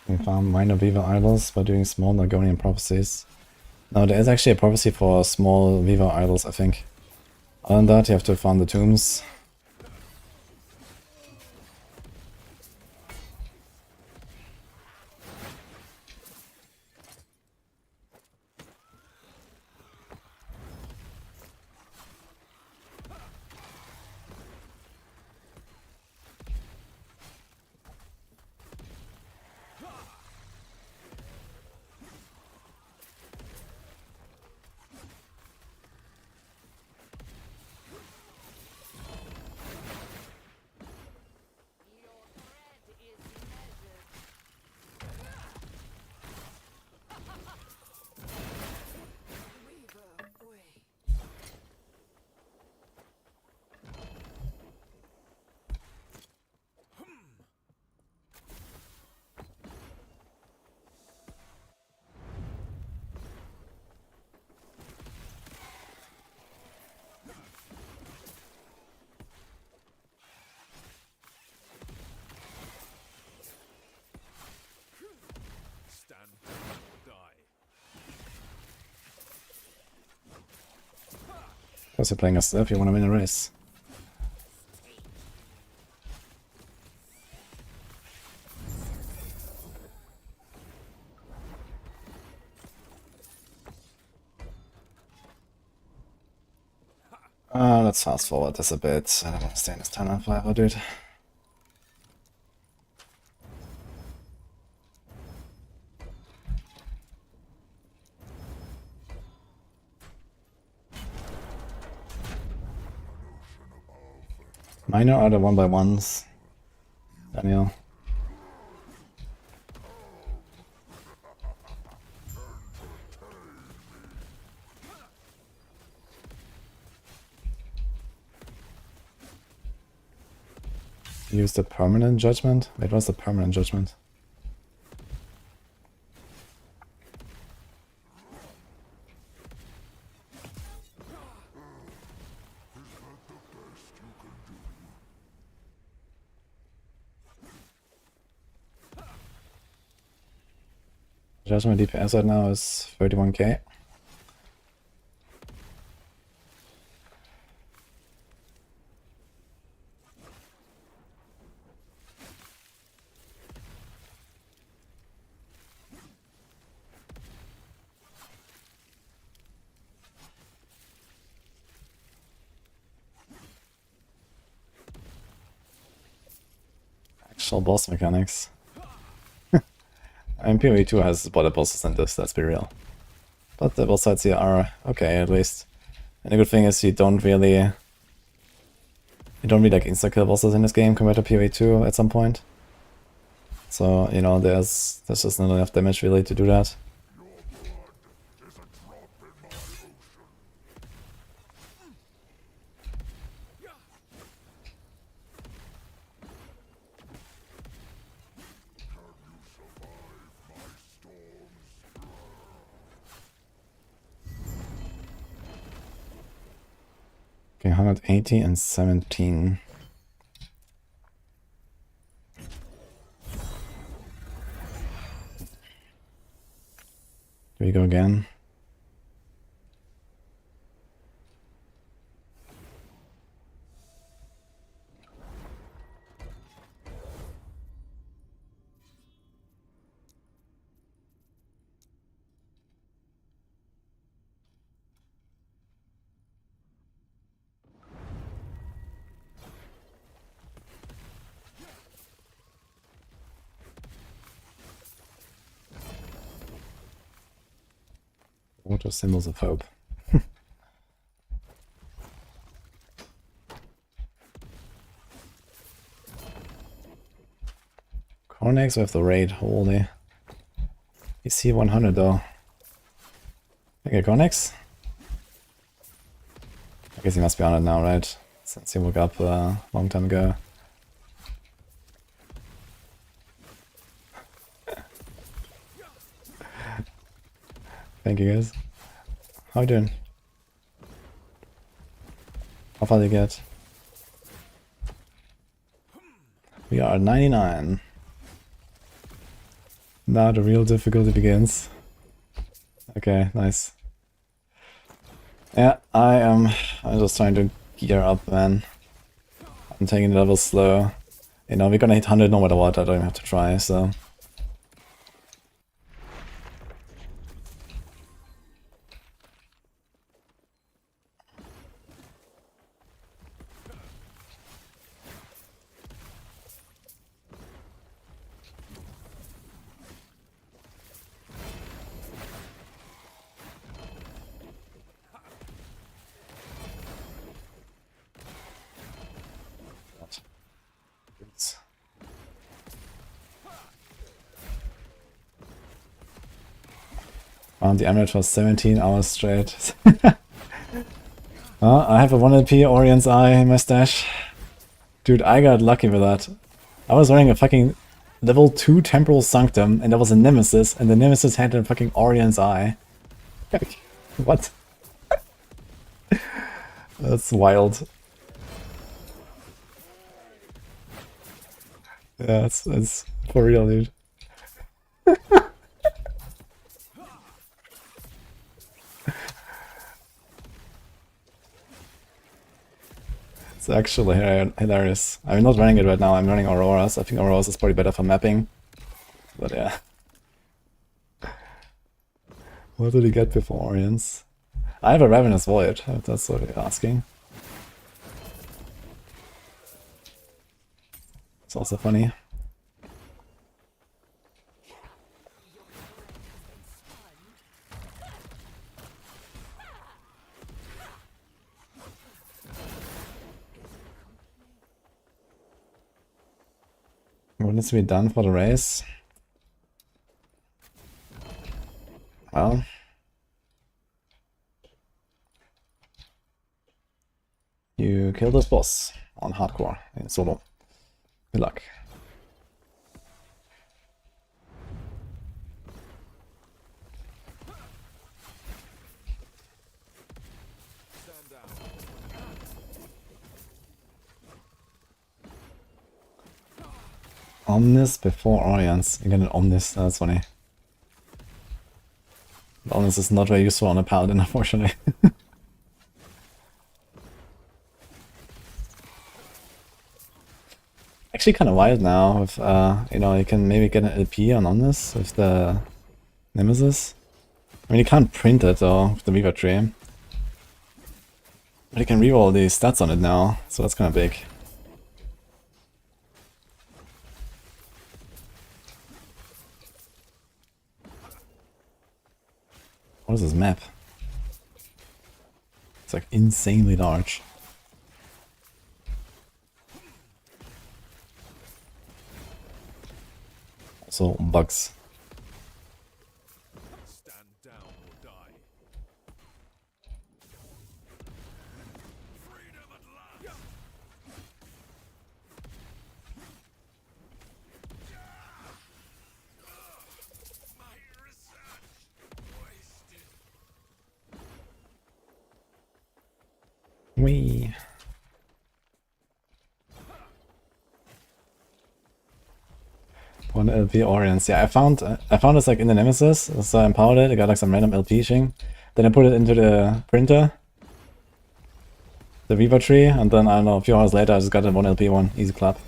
We farm minor Weaver idols by doing small Nagonian prophecies. No, there is actually a prophecy for small Weaver idols, I think. Other than that, you have to farm the tombs. Because you're playing a stuff, you want to win a race. Let's fast forward this a bit. I don't want to stay in this tunnel forever, dude. Minor are the 1x1s, Daniel. Use the permanent judgment? Wait, what's the permanent judgment? Judgment DPS right now is 31k. Actual boss mechanics. And PoE 2 has better bosses than this, let's be real. But the boss fights here are okay, at least. And the good thing is you don't really like insta-kill bosses in this game compared to PoE 2 at some point. So, you know, there's just not enough damage really to do that. Okay, 180 and 17. Do we go again? What are symbols of hope? Cornex with the raid, holy. He's C100 though. Okay, Cornex? I guess he must be on it now, right? Since he woke up a long time ago. Thank you guys. How you doing? How far did you get? We are at 99. Now the real difficulty begins. Okay, nice. Yeah, I'm just trying to gear up, man. I'm taking the levels slow. You know, we're gonna hit 100 no matter what, I don't even have to try, so... The emerald for 17 hours straight. I have a 1 LP Orion's Eye in my stash. Dude, I got lucky with that. I was running a fucking level 2 Temporal Sanctum, and there was a Nemesis, and the Nemesis had a fucking Orion's Eye. What? That's wild. Yeah, it's for real, dude. It's actually hilarious. I'm not running it right now, I'm running Auroras. I think Auroras is probably better for mapping. But yeah. What did he get before Orients? I have a Ravenous Void, if that's what you're asking. It's also funny. What needs to be done for the race? Well, you kill this boss on hardcore in solo. Good luck. Stand down. Omnis before Orients. You get an Omnis, that's funny. But Omnis is not very useful on a paladin, unfortunately. Actually kind of wild now with, you know, you can maybe get an LP on Omnis with the Nemesis. I mean, you can't print it though with the Weaver tree. But you can reroll the stats on it now, so that's kind of big. What is this map? It's like insanely large. Also bugs. Stand down or die. Freedom at last. My research wasted. Whee! One LP Orients. Yeah, I found this like in the Nemesis, so I empowered it. I got like some random LP thing. Then I put it into the printer, the Weaver tree, and then I don't know, a few hours later I just got a 1 LP one. Easy clap.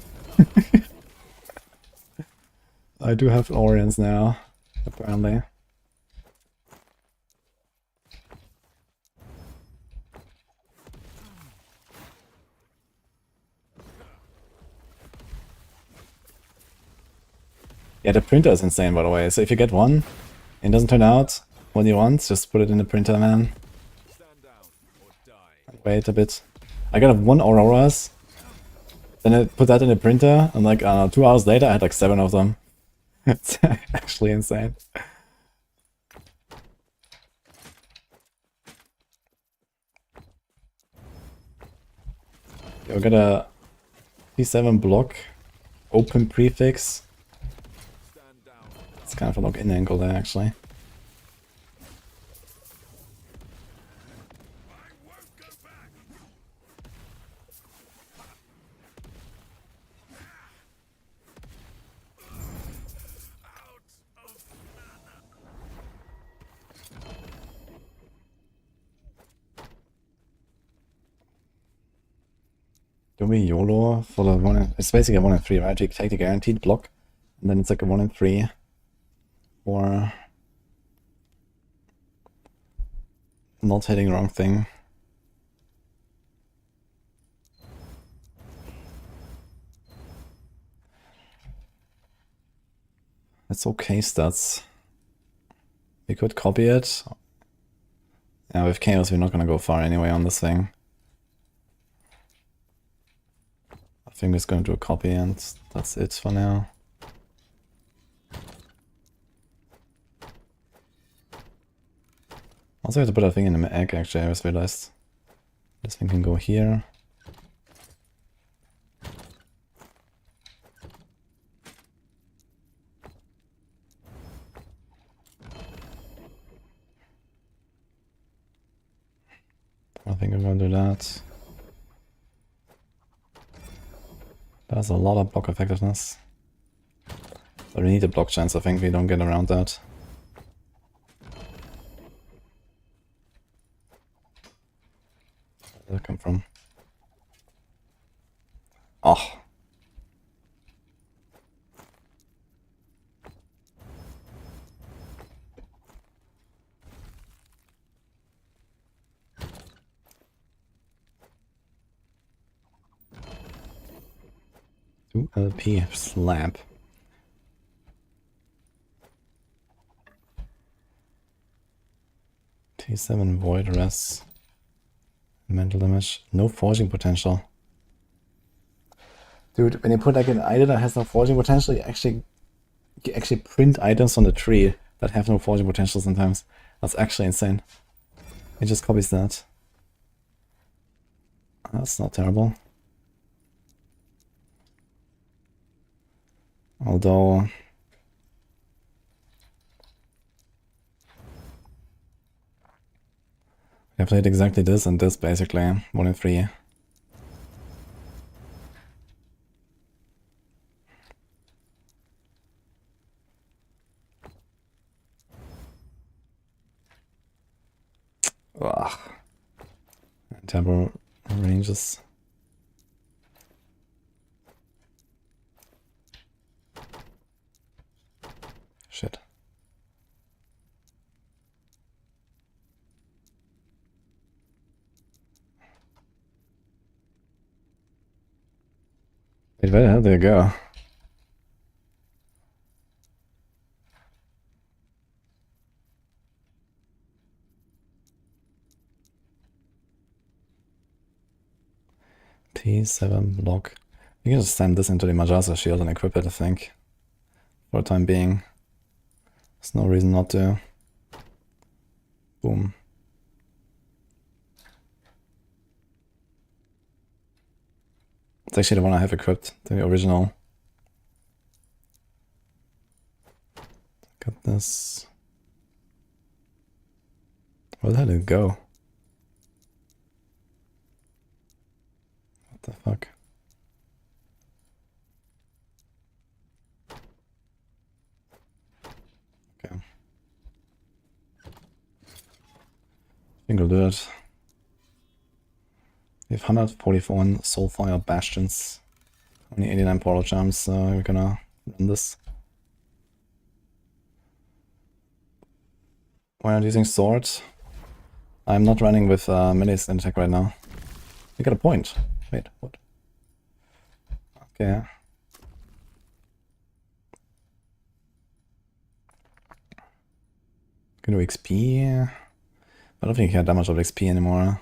I do have Orients now, apparently. Yeah, the printer is insane, by the way. So if you get one, and it doesn't turn out what you want, just put it in the printer, man. Stand down or die. Wait a bit. I got 1 Auroras, then I put that in the printer, and like, I don't know, 2 hours later I had like 7 of them. It's actually insane. We got a P7 block, open prefix. Stand down or die. It's kind of a login angle there, actually. I won't go back. Out of mana. Do we YOLO for the 1 in, it's basically a 1 in 3, right? You take the guaranteed block, and then it's like a 1 in 3. Or not hitting the wrong thing. It's okay stats. We could copy it. Yeah, with Chaos we're not gonna go far anyway on this thing. I think we're just gonna do a copy and that's it for now. Also have to put a thing in the egg actually, I just realized. This thing can go here. I think I'm gonna do that. There's a lot of block effectiveness. But we need a block chance, I think we don't get around that. Where did that come from? Oh. Two LP slap. T7 void res. Mental damage. No forging potential. Dude, when you put like an item that has no forging potential, you actually print items on the tree that have no forging potential sometimes. That's actually insane. It just copies that. That's not terrible. Although I played exactly this and this basically, 1 in 3. Ugh. Temporal ranges. Shit. Wait, where the hell did it go? T7 block. You can just send this into the Majasa shield and equip it, I think. For the time being. There's no reason not to. Boom. It's actually the one I have equipped, the original. Got this. Where the hell did it go? What the fuck? Okay. I think we'll do it. We have 141 Soulfire Bastions. Only 89 Portal Charms, so we're gonna run this. Why not using Sword? I'm not running with Melis in attack right now. You got a point. Wait, what? Okay. Can do XP. I don't think I have that much of XP anymore.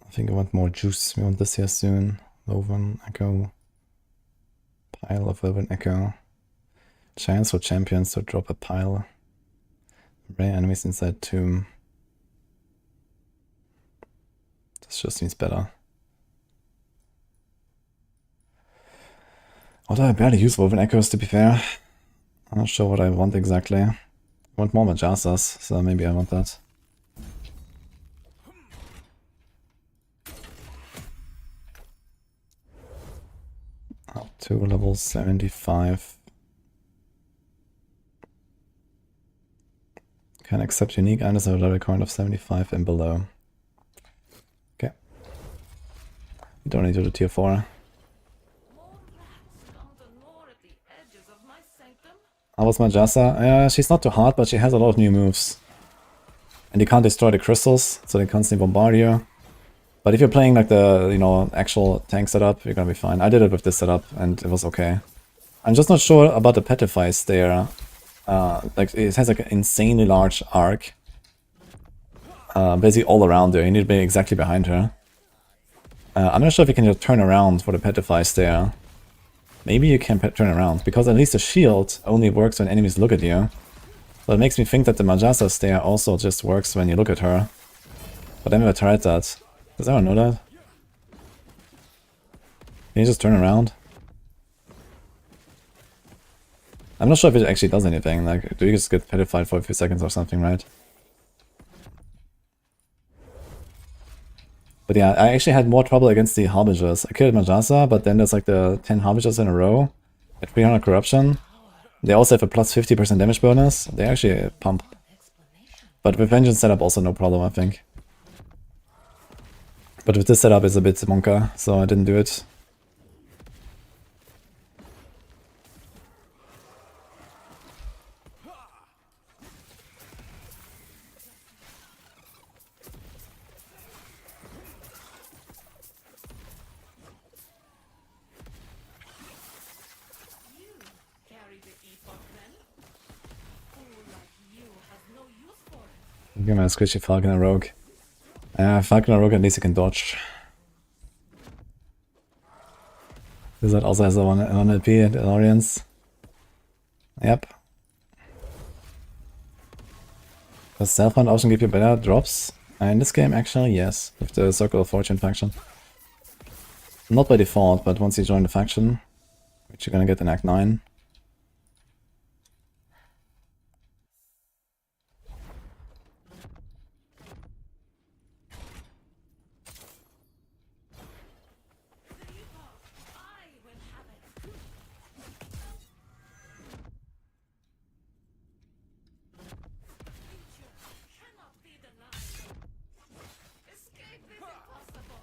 I think I want more juice. We want this here soon. Woven Echo. Pile of Woven Echo. Chance for champions to drop a pile. Rare enemies inside tomb. This just seems better. Although I barely use Woven Echoes, to be fair. I'm not sure what I want exactly. I want more Majasas, so maybe I want that. Up to level 75. Can accept unique items at a level count of 75 and below. Okay. You don't need to do tier 4. How was Majasa? She's not too hard, but she has a lot of new moves. And you can't destroy the crystals, so they constantly bombard you. But if you're playing like the, you know, actual tank setup, you're gonna be fine. I did it with this setup, and it was okay. I'm just not sure about the Petrify there. Like, it has like an insanely large arc. Basically all around there. You need to be exactly behind her. I'm not sure if you can just turn around for the Petrify there. Maybe you can turn around, because at least the shield only works when enemies look at you. So it makes me think that the Majasa stare also just works when you look at her. But I never tried that. Does anyone know that? Can you just turn around? I'm not sure if it actually does anything. Like, do you just get petrified for a few seconds or something, right? But yeah, I actually had more trouble against the Harbingers. I killed Majasa, but then there's like the 10 Harbingers in a row at 300 corruption. They also have a plus 50% damage bonus. They actually pump. But with Vengeance setup also no problem, I think. But with this setup it's a bit monka, so I didn't do it. Carry the Epoch then? Fool like you has no use for it. Give me a squishy Falcon and Rogue. Falcon and Rogue at least you can dodge. Wizard also has a 1 LP at Alliance. Yep. Does Self-Hunt option give you better drops? In this game, actually, yes. With the Circle of Fortune faction. Not by default, but once you join the faction, which you're gonna get in Act 9. I will have it. Future cannot be denied. Escape is impossible.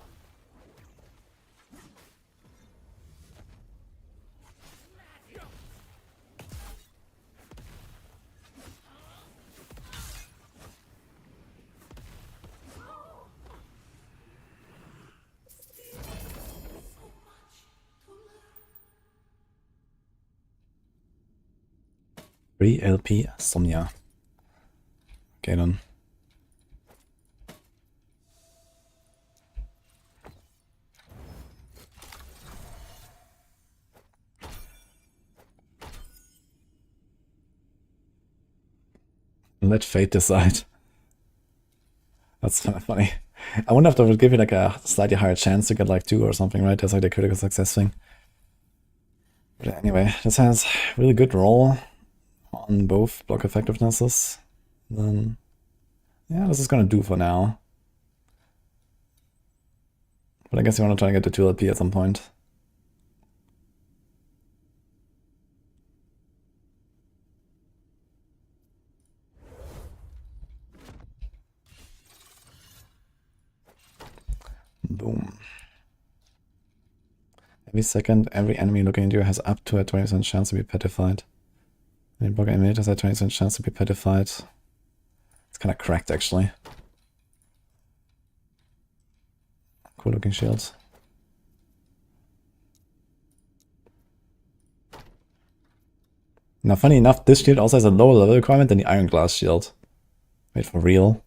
Free LP Somnia. Okay dann. Let fate decide. That's kind of funny. I wonder if that would give you like a slightly higher chance to get like 2 or something, right? That's like the critical success thing. But anyway, this has really good roll on both block effectivenesses. Then, yeah, this is gonna do for now. But I guess you want to try and get to 2 LP at some point. Boom. Every second, every enemy looking into you has up to a 20% chance to be petrified. Any block enemy has a 20% chance to be petrified. It's kind of cracked, actually. Cool looking shield. Now, funny enough, this shield also has a lower level requirement than the Iron Glass shield. Wait, for real?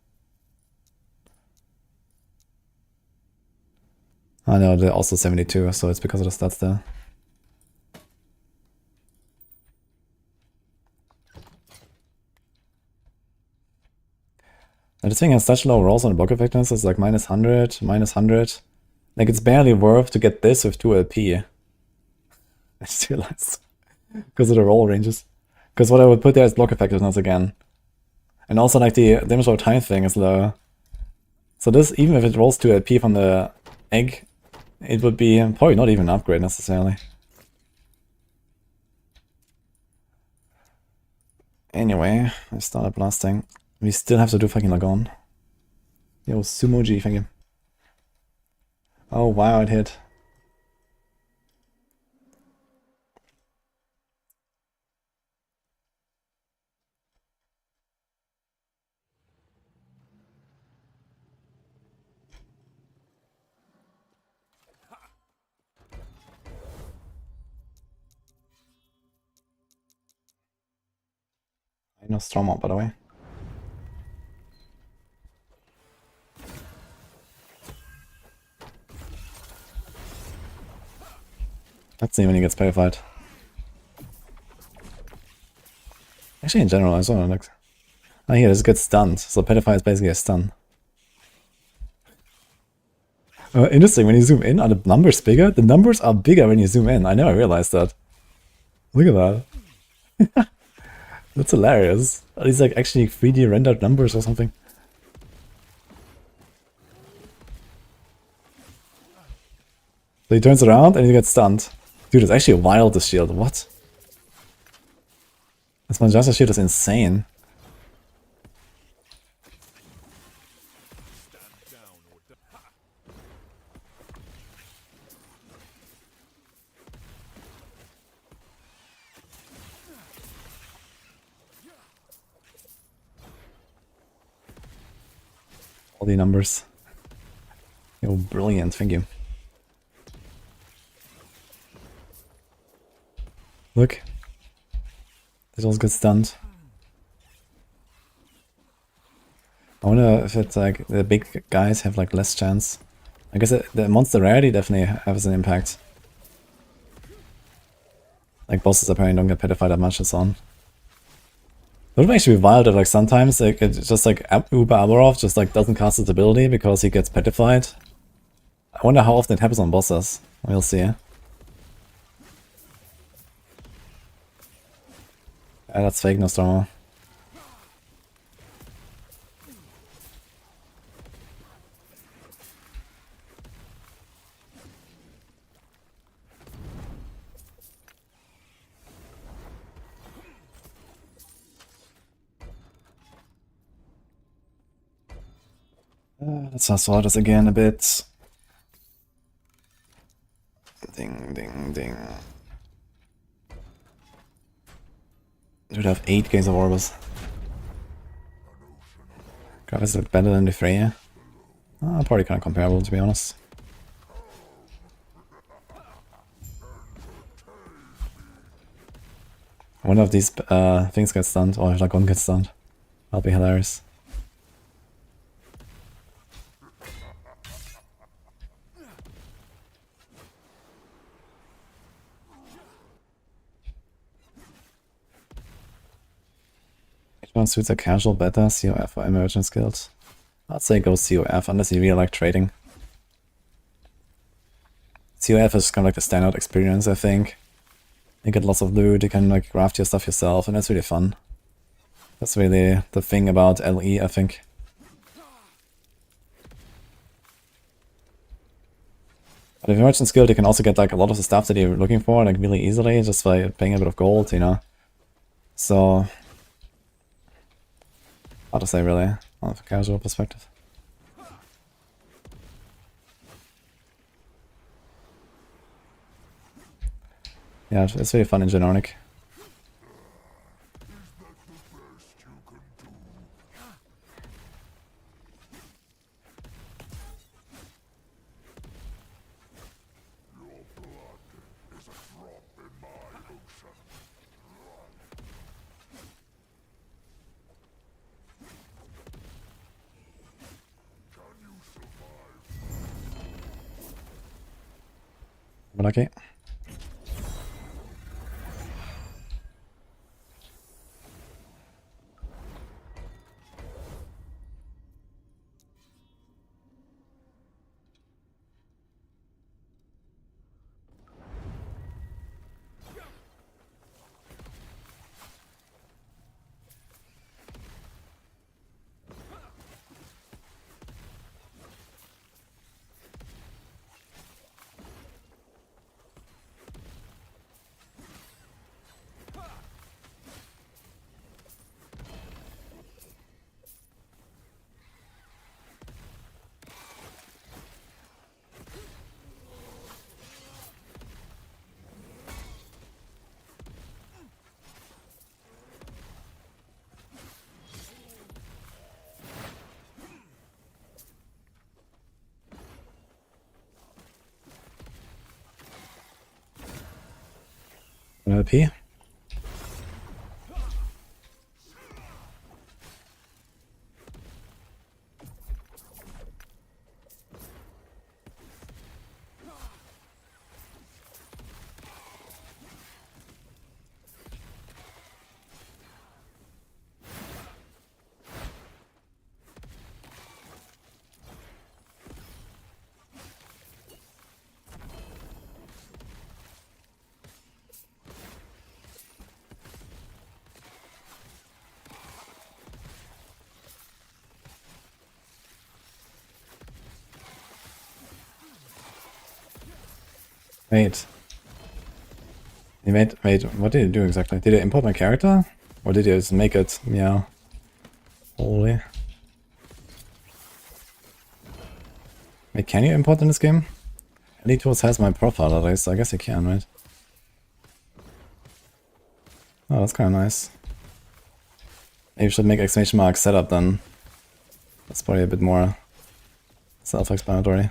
I know, they're also 72, so it's because of the stats there. And this thing has such low rolls on the block effectiveness, it's like -100, -100. Like, it's barely worth to get this with 2 LP. I just realized. Because of the roll ranges. Because what I would put there is block effectiveness again. And also, like, the damage over time thing is low. So this, even if it rolls 2 LP from the egg, it would be probably not even an upgrade necessarily. Anyway, I started blasting. We still have to do fucking Lagon. Yo, Sumoji, thank you. Oh wow, it hit. I know Storm up, by the way. Let's see when he gets purified. Actually, in general, I saw it like. Oh, here, this gets stunned. So Petrify is basically a stun. Interesting, when you zoom in, are the numbers bigger? The numbers are bigger when you zoom in. I never realized that. Look at that. That's hilarious. Are these like actually 3D rendered numbers or something? So he turns around and he gets stunned. Dude, it's actually wild, this shield. What? This Manjasa shield is insane. All the numbers. Yo, brilliant, thank you. Look. This also gets stunned. I wonder if it's like the big guys have like less chance. I guess the monster rarity definitely has an impact. Like bosses apparently don't get petified that much and so on. It would actually be wild if like sometimes like it's just like Uber Amarov just like doesn't cast his ability because he gets petified. I wonder how often it happens on bosses. We'll see. Yeah, that's fake Nostromo. Let's sort this again a bit. Ding, ding, ding. Should have 8 games of Orbis. God, is it better than the Freya? Probably kind of comparable, to be honest. I wonder if these things get stunned, or if like one gets stunned. That'll be hilarious. Which one suits a casual better, COF or emergent skills? I'd say go COF, unless you really like trading. COF is kind of like the standout experience, I think. You get lots of loot, you can like craft your stuff yourself, and that's really fun. That's really the thing about LE, I think. But if you're merchant skilled, you can also get like a lot of the stuff that you're looking for like really easily, just by paying a bit of gold, you know. So, hard to say really, on a casual perspective. Yeah, it's really fun in Genonic. But okay. LP. Wait. Wait, what did you do exactly? Did you import my character? Or did you just make it meow? Holy. Wait, can you import in this game? Elite Tools has my profile at least, so I guess you can, right? Oh, that's kinda nice. Maybe you should make exclamation mark setup then. That's probably a bit more Self-explanatory.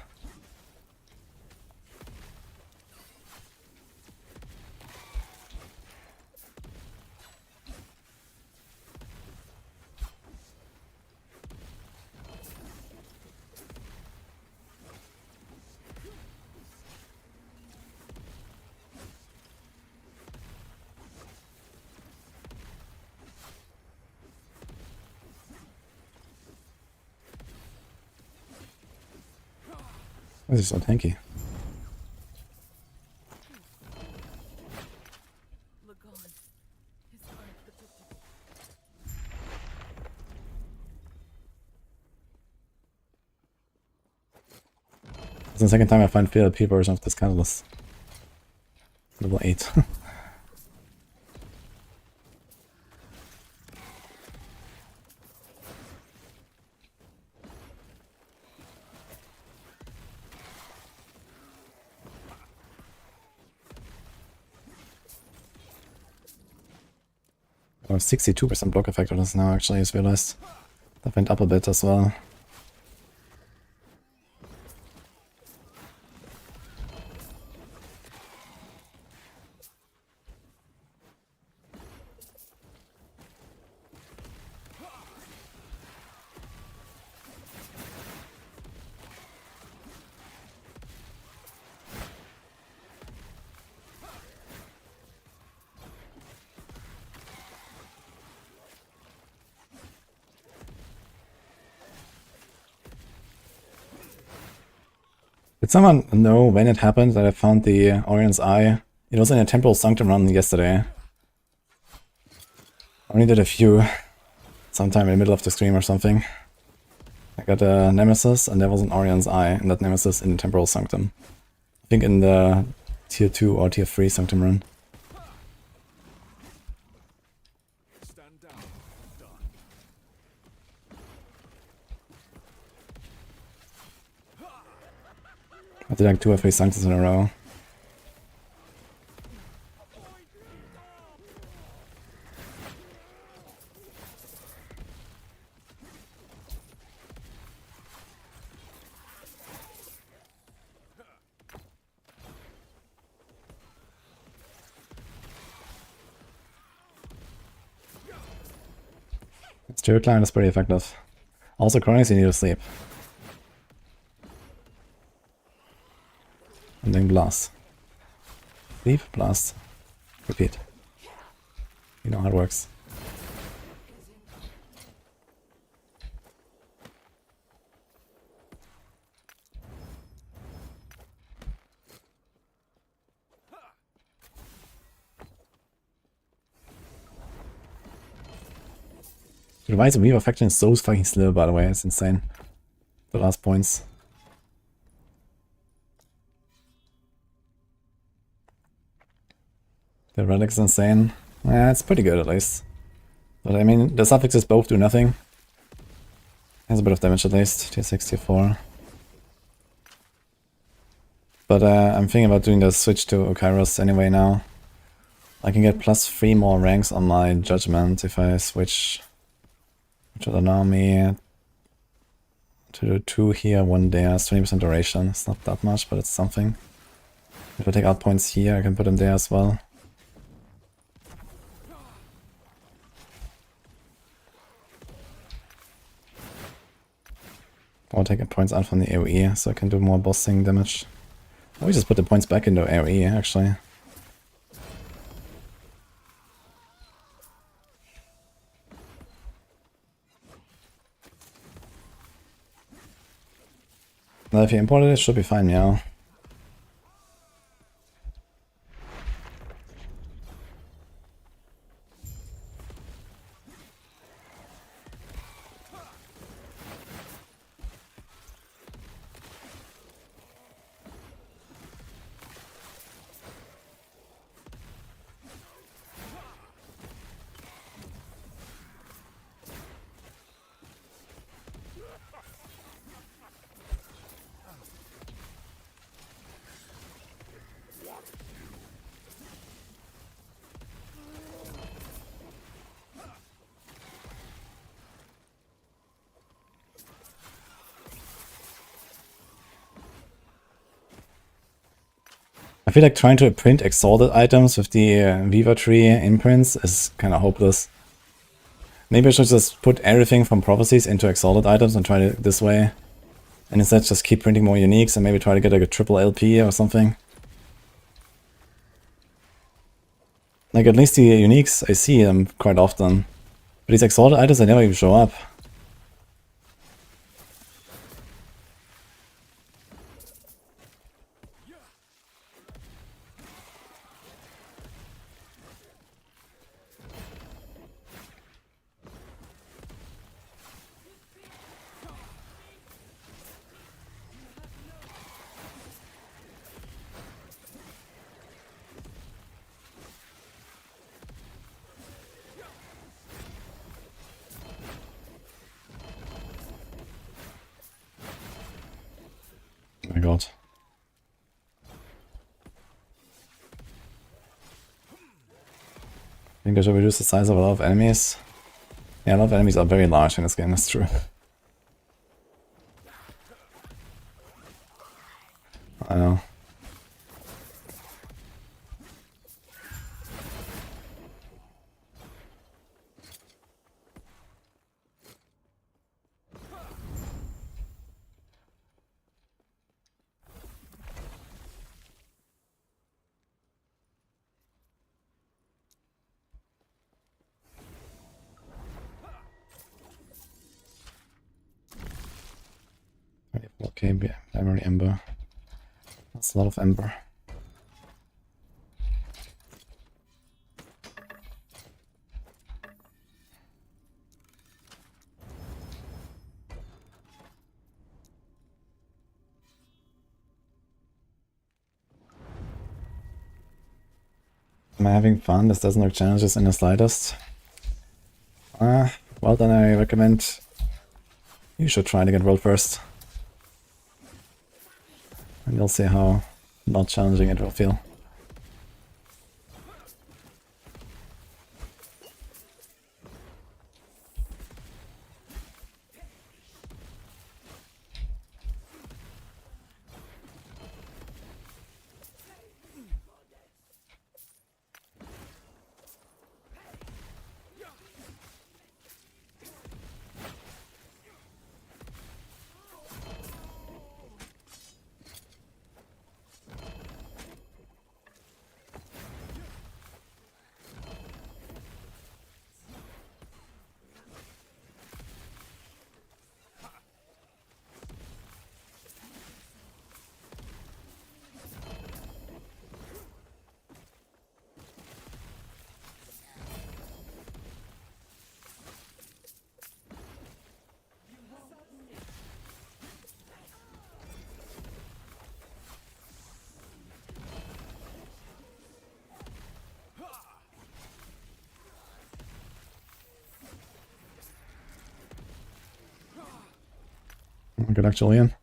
This is so tanky. Look on. His heart protected. It's the second time I find PvP version of this catalyst. Level 8. Oh, 62% block effect on this now, actually, I just realized. That went up a bit as well. Did someone know when it happened that I found the Orion's Eye? It was in a Temporal Sanctum run yesterday. I only did a few, sometime in the middle of the stream or something. I got a Nemesis and there was an Orion's Eye, and that Nemesis in the Temporal Sanctum. I think in the tier 2 or tier 3 Sanctum run. Stand down or die. I did like 2 or 3 Sanctums in a row. Spirit Climb is pretty effective. Also, Chronics, you need to sleep. And then blast. Sleep, blast, repeat. You know how it works. The Rise of Weaver faction is so fucking slow, by the way, it's insane. The last points. The Relic is insane. Yeah, it's pretty good at least. But I mean, the suffixes both do nothing. Has a bit of damage at least, tier 6, tier 4. But I'm thinking about doing the switch to Enquiries anyway now. I can get plus 3 more ranks on my judgment if I switch, which would allow me to do 2 here, 1 there. It's 20% duration. It's not that much, but it's something. If I take out points here, I can put them there as well. Or take points out from the AoE, so I can do more bossing damage. Or we just put the points back into AoE, actually. Now if you import it, it should be fine now. I feel like trying to print exalted items with the Viva tree imprints is kind of hopeless. Maybe I should just put everything from prophecies into exalted items and try it this way. And instead just keep printing more uniques and maybe try to get like a triple LP or something. Like at least the uniques, I see them quite often. But these exalted items, they never even show up. Oh my god. I think I should reduce the size of a lot of enemies. Yeah, a lot of enemies are very large in this game, that's true. I know. Okay, memory ember. That's a lot of ember. Am I having fun? This doesn't look challenges in the slightest. Well then I recommend you should try to get world first. And you'll see how not challenging it will feel. Good luck, Julian.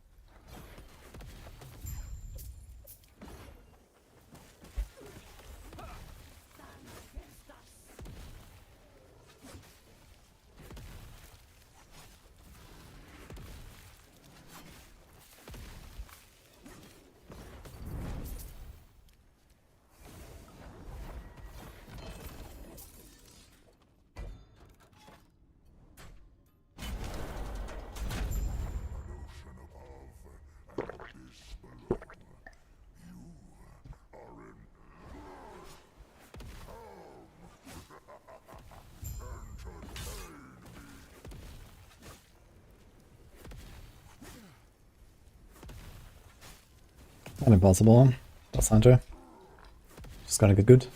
Not impossible. That's Hunter. Just gotta get good.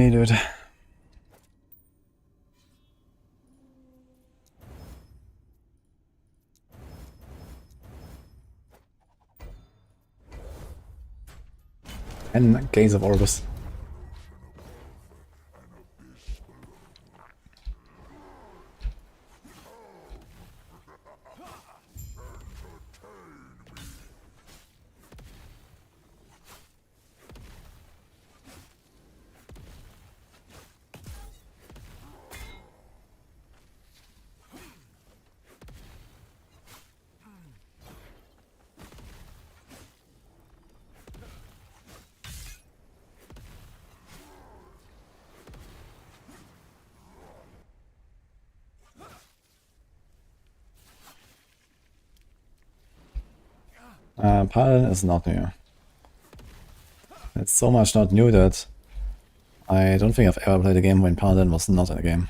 way, dude. And Gaze of Orbis. Paladin is not new. It's so much not new that I don't think I've ever played a game when Paladin was not in a game.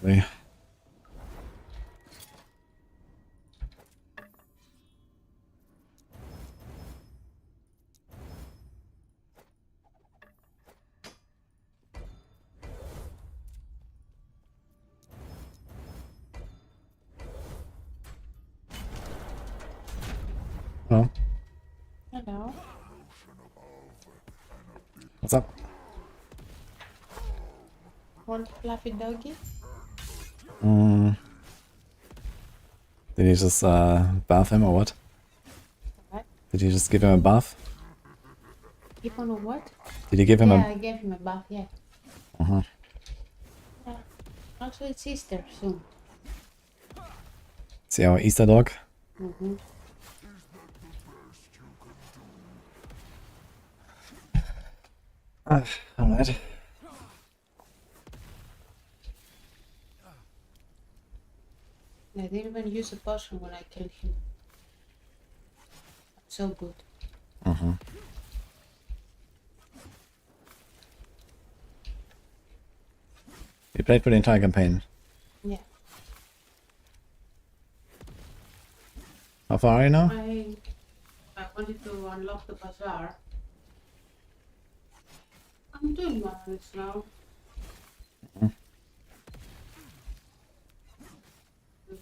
Really. Oh, Hello. what's up? Want fluffy doggy? Did you just bath him or what? What? Did you just give him a bath? Give him a what? Did you give him Yeah, I gave him a bath, yeah. Uh-huh. Yeah. Actually, it's Easter soon. See our Easter dog? Mm-hmm. Alright. I didn't even use a potion when I killed him. So good. You played for the entire campaign. Yeah. How far are you now? I wanted to unlock the bazaar. I'm doing marvelous now.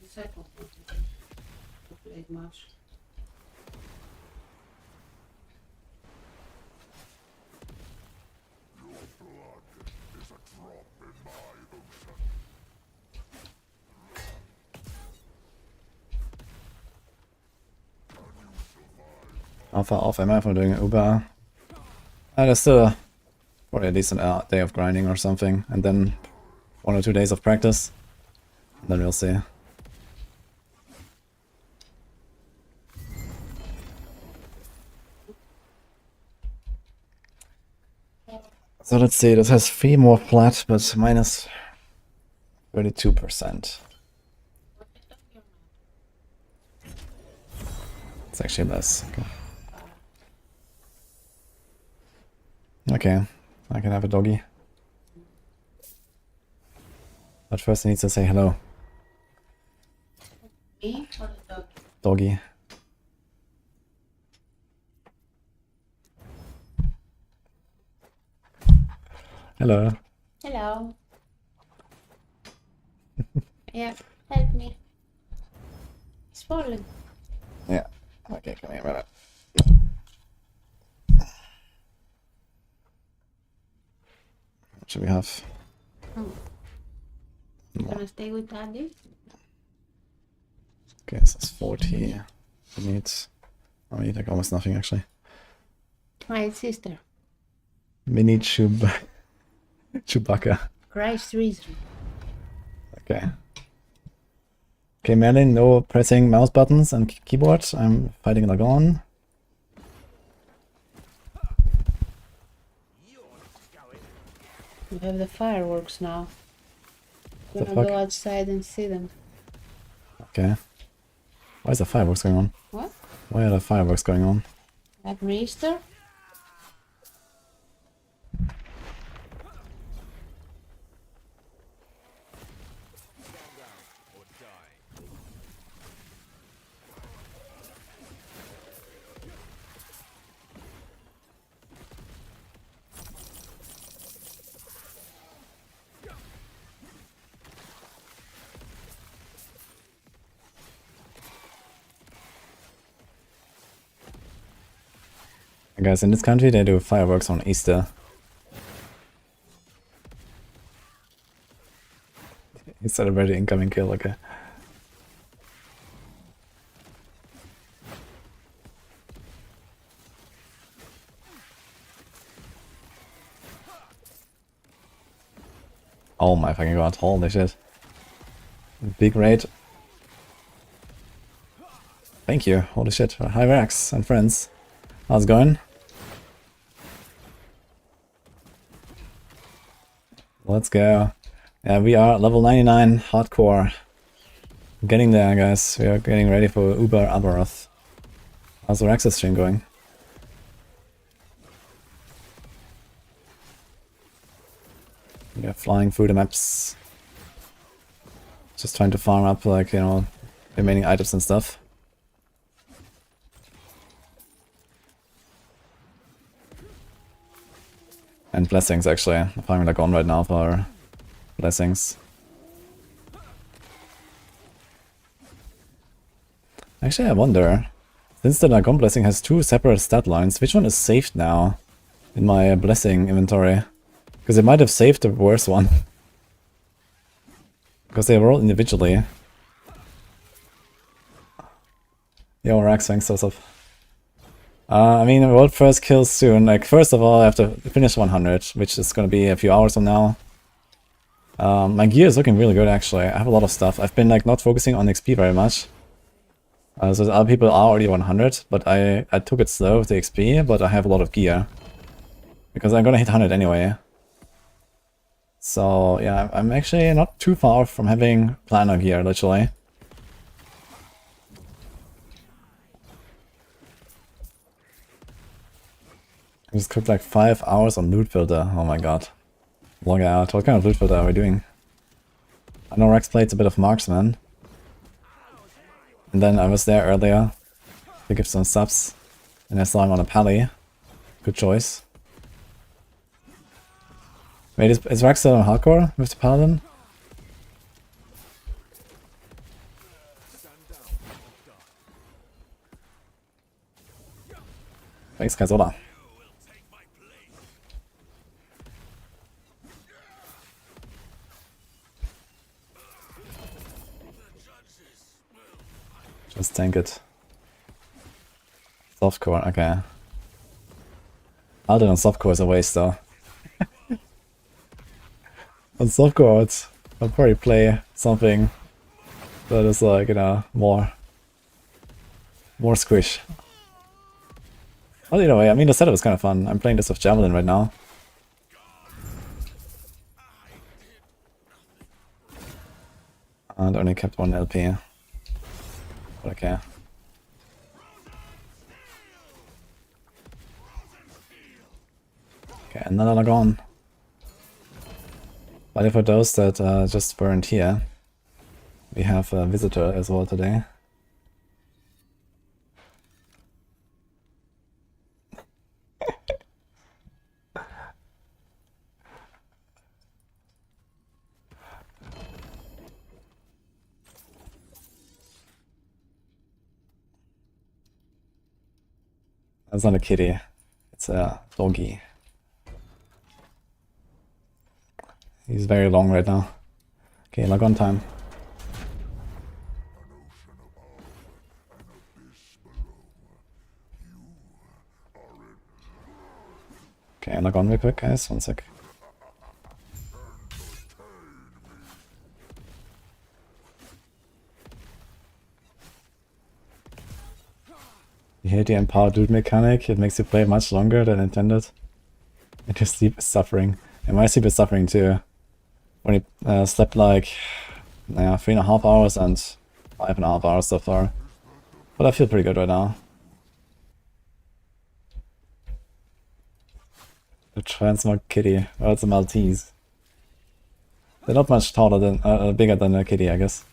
The second one I played much. How far off am I from doing Uber? There's still probably at least a day of grinding or something, and then 1 or 2 days of practice. Then we'll see. So let's see, this has 3 more flat, but minus 32%. It's actually less. Okay. Okay, I can have a doggy. But first he needs to say hello. Me or the dog? Doggy. Hello. Hello. Yeah, help me. It's falling. Yeah. Okay, come here, brother. should we have? Gonna stay with Daddy? Okay, this is 40. We need like almost nothing actually. My sister. We need Chewbacca. Christ reason. Okay. Okay, Merlin, no pressing mouse buttons and keyboard. I'm fighting Lagon. We have the fireworks now. The Gonna fuck? go outside and see them. Okay. Why is the fireworks going on? What? Why are the fireworks going on? At Easter? Guys, in this country they do fireworks on Easter. He celebrated incoming kill, okay. Oh my fucking god, holy shit. Big raid. Thank you, holy shit. Hi Rex and friends. How's it going? Let's go. Yeah, we are level 99 hardcore. Getting there, guys. We are getting ready for Uber Abaroth. How's the Rex's stream going? We are flying through the maps. Just trying to farm up, like, you know, remaining items and stuff. And blessings, actually. I'm farming like on right now for blessings. Actually, I wonder, since the Dragon blessing has two separate stat lines, which one is saved now in my blessing inventory? Because it might have saved the worst one. Because they roll individually. Yo, Rax, thanks, what's up? I mean, world first kills soon. Like, first of all, I have to finish 100, which is going to be a few hours from now. My gear is looking really good, actually. I have a lot of stuff. I've been, like, not focusing on XP very much. So other people are already 100, but I took it slow with the XP, but I have a lot of gear. Because I'm going to hit 100 anyway. So, yeah, I'm actually not too far from having planner gear, literally. I just cooked like 5 hours on loot filter. Oh my god. Log out. What kind of loot filter are we doing? I know Rex plays a bit of marksman. And then I was there earlier to give some subs. And I saw him on a pally. Good choice. Wait, is Rex still on hardcore with the paladin? Thanks, Kaizola. Just tank it. Softcore, okay. Alden on softcore is a waste though. On softcore, I'll probably play something that is like, you know, more squish. Well, either way, I mean the setup is kind of fun. I'm playing this with Javelin right now. And only kept one LP. But okay. Okay, another Lagon. But for those that just weren't here, we have a visitor as well today. That's not a kitty, it's a doggy. He's very long right now. Okay, log on time. Okay, log on real quick, guys. 1 sec. You hate the empowered dude mechanic, it makes you play much longer than intended. And your sleep is suffering. And my sleep is suffering too. When he slept like 3.5 hours and 5.5 hours so far. But I feel pretty good right now. The transmog kitty. Well, it's a Maltese. They're not much taller than, bigger than a kitty, I guess.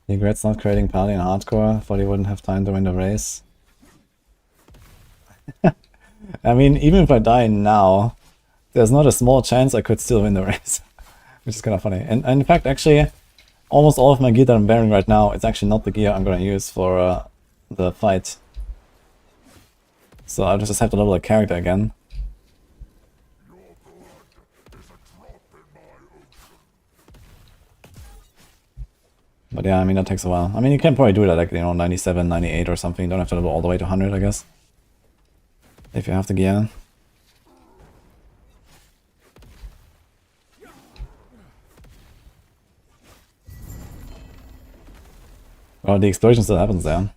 He regrets not creating Pally in hardcore, thought he wouldn't have time to win the race. I mean, even if I die now, there's not a small chance I could still win the race. Which is kind of funny. And in fact, actually, almost all of my gear that I'm wearing right now, it's actually not the gear I'm gonna use for the fight. So I'll just have to level a character again. But yeah, I mean, that takes a while. I mean, you can probably do that, like, 97, 98 or something. You don't have to level all the way to 100, I guess. If you have the gear. Well, the explosion still happens there.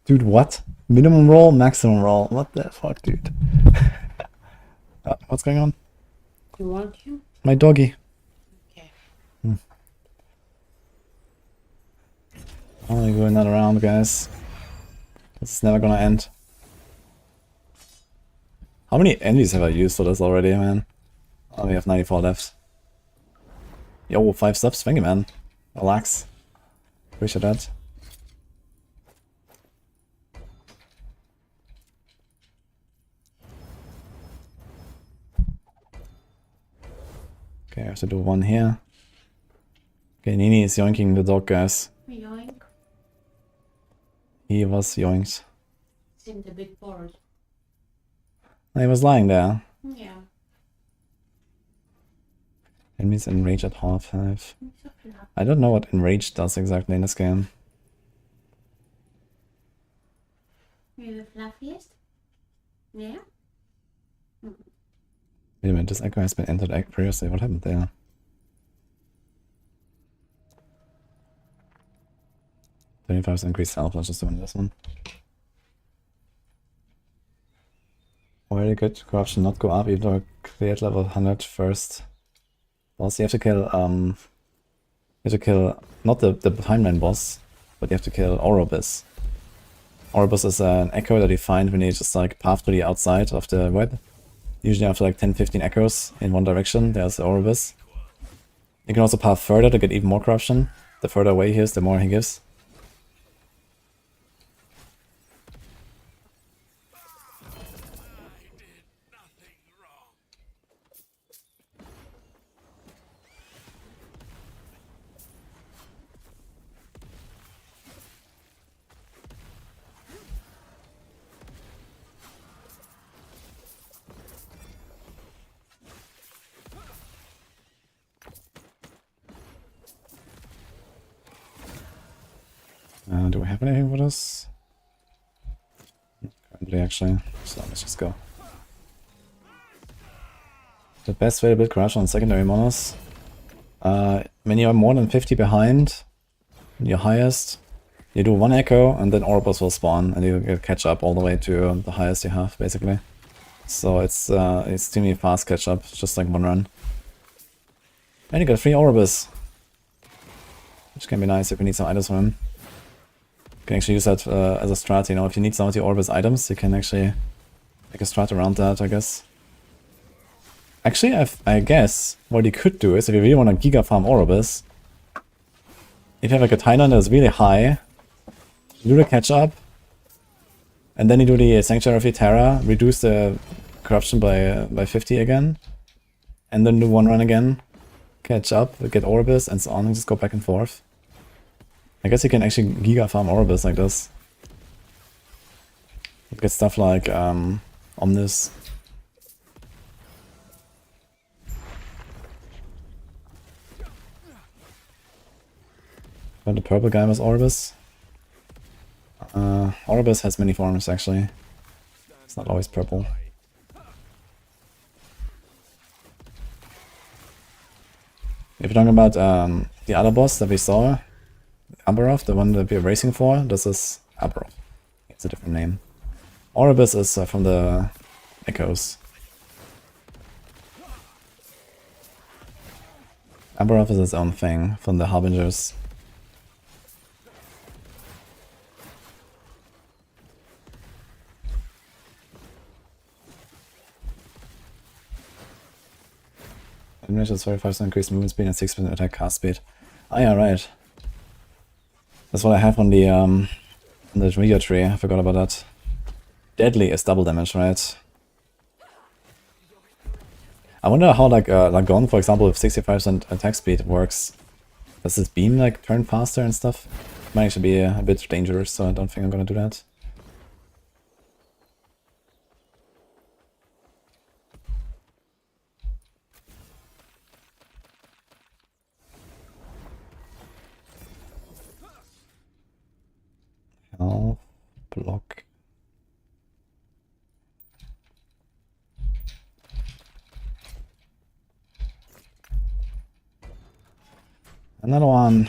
Dude, what? Minimum roll, maximum roll. What the fuck, dude? What's going on? You want you? My doggy. Okay. Only going that around, guys. This is never gonna end. How many envies have I used for this already, man? Oh, we have 94 left. Yo, 5 subs, thank you, man. Relax. Appreciate that. Okay, I have to do one here. Okay, Nini is yoinking the dog, guys. Yoink. He was yoinked. Seemed a bit bored. He was lying there. Yeah. Enemies enrage at half-life. I don't know what enrage does exactly in this game. You're the fluffiest? Yeah? Wait a minute, this echo has been entered previously. What happened there? $25 increased health, let's just do this one. Very good. Corruption not go up even though I cleared level 100 first. Also, you have to kill not the timeline boss, but you have to kill Orobus. Orobus is an echo that you find when you just like path to the outside of the web. Usually after like 10-15 echoes in one direction, there's the Orobus. You can also path further to get even more corruption. The further away he is, the more he gives. Do we have anything for this? Currently, actually. So let's just go. The best way to build corruption on secondary monos. When you are more than 50 behind your highest, you do one echo and then Orobus will spawn and you catch up all the way to the highest you have, basically. So it's extremely fast catch up, just like one run. And you got 3 Orobus, which can be nice if you need some items from him. You can actually use that as a strat, you know, if you need some of the Orobus items, you can actually make a strat around that, I guess. Actually, I guess what you could do is, if you really want to Giga farm Orobus, if you have like a timeline that's really high, you do the catch up, and then you do the Sanctuary of Terra, reduce the corruption by 50 again, and then do one run again, catch up, get Orbis, and so on, and just go back and forth. I guess you can actually giga farm Orbis like this. Get stuff like Omnis. But the purple guy was Orbis. Orbis has many forms actually. It's not always purple. If you're talking about the other boss that we saw, Abaroth, the one that we're racing for, this is Abaroth. It's a different name. Orbis is from the Echoes. Abaroth is its own thing from the Harbingers. Animation is 45% increased movement speed and 6% attack cast speed. Ah yeah, right. That's what I have on the video tree. I forgot about that. Deadly is double damage, right? I wonder how like Lagon, for example, with 65% attack speed works. Does this beam like turn faster and stuff? Might actually be a bit dangerous, so I don't think I'm gonna do that. Health, block. Another one.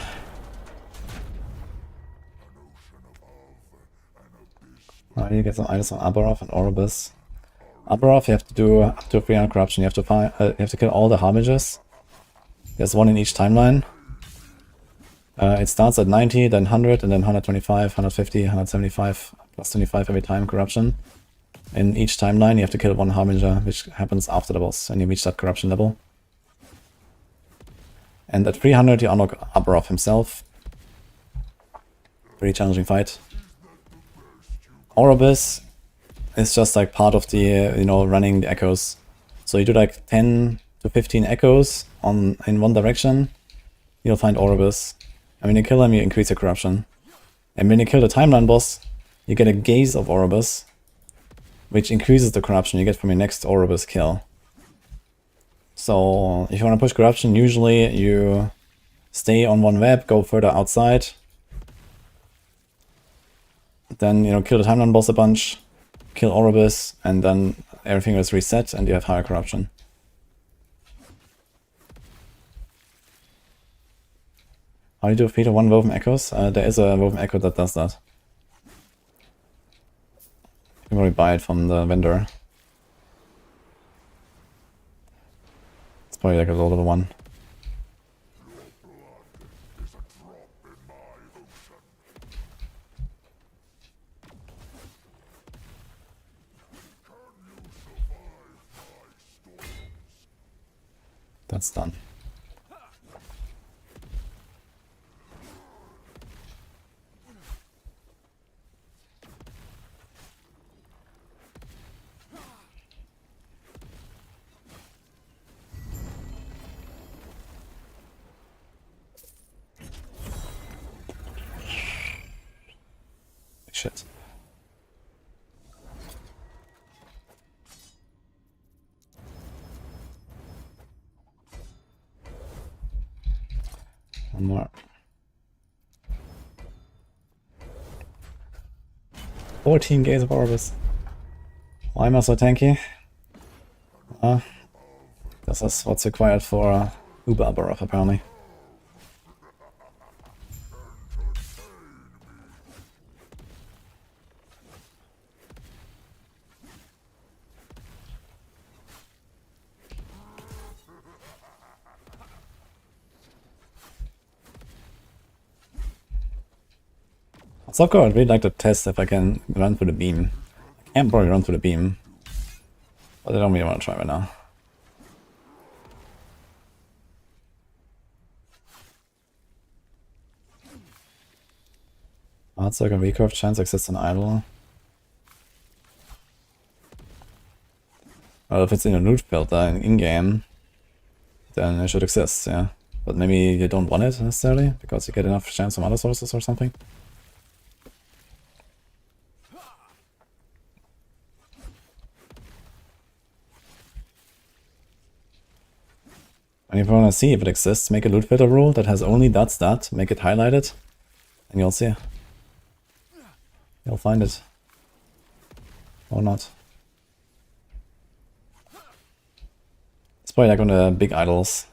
Oh, you get some items on Abaroth and Orbis. Abaroth, you have to do up to 300 corruption. You have to find, you have to kill all the Harbingers. There's one in each timeline. It starts at 90, then 100, and then 125, 150, 175, plus 25 every time corruption. In each timeline, you have to kill one Harbinger, which happens after the boss, and you reach that corruption level. And at 300, you unlock Abaroth himself. Pretty challenging fight. Orbis is just like part of the, running the echoes. So you do like 10 to 15 echoes in one direction, you'll find Orbis. And when you kill him, you increase your corruption. And when you kill the timeline boss, you get a gaze of Orbis, which increases the corruption you get from your next Orbis kill. So if you want to push corruption, usually you stay on one web, go further outside, then kill the timeline boss a bunch, kill Orbis, and then everything is reset and you have higher corruption. How do you do Peter 1 Woven Echoes? There is a Woven Echo that does that. You can probably buy it from the vendor. It's probably like a low level one. That's done. Shit. One more. 14 gaze of Orbis. Why am I so tanky? This is what's required for Uber Abaroth, apparently. So cool, I'd really like to test if I can run through the beam. I can't probably run through the beam, but I don't really want to try right now. Hard circle recurve chance exists in idle. Well, if it's in a loot filter in-game, then it should exist, yeah. But maybe you don't want it necessarily, because you get enough chance from other sources or something. And if you want to see if it exists, make a loot filter rule that has only that, make it highlighted, and you'll see. You'll find it. Or not. It's probably like on the big idols.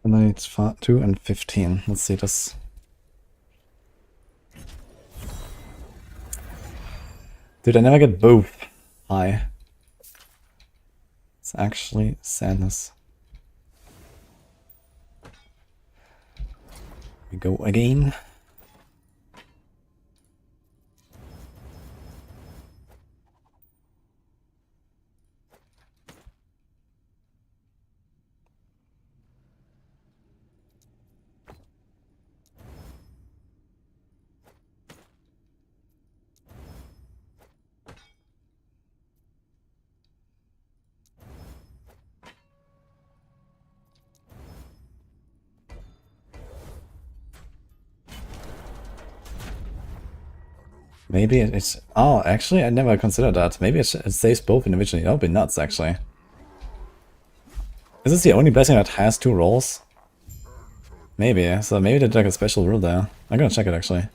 And then it's 2 and 15. Let's see this. Dude, I never get both high. It's actually sadness. We go again. Maybe it's... Oh, actually, I never considered that. Maybe it saves both individually. That would be nuts, actually. Is this the only blessing that has 2 rolls? Maybe. So maybe they did like a special rule there. I'm gonna check it, actually.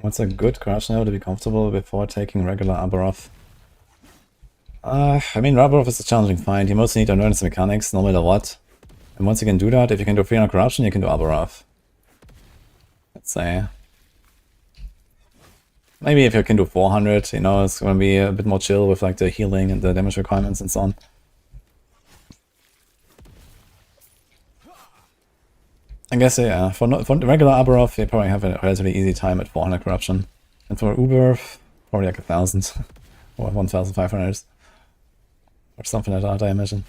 What's a good crouch now to be comfortable before taking regular Abaroth? I mean, Abaroth is a challenging find. You mostly need to learn its mechanics, no matter what. And once you can do that, if you can do 300 corruption, you can do Abaroth. Let's say. Maybe if you can do 400, you know, it's gonna be a bit more chill with like the healing and the damage requirements and so on. I guess, yeah, for regular Abaroth, you probably have a relatively easy time at 400 corruption. And for Uber, probably like 1,000 or 1,500 or something like that, I imagine.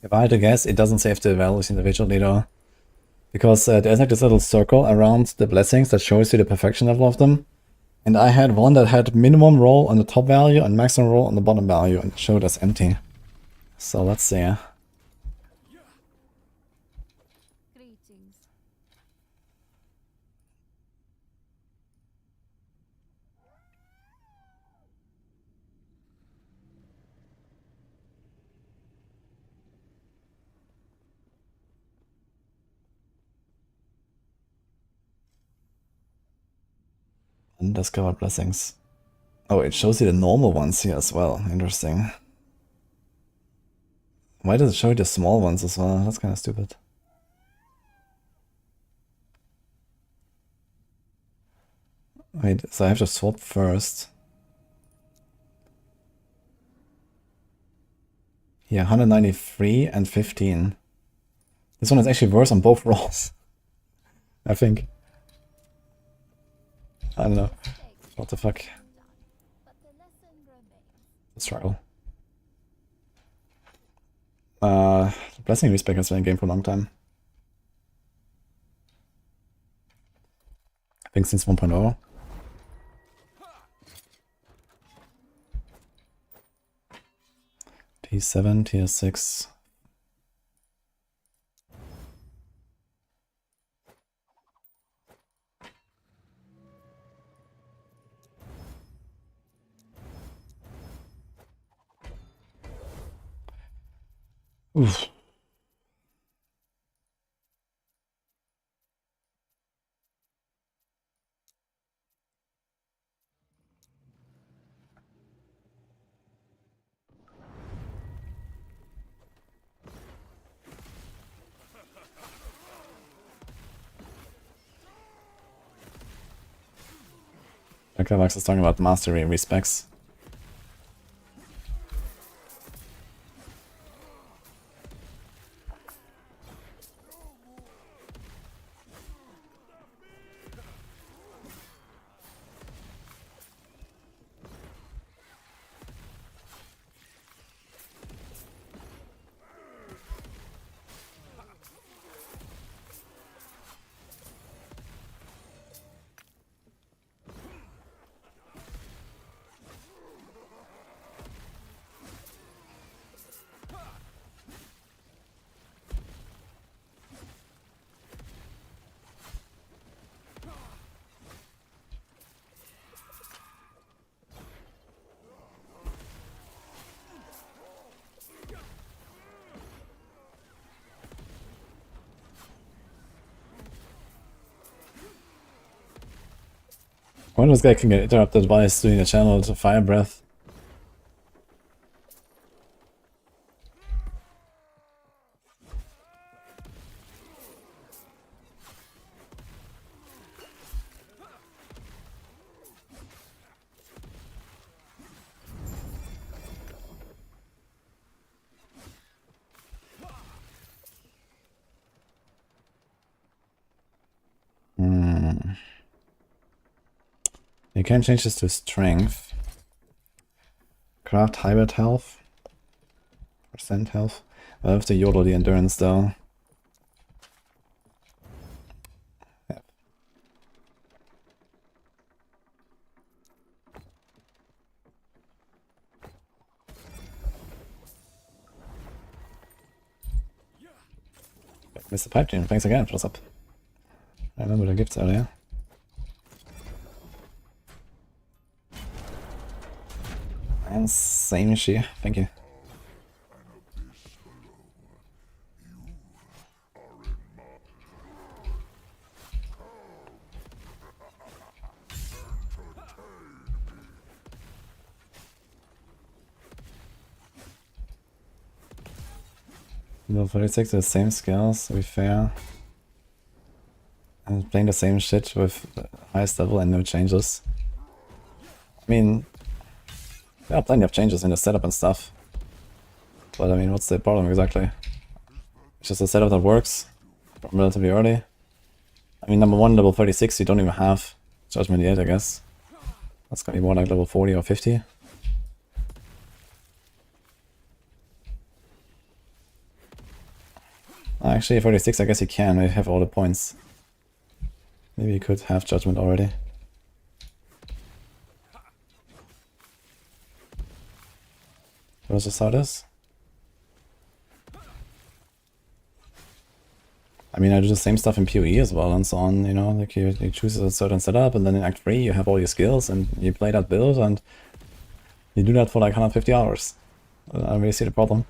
If I had to guess, it doesn't save the values individually though. Because there's like this little circle around the blessings that shows you the perfection level of them. And I had one that had minimum roll on the top value and maximum roll on the bottom value and it showed as empty. So let's see. Greetings. Undiscovered blessings. Oh, it shows you the normal ones here as well. Interesting. Why does it show you the small ones as well? That's kind of stupid. Wait, so I have to swap first. Yeah, 193 and 15. This one is actually worse on both rolls. I think. I don't know. What the fuck? Struggle. Blessing Respec has been in game for a long time. I think since 1.0. T7, tier 6. Oof. Max is talking about mastery respects. I wonder if this guy can get interrupted while he's doing a channel to fire breath. You can change this to strength. Craft hybrid health. Percent health. I have to YOLO the endurance though. Yeah. Mr. Pipe Dream, thanks again. What's up? I remember the gifts earlier. And same issue, thank you. Level 36 the same skills, to be fair. And playing the same shit with the highest level and no changes. I mean, there are plenty of changes in the setup and stuff. But I mean, what's the problem exactly? It's just a setup that works from relatively early. I mean, number one, level 36, you don't even have Judgment yet, I guess. That's gonna be more like level 40 or 50. Actually, 46, I guess you can. I have all the points. Maybe you could have Judgment already. That's just how it is. I mean, I do the same stuff in PoE as well and so on, you know, like you choose a certain setup and then in Act 3 you have all your skills and you play that build and you do that for like 150 hours. I don't really see the problem.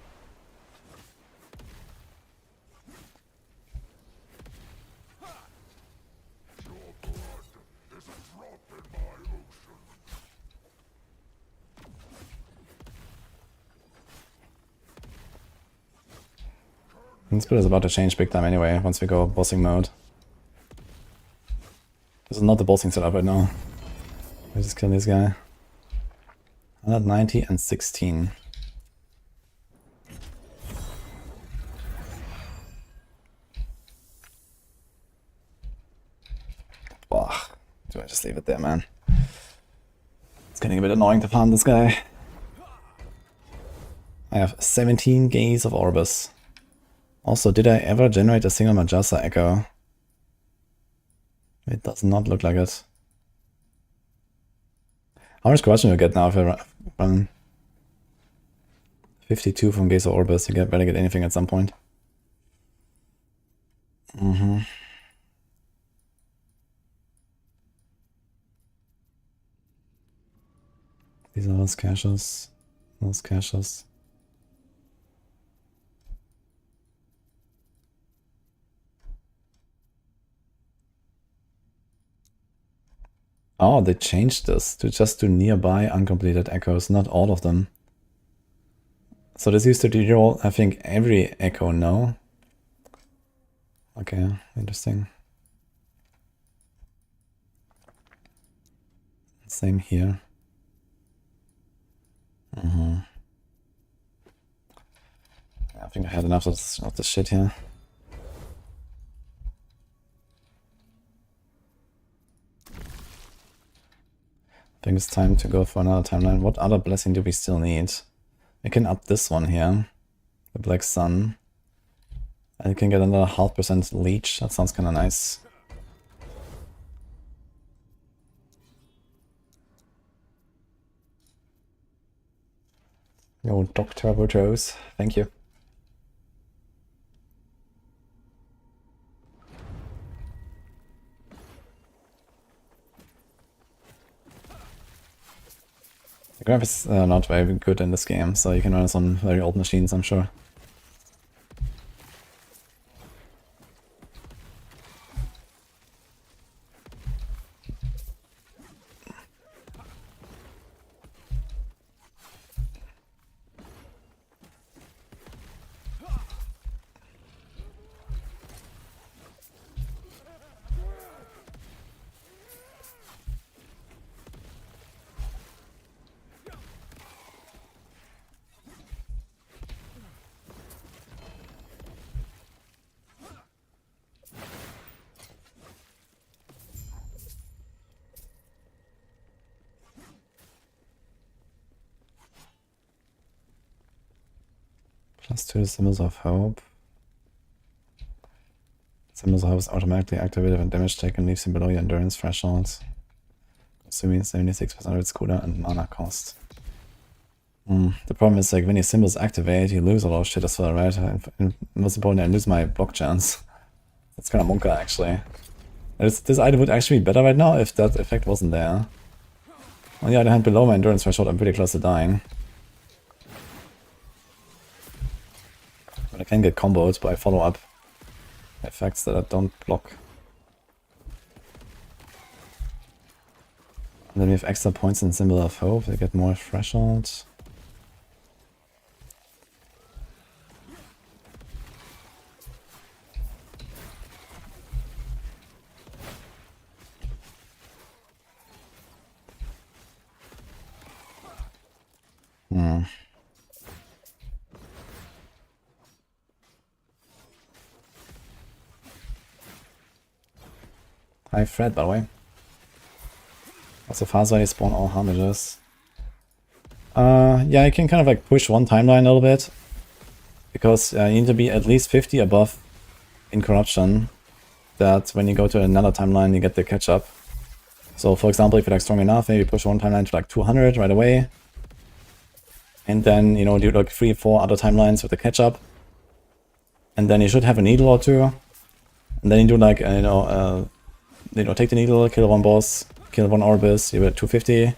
This build is about to change big time anyway, once we go bossing mode. This is not the bossing setup right now. I just kill this guy. 190 and 16. Just leave it there, man. It's getting a bit annoying to farm this guy. I have 17 gaze of Orbis. Also, did I ever generate a single Majasa echo? It does not look like it. How much corruption you get now if I run 52 from gaze of Orbis? You better get anything at some point. These are those caches. Those caches. Oh, they changed this to just do nearby uncompleted echoes, not all of them. So this used to reroll, I think, every echo now. Okay, interesting. Same here. I think I had enough of this shit here. I think it's time to go for another timeline. What other blessing do we still need? I can up this one here. The Black Sun. I can get another 0.5% leech. That sounds kind of nice. Yo, Dr. Botros. Thank you. The graphics are not very good in this game, so you can run it on very old machines, I'm sure. +2 Symbols of Hope. Symbols of Hope is automatically activated when damage taken leaves him below your endurance threshold. Consuming 76% of its cooldown and mana cost. The problem is, like, when your symbols activate, you lose a lot of shit as well, right? And most importantly, I lose my block chance. That's kind of monka, actually. This item would actually be better right now if that effect wasn't there. On the other hand, below my endurance threshold, I'm pretty close to dying. But I can get comboed by follow-up effects that I don't block. And then we have extra points in Symbol of Hope, they get more threshold. High threat, by the way. Also fast I spawn all homages. Yeah, I can kind of like push one timeline a little bit. Because you need to be at least 50 above in corruption. That when you go to another timeline you get the catch up. So for example, if you're like strong enough, maybe push one timeline to like 200 right away. And then, you know, do like 3-4 other timelines with the catch up. And then you should have a needle or two. And then you do like, take the needle, kill one boss, kill one Orbis, you're at 250.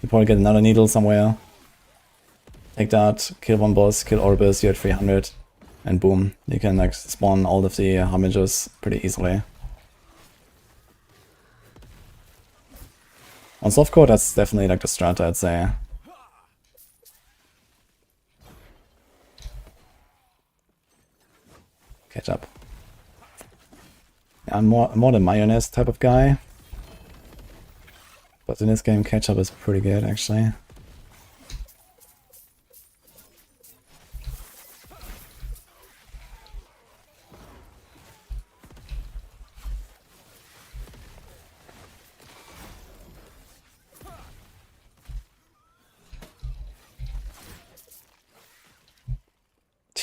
You probably get another needle somewhere. Take that, kill one boss, kill Orbis, you're at 300. And boom, you can like spawn all of the homages pretty easily. On softcore, that's definitely like the strat, I'd say. Catch up. I'm more the mayonnaise type of guy. But in this game, catch up is pretty good, actually.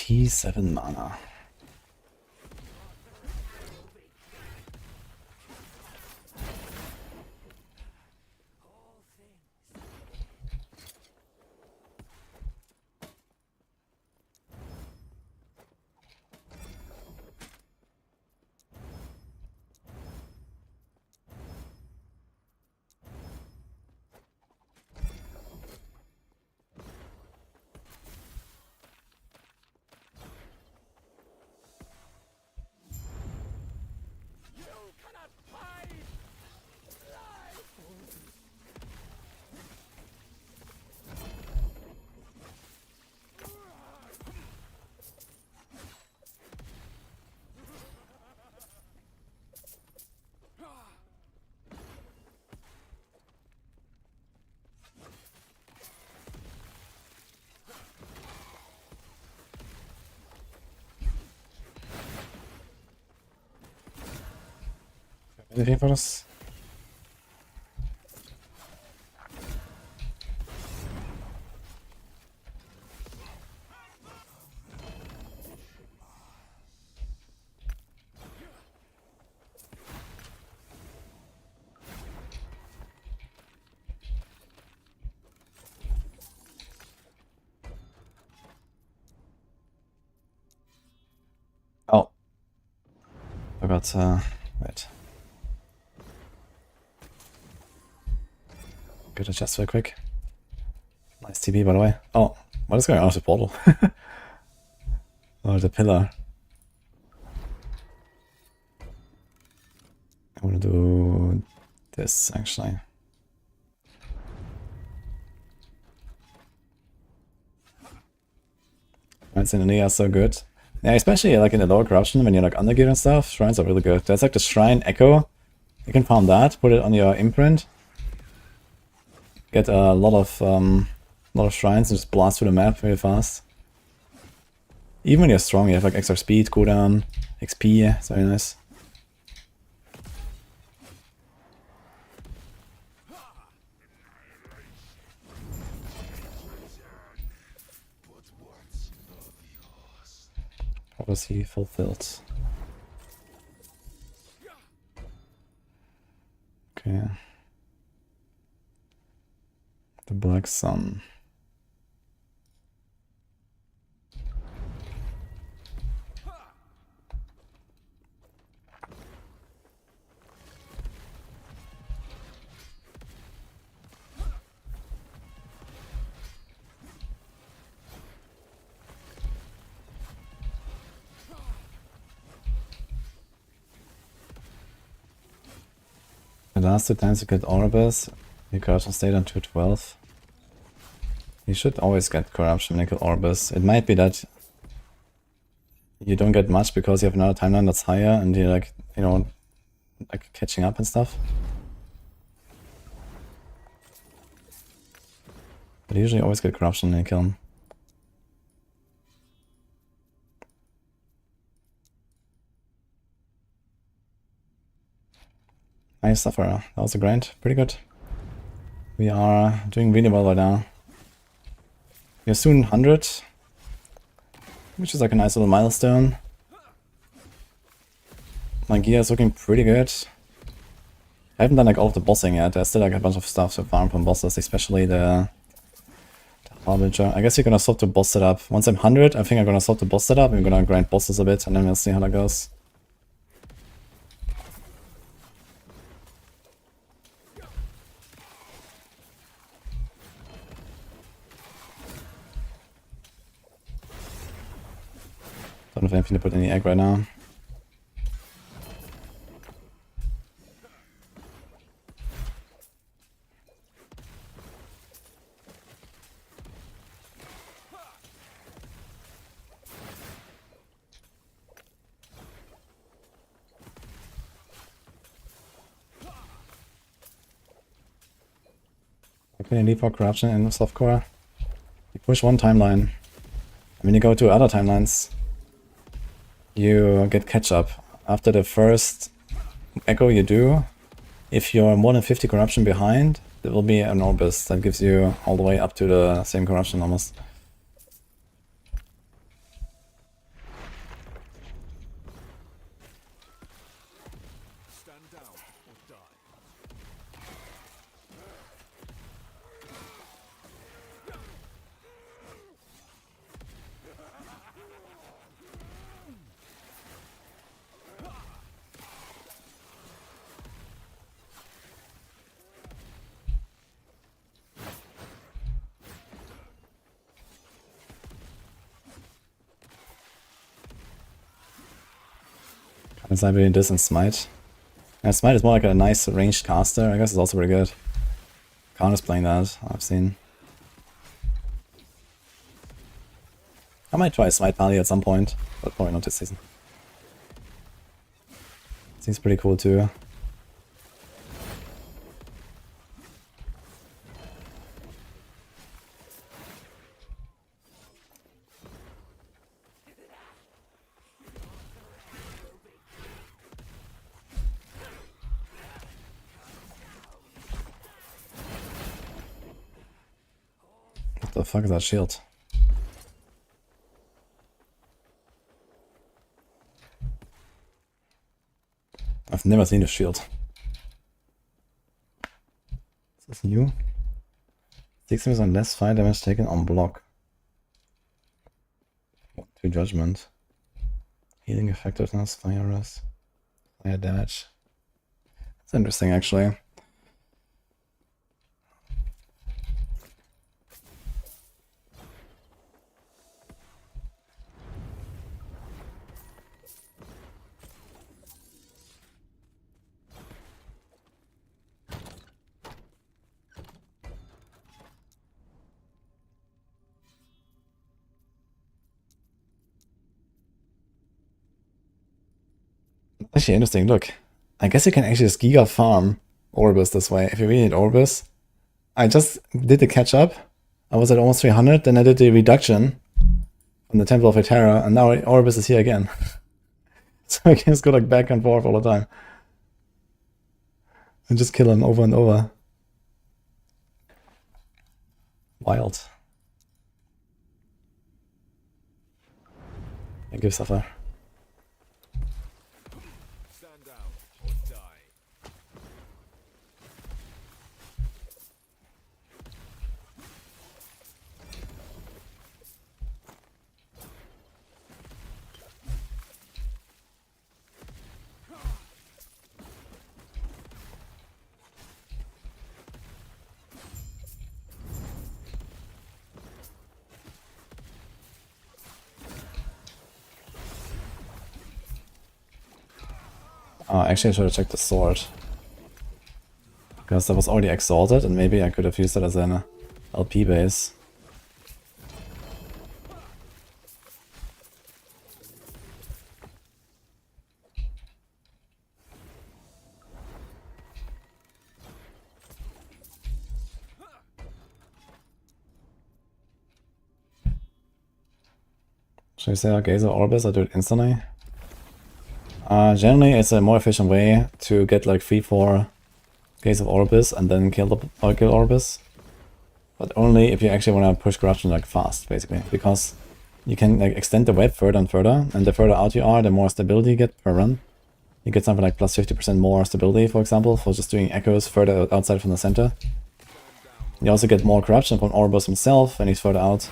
7 mana. Anything for us? Oh. Forgot, wait. Good adjust real quick. Nice TP, by the way. Oh, what is going on with the portal? Oh, the pillar. I want to do this, actually. Shrines in India are so good. Yeah, especially like in the lower corruption, when you're like under gear and stuff, shrines are really good. There's like the shrine echo. You can farm that, put it on your imprint. Get a lot of shrines and just blast through the map very fast. Even when you're strong, you have like extra speed, cooldown, XP, it's very nice. Prophecy fulfilled. Okay. The Black Sun. The last 2 times you get Orbis, your corruption stayed on 212. You should always get corruption when you get Orbis. It might be that you don't get much because you have another timeline that's higher and you're like, you know, like catching up and stuff. But you usually always get corruption when you kill him. Nice Sufferer. That was a grind. Pretty good. We are doing really well right now. We are soon 100. Which is like a nice little milestone. My gear is looking pretty good. I haven't done like all of the bossing yet. There's still like a bunch of stuff to farm from bosses, especially the Harbinger. I guess you're gonna sort the boss setup. Once I'm 100, I think I'm gonna sort the boss setup. I'm gonna grind bosses a bit and then we'll see how that goes. Don't have anything to put in the egg right now. Okay, need for corruption in softcore. You push one timeline. When you go to other timelines, you get catch up. After the first echo you do, if you're more than 50 corruption behind, there will be an Orbis that gives you all the way up to the same corruption almost. It's like between this and Smite. And Smite is more like a nice ranged caster. I guess it's also pretty good. Khan is playing that, I've seen. I might try Smite Pally at some point, but probably not this season. Seems pretty cool too. What the fuck is that shield? I've never seen a shield. Is this new? 60% less fire damage taken on block. 2 judgment. Healing effectiveness, fire rest, fire damage. That's interesting actually. Actually interesting, look. I guess you can actually just giga farm Orbis this way. If you really need Orbis. I just did the catch up. I was at almost 300, then I did the reduction from the Temple of Etera, and now Orbis is here again. So I can just go like back and forth all the time. And just kill him over and over. Wild. Thank you, Suffer. Stand down or die. Actually I should have checked the sword. Because that was already exalted and maybe I could have used it as an LP base. Should I say our Gaze of Orbis or do it instantly? Generally it's a more efficient way to get like 3-4 Gaze of Orbis and then kill Orbis. But only if you actually want to push corruption like fast, basically. Because you can like extend the web further and further, and the further out you are, the more stability you get per run. You get something like plus 50% more stability, for example, for just doing echoes further outside from the center. You also get more corruption from Orbis himself when he's further out.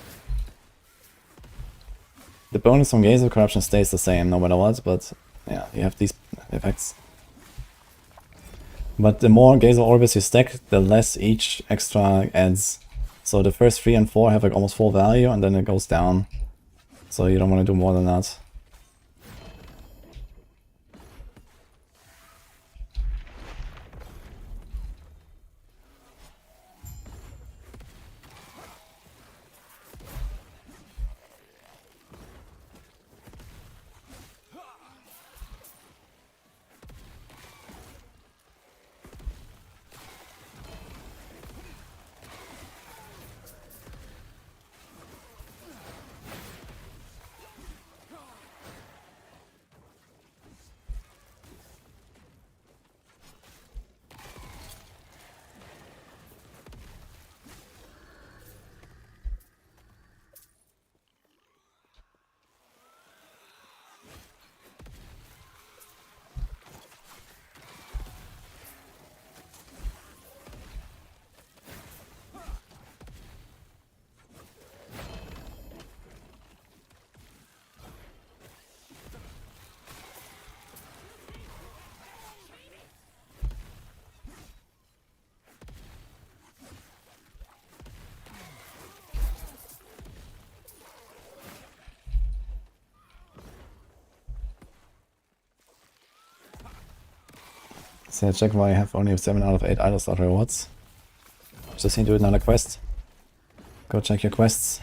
The bonus from Gaze of Corruption stays the same no matter what, but yeah, you have these effects. But the more Gaze of Orbis you stack, the less each extra adds. So the first 3 and 4 have like almost full value, and then it goes down. So you don't want to do more than that. So check why I have only 7 out of 8 idle slot rewards. Just need to do another quest. Go check your quests.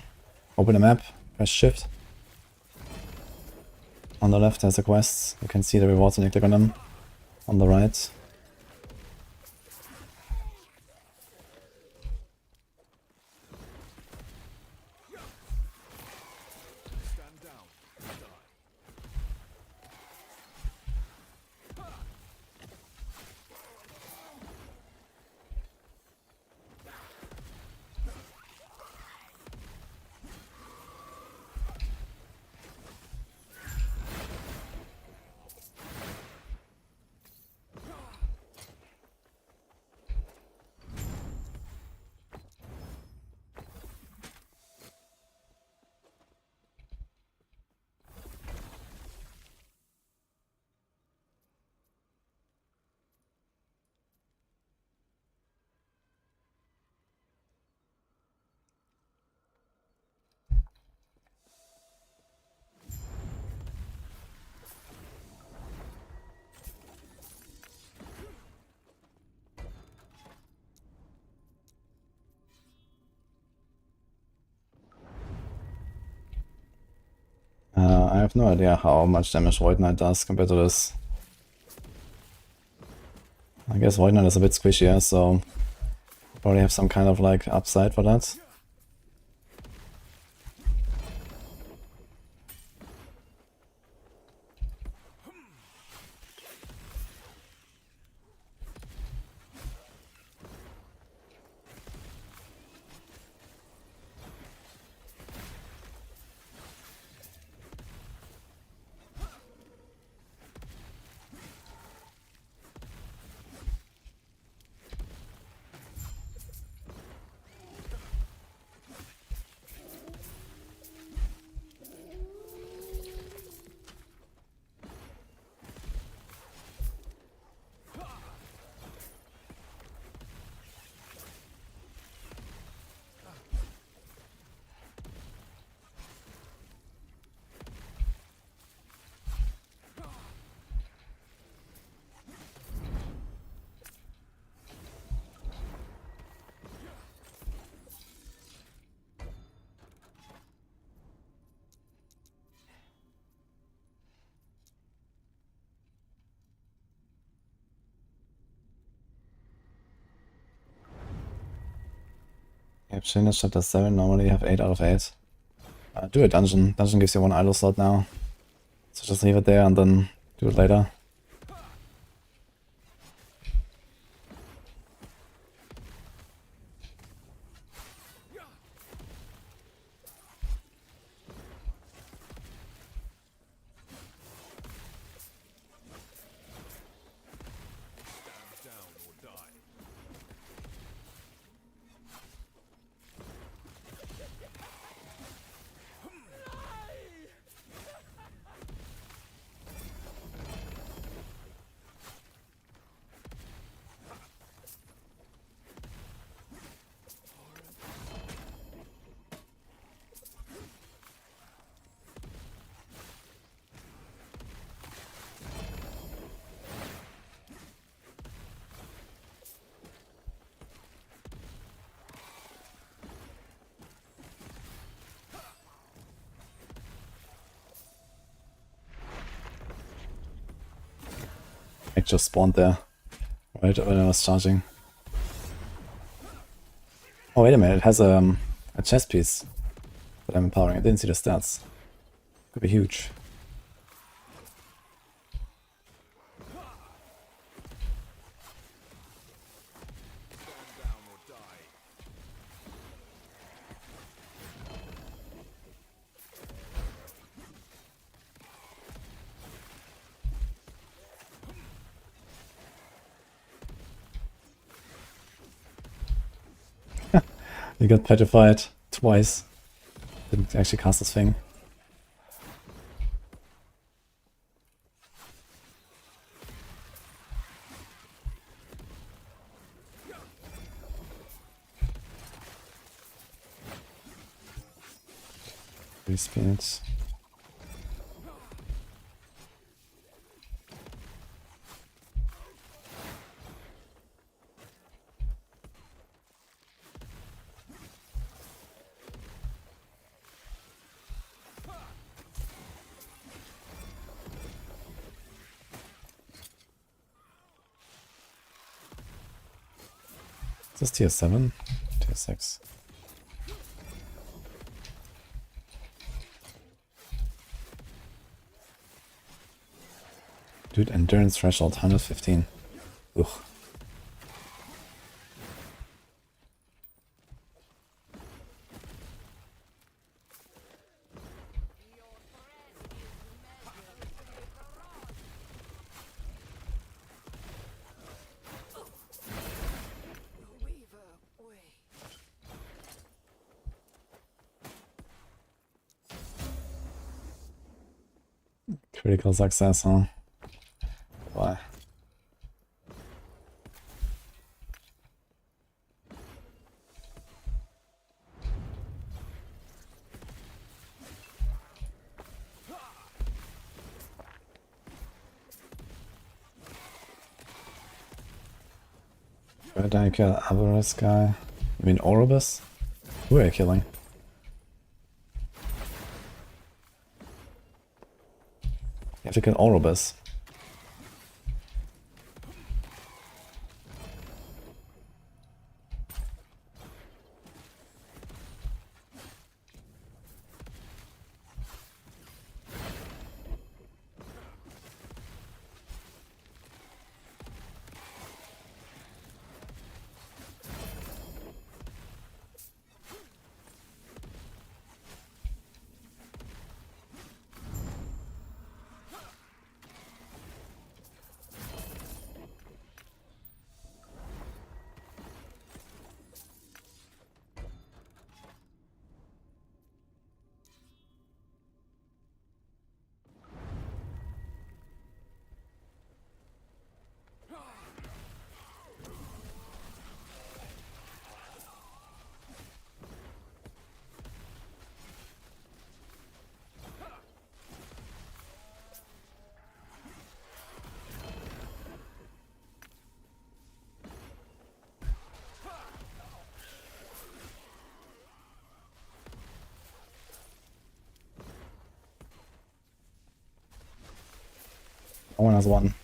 Open a map, press shift. On the left there's the quests. You can see the rewards when you click on them. On the right. I have no idea how much damage Void Knight does compared to this. I guess Void Knight is a bit squishier, so probably have some kind of like upside for that. Yep, Shin chapter 7, normally you have 8 out of 8. Do a dungeon. Dungeon gives you 1 idle slot now. So just leave it there and then do it later. It just spawned there, right when I was charging. Oh wait a minute, it has a chest piece that I'm empowering. I didn't see the stats. Could be huge. He got petrified twice. Didn't actually cast this thing. Spirits. Is this tier 7? Tier 6. Dude, endurance threshold 115. Ugh. Critical success, huh? Why? Where did I kill Avarice guy? You mean Orobus? Who are you killing? You have to kill Orobus. No one has one.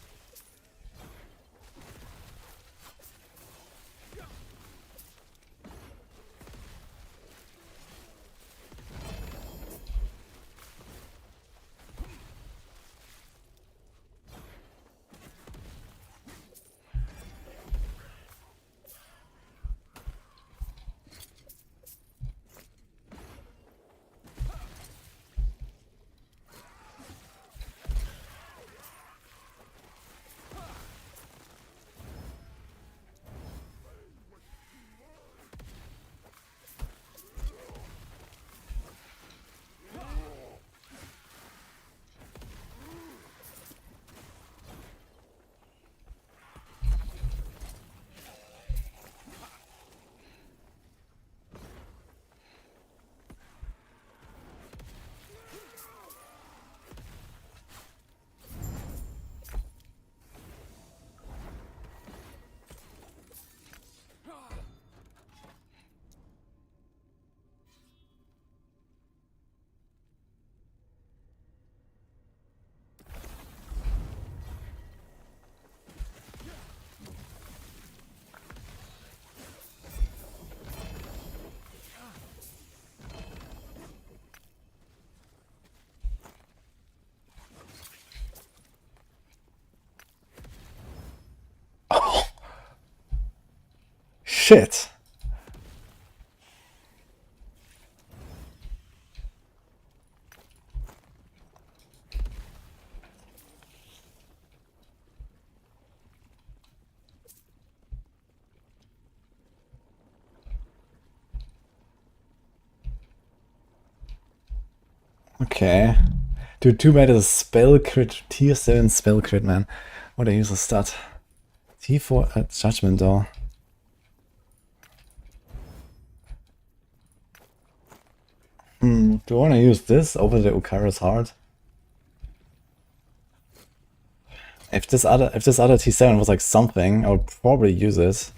Shit! Okay. Dude, too bad it's a spell crit, tier 7 spell crit, man. What a useless stat. T4 at Judgment though. Do I want to use this over the Ukara's Heart? If this other T7 was like something, I would probably use it.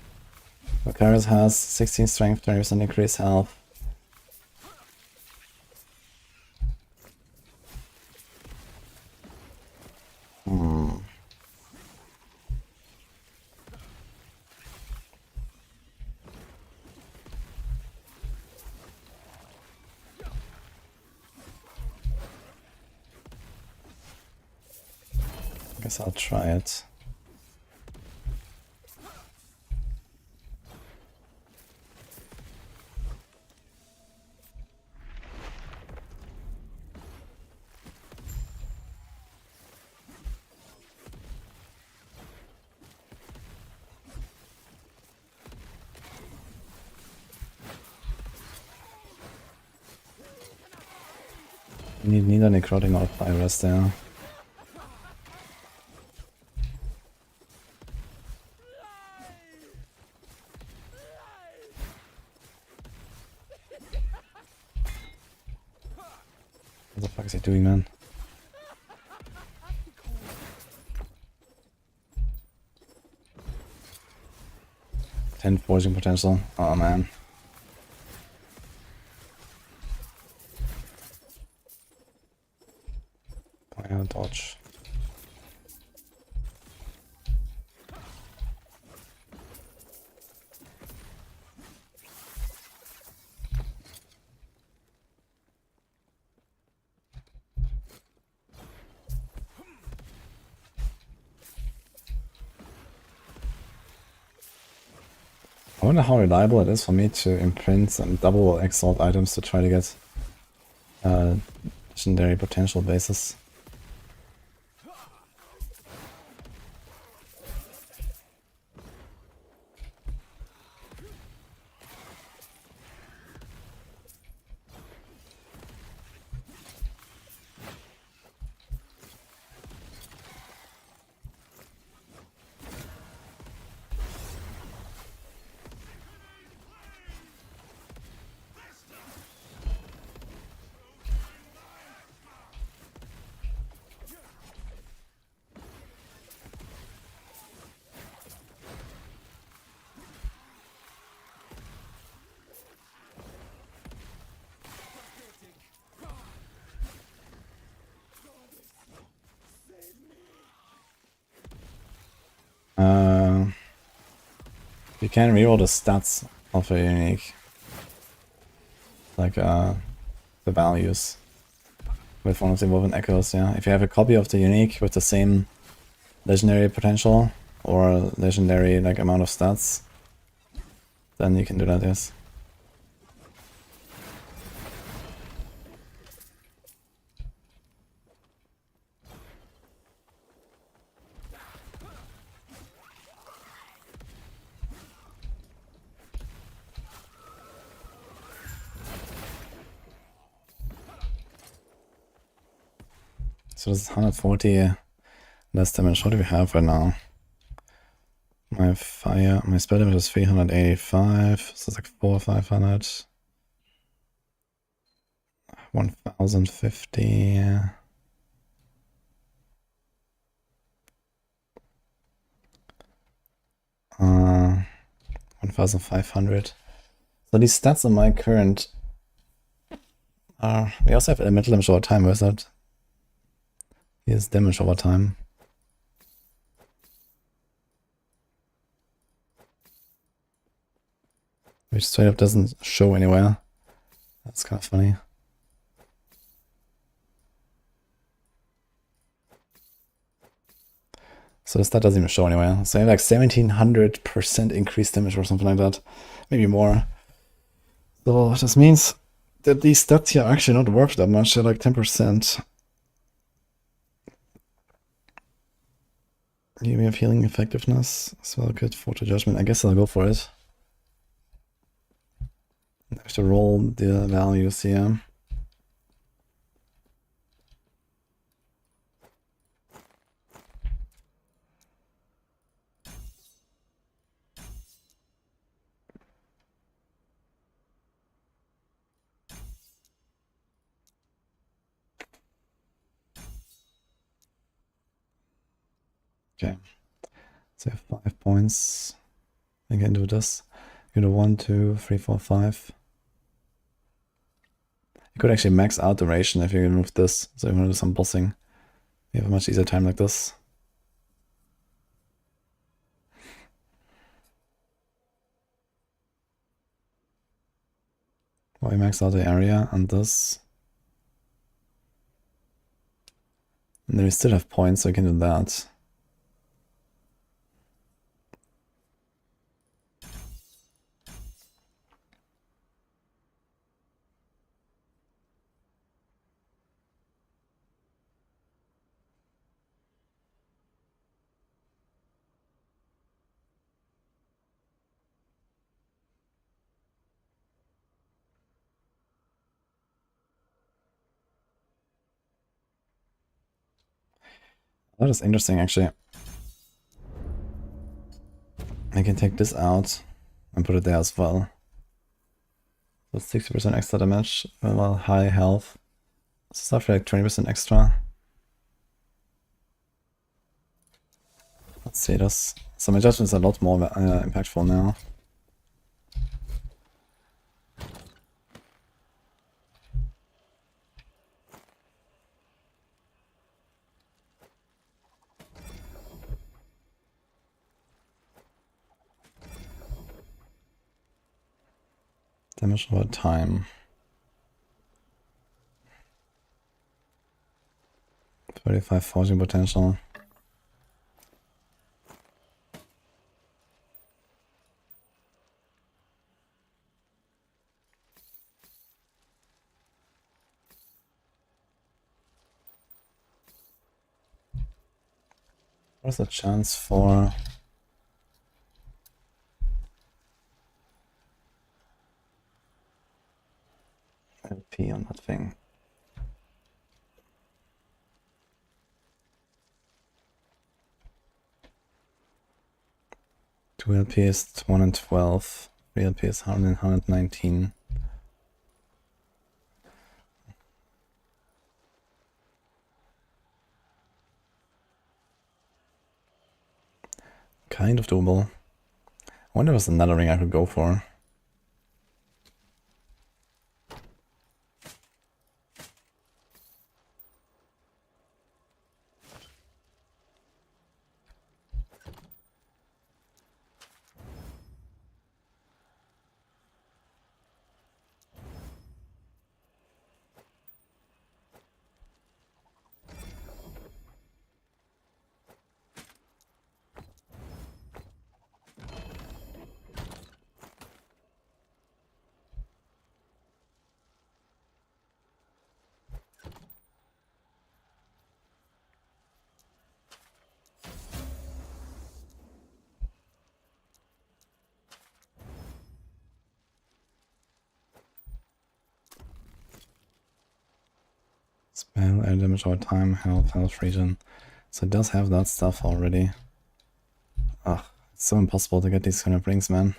Ukara's has 16 strength, 20% increased health. Guess I'll try it. Need neither necrotic nor fire rest there. What the fuck is he doing, man? Ten forging potential. Oh man. Fire dodge. I wonder how reliable it is for me to imprint some double exalt items to try to get legendary potential bases. You can reroll the stats of a unique, like the values with one of the woven echoes. Yeah, if you have a copy of the unique with the same legendary potential or legendary like amount of stats, then you can do that. Yes. So this is 140 less damage. What do we have right now? My spell damage is 385, so it's like 400 or 500. 1050. 1500. So these stats on my current are. We also have elemental damage over time, where's that? Here's damage over time. Which straight up doesn't show anywhere. That's kind of funny. So the stat doesn't even show anywhere. So I have like 1700% increased damage or something like that. Maybe more. So this means that these stats here are actually not worth that much. They're like 10%. Here we have healing effectiveness as well. Good photo judgment. I guess I'll go for it. I have to roll the values here. Okay, so I have 5 points. I can do this. You know, 1, 2, 3, 4, 5. You could actually max out duration if you remove this. So you want to do some bossing. You have a much easier time like this. Well, we max out the area and this. And then we still have points, so we can do that. That is interesting, actually. I can take this out and put it there as well. So 60% extra damage, well, high health. Stuff like 20% extra. Let's see this. So my judgment is a lot more impactful now. Damage over time. 35 forging potential. What's the chance for LP on that thing? Two LP is 1 and 12. 3 LP is 100 and 119. Kind of doable. I wonder if there's another ring I could go for. Spell, air damage over time, health region. So it does have that stuff already. Ugh, it's so impossible to get these kind of rings, man.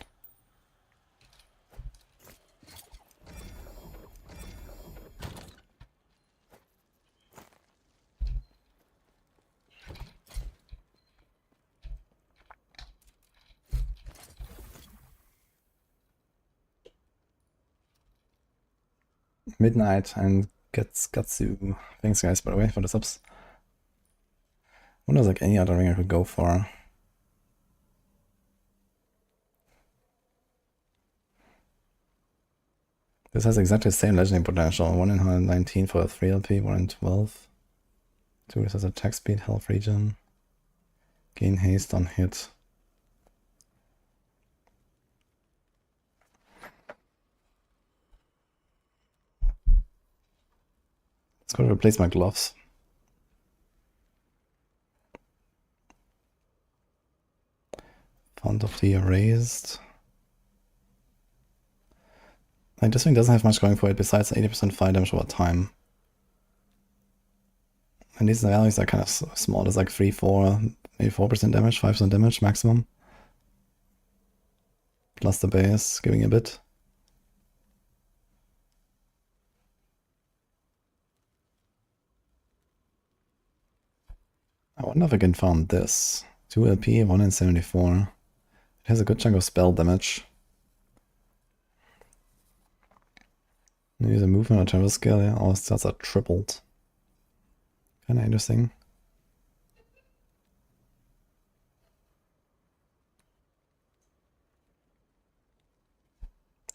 Midnight and Gatsu. Thanks guys, by the way, for the subs. Wonder like any other ring I could go for. This has exactly the same legendary potential. 1 in 119 for a 3 LP, 1 in 12. 2, this has attack speed, health region. Gain haste on hit. Let's go to replace my gloves. Font of the erased. Like, this thing doesn't have much going for it besides 80% fire damage over time. And these values are kind of small. There's like 3, 4, maybe 4% damage, 5% damage maximum. Plus the base, giving a bit. I wonder if I can farm this. 2 LP, 1 in 74. It has a good chunk of spell damage. Use a movement or travel skill, yeah, all stats are tripled. Kinda interesting.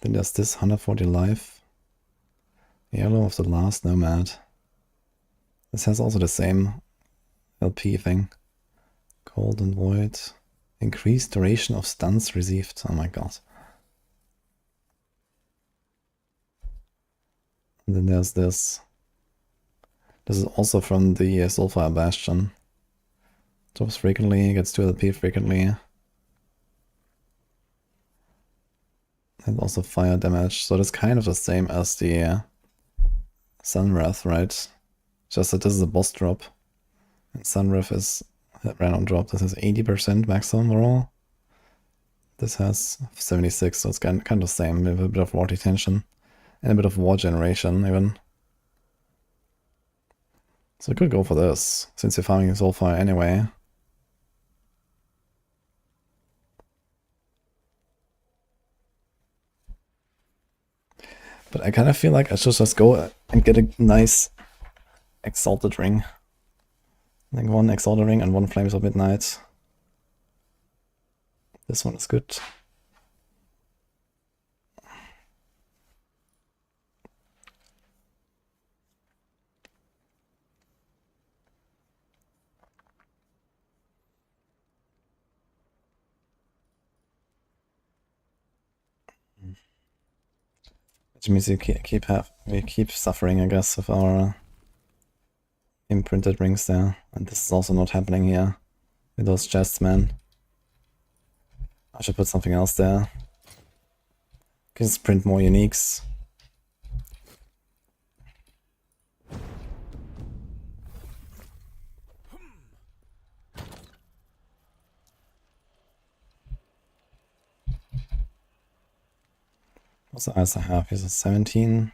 Then there's this 140 life. Yellow of the last nomad. This has also the same LP thing. Cold and void. Increased duration of stuns received. Oh my god. And then there's this. This is also from the Soulfire Bastion. Drops frequently, gets 2 LP frequently. And also fire damage. So that's kind of the same as the Sunwrath, right? Just that this is a boss drop. And Sunriff is that random drop. This has 80% maximum overall. This has 76, so it's kind of the same, with a bit of war detention and a bit of war generation even. So I could go for this, since you're farming Soulfire anyway. But I kind of feel like I should just go and get a nice Exalted Ring. Like one Exalted Ring and one Flames of Midnight. This one is good. Which means we keep suffering, I guess, with our imprinted rings there. And this is also not happening here with those chests, man. I should put something else there. Just print more uniques. What's the ice I have? Here's a 17.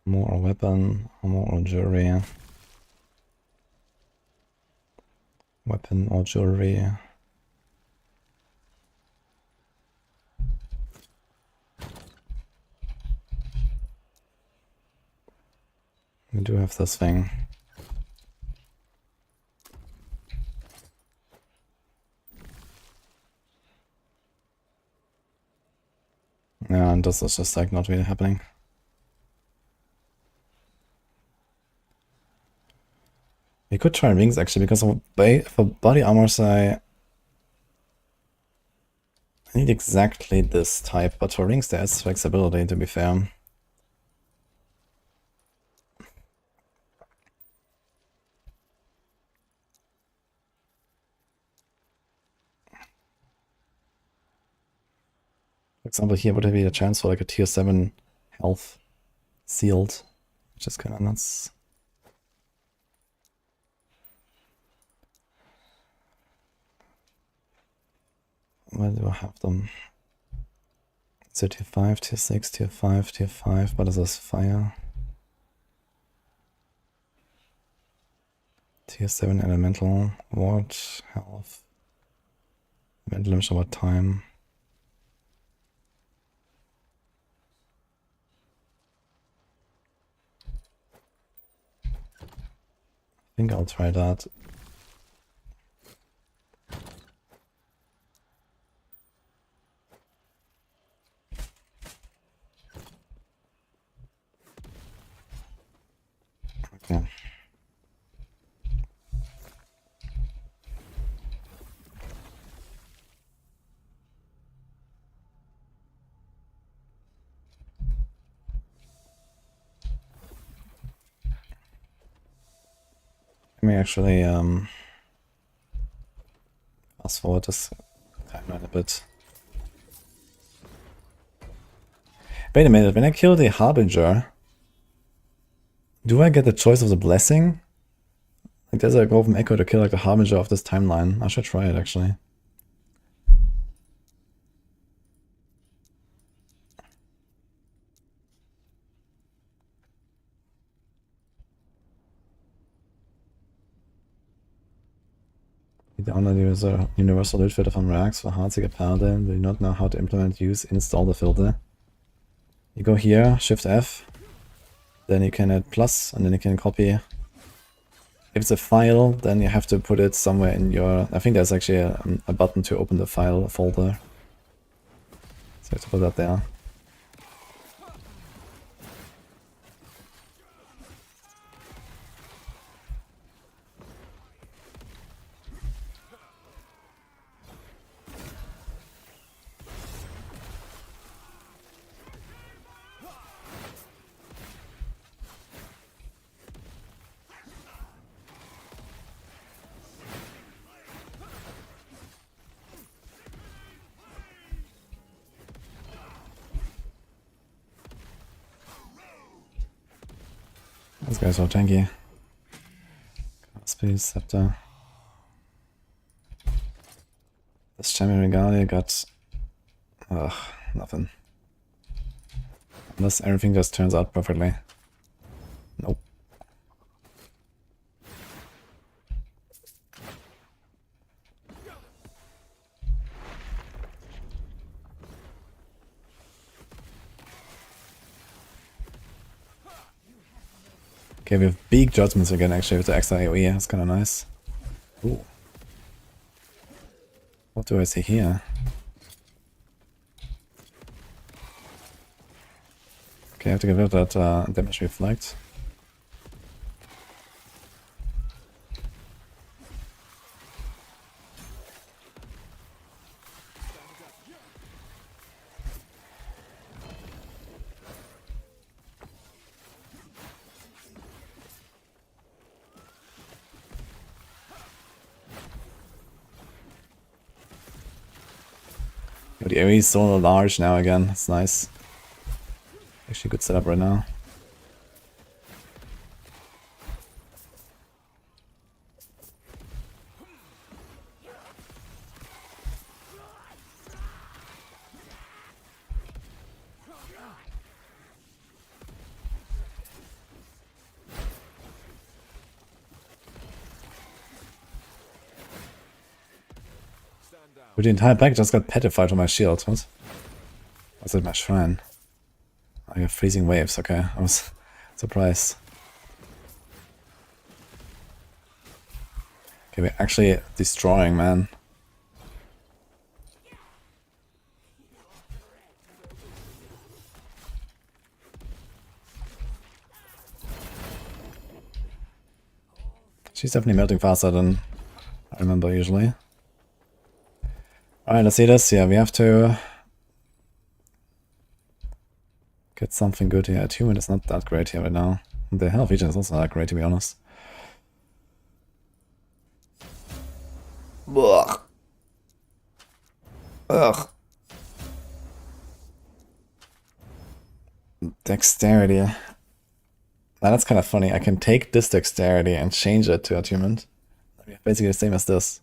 More weapon, more jewelry. Weapon or jewelry. We do have this thing. Yeah, and this is just like not really happening. We could try rings actually, because for body armors I need exactly this type, but for rings there is flexibility, to be fair. For example, here would be a chance for like a tier 7 health sealed, which is kind of nuts. Where do I have them? So tier 5, tier 6, tier 5, tier 5, but is this fire? Tier 7 elemental, ward, health, event limit over time. I think I'll try that. Okay. Let me actually fast forward this timeline a bit. Wait a minute, when I kill the Harbinger, do I get the choice of the blessing? Like there's a golden echo to kill like the Harbinger of this timeline. I should try it actually. Download the universal loot filter from Rags for Hardseeker Paladin. Do not know how to implement, use, install the filter. You go here, Shift F, then you can add plus, and then you can copy. If it's a file, then you have to put it somewhere in your... I think there's actually a button to open the file folder. So you have to put that there. This guy's so tanky. Space Scepter. This champion Regalia got... Ugh, nothing. Unless everything just turns out perfectly. Nope. Okay, we have big judgments again actually with the extra AoE, that's kinda nice. Ooh. What do I see here? Okay, I have to get rid of that damage reflect. The area is so large now again, it's nice. Actually good setup right now. But the entire pack just got petrified on my shield. What? Was it my shrine? I have freezing waves, okay. I was surprised. Okay, we're actually destroying, man. She's definitely melting faster than I remember usually. Alright, let's see this. Yeah, we have to get something good here. Attunement is not that great here right now. The health region is also not that great, to be honest. Ugh. Ugh. Dexterity. Now that's kind of funny. I can take this dexterity and change it to attunement. Basically the same as this.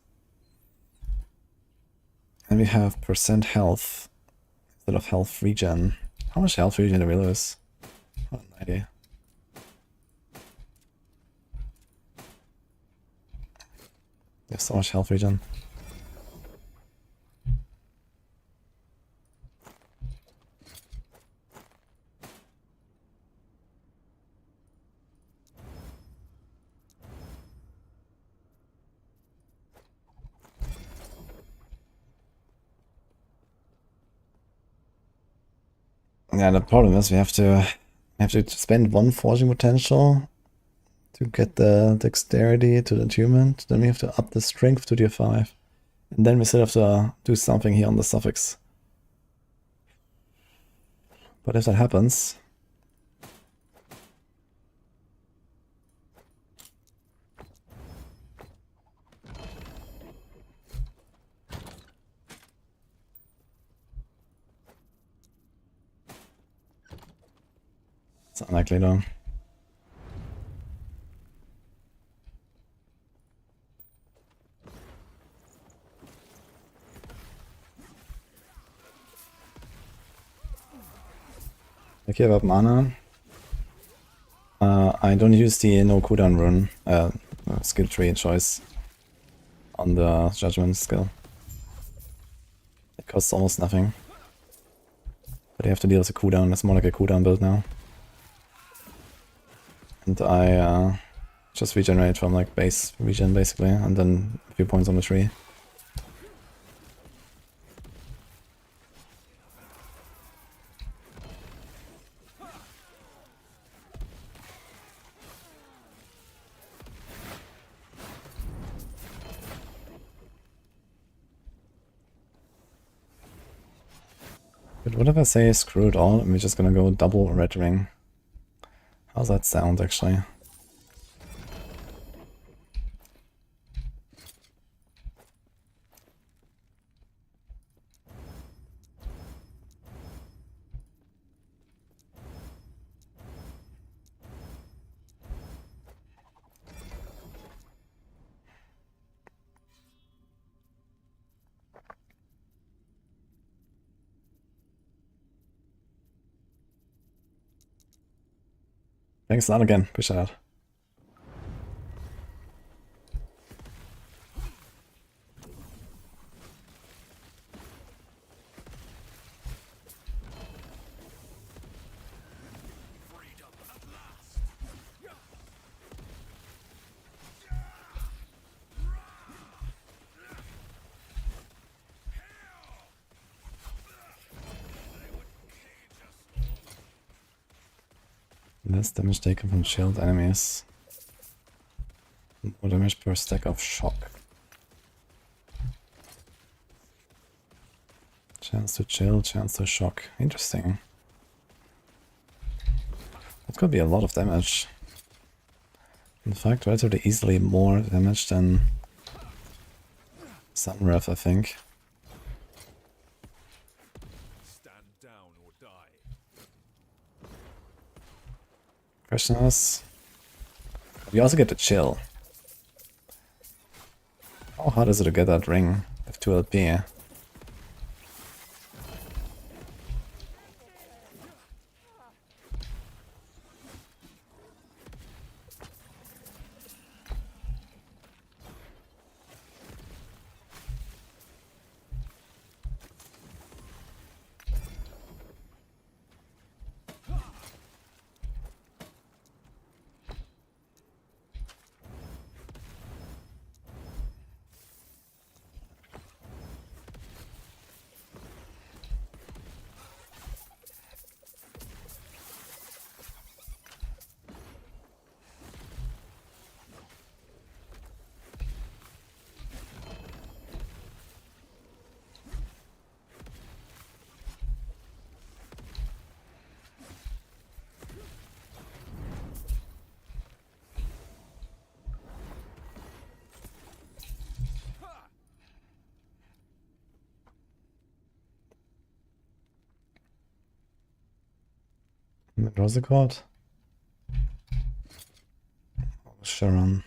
And we have percent health instead of health regen. How much health regen do we lose? Oh, 90. There's so much health regen. Yeah, the problem is we have to spend one forging potential to get the dexterity to the attunement. Then we have to up the strength to tier 5. And then we still have to do something here on the suffix. But if that happens... It's unlikely though. Okay, about mana. I don't use the no cooldown rune, skill tree choice on the judgment skill. It costs almost nothing. But you have to deal with a cooldown, it's more like a cooldown build now. And I just regenerate from like base regen basically, and then a few points on the tree. But what if I say screw it all and we're just gonna go double red ring? How's that sound actually? Thanks a lot again. Appreciate it. Less damage taken from shield enemies. More damage per stack of shock. Chance to chill, chance to shock. Interesting. That could be a lot of damage. In fact, relatively easily more damage than Sunwrath, I think. Stand down or die. Question is, you also get the chill. How hard is it to get that ring with 2 LP? Rosicort? Sharon.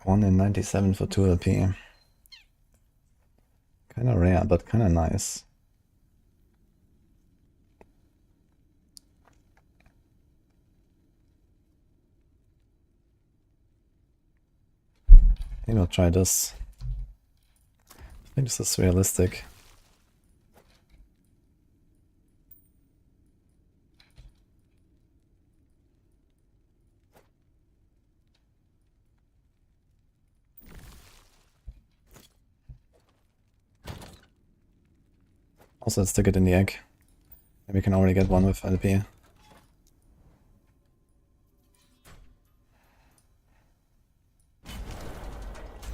One in 97 for 2 LP. Kinda rare, but kinda nice. Maybe I'll try this. I think this is realistic. Also, let's stick it in the egg. Maybe we can already get one with LP.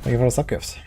Thank you for the sub gift.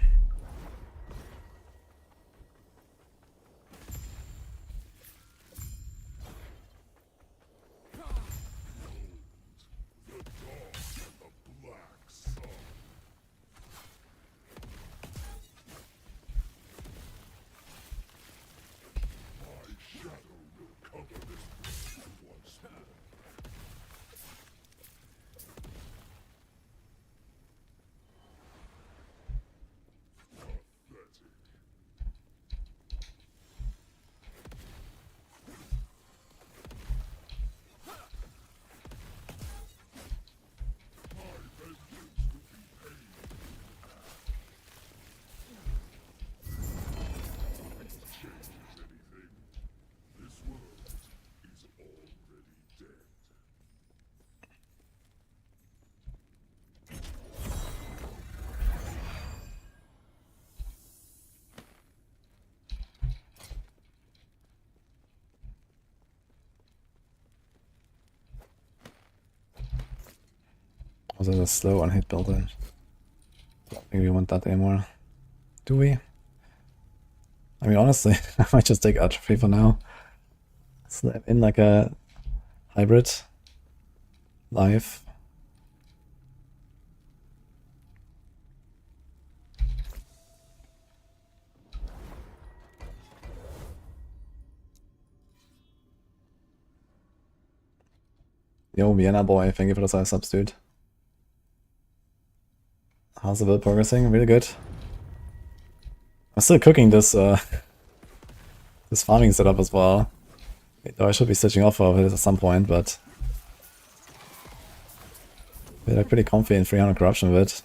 Also a slow on hit builder. Don't think we want that anymore. Do we? I mean, honestly, I might just take Atrophy for now. So I'm in like a hybrid life. Yo, Vienna boy, thank you for the size subs, dude. How's the build progressing? Really good. I'm still cooking this this farming setup as well. Though I should be switching off of it at some point, but we're like pretty comfy in 300 corruption with it.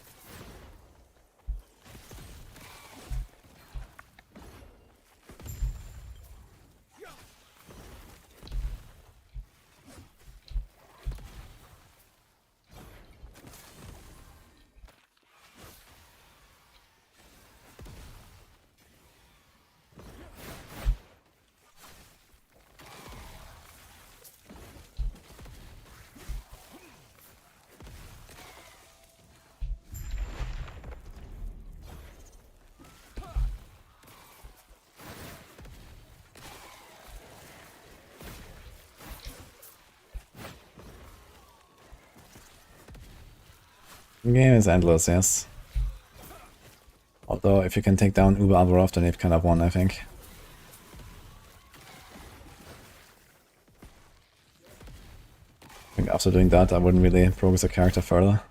The game is endless, yes. Although, if you can take down Uber Avarov, then you've kind of won, I think. I think after doing that, I wouldn't really progress the character further.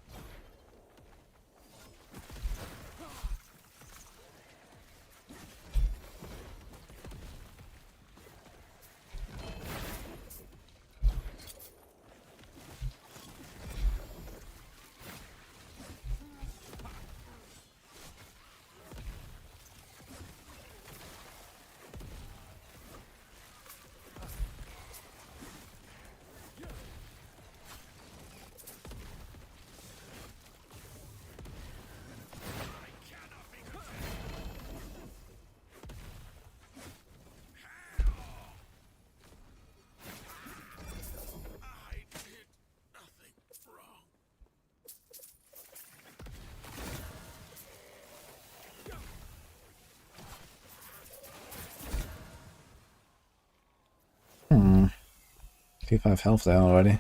T5 health there already.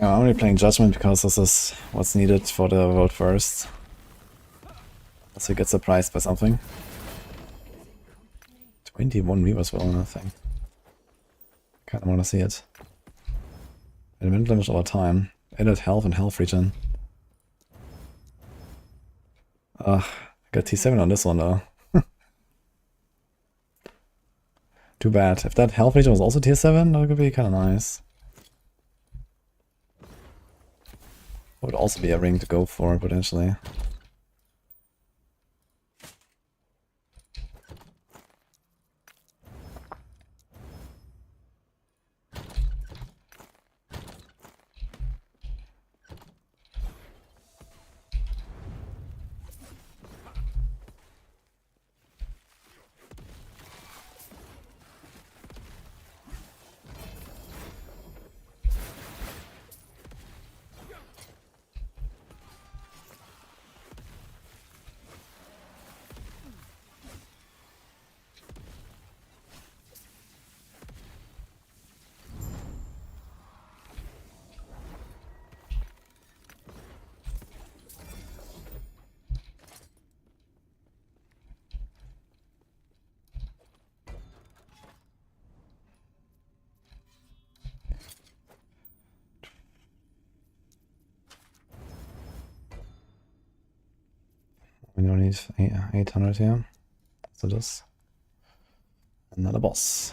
I'm only playing Judgment because this is what's needed for the world first. So you get surprised by something. 21 Reavers well, nothing. Kinda wanna see it. Admin damage over time. Added health and health regen. I got T7 on this one though. Too bad. If that health regen was also tier 7, that could be kinda nice. Would also be a ring to go for, potentially. We don't need 800 here. So this. Another boss.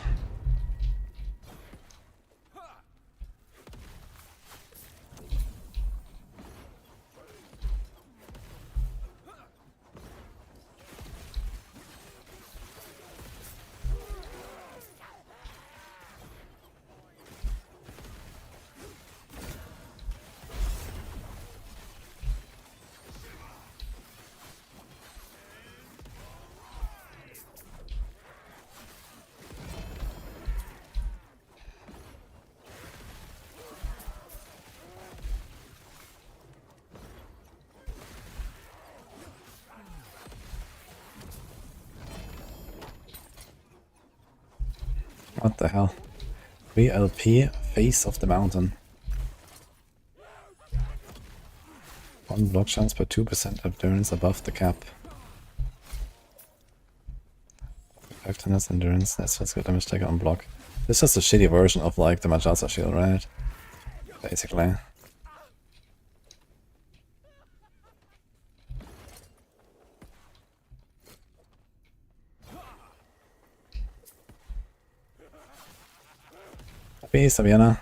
What the hell? 3 LP, face of the mountain. 1 block chance per 2% endurance above the cap. 5 tennis endurance, that's good damage taken on block. This is just a shitty version of like the Majasa shield, right? Basically. Happy, Saviana.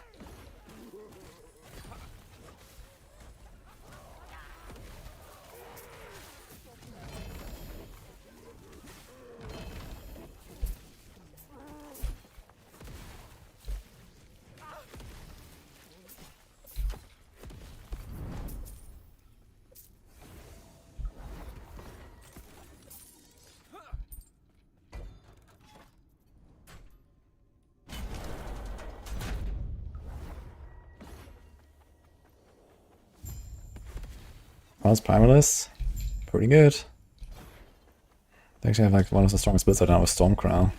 How's Primalist? Pretty good. They actually have like one of the strongest builds right now with Stormcrow.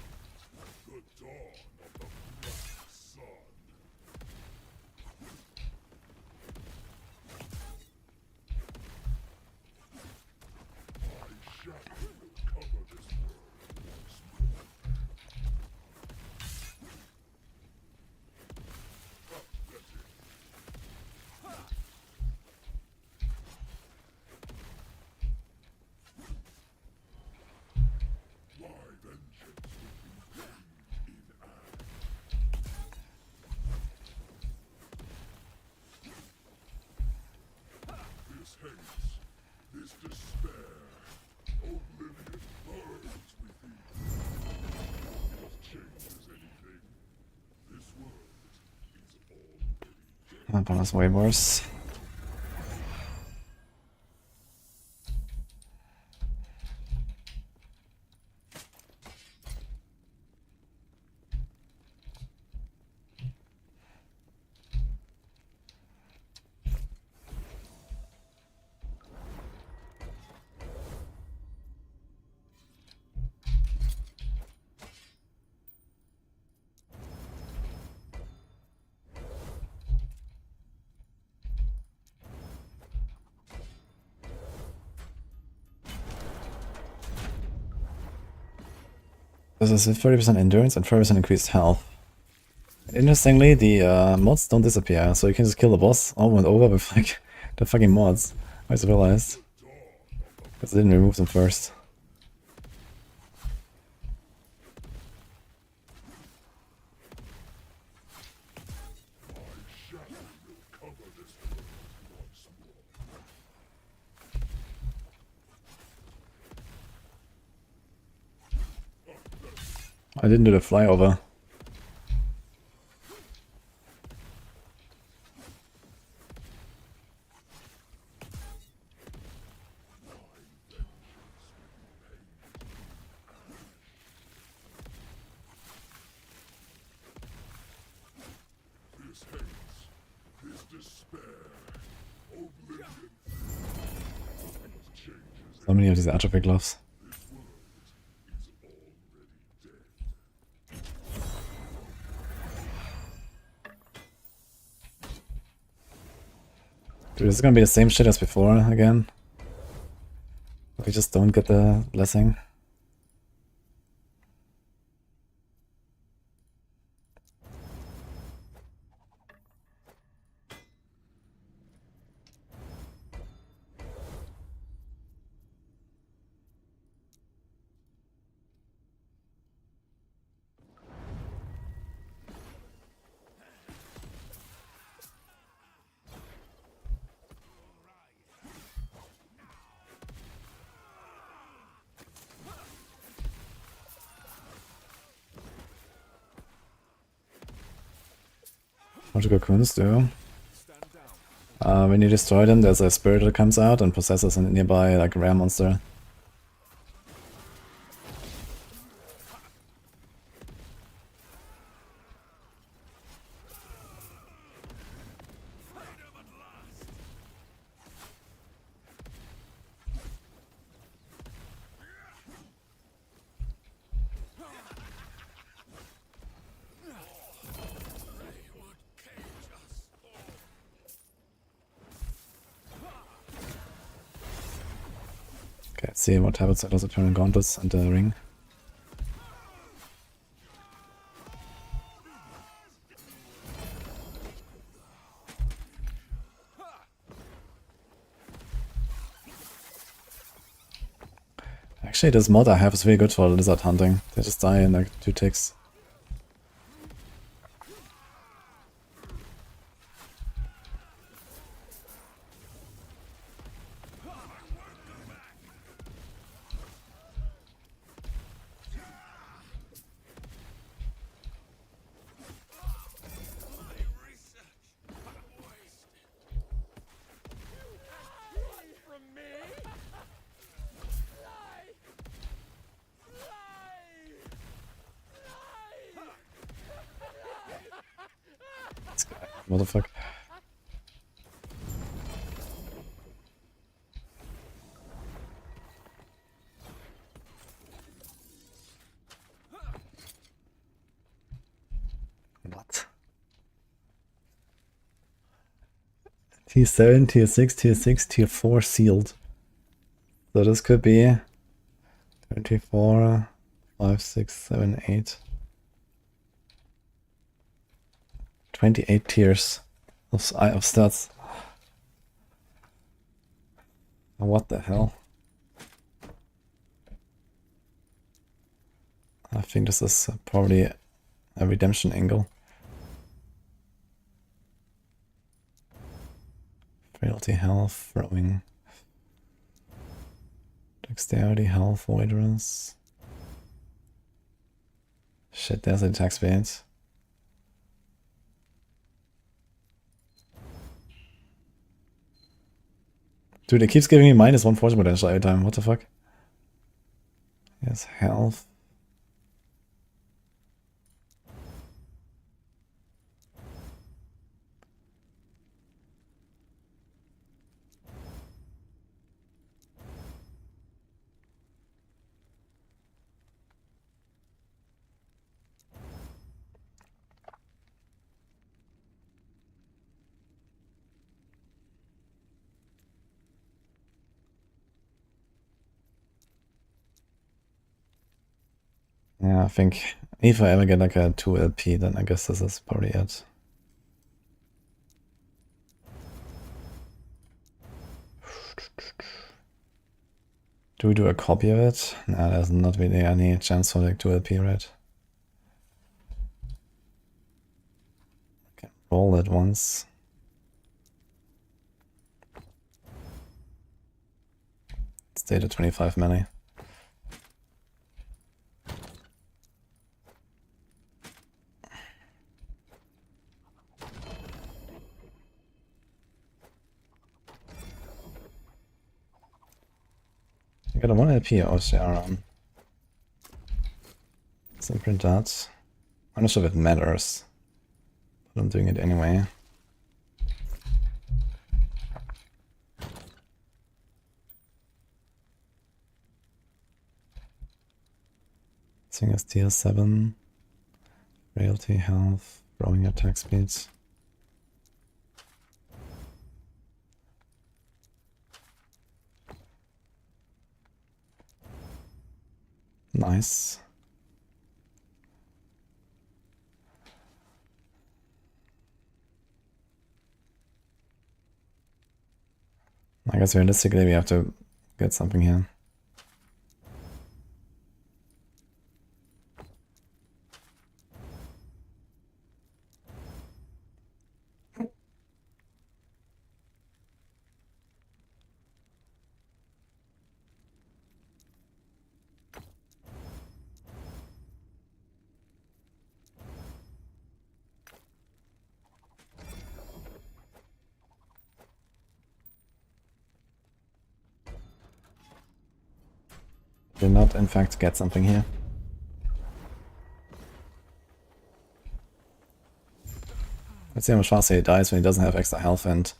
That one is way worse. This is 30% endurance and 30% increased health. Interestingly, the mods don't disappear, so you can just kill the boss over and over with like the fucking mods. I just realized. Because I didn't remove them first. I didn't do the flyover. So many of these atrophy gloves. Dude, this is gonna be the same shit as before again. We just don't get the blessing. Magical Kunst, yeah. When you destroy them, there's a spirit that comes out and possesses a nearby like rare monster. Okay, let's see what happens. I also turn gauntlets and the ring. Actually, this mod I have is really good for lizard hunting. They just die in like 2 ticks. This guy, what the fuck? What? Tier 7, Tier 6, Tier 6, Tier 4 sealed. So this could be 24, 5, 6, 7, 8. 28 tiers of stats. What the hell? I think this is probably a redemption angle. Frailty, health, throwing. Dexterity, health, avoidance. Shit, there's an attack speed. Dude, it keeps giving me minus 1 force potential every time. What the fuck? Yes, health. Yeah, I think if I ever get like a 2 LP, then I guess this is probably it. Do we do a copy of it? Nah, there's not really any chance for like 2 LP, right? Okay, roll it once. Stay to 25 melee. I got a 1 LP OCR on. Let's imprint that. I'm not sure if it matters, but I'm doing it anyway. Thing is tier 7. Frailty, health, throwing attack speeds. Nice. I guess realistically we have to get something here. Did not in fact get something here. Let's see how much faster he dies when he doesn't have extra health and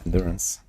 endurance.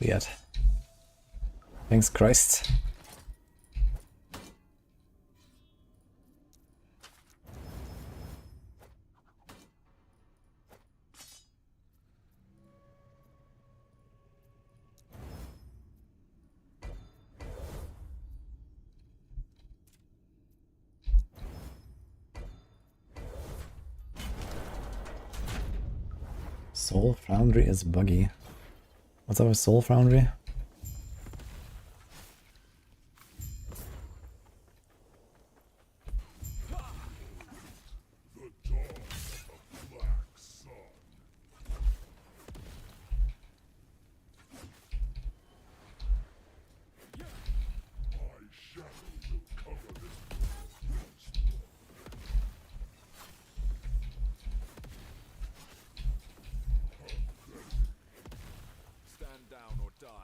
Weird. Thanks Christ. Soul Foundry is buggy. What's up with Soul Foundry? Stand down or die.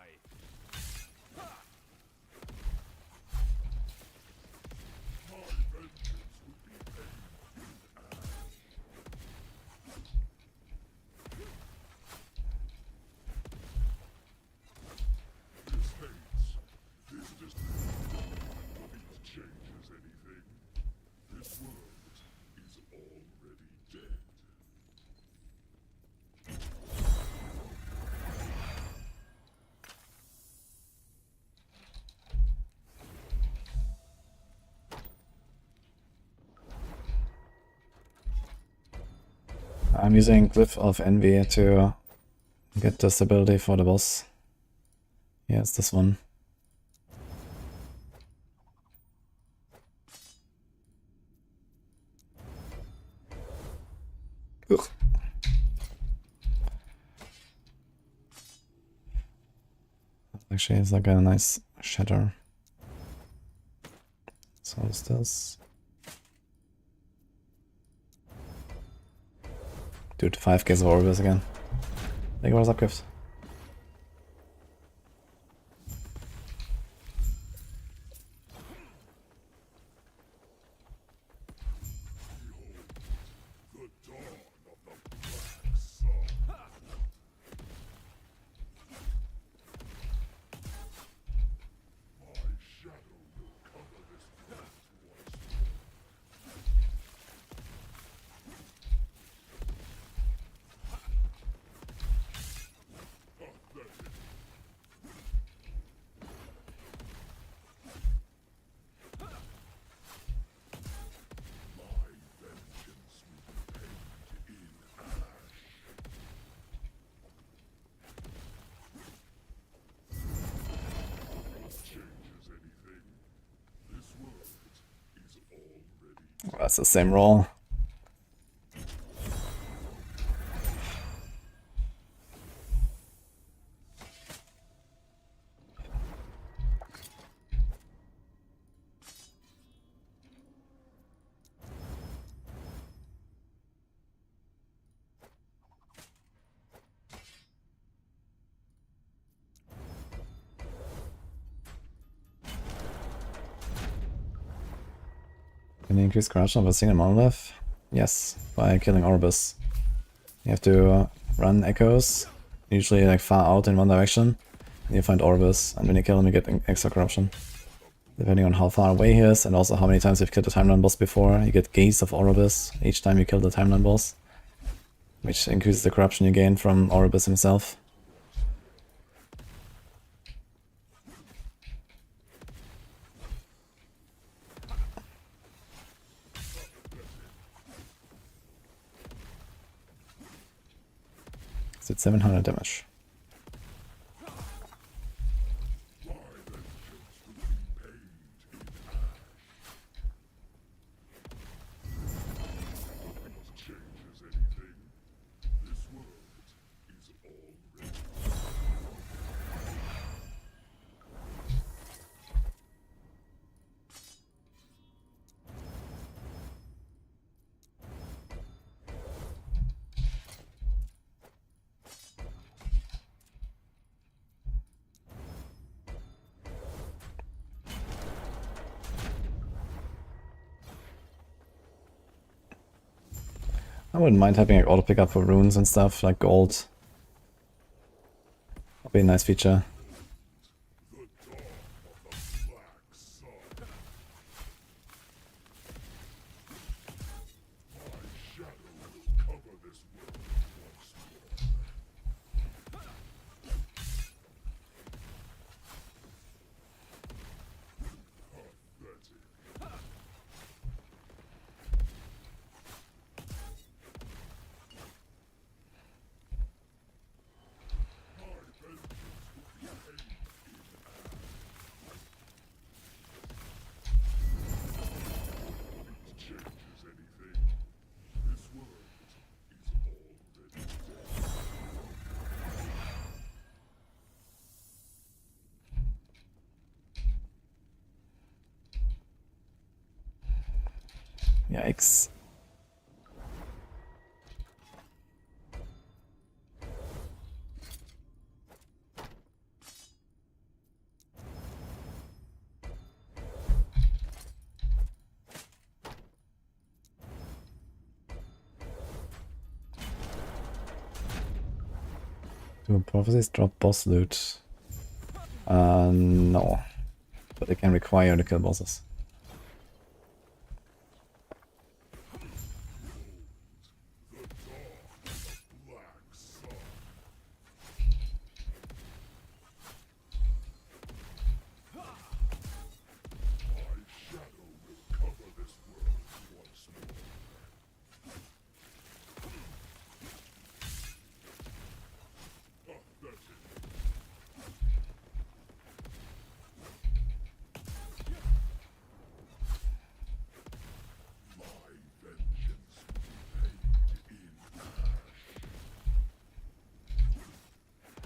I'm using Glyph of Envy to get this ability for the boss. Yeah, it's this one. Ugh. Actually, it's like a nice shatter. So what's this? Dude, 5 cases of Orbis again. Thank you for the subgift. Well, that's the same roll. Can you increase corruption of a single monolith? Yes, by killing Orbis. You have to run echoes, usually like far out in one direction, and you find Orbis, and when you kill him you get extra corruption. Depending on how far away he is, and also how many times you've killed the timeline boss before, you get gaze of Orbis each time you kill the timeline boss, which increases the corruption you gain from Orbis himself. It's at 700 damage. I wouldn't mind having like auto pickup for runes and stuff, like gold. be a nice feature. Yikes. Do prophecies drop boss loot? No. But they can require to kill bosses.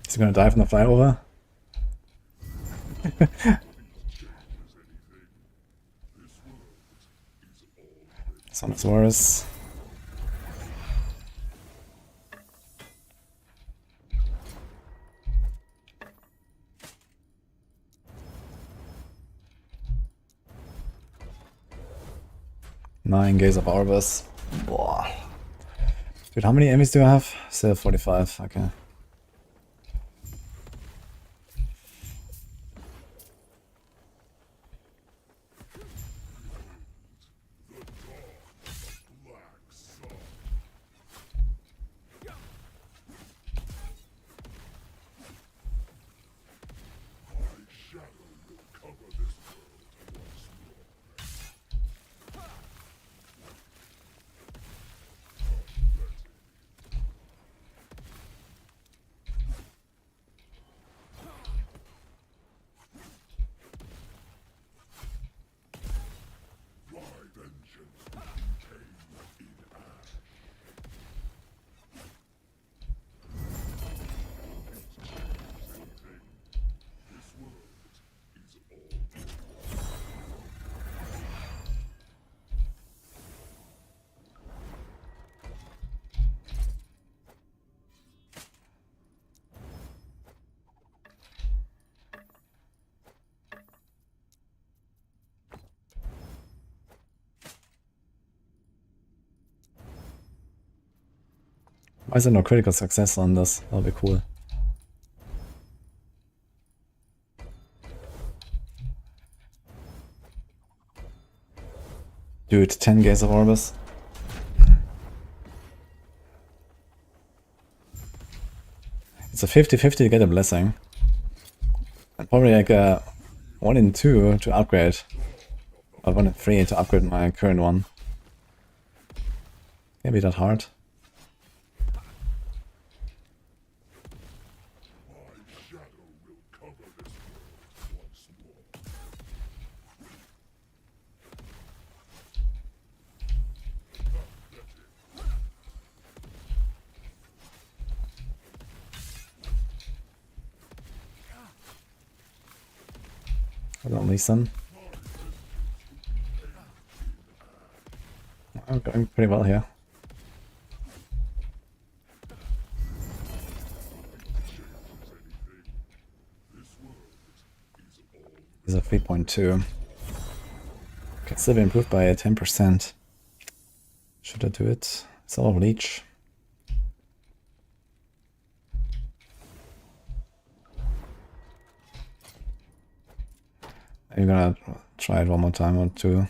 Is he gonna die from the flyover? Son is worse. Nine gaze of Arbus. Boah. Dude, how many enemies do I have? Still 45, okay. Why is there no critical success on this? That'll be cool. Dude, 10 gaze of Orbis. It's a 50-50 to get a blessing. And probably like a 1 in 2 to upgrade. Or 1 in 3 to upgrade my current one. Can't be that hard. Hold on, listen. I'm going pretty well here. Is a 3.2. Can still be improved by 10%. Should I do it? It's all leech. I'm gonna try it one more time or two.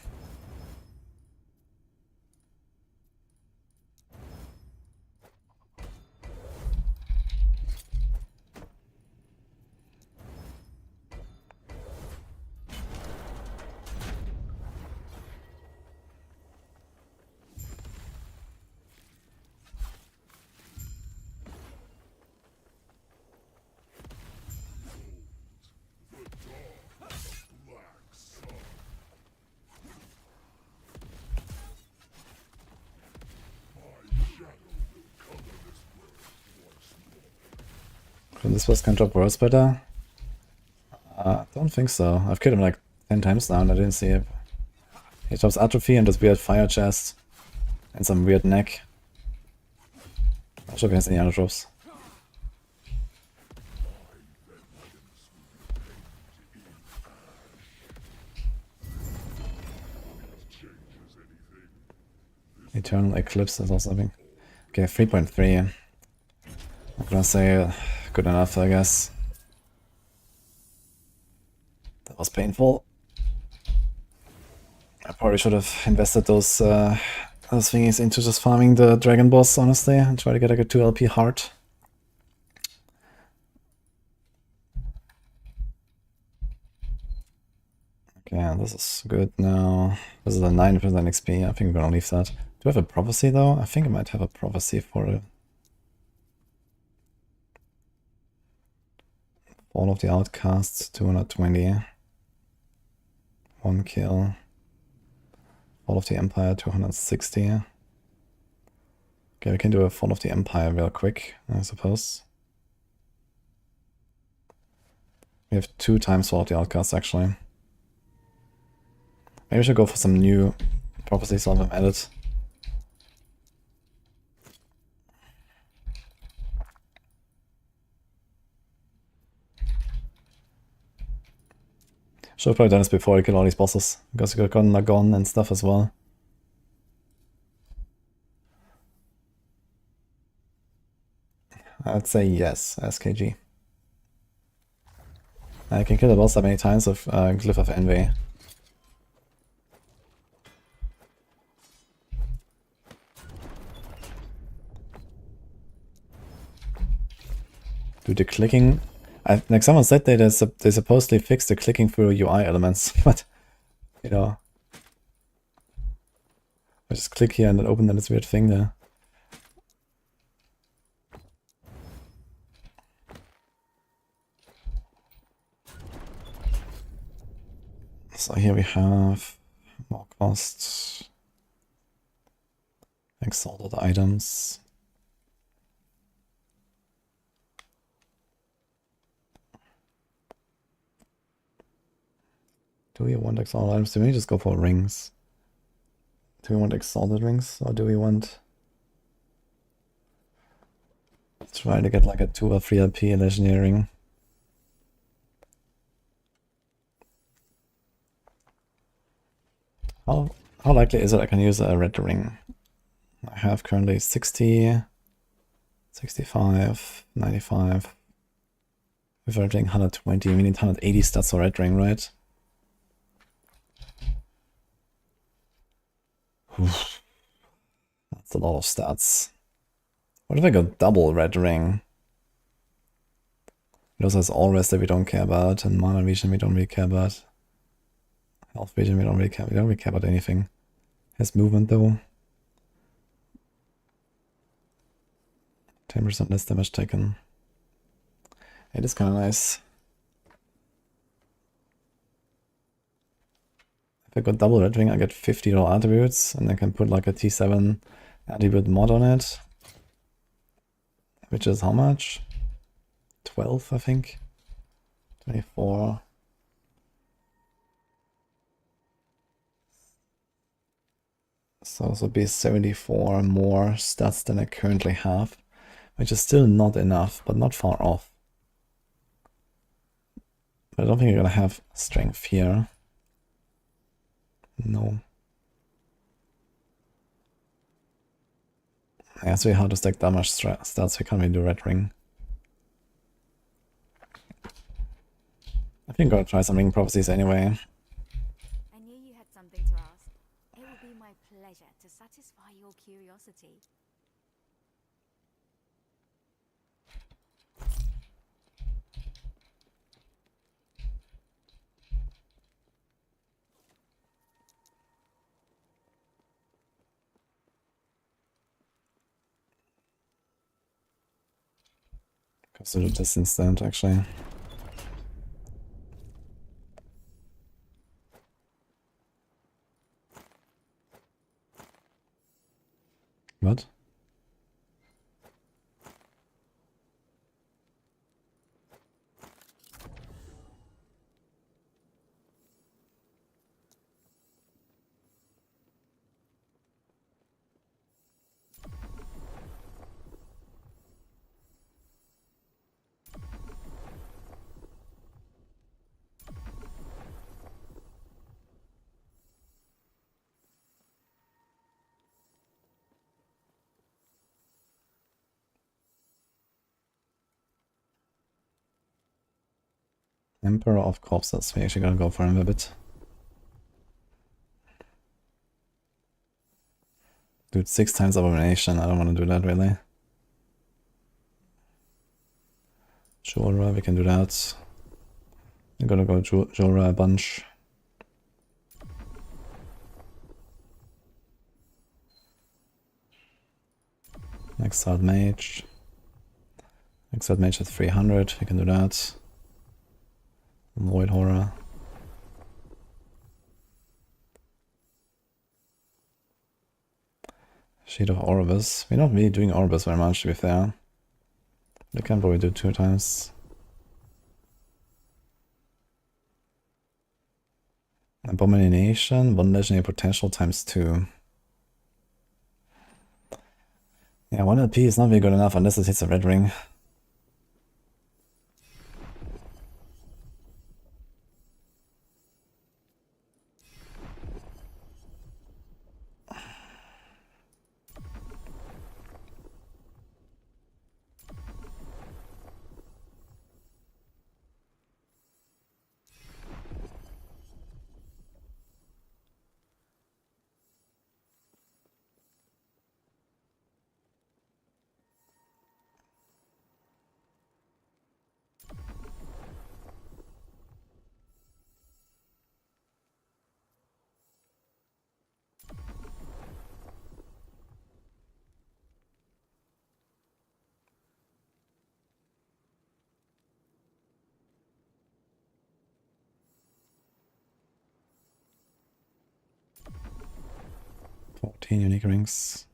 Could this was kind of worse better? Don't think so. I've killed him like 10 times now and I didn't see it. He drops atrophy and this weird fire chest. And some weird neck. Not sure if he has any other drops. Eternal Eclipse is also something. Okay, 3.3. I'm gonna say good enough, I guess. That was painful. I probably should have invested those thingies into just farming the dragon boss, honestly, and try to get like a 2 LP heart. Okay, this is good now. This is a 9% XP. I think we're gonna leave that. Do I have a prophecy though? I think I might have a prophecy for it. Fall of the Outcasts, 220. 1 kill. Fall of the Empire, 260. Okay, we can do a Fall of the Empire real quick, I suppose. We have 2 times Fall of the Outcasts, actually. Maybe we should go for some new prophecies on them added. Should have probably done this before I kill all these bosses, because you could have gotten Nagon and stuff as well. I'd say yes, SKG. I can kill the boss that many times with Glyph of Envy. Do the clicking... like someone said they supposedly fixed the clicking through UI elements, but, you know... I just click here and then open this weird thing there. So here we have more costs, exalted items. Do we want exalted items? Do we just go for rings? Do we want exalted rings, or do we want... try to get like a 2 or 3 LP legendary ring? How likely is it I can use a red ring? I have currently 60, 65, 95. With everything 120, we need 180 stats for red ring, right? Oof. That's a lot of stats. What if I go double red ring? It also has all rest that we don't care about, and mana region we don't really care about. Health region we don't really care about anything. Has movement though. 10% less damage taken. It is kinda nice. If I got double red ring I get $50 attributes and I can put like a T7 attribute mod on it. Which is how much? 12 I think. 24. So this would be 74 more stats than I currently have, which is still not enough, but not far off. But I don't think you're gonna have strength here. No. Yeah, it's really hard to stack that much stats, we can't really do red ring. I think I'm gonna try some ring prophecies anyway. curiosity. Consider this instead, actually. What? Emperor of Corpses. We actually gotta go for him a bit. Dude, 6 times Abomination. I don't want to do that, really. Jorah, we can do that. I'm gonna go Jorah a bunch. Exiled Mage. Exiled Mage at 300. We can do that. Void Horror. Sheet of Orbis. We're not really doing Orbis very much, to be fair. We can probably do 2 times. Abomination, 1 legendary potential times 2. Yeah, 1 LP is not really good enough unless it hits a red ring. Unique rings.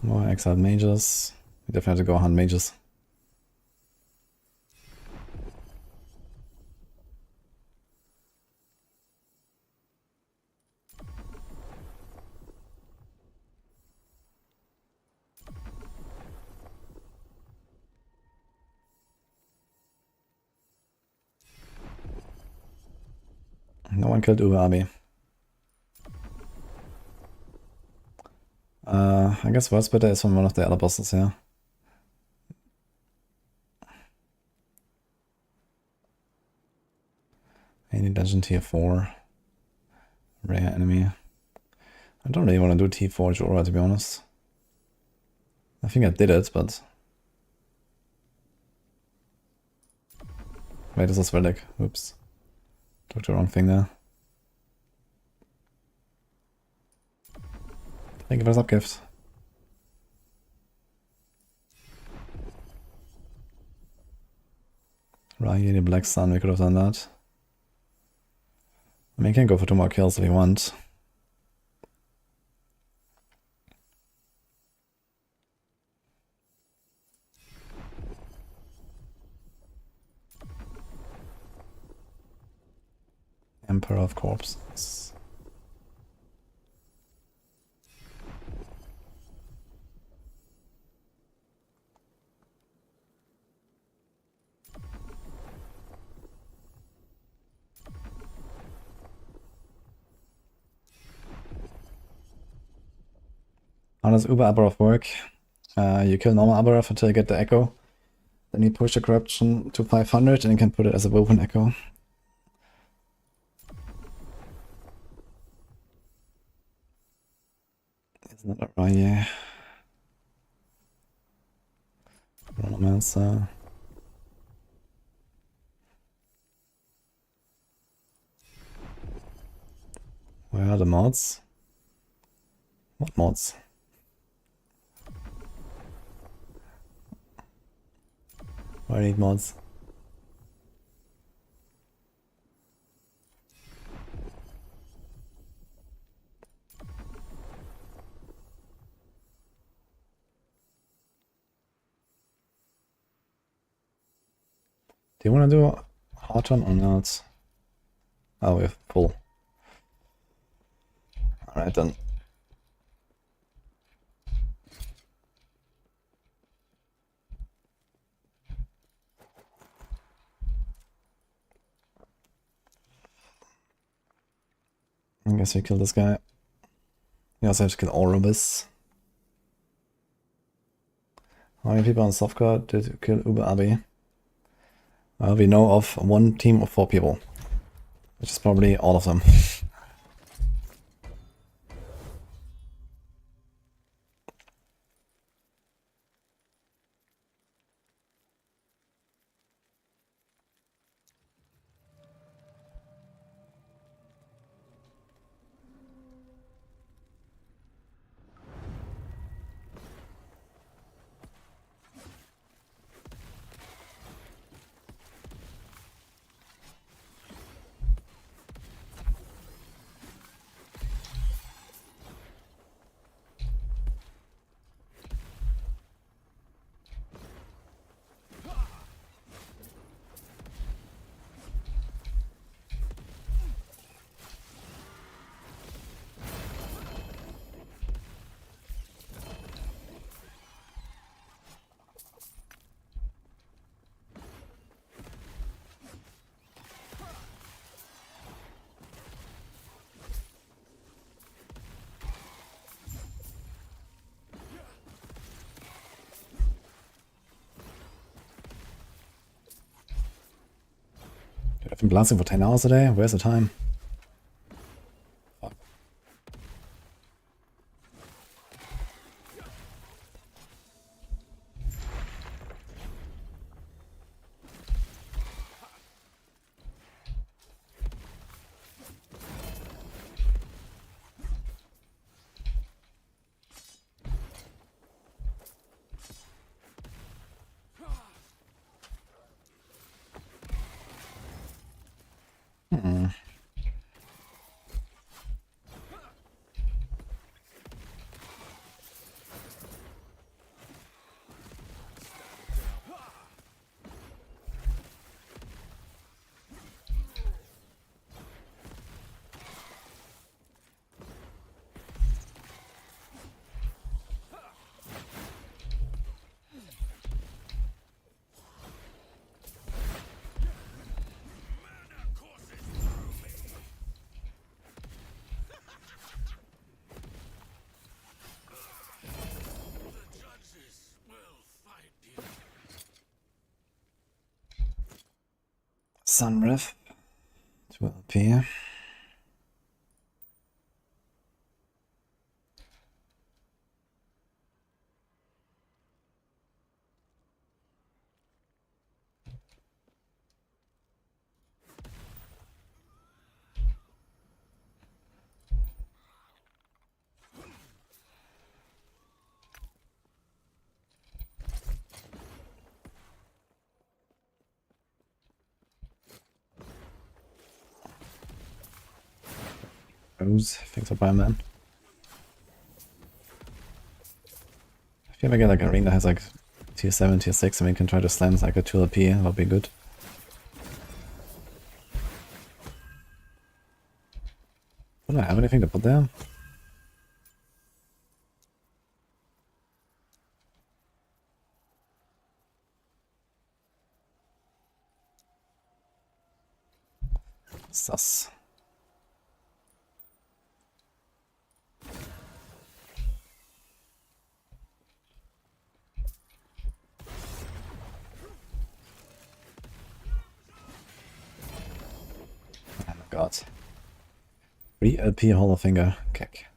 More exiled mages. We definitely have to go hunt mages. No one killed Uwe. I guess worst better is from one of the other bosses here. Any legend tier 4. Rare enemy. I don't really want to do T4 Jorah, to be honest. I think I did it, but... Wait, this is Relic. Oops. Took the wrong thing there. Thank you for the subgift. Ragi, the Black Sun, we could have done that. I mean, you can go for 2 more kills if you want. Emperor of Corpses. How does Uber Abaroth work? You kill normal Abaroth until you get the Echo. Then you push the corruption to 500 and you can put it as a woven Echo. It's not a Rye. Chronomancer. Where are the mods? What mods? I need mods. Do you want to do a hard on or not? Oh, we have full. Alright then. I guess we kill this guy. We also have to kill all of this. How many people on softcore did kill Uber Abi? We know of one team of 4 people, which is probably all of them. Dude, I've been blasting for 10 hours a day. Where's the time? Fuck. Sunriff. 2 LP. Rose, thanks for buying, man. If you ever get like a ring that has like tier 7, tier 6, and we can try to slam like a 2 LP, that'll be good. Don't I have anything to put there? Sus. Oh my god. 3 LP Hall of Finger kick.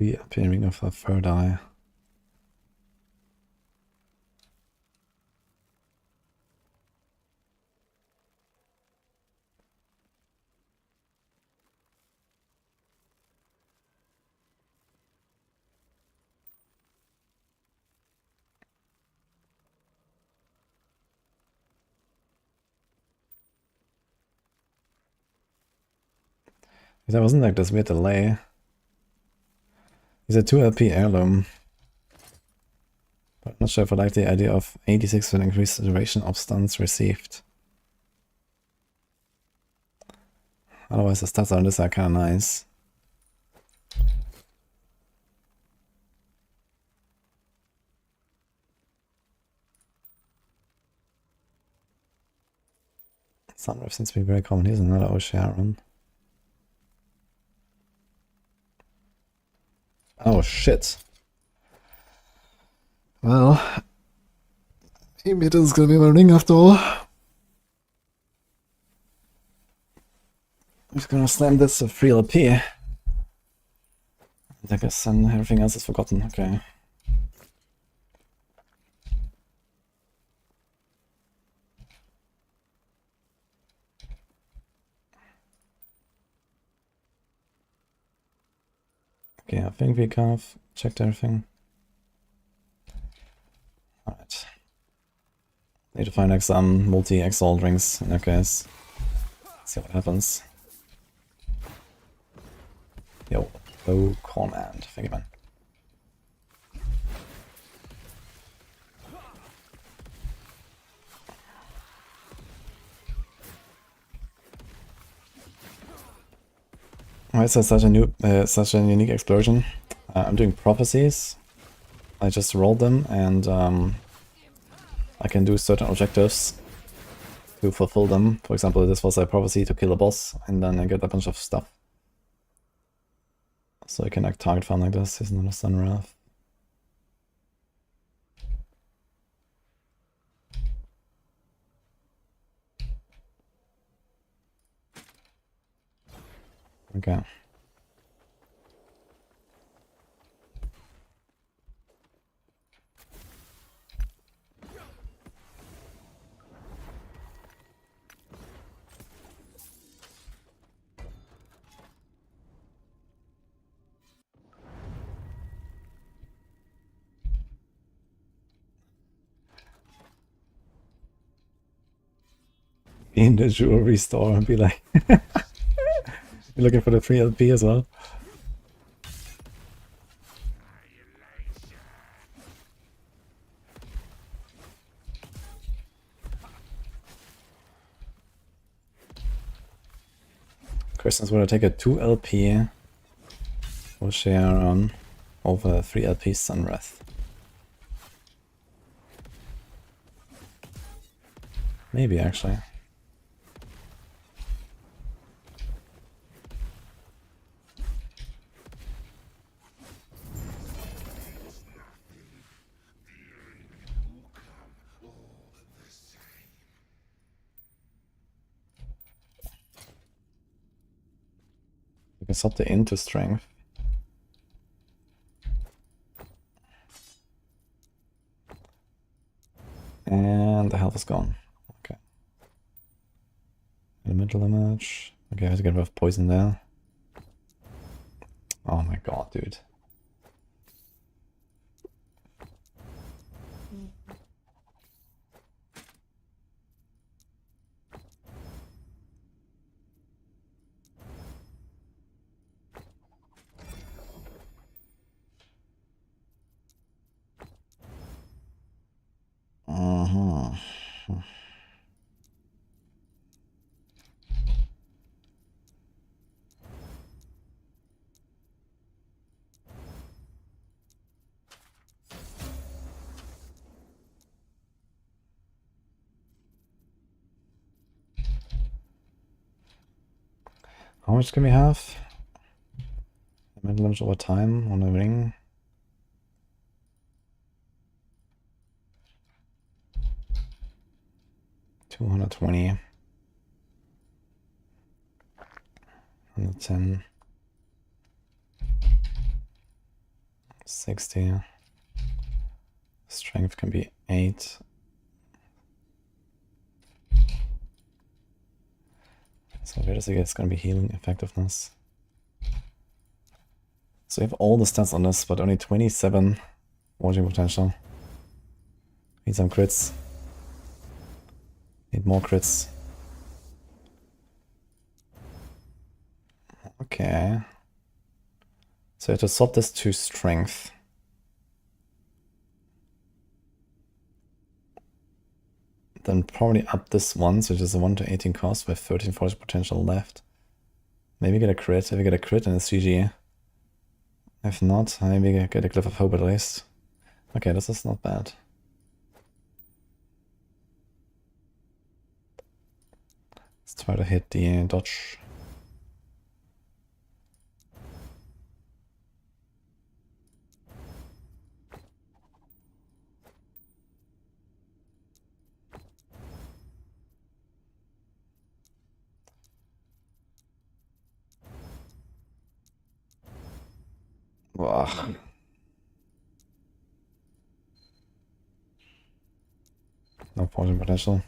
Reappearing of a third eye. There wasn't like this weird delay. It's a 2 LP heirloom. But I'm not sure if I like the idea of 86 will increase the duration of stuns received. Otherwise the stats on this are kinda nice. Sunriff seems to be very common. Here's another Ocean. Oh shit. Well, maybe this is gonna be my ring after all. I'm just gonna slam this to 3 LP. And I guess then everything else is forgotten. Okay. Okay, I think we kind of checked everything. Alright. Need to find like some multi-exile rings in that case. See what happens. Yo, oh command. Thank you, man. Alright, so such a unique explosion. I'm doing prophecies. I just rolled them, and I can do certain objectives to fulfill them. For example, this was a prophecy to kill a boss, and then I get a bunch of stuff. So I can like target farm like this. Here's another Sun Wrath. Okay. Be in the jewelry store and be like, you're looking for the 3 LP as well. Question is, would I take a 2 LP or share on over 3 LP Sunwrath? Maybe actually. We can swap the into strength. And the health is gone. Okay. Elemental damage. Okay, I have to get rid of poison there. Oh my god, dude. Uh-huh. How much can we have? Elemental damage over time on a ring. $220. 110. 60. Strength can be 8. So realistically it's gonna be healing effectiveness. So we have all the stats on this, but only 27 watching potential. Need some crits. Need more crits. Okay. So I have to swap this to strength. Then probably up this one, so just a 1 to 18 cost with 13 force potential left. Maybe get a crit. If we get a crit, then it's GG. If not, maybe get a Glyph of Hope at least. Okay, this is not bad. Let's try to hit the dodge. Wow. No poison potential.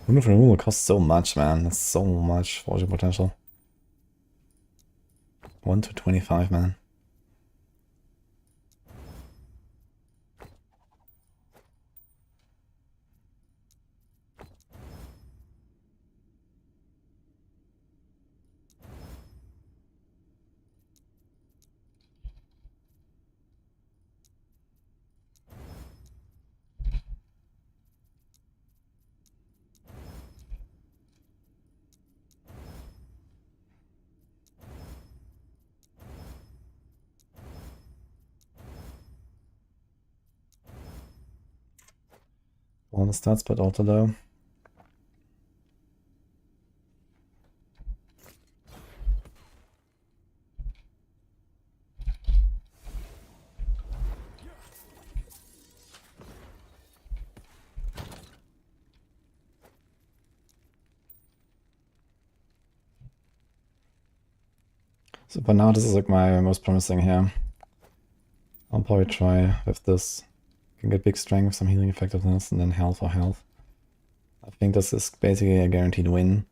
Wound of removal costs so much, man. That's so much fortune potential. 1 to 25, man. All the stats, but auto low. So for now, this is like my most promising here. I'll probably try with this. Can get big strength, some healing effectiveness, and then health for health. I think this is basically a guaranteed win.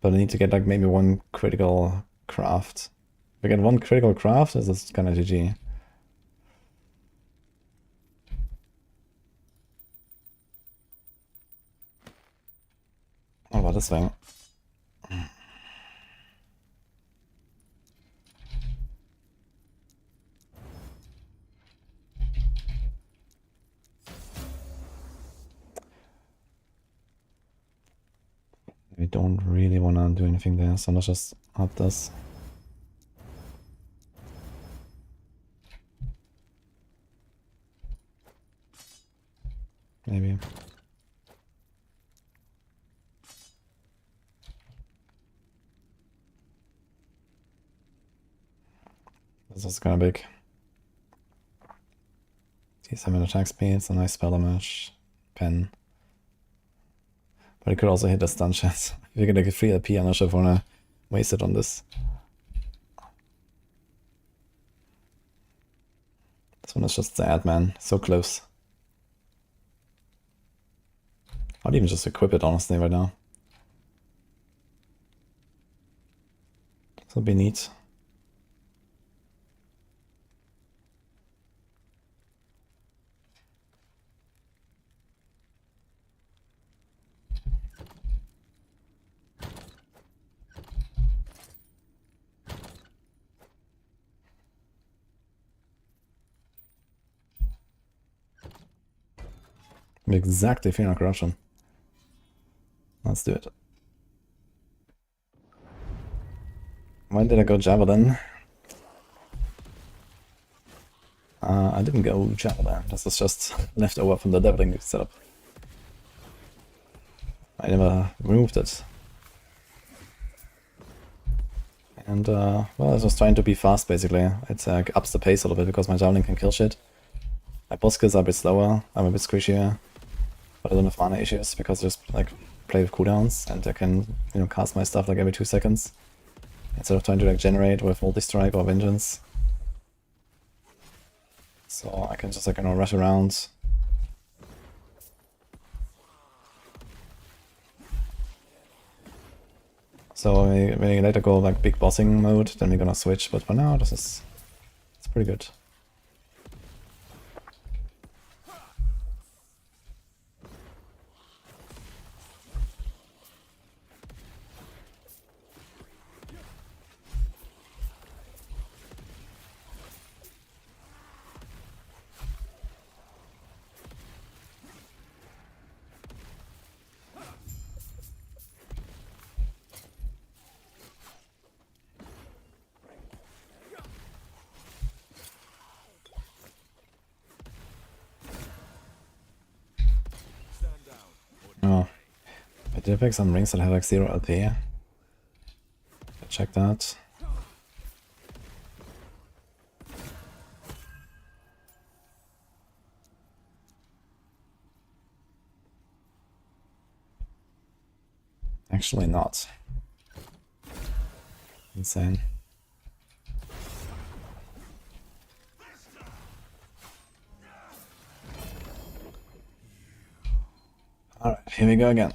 But I need to get like maybe one critical craft. If I get one critical craft, this is kind of GG. What about this thing? We don't really want to do anything there, so let's just up this. Maybe. This is kind of big. D7 attack speed, it's a nice spell damage. Pen. But it could also hit a stun chance. If you get like a free LP, I'm not sure if I wanna waste it on this. This one is just sad, man. So close. I'd even just equip it, honestly, right now. This would be neat. Exactly, Fear of Corruption. Let's do it. Why did I go Javelin? I didn't go Javelin. This is just left over from the Deviling setup. I never removed it. And, well, I was just trying to be fast, basically. It ups the pace a little bit because my Javelin can kill shit. My boss kills are a bit slower, I'm a bit squishier. But I don't have mana issues because there's like play with cooldowns, and I can, you know, cast my stuff like every 2 seconds instead of trying to like generate with multi-strike or vengeance. So I can just like, you know, rush around. So when we later go like big bossing mode, then we're gonna switch. But for now, it's pretty good. Oh, I did pick some rings that have like 0 LP. Check that. Actually not. Insane. Alright, here we go again.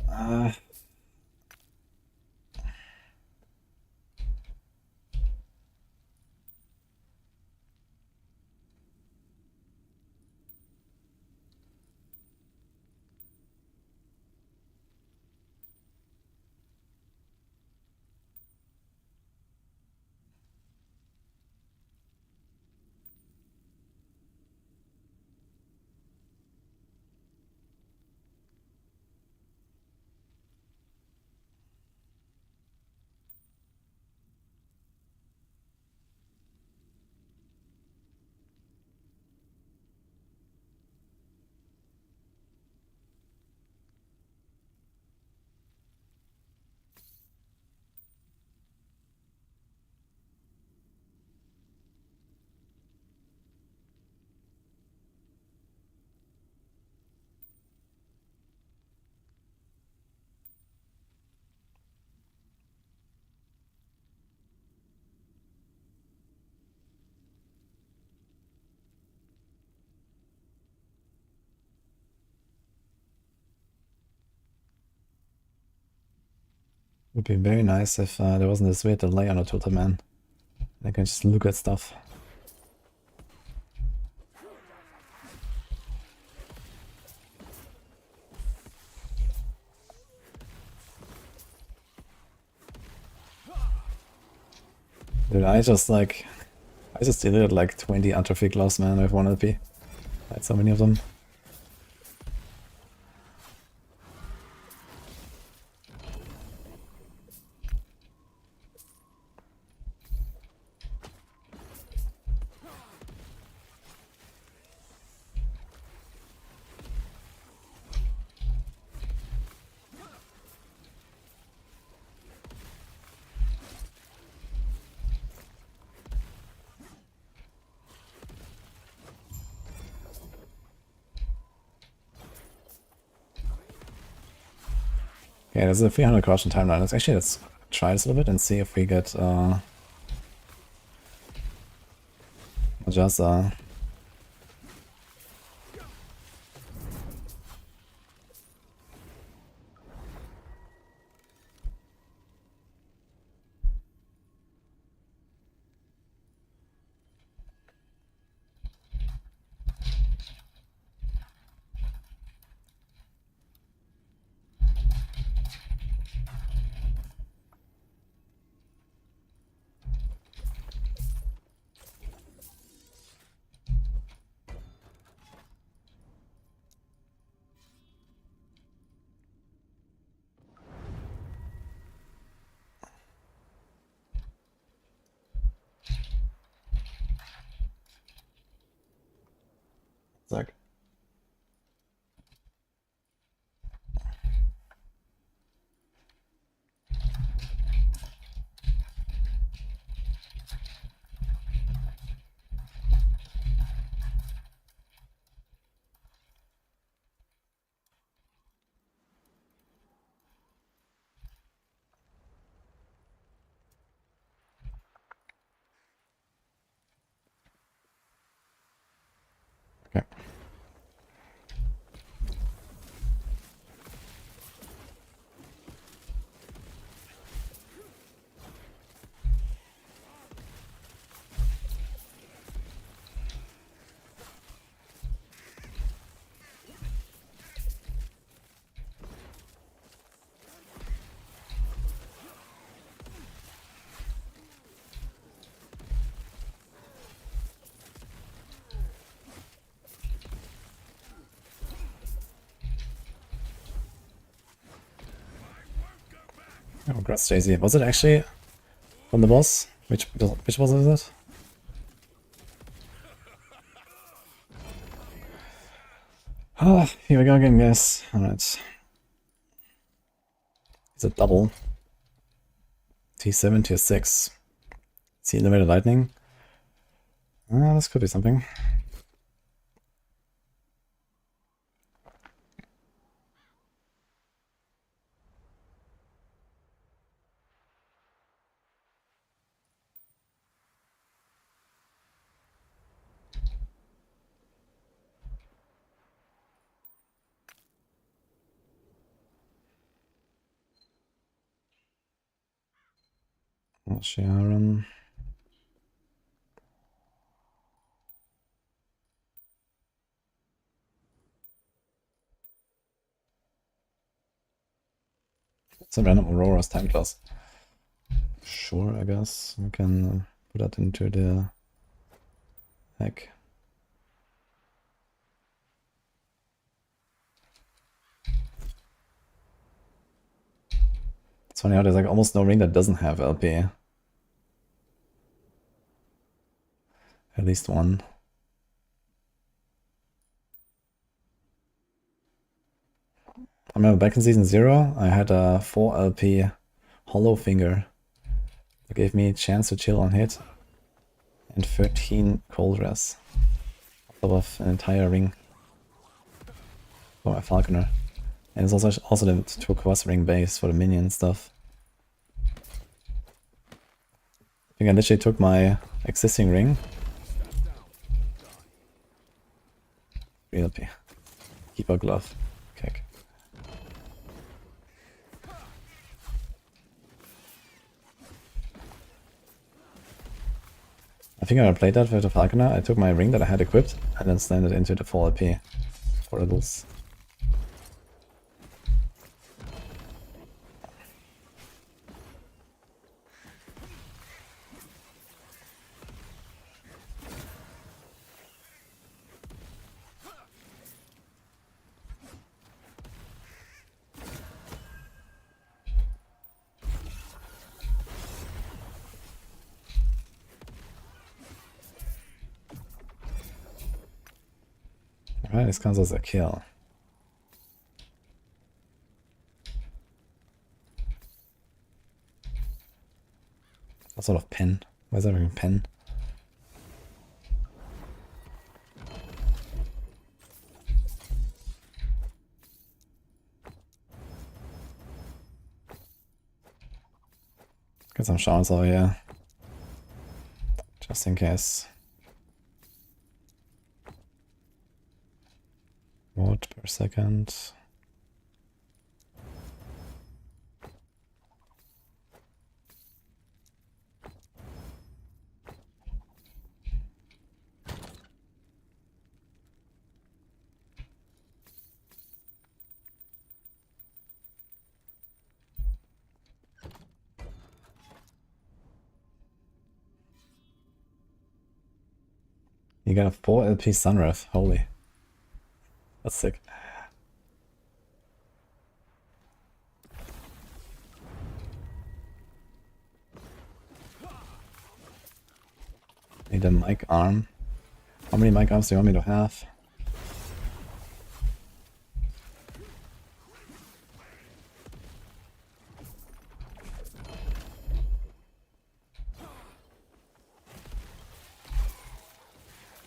Would be very nice if there wasn't this weird delay on a total man. I can just look at stuff. Dude, I just deleted like 20 atrophy gloves, man, with 1 LP. I had so many of them. Okay, there's a 300 caution timeline. Let's try this a little bit and see if we get just Oh, congrats, Jay-Z. Was it actually from the boss? Which boss is it? Ah, here we go again, guys. Alright. It's a double. T7, tier 6. See elevated lightning? Ah, this could be something. Sharon. Some random Aurora's time class. Sure, I guess we can put that into the heck. It's funny how there's like almost no ring that doesn't have LP. At least one. I remember back in season 0, I had a 4 LP hollow finger that gave me a chance to chill on hit and 13 cold res. On top of an entire ring for my Falconer. And it's also the turquoise ring base for the minion stuff. I think I literally took my existing ring. 3 LP. Keeper glove. Kick. I think I played that with the Falconer. I took my ring that I had equipped and then slammed it into the 4 LP for riddles. Alright, this counts as a kill. What sort of pen? Why is that even pen? Get some showers over here. Just in case. Watt per second. You got a 4 LP Sunref, holy. That's sick. Need a mic arm. How many mic arms do you want me to have?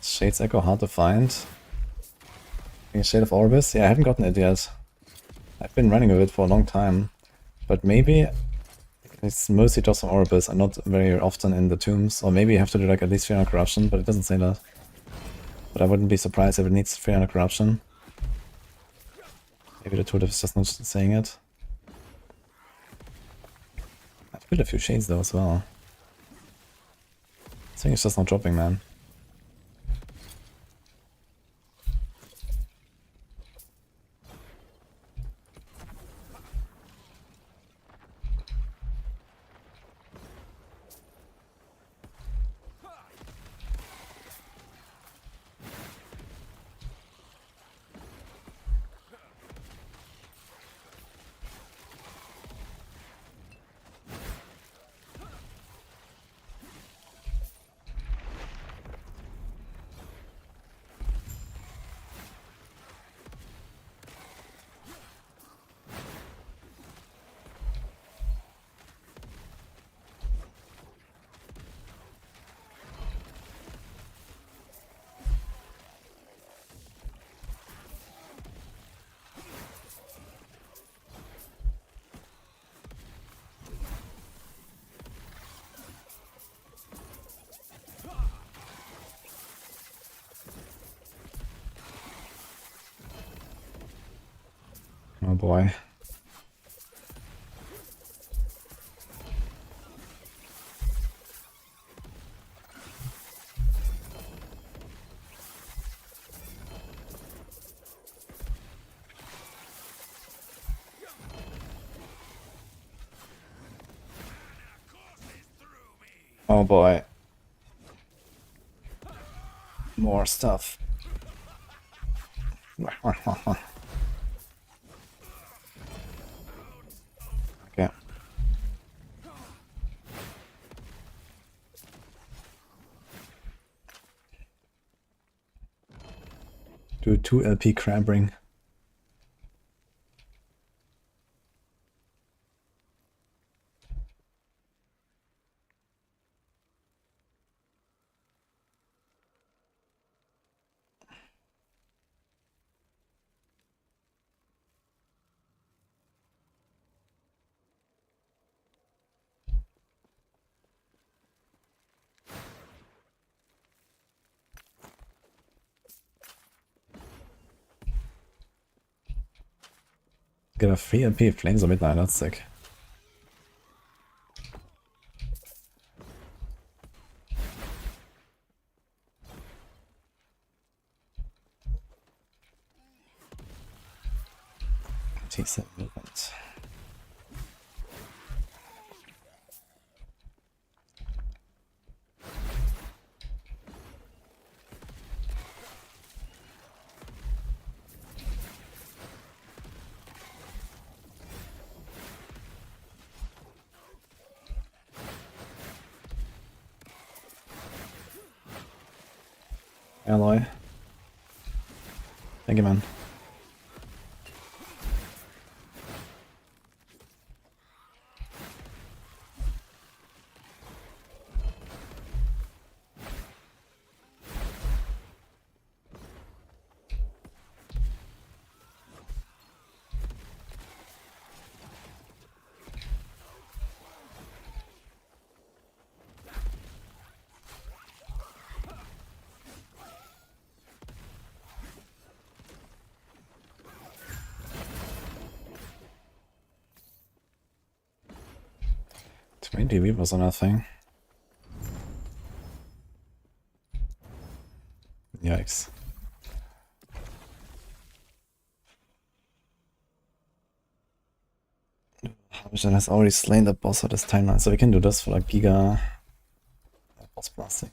Shade's Echo hard to find. Shade of Orbis? Yeah, I haven't gotten it yet. I've been running with it for a long time. But maybe it's mostly just on Orbis and not very often in the tombs. Or maybe you have to do like at least 300 corruption, but it doesn't say that. But I wouldn't be surprised if it needs 300 corruption. Maybe the tool is just not saying it. I've built a few shades though as well. I think it's just not dropping, man. boy. Oh boy. More stuff. Okay. Do 2 LP crab ring. Get a free LP Flames of Midnight, that's sick. Decent movement. Alloy. Thank you, man. Reapers on that thing. Yikes. Habishan has already slain the boss at this timeline, so we can do this for like Giga boss blasting.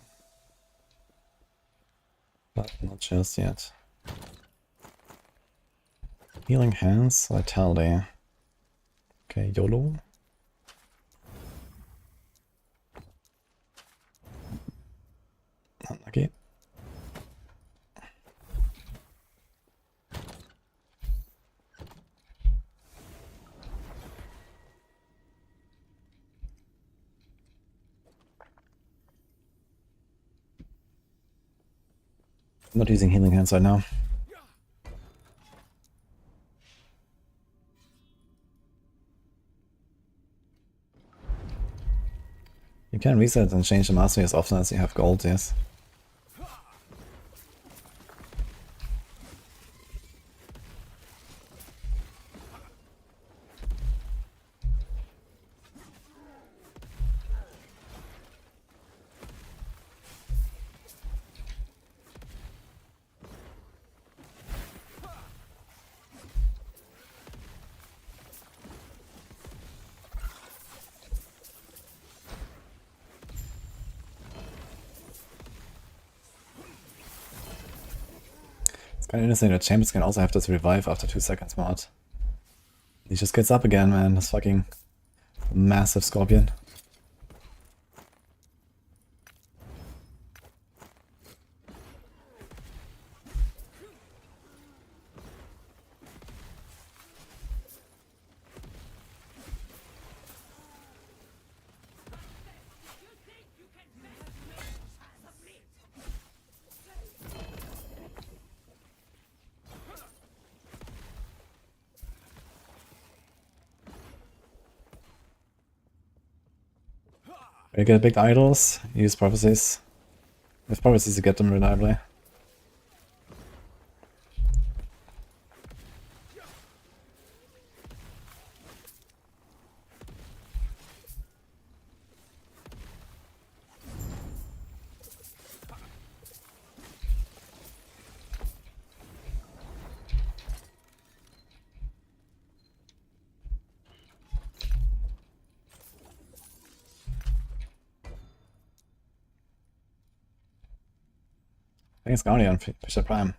But not just yet. Healing Hands, Vitality. Okay, YOLO. Unlucky. I'm not using Healing Hands right now. You can reset and change the mastery as often as you have gold, yes. Kind of interesting that champions can also have this revive after 2 seconds mod. He just gets up again, man. This fucking massive scorpion. We get big idols, use prophecies. With prophecies to get them reliably. I think it's Guardian, Fisher Prime.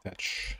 Fetch.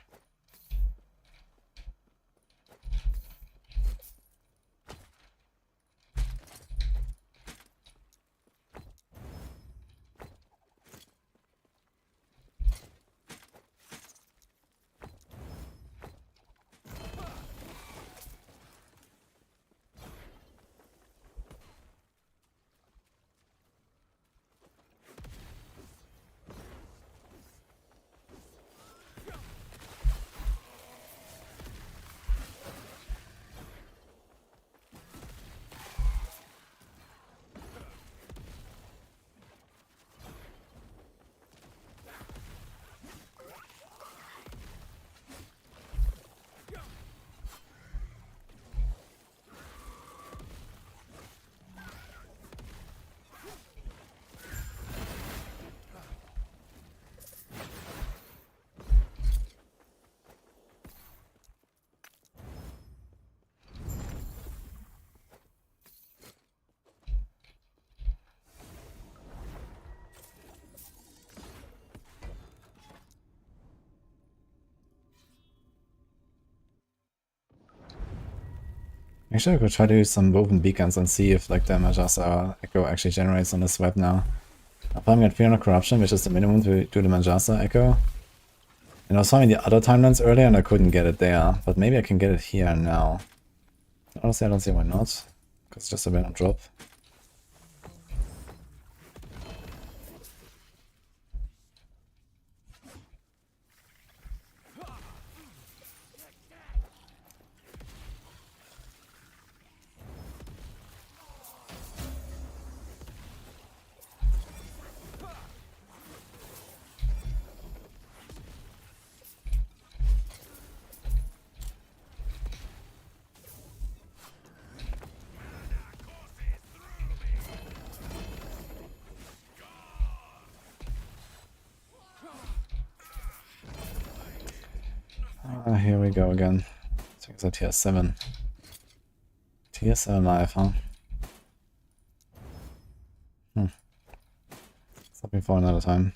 Actually, I could try to use some woven beacons and see if like the Majasa echo actually generates on this web now. I'm probably at 300 corruption, which is the minimum to do the Majasa echo. And I was finding the other timelines earlier and I couldn't get it there, but maybe I can get it here now. Honestly, I don't see why not, because it's just a random drop. Here we go again. I think it's a tier 7. Tier 7 life, huh? Something for another time.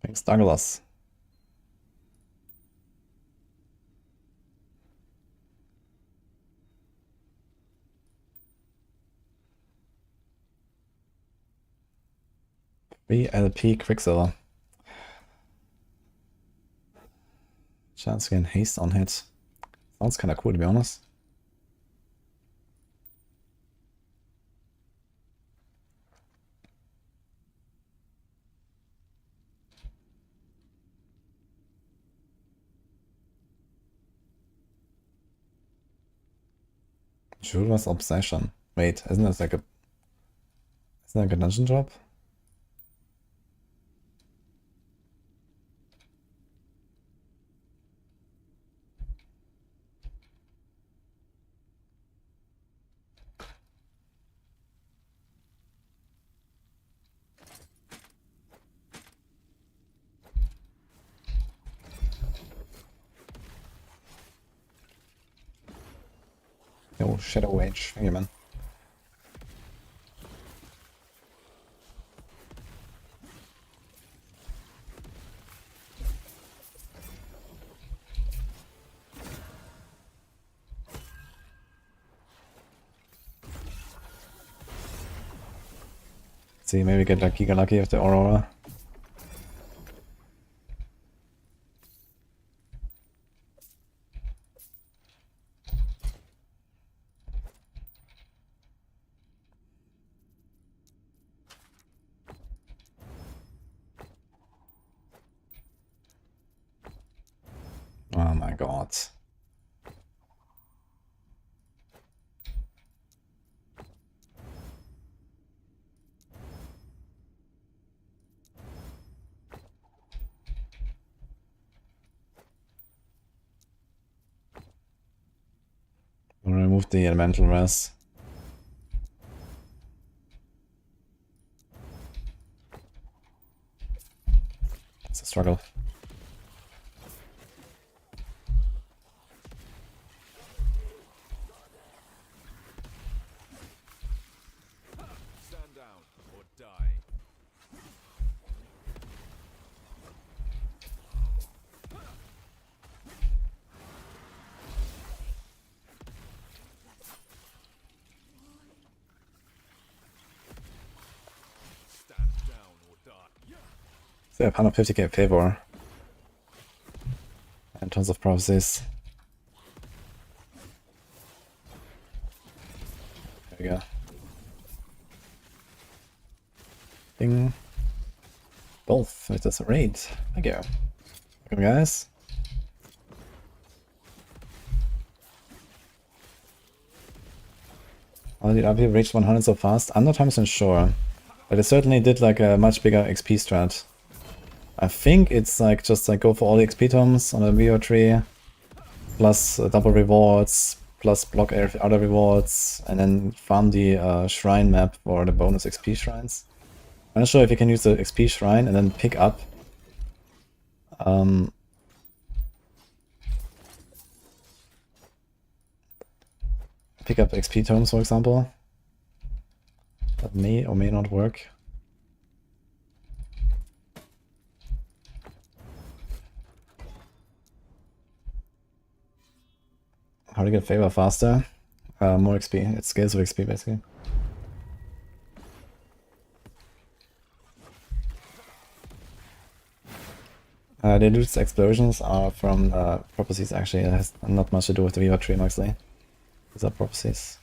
Thanks, Douglas. 3 LP Quicksilver. Chance to gain haste on hit. Sounds kinda cool, to be honest. Jura's Obsession. Wait, isn't that like a... Isn't that like a dungeon drop? No, Shadow Age. Thank you, man. See, maybe get like Giga Lucky with the Aurora. Oh my god. I'll remove the elemental res. It's a struggle. Stand down or die. Stand down or die. So I have 150k favor. And tons of prophecies. There we go. Ding. Both with this raid. Thank you. Welcome, guys. How did RP reach 100 so fast? I'm not 100% sure. But it certainly did like a much bigger XP strat. I think it's like just like go for all the XP tomes on a VO tree, plus double rewards, plus block other rewards, and then farm the shrine map for the bonus XP shrines. I'm not sure if you can use the XP shrine and then pick up XP tomes, for example. That may or may not work. How to get favor faster? More XP. It scales with XP basically. The loot's explosions are from prophecies actually. It has not much to do with the Viva tree mostly. These are prophecies.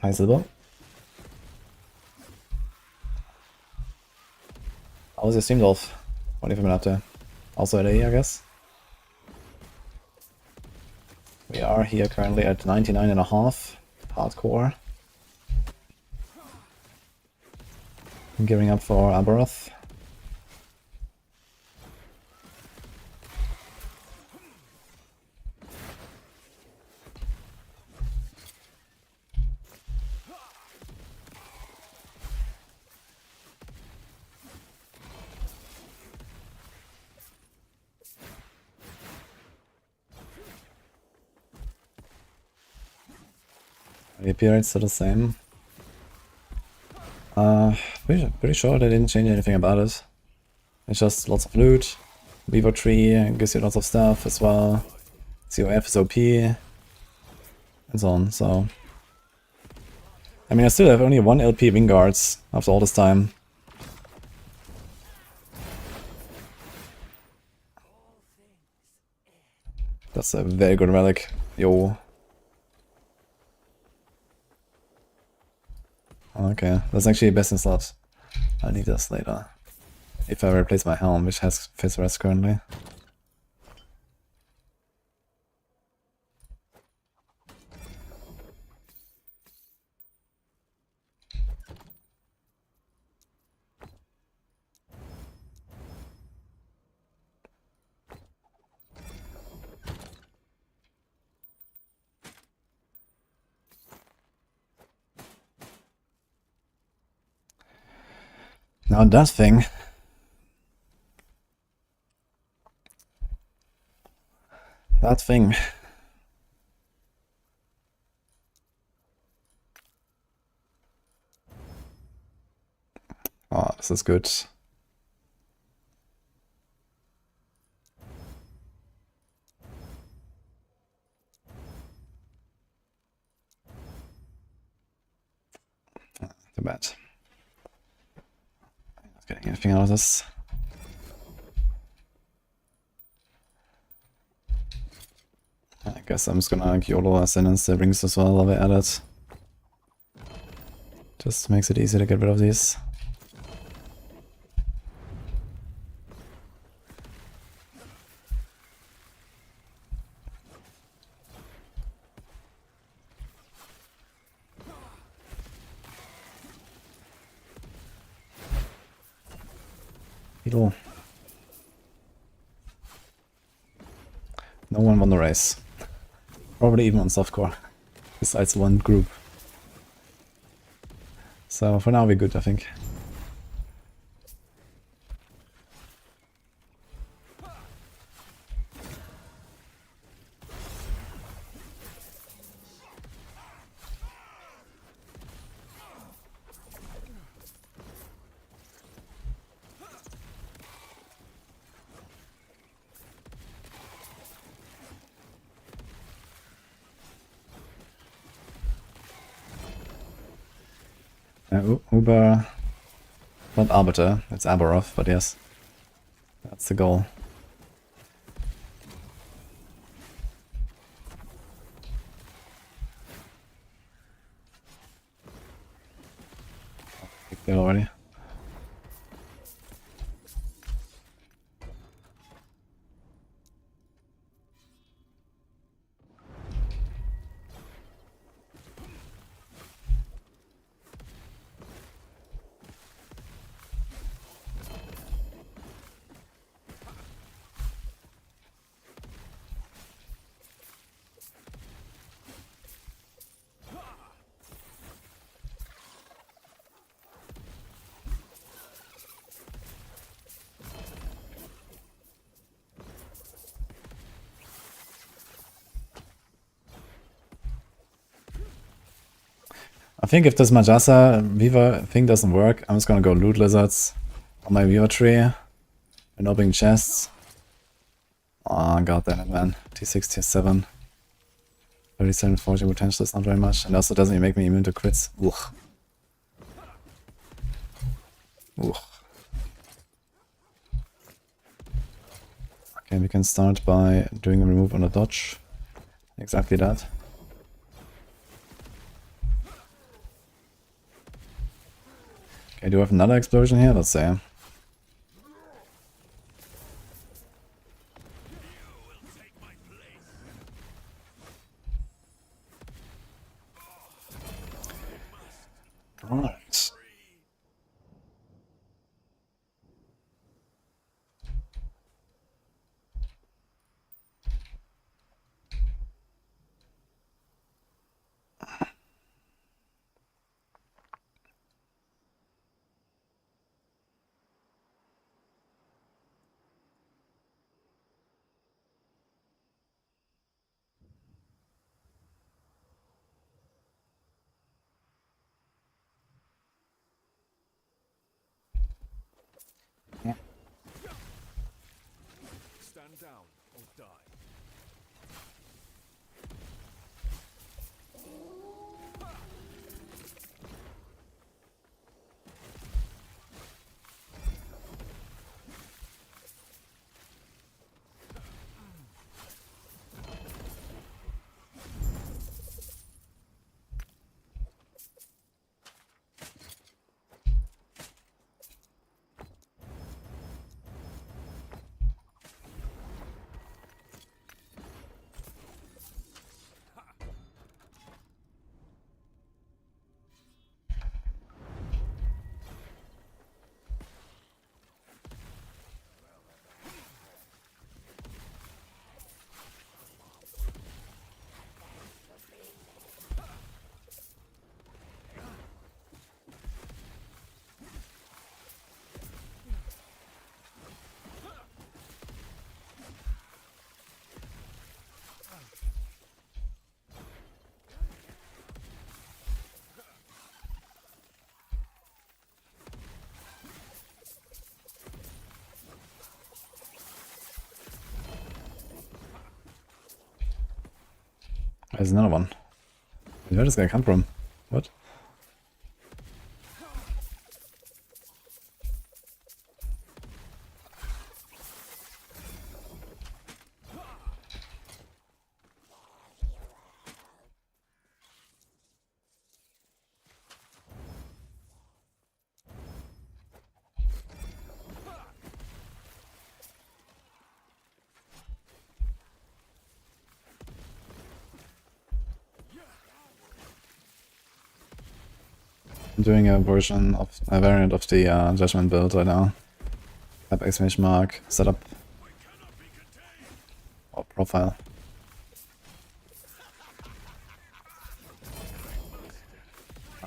Hi Silver. How was your stream, Dolph? What have you been up to? Also at A, I guess. We are here currently at 99.5 hardcore. I'm gearing up for Abaroth. The appearance are the same. Pretty sure they didn't change anything about it. It's just lots of loot. Beaver tree gives you lots of stuff as well. COF is OP. And so on, so... I mean, I still have only 1 LP Wingguards after all this time. That's a very good relic. Yo. Okay, that's actually best in slots. I'll need this later. If I replace my helm, which has fits rest currently. Now that thing. That thing. Oh, this is good. Too bad. Not getting anything out of this. I guess I'm just gonna YOLO Ascendance the rings as well while I add it. Just makes it easy to get rid of these. Beetle. No one won the race. Probably even on softcore. Besides one group. So for now we're good, I think. Uber, not Arbiter, it's Abaroth, but yes, that's the goal. Picked it already. I think if this Majasa Weaver thing doesn't work, I'm just gonna go loot lizards on my Weaver tree and opening chests. Oh, god damn it, man. T6, T7. 37, 40 potential is not very much, and also doesn't even make me immune to crits. Ugh. Ugh. Okay, we can start by doing a remove on a dodge. Exactly that. Okay, do I have another explosion here? Let's see. Right. Stand down or die. There's another one. Where does this guy come from? What? I'm doing a variant of the Judgment build right now. Type exclamation mark, setup, or profile.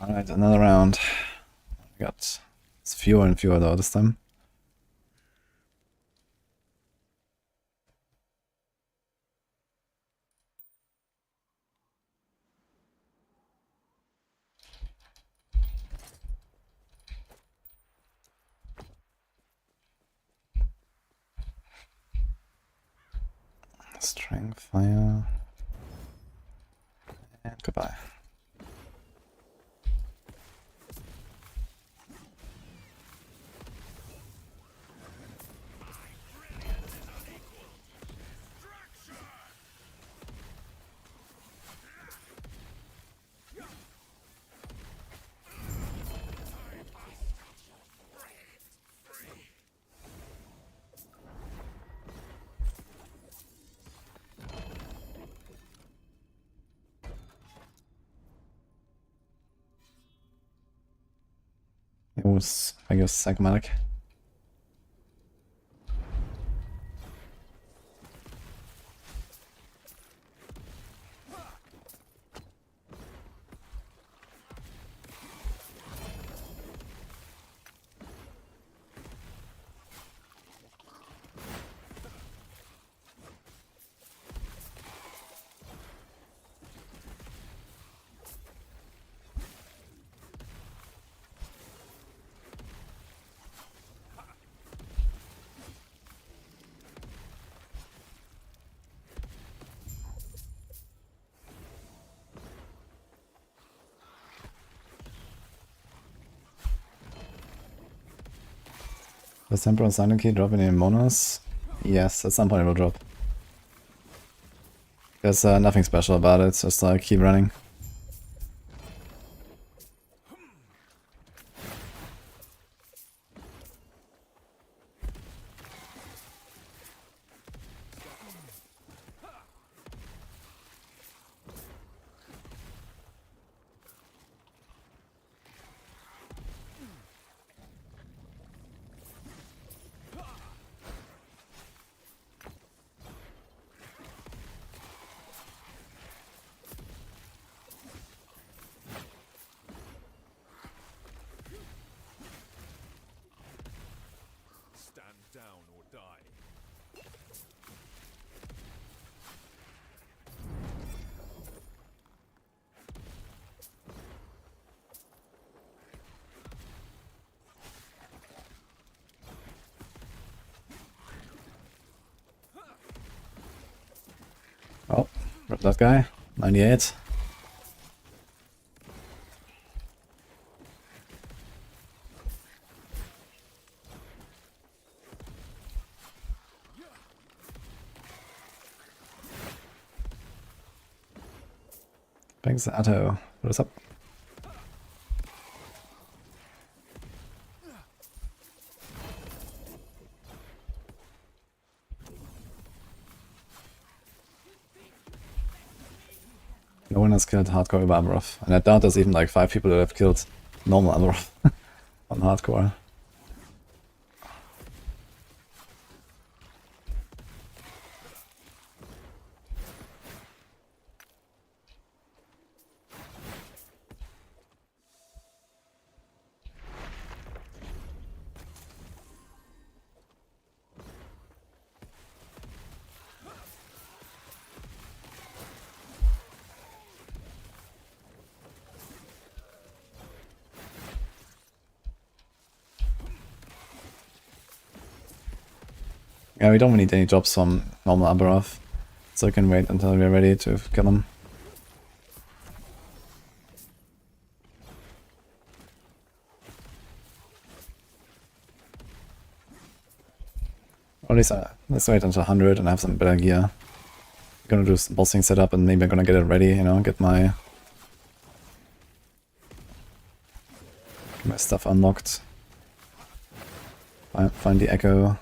Alright, another round. We got it's fewer and fewer though this time. Strength, fire, and goodbye. It was, I guess, psychomatic. Does Temporal Silent Key drop any monos? Yes, at some point it will drop. There's nothing special about it, just like keep running. Stand down or die. Oh, rip that guy. 98. Thanks, Atto. What's up? No one has killed hardcore Abaroth, and I doubt there's even like 5 people that have killed normal Abaroth on hardcore. Yeah, we don't need any drops from normal Abaroth, so we can wait until we're ready to kill him. Or at least let's wait until 100 and have some better gear. I'm gonna do some bossing setup and maybe I'm gonna get it ready, you know, get my stuff unlocked. Find the echo.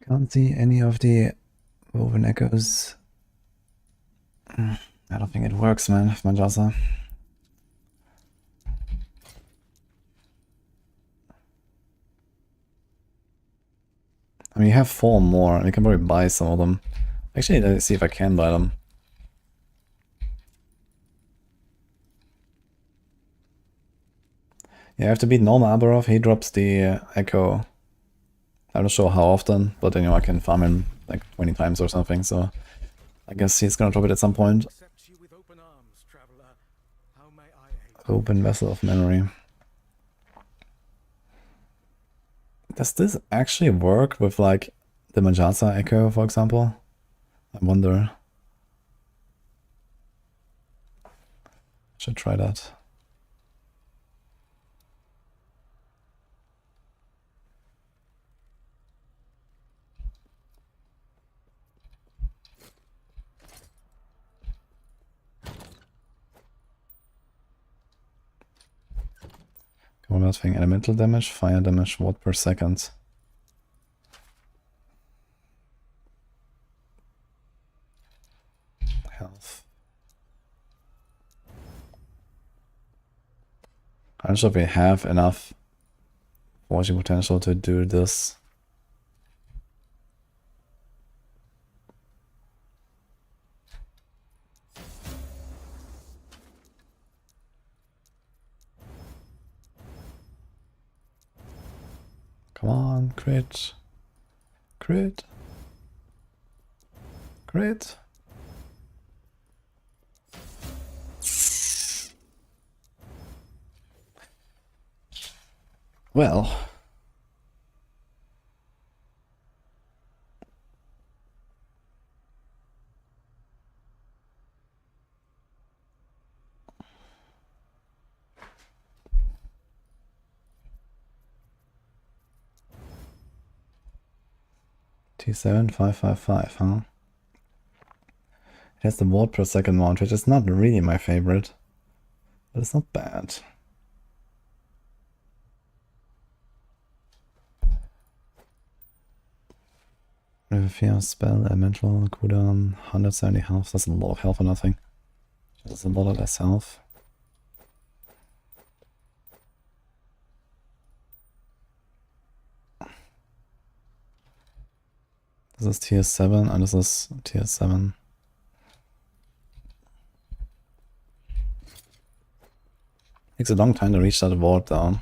Can't see any of the woven echoes. I don't think it works, man, with Manjasa. I mean, you have 4 more. We can probably buy some of them. Actually, let's see if I can buy them. Yeah, I have to beat normal Aberov. He drops the echo. I'm not sure how often, but you know, I can farm him like 20 times or something, so I guess he's gonna drop it at some point. Accept you with open arms, traveler. How may I aid? Open Vessel of Memory. Does this actually work with like the Manjasa echo, for example? I wonder. Should try that. Come on, thing. Elemental damage, fire damage, watt per second. Health. I'm not sure if we have enough forging potential to do this. Come on, crit. Crit. Crit. Well. T7555, huh? It has the watt per second mount, which is not really my favorite. But it's not bad. Fear spell, elemental, cooldown, 170 health. That's a lot of health for nothing. That's a lot less health. This is tier 7 and this is tier 7. Takes a long time to reach that ward down.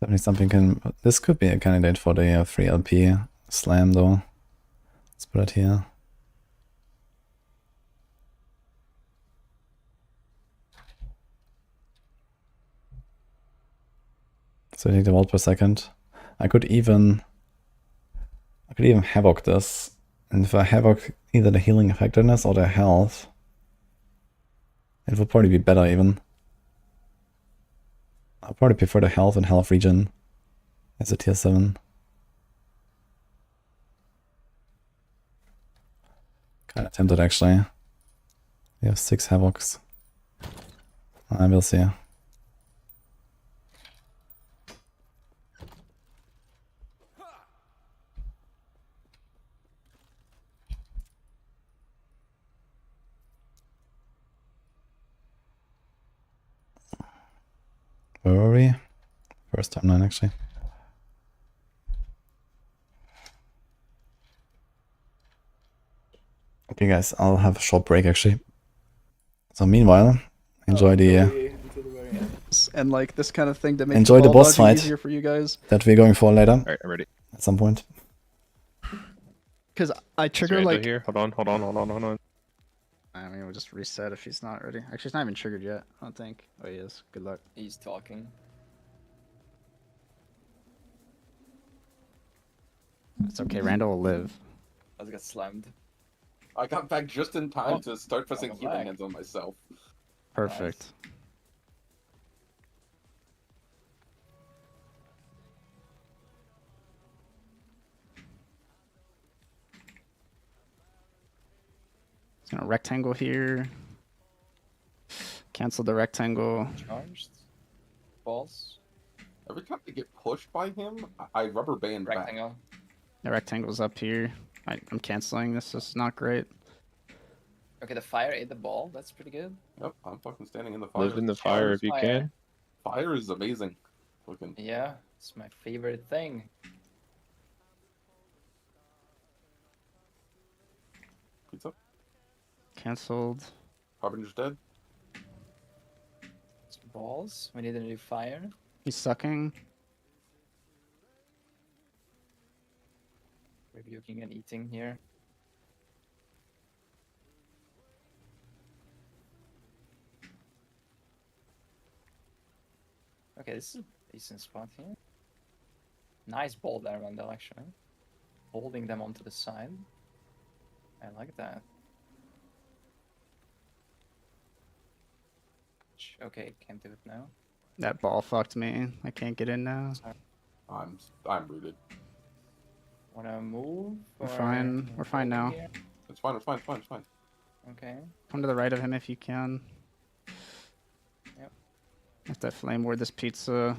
Definitely something can... This could be a candidate for the 3 LP slam though. Let's put it here. So I take the volt per second. I could even havoc this. And if I havoc either the healing effectiveness or the health, it would probably be better even. I'll probably prefer the health and health regen as a tier 7. Kinda tempted actually. We have 6 havocs. I will see. Where were we? First timeline actually. guys, I'll have a short break actually. So meanwhile, enjoy the And like this kind of thing to make enjoy the ball boss dodging fight easier for you guys. that we're going for later Alright, I'm ready. at some point. Because I Is trigger Randall like. here? Hold on. I mean, we'll just reset if he's not ready. Actually, he's not even triggered yet. I don't think. Oh, he is. Good luck. He's talking. It's okay. Randall will live. I just got slammed. I got back just in time Oh, to start pressing welcome healing back. hands on myself. Perfect. It's gonna rectangle here. Cancel the rectangle. Charged. Balls. Every time I get pushed by him, I rubber band back. Rectangle. The rectangle's up here. I'm canceling. This is not great. Okay, the fire ate the ball. That's pretty good. Yep, I'm fucking standing in the fire. Live in the fire if you can. Fire is amazing. Fucking Yeah, it's my favorite thing. pizza. Cancelled. Harbinger's dead. It's balls. We need a new fire. He's sucking. Rebuking and eating here. Okay, this is a decent spot here. Nice ball there, Randall, actually. Holding them onto the side. I like that. Okay, can't do it now. That ball fucked me. I can't get in now. I'm rooted. Wanna move? We're or fine. We're fine hold now. here? It's fine. It's fine. It's fine. It's fine. Okay. Come to the right of him if you can. Yep. Have to flame ward this pizza.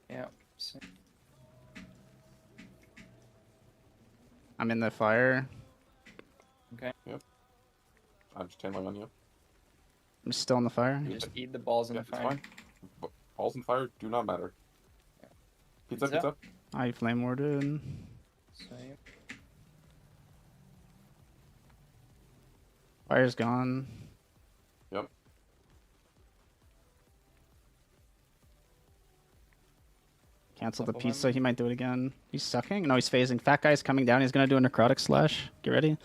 Yeah. So, I'm in the fire. I'm just handling on you. I'm still in the fire. Yeah. just eat the balls in Yeah, the it's fire. fine. Balls and fire do not matter. Pizza, Pizza? pizza. I flame warded. Same. Fire's gone. Yep. Cancel the Couple pizza. them. He might do it again. He's sucking. No, he's phasing. Fat guy's coming down. He's gonna do a necrotic slash. Get ready.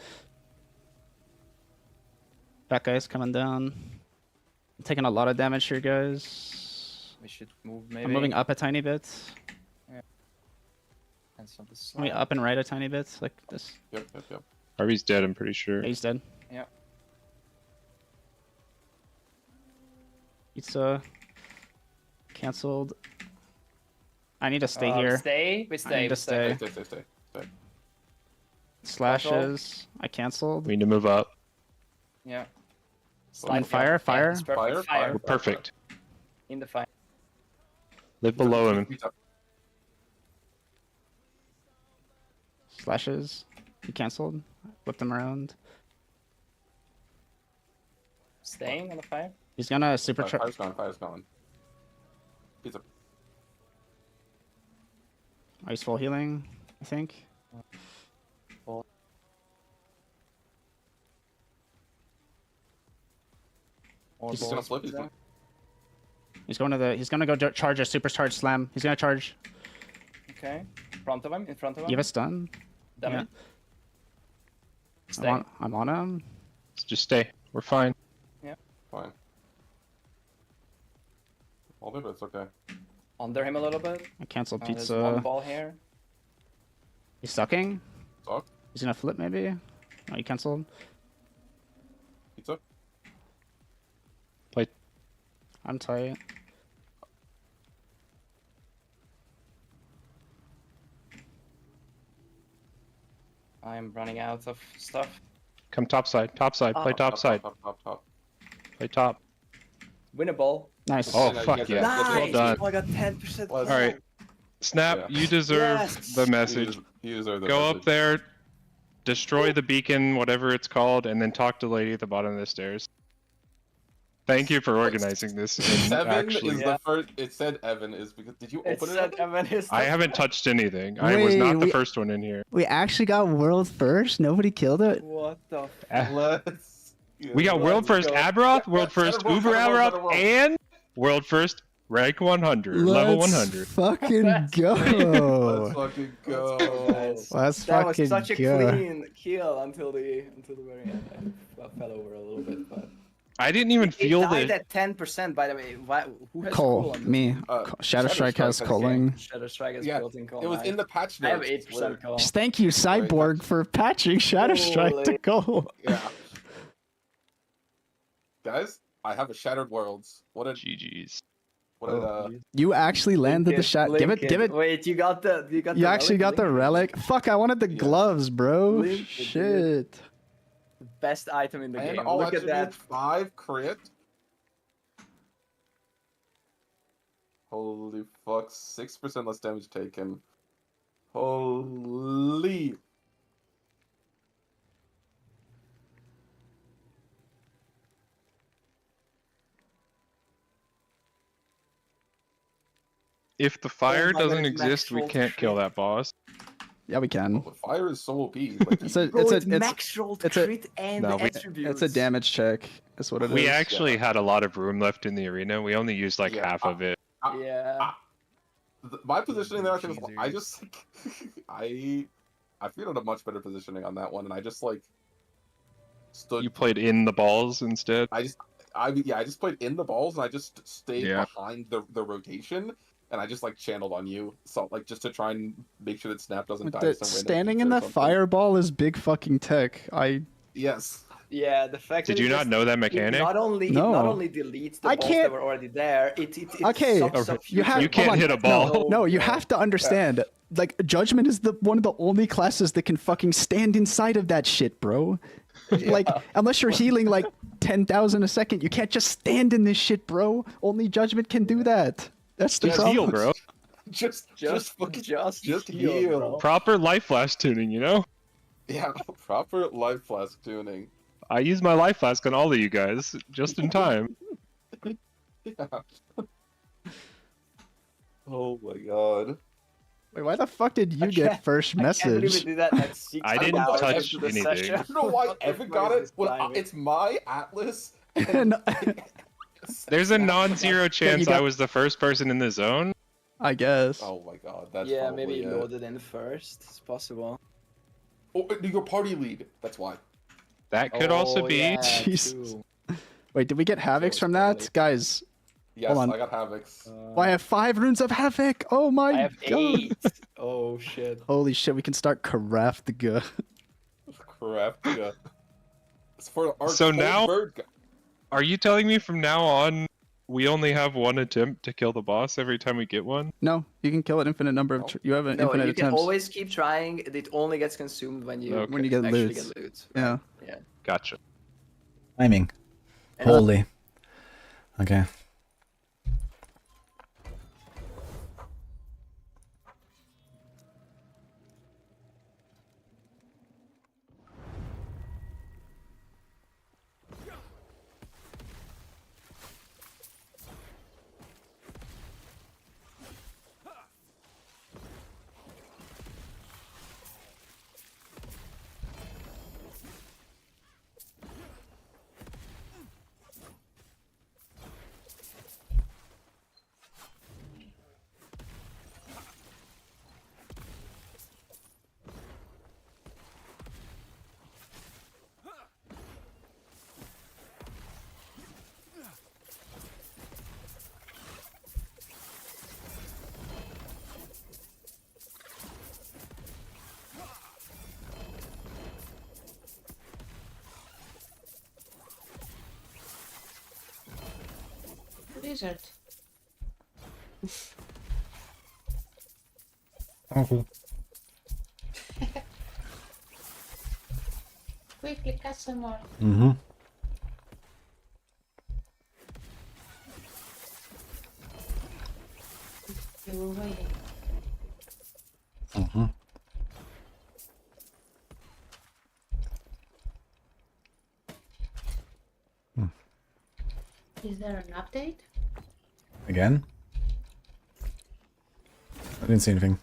Fat guy's coming down. I'm taking a lot of damage here, guys. We should move maybe. I'm moving up a tiny bit. Cancel the Maybe slide. up and right a tiny bit, like this. Yep. Yep. Yep. Harvey's dead, I'm pretty sure. Yeah, he's dead. Yeah. Pizza. Cancelled. I need to stay here. Stay. We I stay. need We to stay. stay. Stay. Slashes. I cancelled. We need to move up. Yeah. I'm in Slide fire, down. fire. Yeah, it's perfect. Fire, We're perfect. In the fire. Live below him. Pizza. Slashes. He cancelled. Whipped him around. Staying on the fire. He's gonna super Fire's gone. Fire's gone. Pizza. Oh, he's full healing, I think. More He's balls. gonna flip. He's gonna... He's going to the. He's gonna go charge a supercharge slam. He's gonna charge. Okay. In front of him. In front of him. You have a stun. Dummy. Yeah. Stay. I'm on him. Just stay. We're fine. Fine. All good, but it's okay. Under him a little bit. I canceled There's one pizza. ball here. He's sucking. Suck. He's gonna flip maybe. Oh, he canceled. Pizza. Play. I'm tight. I'm running out of stuff. Come top side. Top side. Play Oh. top side. Top. Play top. Winnable. Nice. Oh, Yeah, you fuck guys yeah. are- Well done. I got 10%. Well, All right. Snap, Yeah. you deserve Yes. the message. You deserve the Go message. up there, destroy the beacon, whatever it's called, and then talk to the lady at the bottom of the stairs. Thank you for organizing this. And Seven actually, is the first. It said Evan is because did you It open it? said Evan? Evan is. I haven't touched anything. I was Wait, not the we- first one in here. We actually got world first. Nobody killed it. What the? Let's. We got world Let's first go. Abroth, world first Shadow World, Uber Shadow World, Shadow Abroth, World. and world first rank 100, level 100. Fucking Let's go. fucking go. Nice. Let's That was fucking such a go. clean kill until the very end. I fell over a little bit, but I didn't even it feel died the. at 10%. By the way, who has Cole, cool on me. Shadow Shadow Strike has Strike has calling. Shadow Strike is Yeah, built in call. It was in the patch I have notes. 8% call. Thank you, Cyborg, for patching Shadow Strike to Holy. goal. Yeah. Guys, I have a Shattered Worlds. What a GG's. what a You actually landed the shot. Give it. Wait, you got the. You actually got the relic. Fuck! I wanted the Yeah. gloves, bro. Link it, Shit. best item in the and game. all Look at that. attributes 5 crit. Holy fuck, 6% less damage taken. Holy. If the fire Oh my God, doesn't it's exist, we max can't kill roll that boss. Yeah, we can. But fire is so OP. Like, It's a. Bro, It's a. it's It's. max rolled it's a- crit and No, we- attributes. It's a damage check. That's what it is. We actually had a lot of room left in the arena. We only used like Yeah, half of it. Yeah. my positioning there, I think, Jesus. I just like, I feel in a much better positioning on that one, and I just like stood. You played in the balls instead. I just played in the balls, and I just stayed Yeah. behind the rotation, and I just like channeled on you, so like just to try and make sure that Snap doesn't die. to some random Standing feature in or the something. fireball is big fucking tech. Yes. Yeah, the fact Did that you it not just- know that it mechanic? not only No. it not only deletes the I balls can't- that were already there, it Okay, sucks okay. up You have. You can't hold on. hit a ball. No, you have to understand. Like Judgment is the one of the only classes that can fucking stand inside of that shit, bro. Like unless you're healing like 10,000 a second, you can't just stand in this shit, bro. Only Judgment can do that. That's the Just problem. heal, bro. Just fucking just heal. bro. Proper life flask tuning, you know? Yeah, proper life flask tuning. I use my life flask on all of you guys, just in time. Yeah. Oh my god. Wait, why the fuck did you I get can't- first I can't believe we message? did that at 6 I didn't hours touch into the anything. session. I don't know why What the Evan fuck got is it. this Well, timing? it's my Atlas. And There's a non-zero chance got- I was the first person in the zone. I guess. Oh my god, that's Yeah, probably maybe you it. loaded in first. It's possible. Oh, your party lead. That's why. That could also Oh, be. yeah, Jesus. true. Wait, did we get Havocs was from barely. that? Guys, Yes, Hold on. I got Havocs. oh, I have 5 runes of Havoc! Oh my I have god! 8. Oh shit. Holy shit, we can start Karaftiga. Crap. Yeah. It's for our So cold now- bird guy. Are you telling me from now on we only have one attempt to kill the boss every time we get one? No, you can kill an infinite number of. You have an No, infinite you can attempts. always keep trying. It only gets consumed when you Okay. When you get actually loot. get loot. Yeah. Yeah. Gotcha. Timing. And Holy. Okay. Lizard. Okay. Quickly catch some more. Mm-hmm. You were waiting. Mm-hmm. Is there an update? Again? I didn't see anything.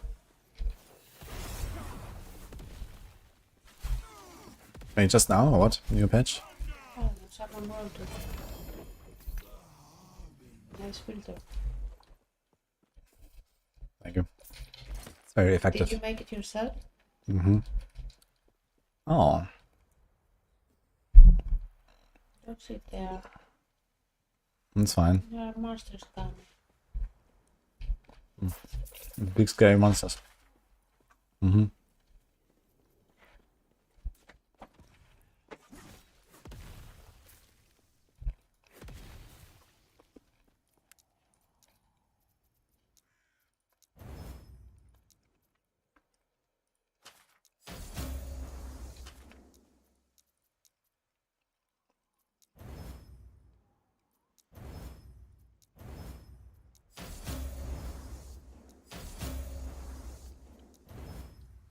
Wait, just now or what? New patch? Oh, someone wrote it. Nice filter. Thank you. It's very effective. Did you make it yourself? Mm-hmm. Oh. Don't sit there. That's fine. There are monsters coming. Big scary monsters. Mm-hmm.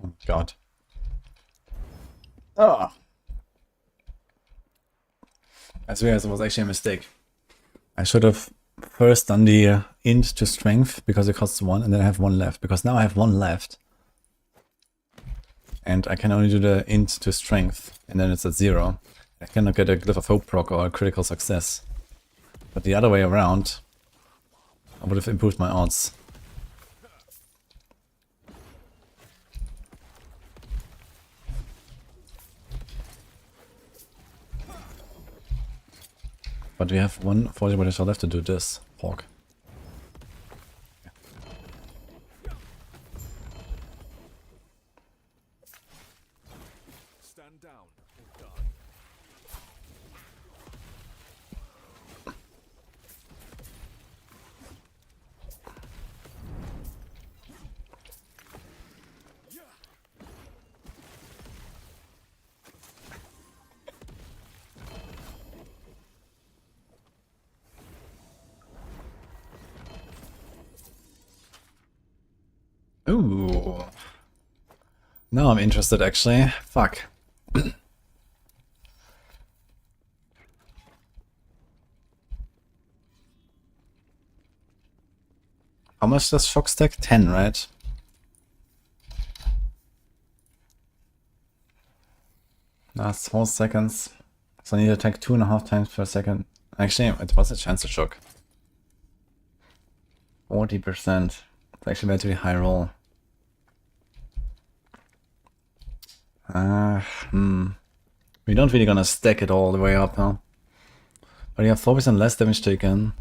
Oh, God. Oh. I swear it was actually a mistake. I should have first done the int to strength because it costs 1 and then I have 1 left. Because now I have 1 left. And I can only do the int to strength and then it's at 0. I cannot get a Glyph of Hope proc or a critical success. But the other way around, I would have improved my odds. But we have 140 potential left to do this, Hawk. Stand down or die. Ooh. Now I'm interested actually. Fuck. How much does shock stack? 10, right? Last 4 seconds. So I need to attack 2.5 times per second. Actually, it was a chance to shock. 40%. It's actually a relatively high roll. We don't really gonna stack it all the way up, huh? But you have 4% less damage taken.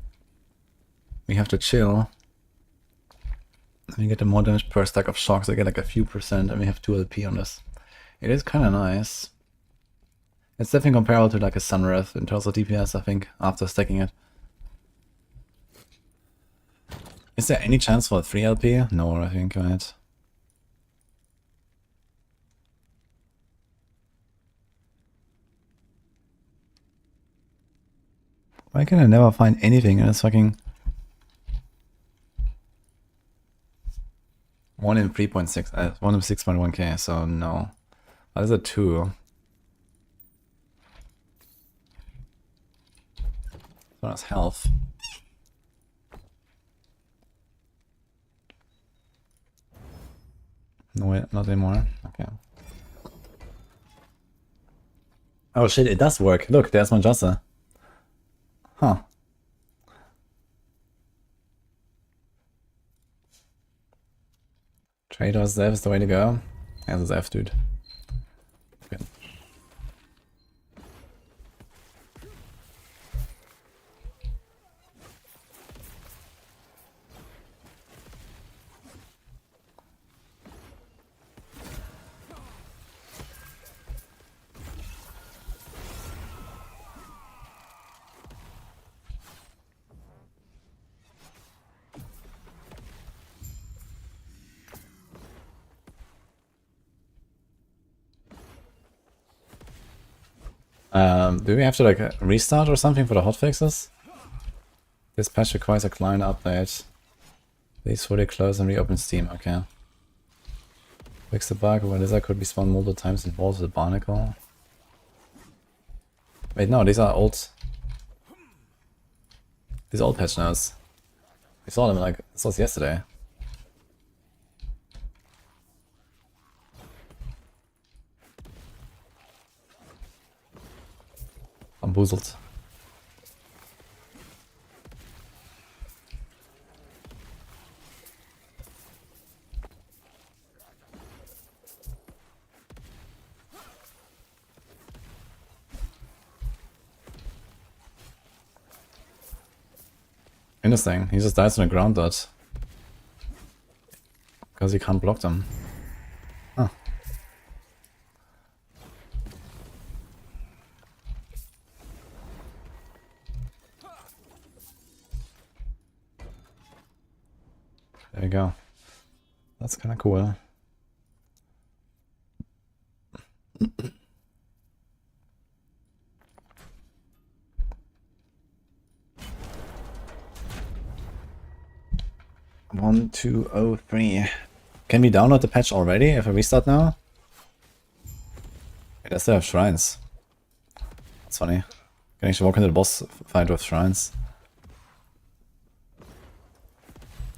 We have to chill. And we get more damage per stack of shocks. I get like a few percent, and we have 2 LP on this. It is kind of nice. It's definitely comparable to like a Sunwrath in terms of DPS, I think, after stacking it. Is there any chance for a 3 LP? No, I think, right? Why can I never find anything in this fucking... 1 in 3.6, 1 in 6.1k, so no. That is a 2. So that's health. No, wait, not anymore. Okay. Oh shit, it does work. Look, there's my Jossa. Huh. Trader Zev is the way to go. There's a Zev, dude. Good. Do we have to like restart or something for the hotfixes? This patch requires a client update. Please fully close and reopen Steam, okay. Fix the bug where lizard could be spawned multiple times in walls with a barnacle. Wait, no, these are old. These old patch notes. We saw them like, this was yesterday. Bamboozled. Interesting, he just dies on the ground dot. Because he can't block them. Huh. There you go. That's kinda cool. One, 203. Can we download the patch already if I restart now? Wait, I still have shrines. That's funny. Can actually walk into the boss fight with shrines.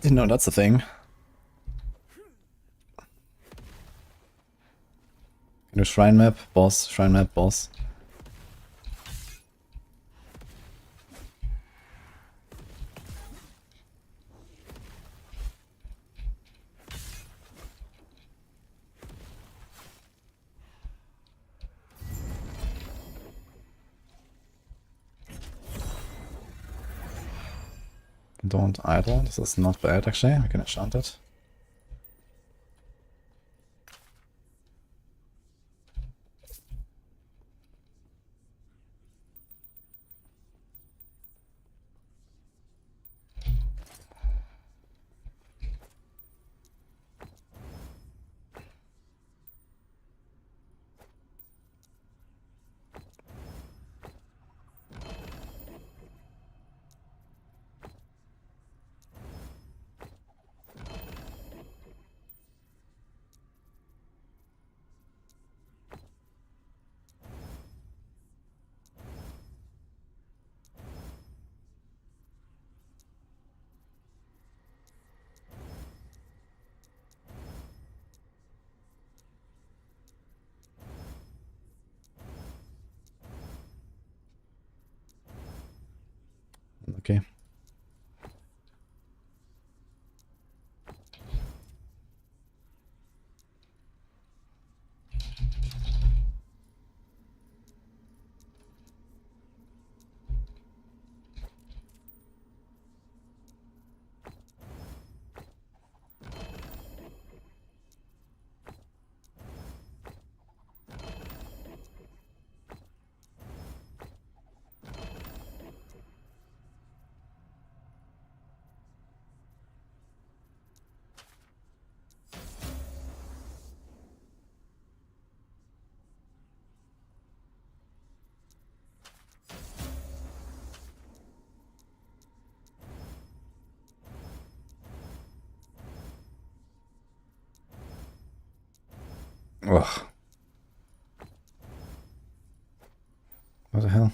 Didn't know that's a thing. Can do shrine map, boss, shrine map, boss. Don't idle, this is not bad actually, we can enchant it. Okay. Ugh. What the hell?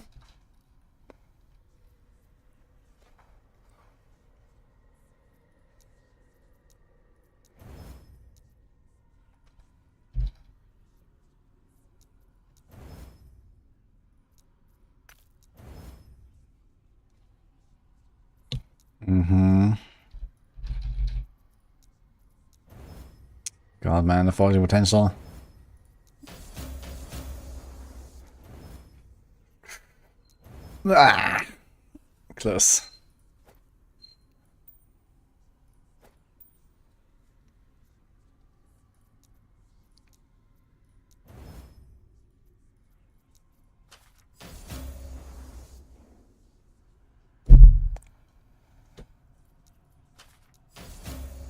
God, man, the 40 potential. Ah, close.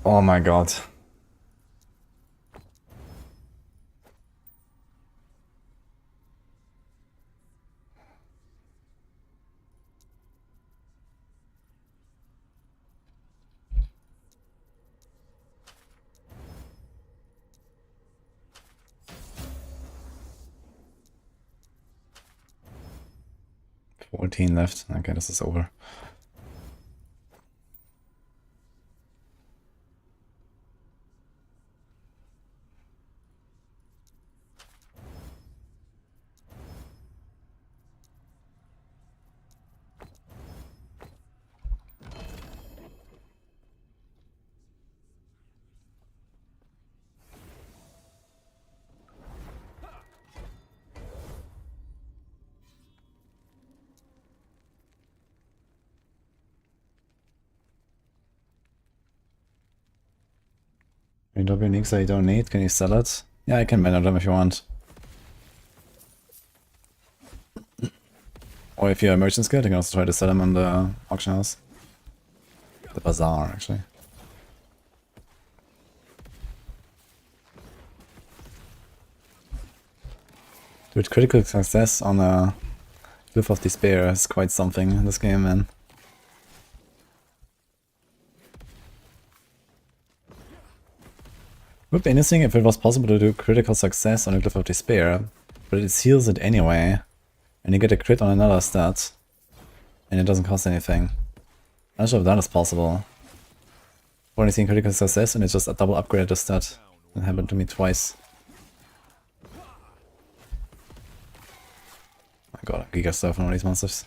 Oh my god. $14 left. Okay, this is over. You drop uniques that you don't need, can you sell it? Yeah, I can manage them if you want. Or if you're a merchant skill, you can also try to sell them on the auction house. The bazaar, actually. Dude, critical success on a Glyph of Despair is quite something in this game, man. Would be interesting if it was possible to do critical success on a Glyph of Despair, but it seals it anyway, and you get a crit on another stat, and it doesn't cost anything. I'm not sure if that is possible. I've only seen critical success and it's just a double upgrade the stat. It happened to me twice. I got a giga stuff on all these monsters.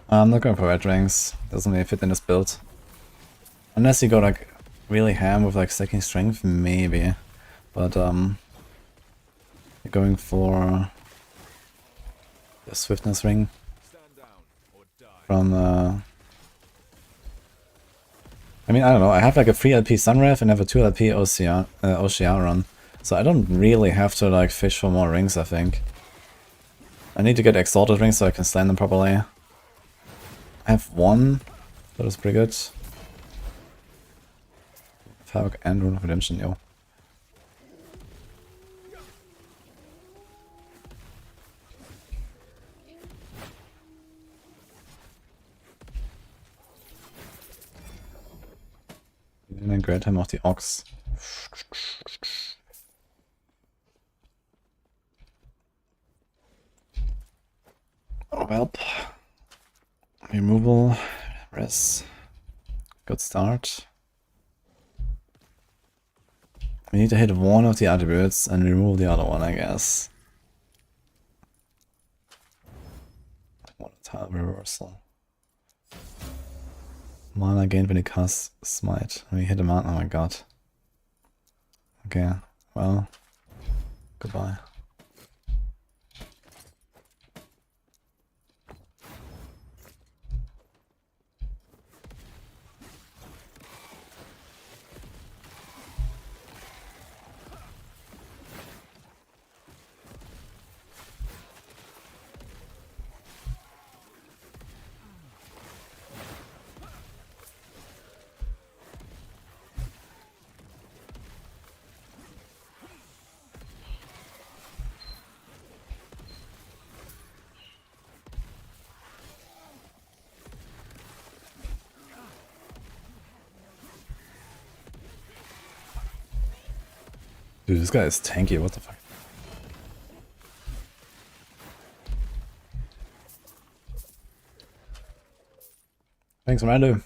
I'm not going for red rings, doesn't really fit in this build. Unless you go like really ham with like stacking strength, maybe. But you're going for the swiftness ring from I mean, I don't know, I have like a 3 LP Sunwrath and I have a 2 LP OCR run. So I don't really have to like fish for more rings, I think. I need to get exalted rings so I can slam them properly. I have one, that is pretty good. Falk and Rune of Redemption, yo. And then grant him off the Ox. Oh, well. Removal, res. Good start. We need to hit one of the attributes and remove the other one, I guess. What a tile reversal. Mana gained when he casts Smite. We hit him out, oh my god. Okay, well, goodbye. Dude, this guy is tanky, what the fuck? Thanks, Rando.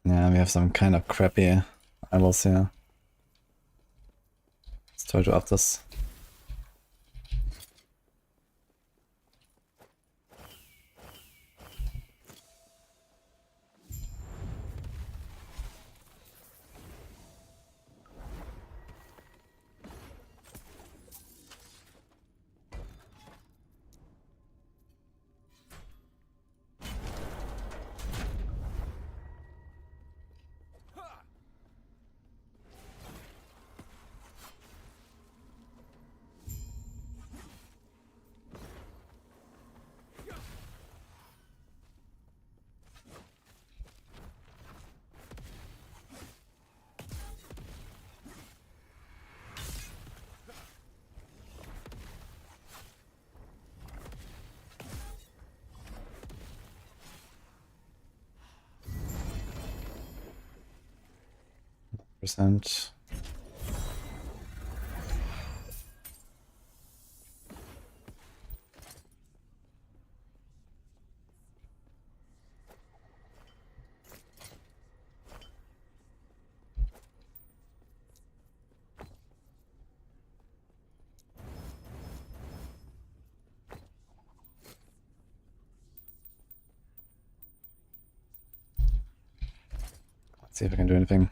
Yeah, we have some kind of crappy idols here. Let's try to up this. Percent. Let's see if I can do anything.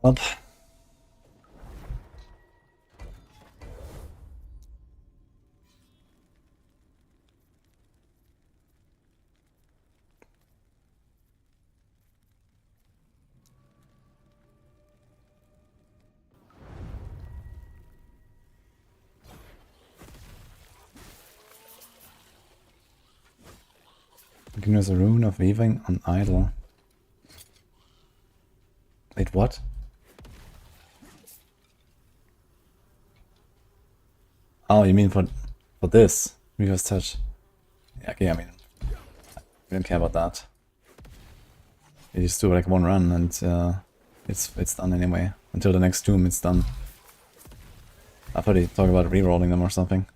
Up. Giving us a rune of weaving on idle. Wait, what? Oh, you mean for this? Reverse touch. Yeah, okay, I mean, we don't care about that. You just do like one run and it's done anyway. Until the next tomb, it's done. I thought he'd talk about re-rolling them or something.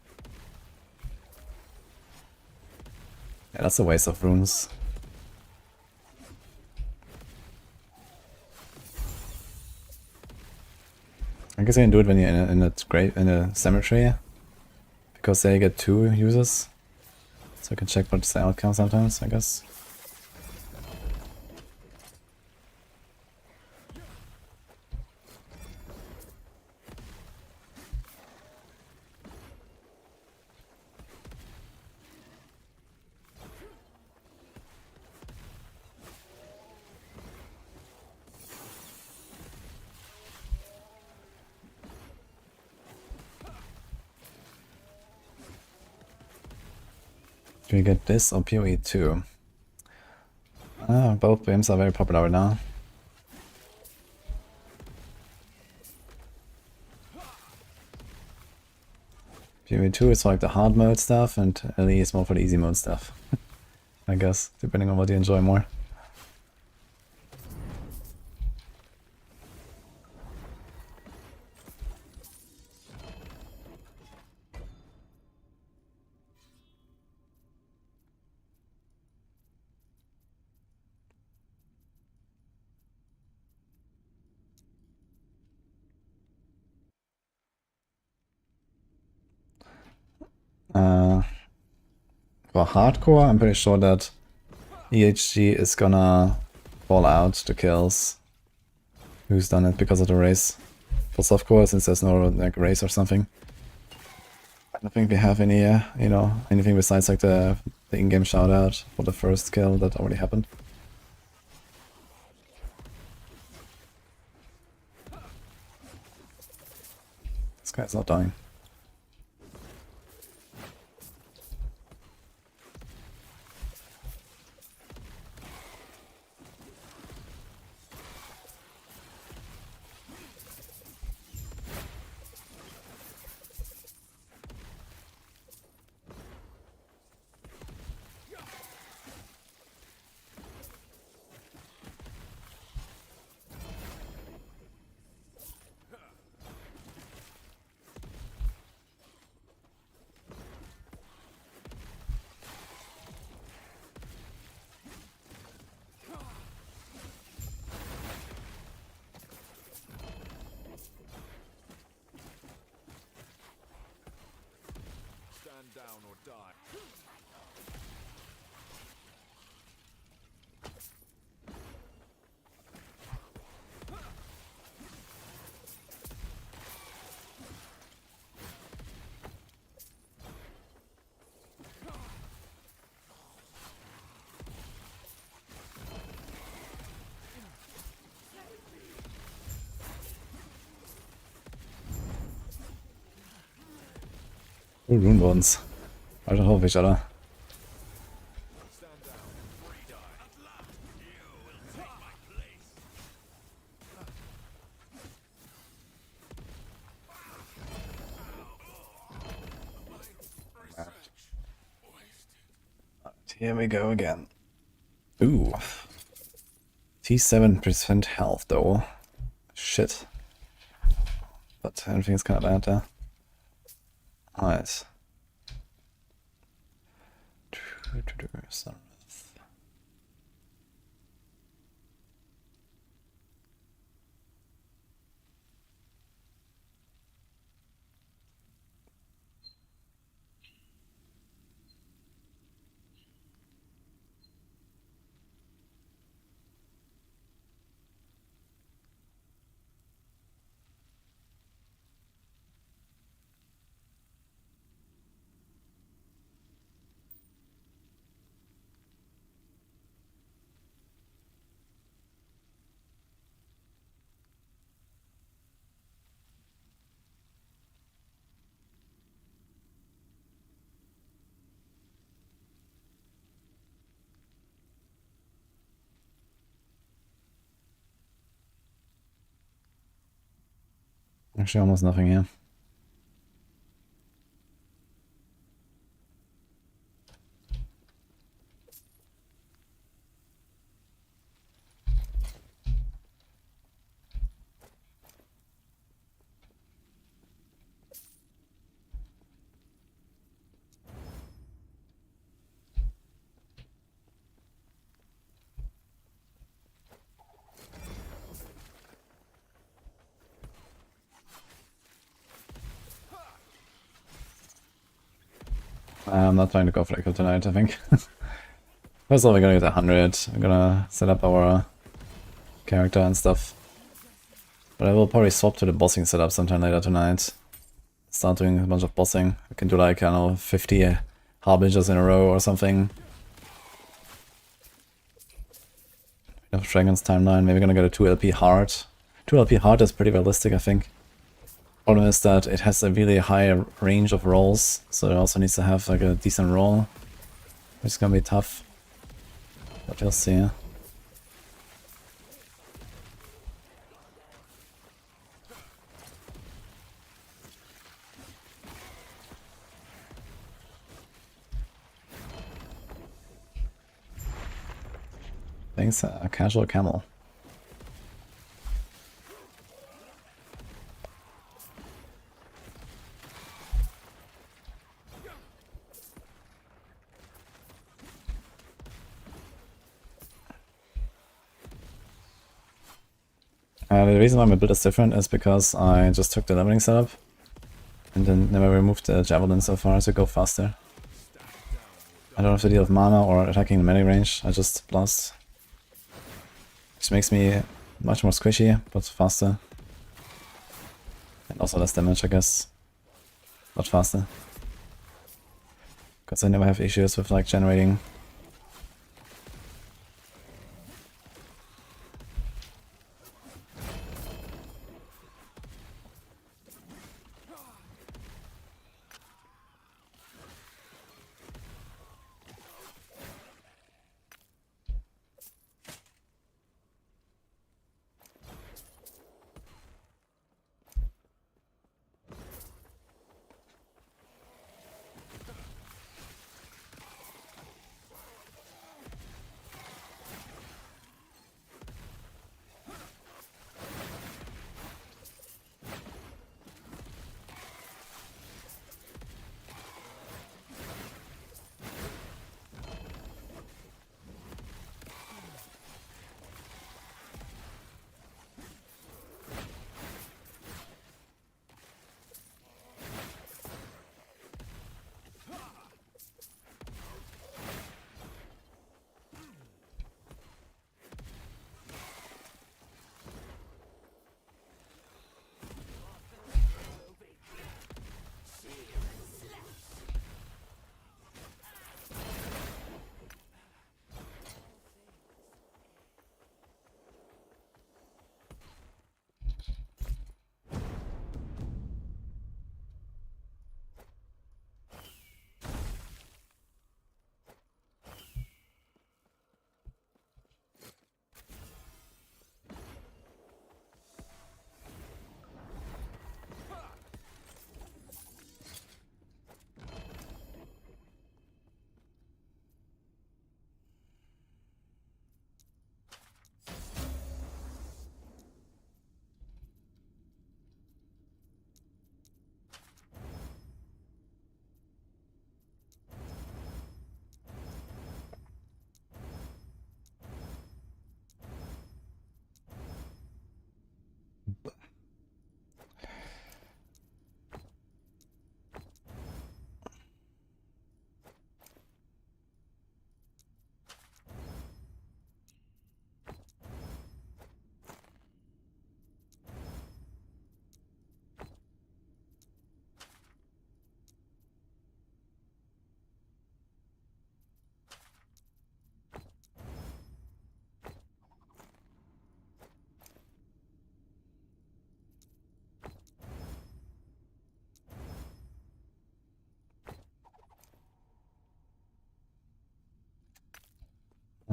Yeah, that's a waste of runes. I guess I can do it when you're in a cemetery, because they get 2 uses. So I can check what's the outcome sometimes, I guess. Do we get this or PoE 2? Both games are very popular right now. PvE2 is for like the hard mode stuff, and LE is more for the easy mode stuff. I guess, depending on what you enjoy more. For hardcore, I'm pretty sure that EHG is gonna fall out the kills. Who's done it because of the race. For softcore, since there's no like race or something, I don't think we have any, you know, anything besides like the in-game shoutout for the first kill that already happened. This guy's not dying. Ooh, rune bones. Right on top of each other. Here we go again. Ooh. T7% health though. Shit. But everything's kind of bad there. Nice. Sunrise. Actually, almost nothing here. I'm not trying to go for Echo tonight, I think. First of all, we're gonna get 100. I'm gonna set up our character and stuff. But I will probably swap to the bossing setup sometime later tonight. Start doing a bunch of bossing. I can do like, I don't know, 50 harbingers in a row or something. Of Dragon's timeline, maybe gonna get a 2LP hard. 2LP hard is pretty realistic, I think. Problem is that it has a really high range of rolls, so it also needs to have like a decent roll, which is gonna be tough. But we'll see. playing a casual camel. The reason why my build is different is because I just took the leveling setup and then never removed the javelin so far to go faster. I don't have to deal with mana or attacking the melee range, I just blast. Which makes me much more squishy, but faster. And also less damage, I guess. But faster. Because I never have issues with like generating.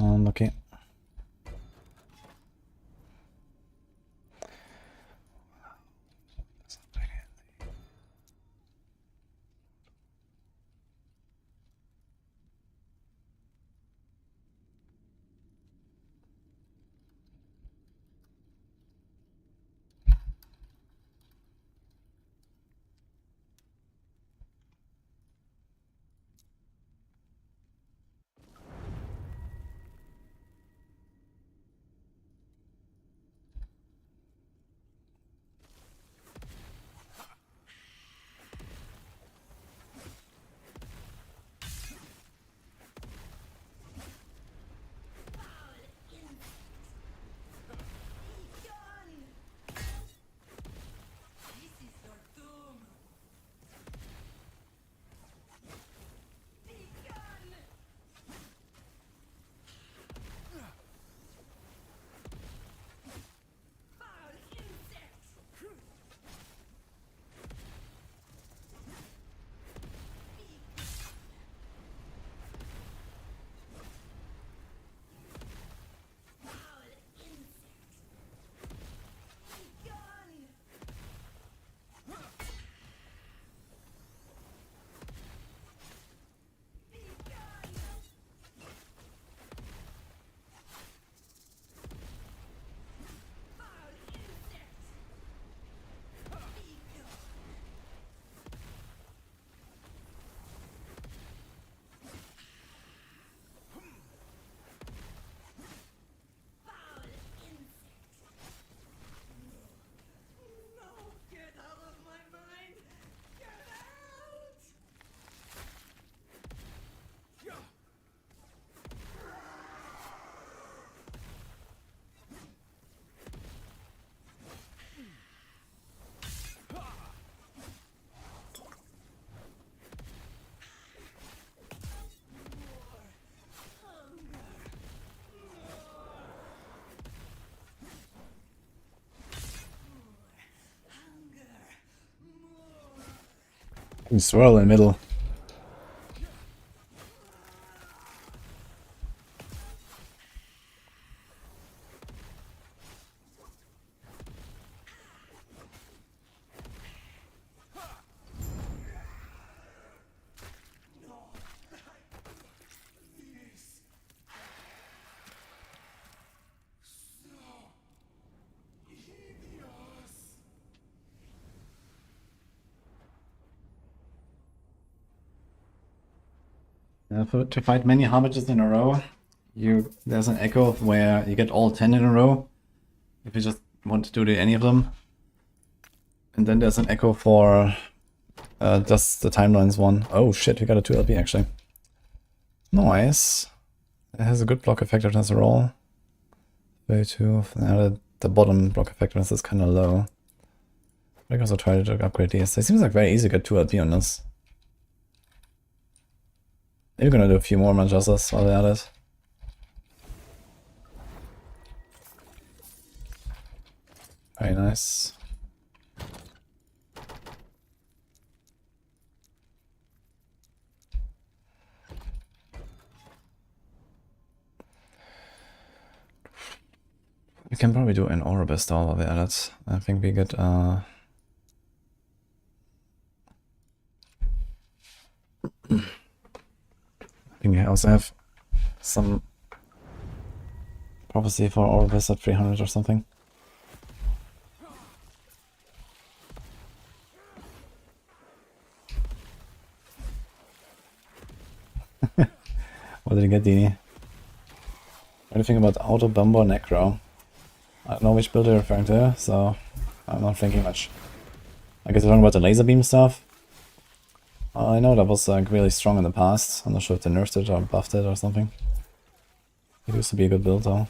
Unlucky. You swirl in the middle. To fight many Harbingers in a row, there's an echo where you get all 10 in a row, if you just want to do any of them. And then there's an echo for just the timelines one. Oh shit, we got a 2LP actually. Nice. It has a good block effectiveness roll. 32. The bottom block effectiveness is kind of low. I can also try to upgrade these. It seems like very easy to get 2LP on this. Maybe gonna do a few more Manjasas while we're at it. Very nice. We can probably do an Oribus doll while we're at it. I think we get I think I also have some prophecy for Oribus at 300 or something. What did you get, Dini? What do you think about Auto Bumbo Necro? I don't know which build you're referring to, so I'm not thinking much. I guess you're talking about the laser beam stuff. I know that was like really strong in the past. I'm not sure if they nerfed it or buffed it or something. It used to be a good build though.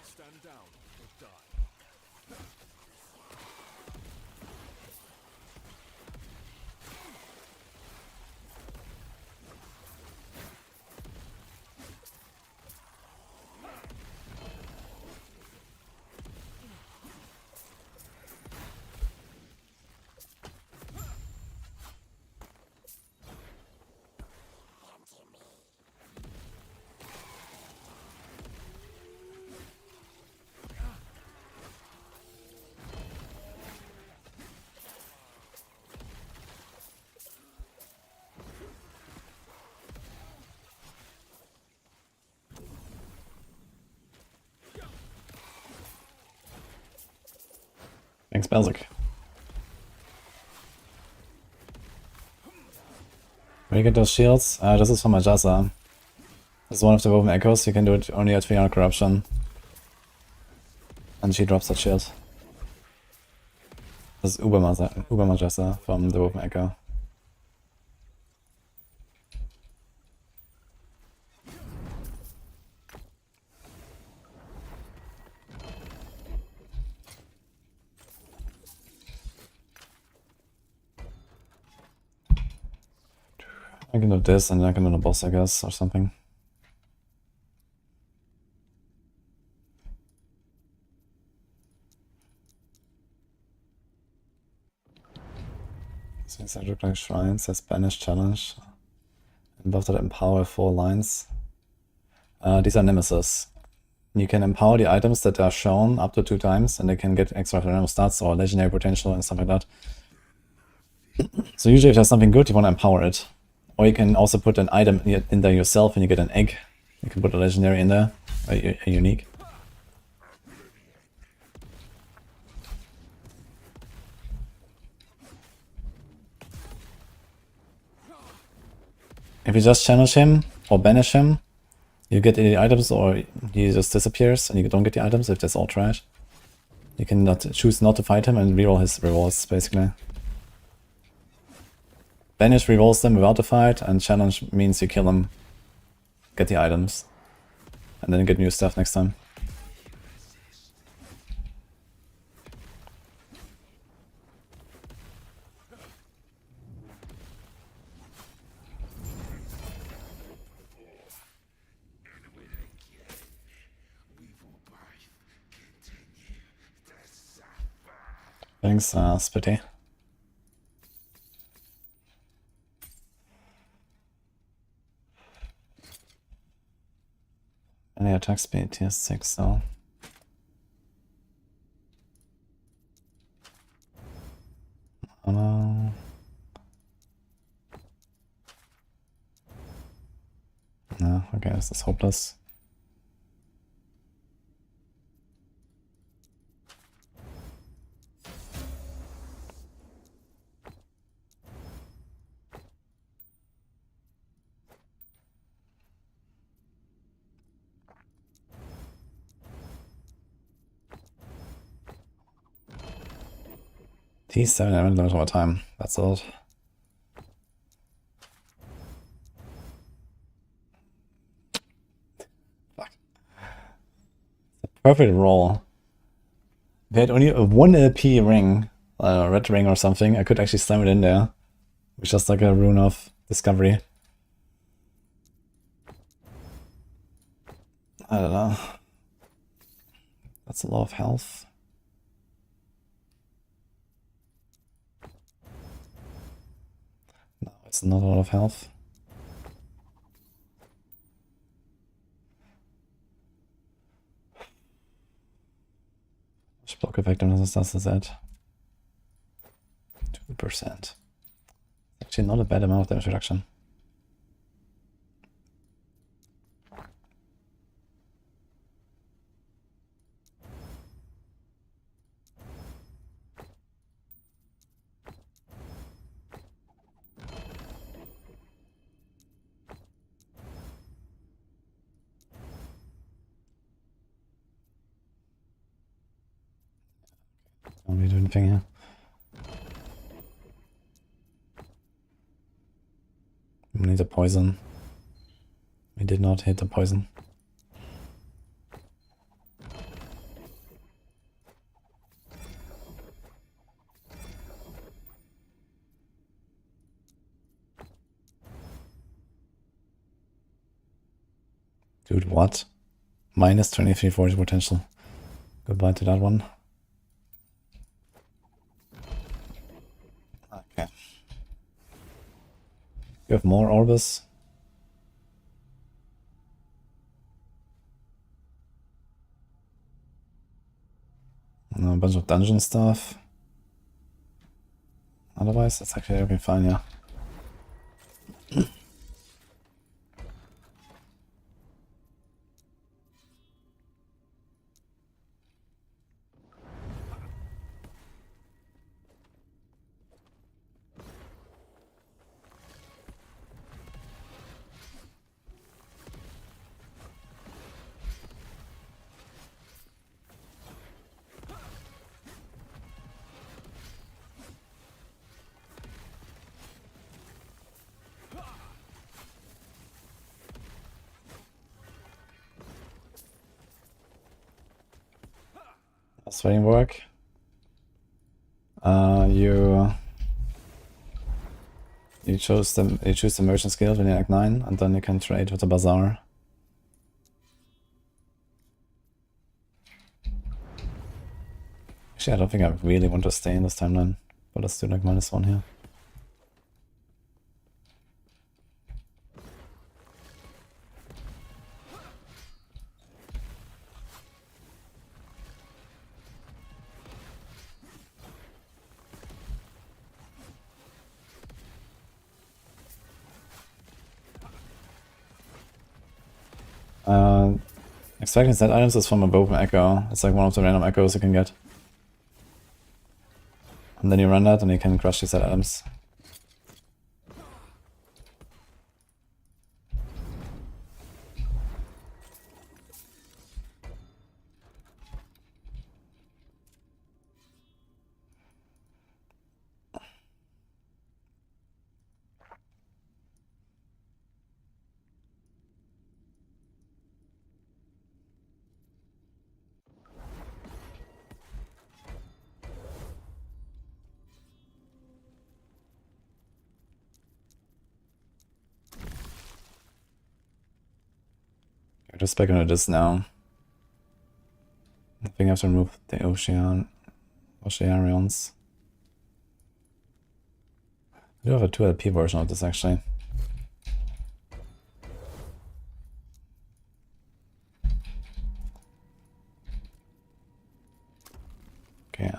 Stand down or die. Thanks, Belzik. Where do you get those shields? This is from Majasa. This is one of the woven echoes. You can do it only at 300 corruption. And she drops that shield. This is Uber Majasa from the woven echo. I can do this and then I can do the boss, I guess, or something. Since I look like shrines, there's banish challenge. And buff that empower 4 lines. These are nemesis. You can empower the items that are shown up to 2 times and they can get extra random stats or legendary potential and stuff like that. So usually if there's something good, you want to empower it. Or you can also put an item in there yourself and you get an egg. You can put a legendary in there, a unique. If you just challenge him or banish him, you get the items or he just disappears and you don't get the items if that's all trash. You can choose not to fight him and reroll his rewards, basically. Banish rerolls them without the fight, and challenge means you kill him, get the items, and then get new stuff next time. Thanks, Spitty. Any attack speed, tier 6 though. Oh no. No, okay, this is hopeless. T7 event limit over time. That's all. Fuck. It's a perfect roll. If I had only a 1 LP ring, red ring or something, I could actually slam it in there. With just like a rune of discovery. I don't know. That's a lot of health. No, it's not a lot of health. Which block effectiveness does this at? 2%. Actually not a bad amount of damage reduction. Don't really do anything here. We need a poison. We did not hit the poison. Dude, what? Minus 23 force potential. Goodbye to that one. Okay. You have more orbs? No, a bunch of dungeon stuff. Otherwise, that's actually okay, fine, yeah. Sweating work. You choose the merchant skill when you Act 9, and then you can trade with the bazaar. Actually, I don't think I really want to stay in this timeline, but let's do like -1 here. Extracting set items is from a Boven Echo. It's like one of the random echoes you can get. And then you run that and you can crush these set items. Just back into this now. I think I have to remove the ocean. Oceanians. I do have a 2 LP version of this actually. Okay.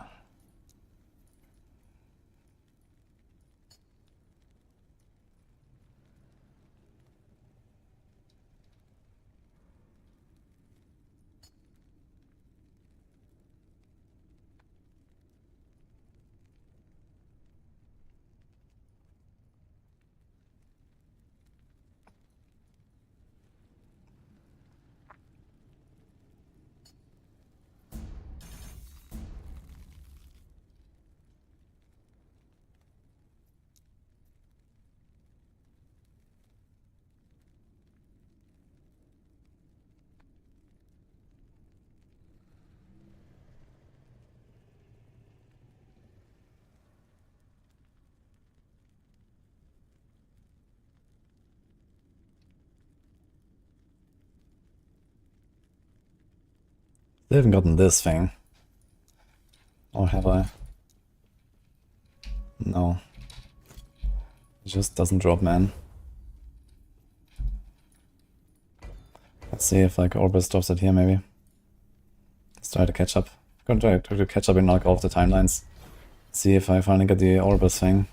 They haven't gotten this thing. Or have I? No. It just doesn't drop, man. Let's see if like Orbis drops it here maybe. Let's try to catch up. I'm gonna try to catch up and knock off the timelines. See if I finally get the Orbis thing.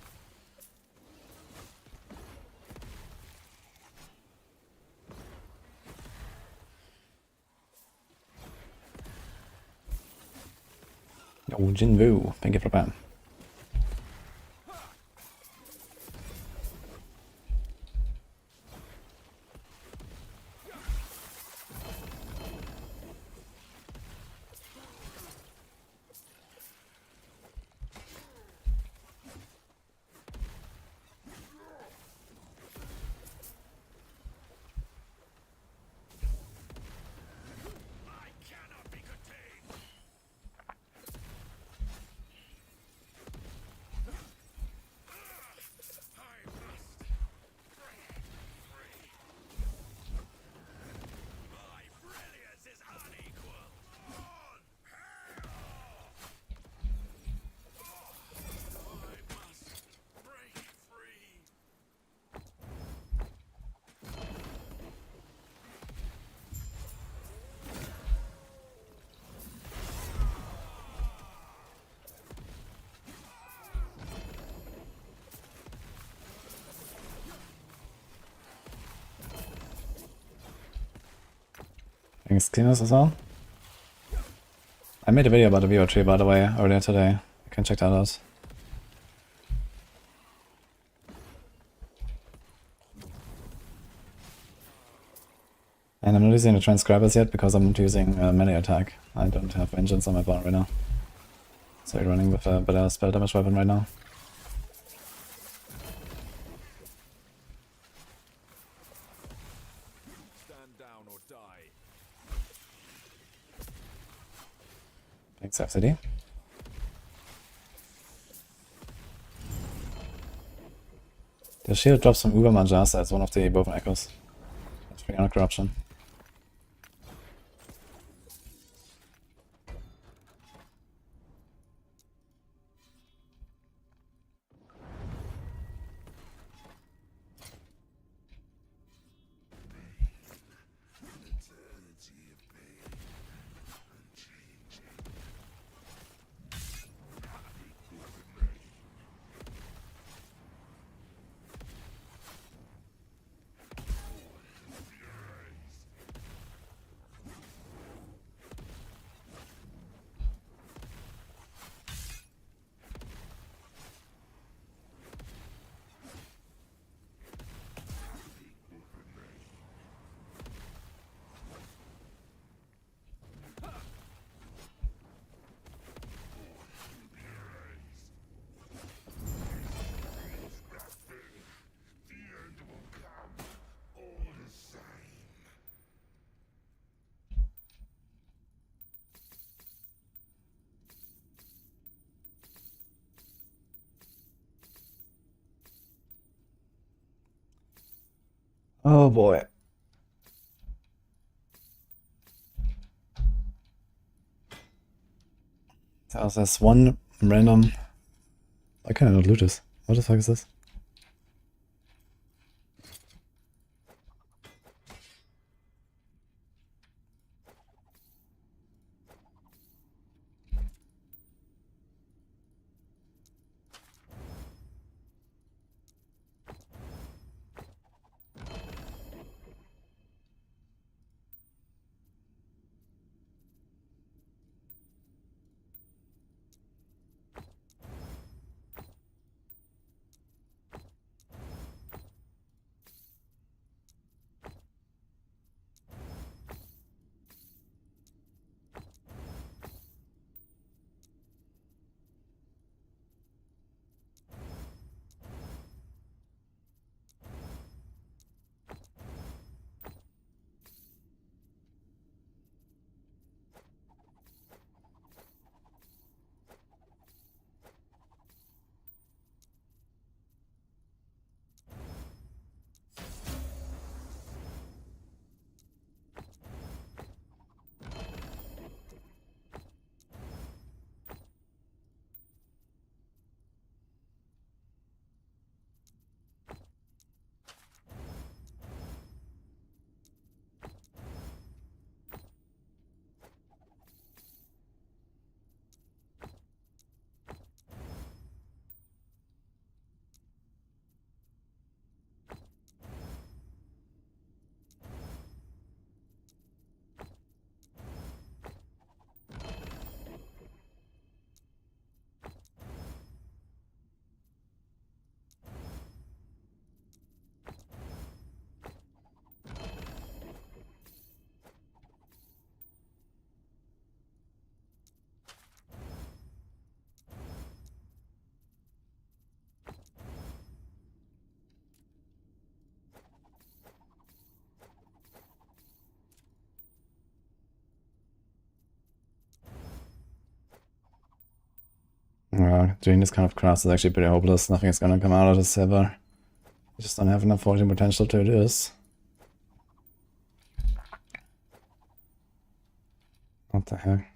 Oh, Jinwu, thank you for that. Thanks, Cleaners as well. I made a video about the VO tree, by the way, earlier today. You can check that out. And I'm not using the transcribers yet because I'm not using melee attack. I don't have vengeance on my bar right now. So you're running with a better spell damage weapon right now. Thanks, FCD. The shield drops from Uber Manjasa as one of the Boven Echoes. That's pretty corruption. Oh boy. There's one random... Why can I not loot this? What the fuck is this? Doing this kind of class is actually pretty hopeless. Nothing is gonna come out of this ever. I just don't have enough fortune potential to do this. What the heck?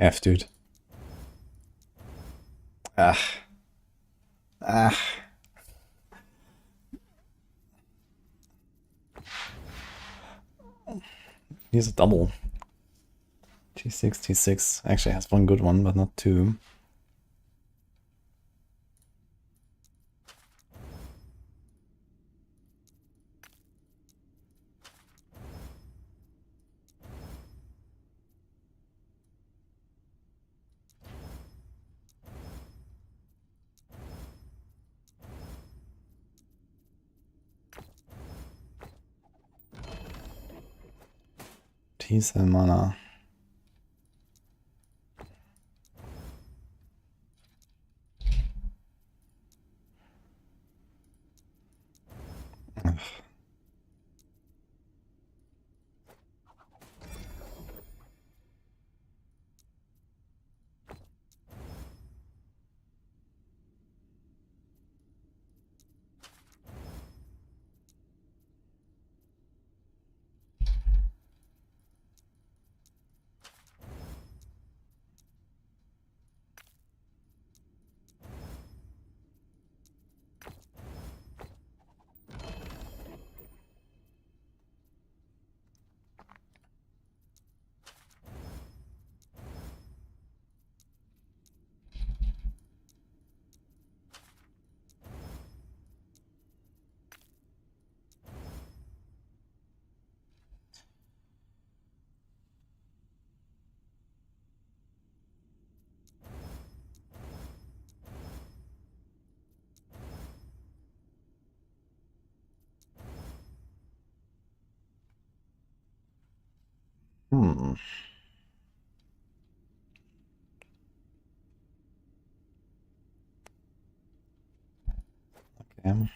F, dude. Ah. Ah. Here's a double. T6, T6. Actually has one good one, but not two. T7 mana. Ugh. Hmm. Okay.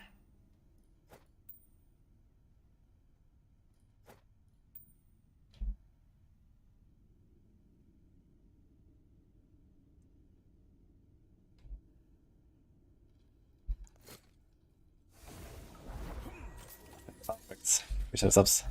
We should have subs.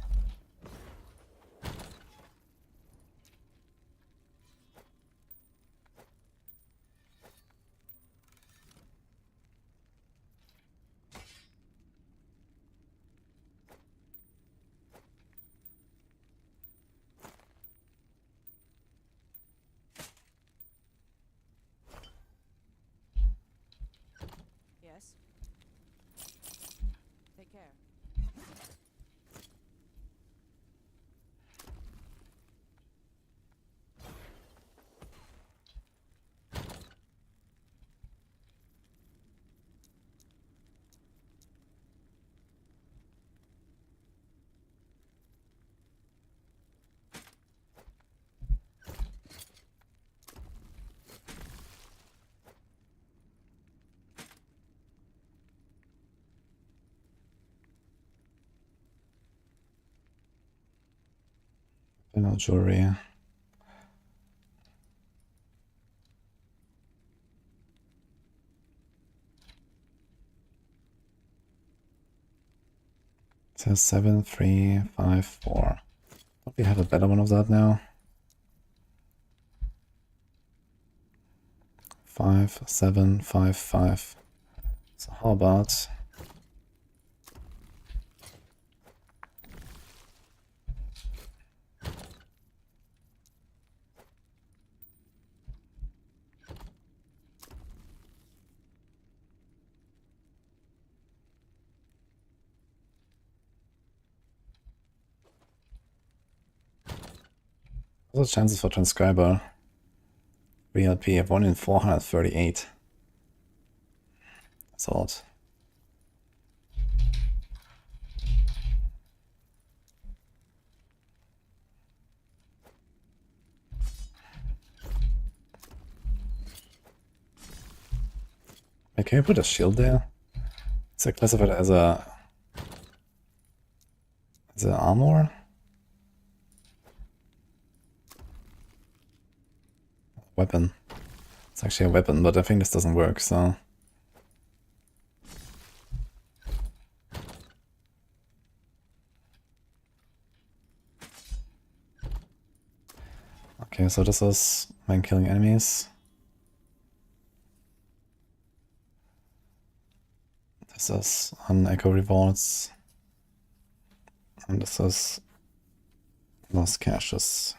Yes. Take care. No jewelry. It says 7, 3, 5, 4. Don't we have a better one of that now? 5, 7, 5, 5. So how about... What's the chances for transcriber? 3 LP, 1 in 438. That's odd. Wait, can you put a shield there? Is it classified as a... as an armor? Weapon. It's actually a weapon, but I think this doesn't work, so... Okay, so this is man killing enemies. This is on Echo Rewards. And this is Lost Caches.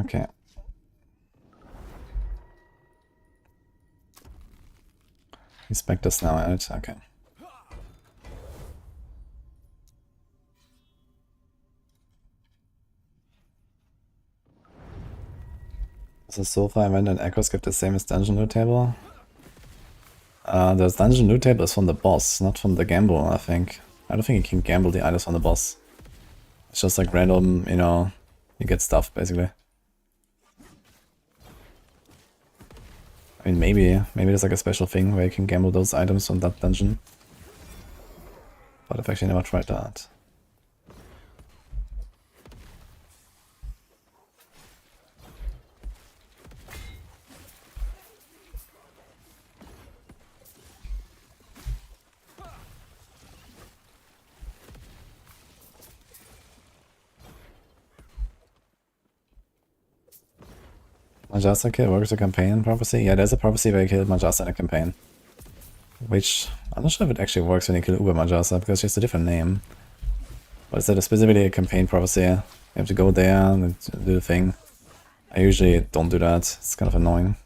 Okay. Inspect this now, right? Okay. So far event and echoes give the same as dungeon loot table. The dungeon loot table is from the boss, not from the gamble, I think. I don't think you can gamble the items from the boss. It's just like random, you know, you get stuff basically. I mean, maybe there's like a special thing where you can gamble those items from that dungeon. But I've actually never tried that. Majasa kill works a campaign prophecy? Yeah, there's a prophecy where you kill Majasa in a campaign. Which, I'm not sure if it actually works when you kill Uber Majasa, because it's a different name. But is that specifically a campaign prophecy? You have to go there and do the thing. I usually don't do that, it's kind of annoying.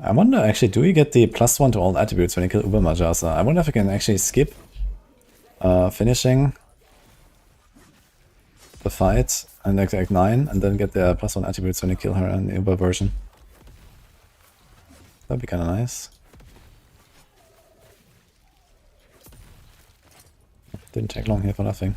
I wonder actually, do you get the +1 to all attributes when you kill Uber Majasa? I wonder if you can actually skip finishing the fight and Act 9 and then get the +1 attributes when you kill her in the Uber version. That'd be kinda nice. Didn't take long here for nothing.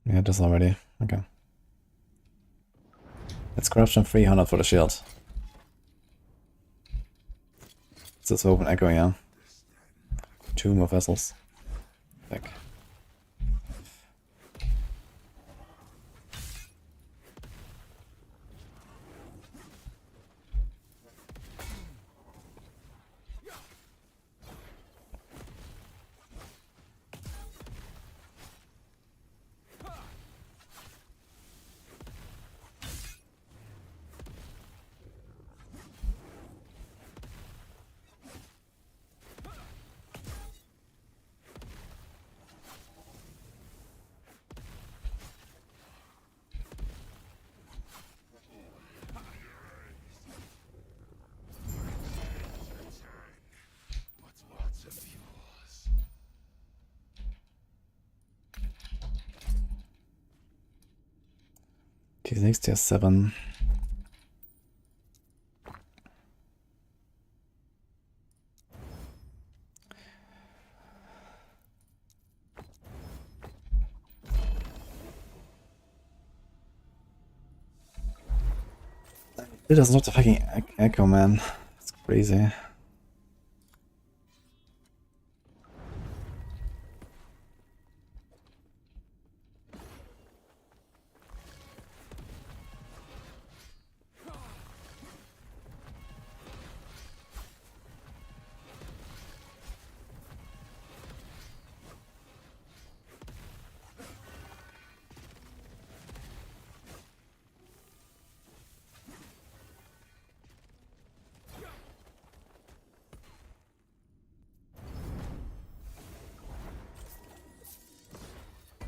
We had this already. Okay. It's corruption 300 for the shield. It's this open echo, yeah. 2 more vessels. Back. Okay, next tier 7. It is not a fucking echo, man. It's crazy.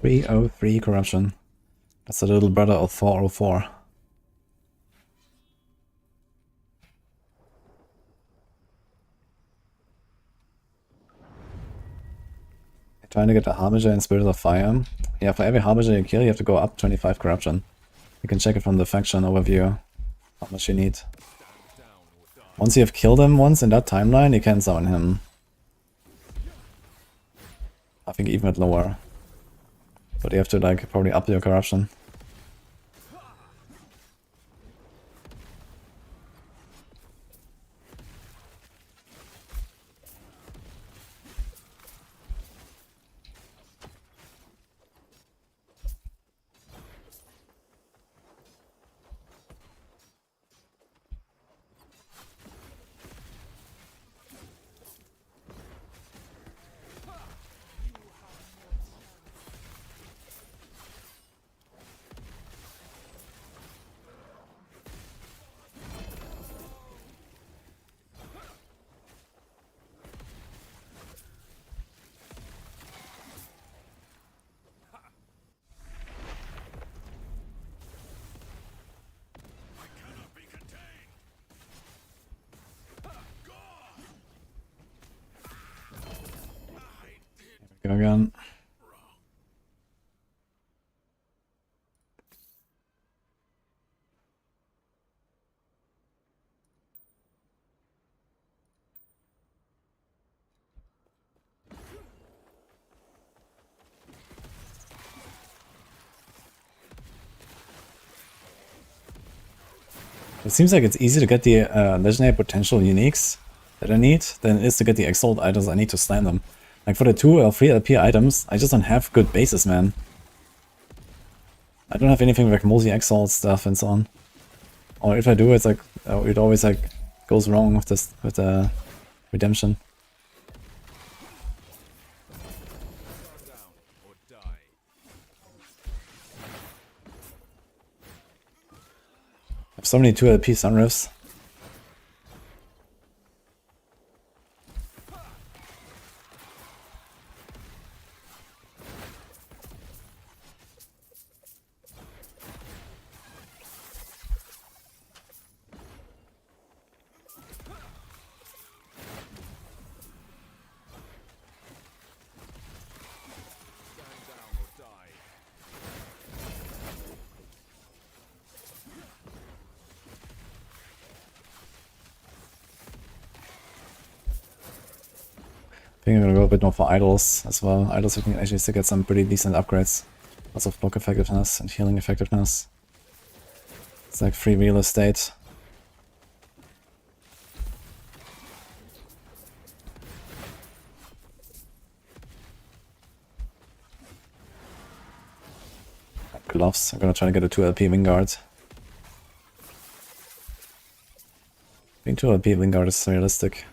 .303 corruption. That's the little brother of 404. Trying to get a Harbinger in Spirit of Fire. Yeah, for every Harbinger you kill, you have to go up 25 corruption. You can check it from the faction overview, how much you need. Once you have killed him once in that timeline, you can summon him. I think even at lower. But you have to like probably up your corruption. Go again. It seems like it's easier to get the legendary potential uniques that I need than it is to get the exalt items I need to slam them. Like for the 2 or 3 LP items, I just don't have good bases, man. I don't have anything like multi-exalt stuff and so on. Or if I do, it's like it always like goes wrong with this with redemption. I have so many 2 LP sunrifts. I think I'm gonna go a bit more for idols as well. Idols we can actually still get some pretty decent upgrades. Lots of block effectiveness and healing effectiveness. It's like free real estate. Gloves. I'm gonna try to get a 2 LP Wingguard. I think 2 LP Wingguard is realistic.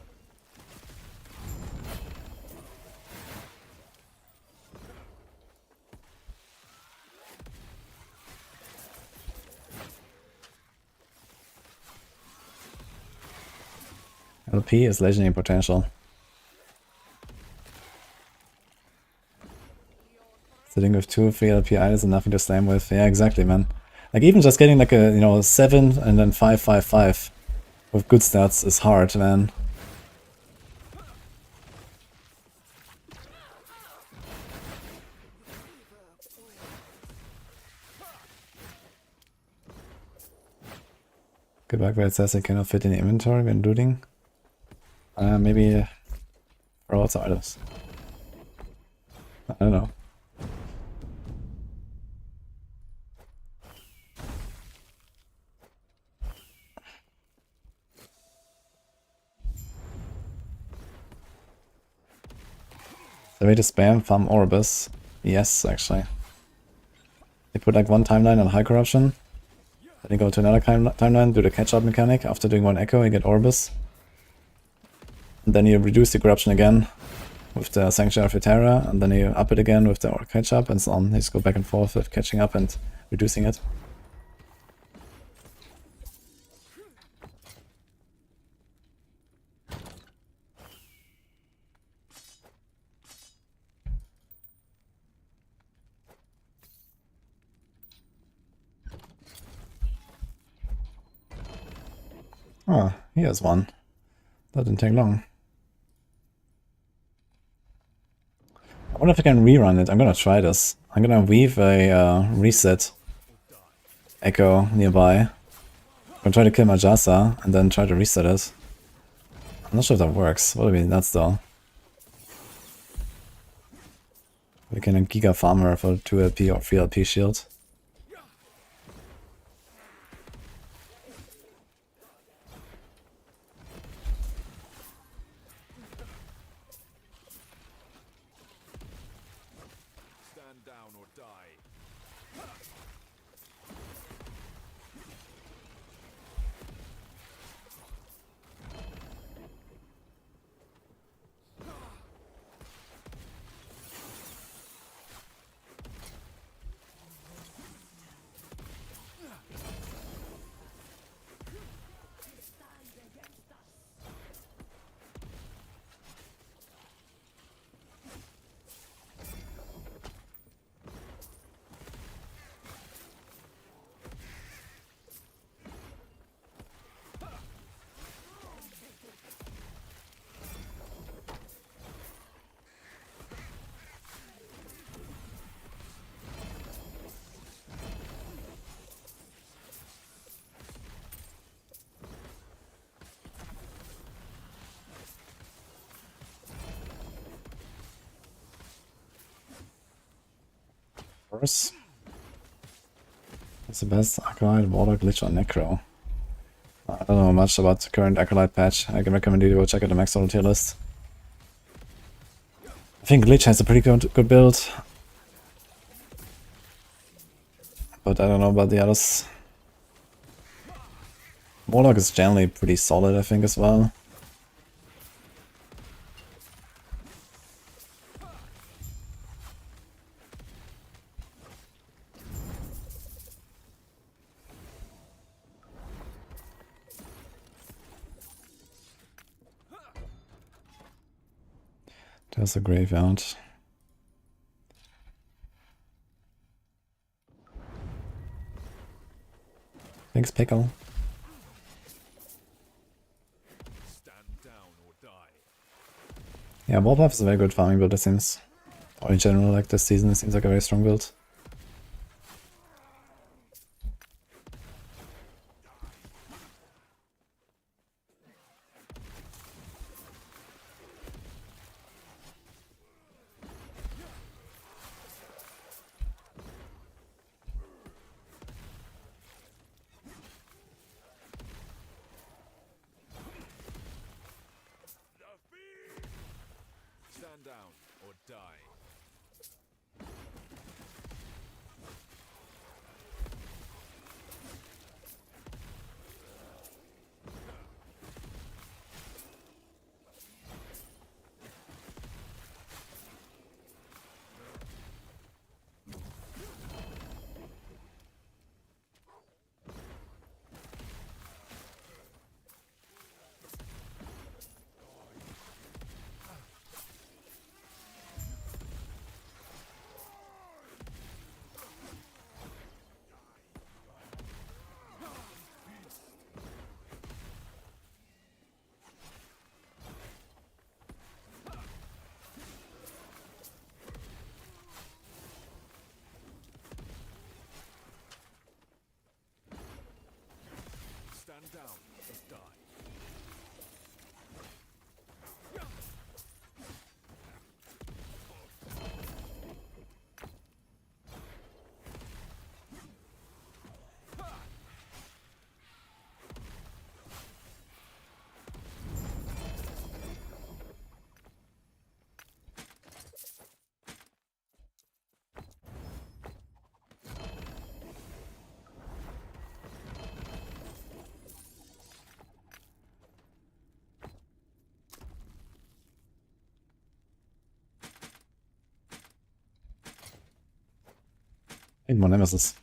LP is legendary potential. Sitting with 2 free LP items and nothing to slam with. Yeah, exactly, man. Like even just getting like a, you know, 7 and then 5 with good stats is hard, man. Good luck where it says it cannot fit in the inventory when looting. Maybe for lots of items. I don't know. The way to spam farm Orbis? Yes, actually. They put like one timeline on high corruption. Then you go to another timeline, do the catch-up mechanic. After doing one echo, you get Orbis. And then you reduce the corruption again with the Sanctuary of Terra, and then you up it again with the catch-up, and so on. You just go back and forth with catching up and reducing it. Oh, here's one. That didn't take long. I wonder if I can rerun it. I'm gonna try this. I'm gonna weave a reset echo nearby. I'm gonna try to kill Majasa and then try to reset it. I'm not sure if that works. What do we nuts though? We can Giga farm her for 2 LP or 3 LP shield. Stand down or die. What's the best Acolyte, Warlock, Glitch, or Necro? I don't know much about the current Acolyte patch. I can recommend you to go check out the max total tier list. I think Glitch has a pretty good build. But I don't know about the others. Warlock is generally pretty solid, I think, as well. There's a graveyard. Thanks, Pickle. Stand down or die. Yeah, Warpath is a very good farming build, it seems. Or in general, like this season, it seems like a very strong build. Need more nemesis.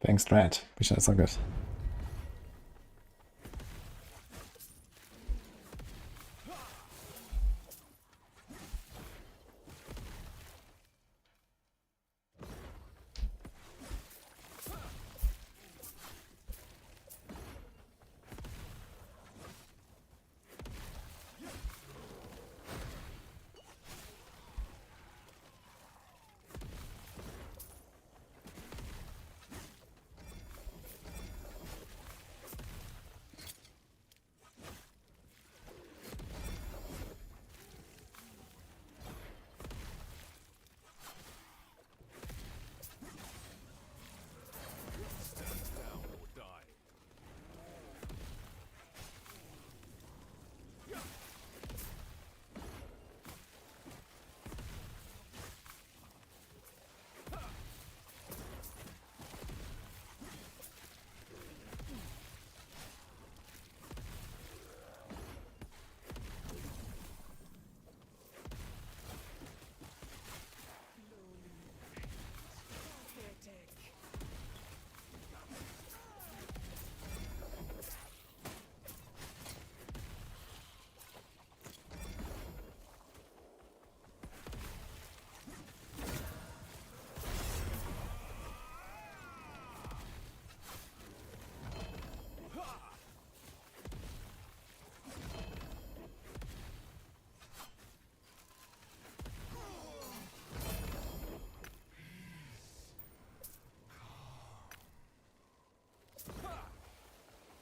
Thanks, Strat. Wish that's so good.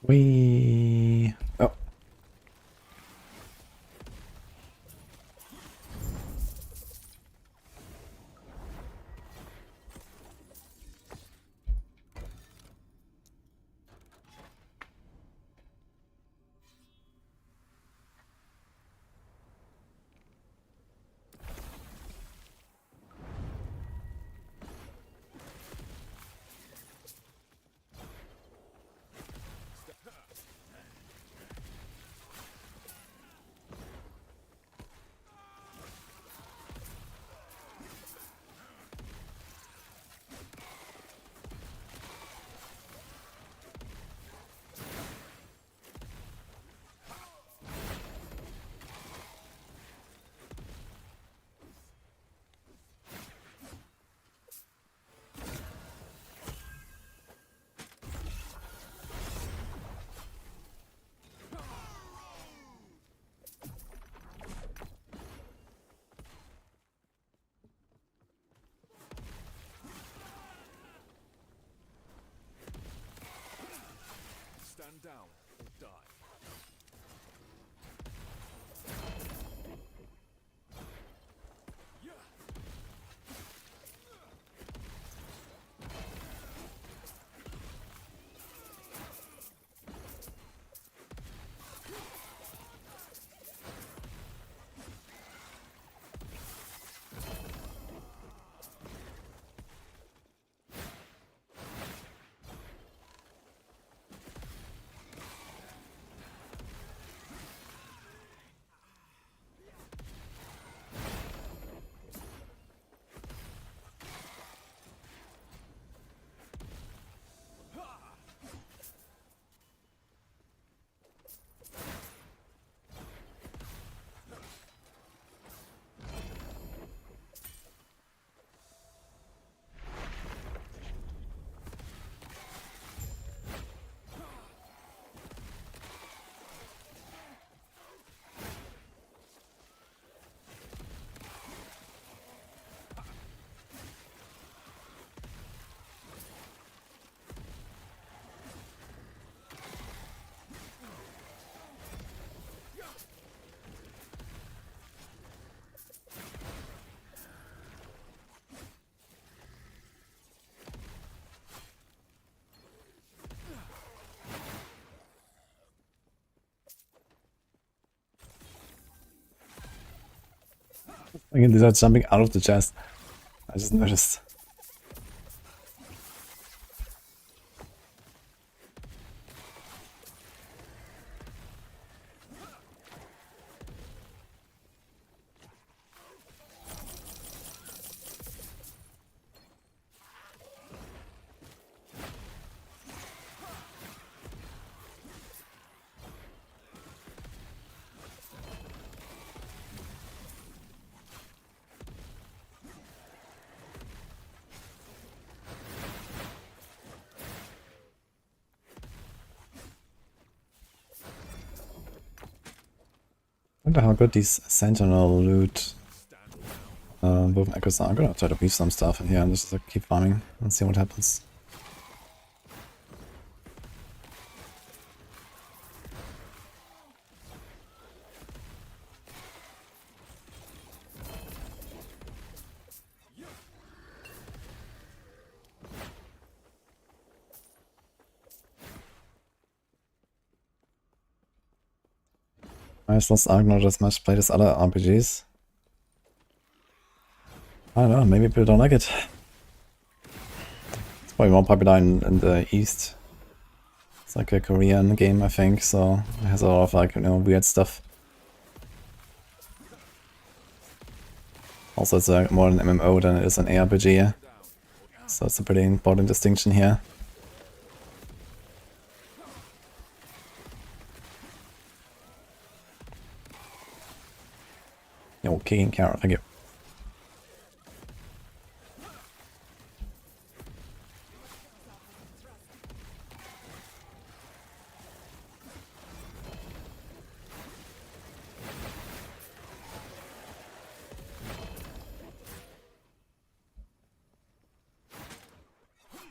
Wee. Oh. Again, these are jumping out of the chest. I just noticed. I wonder how good these sentinel loot both echoes are. I'm gonna try to beef some stuff in here and just like, keep farming and see what happens. I just lost Ark, not as much played as other RPGs. I don't know, maybe people don't like it. It's probably more popular in the East. It's like a Korean game, I think, so it has a lot of like, you know, weird stuff. Also, it's more an MMO than it is an ARPG, so it's a pretty important distinction here. Yo, kicking carrot, thank you.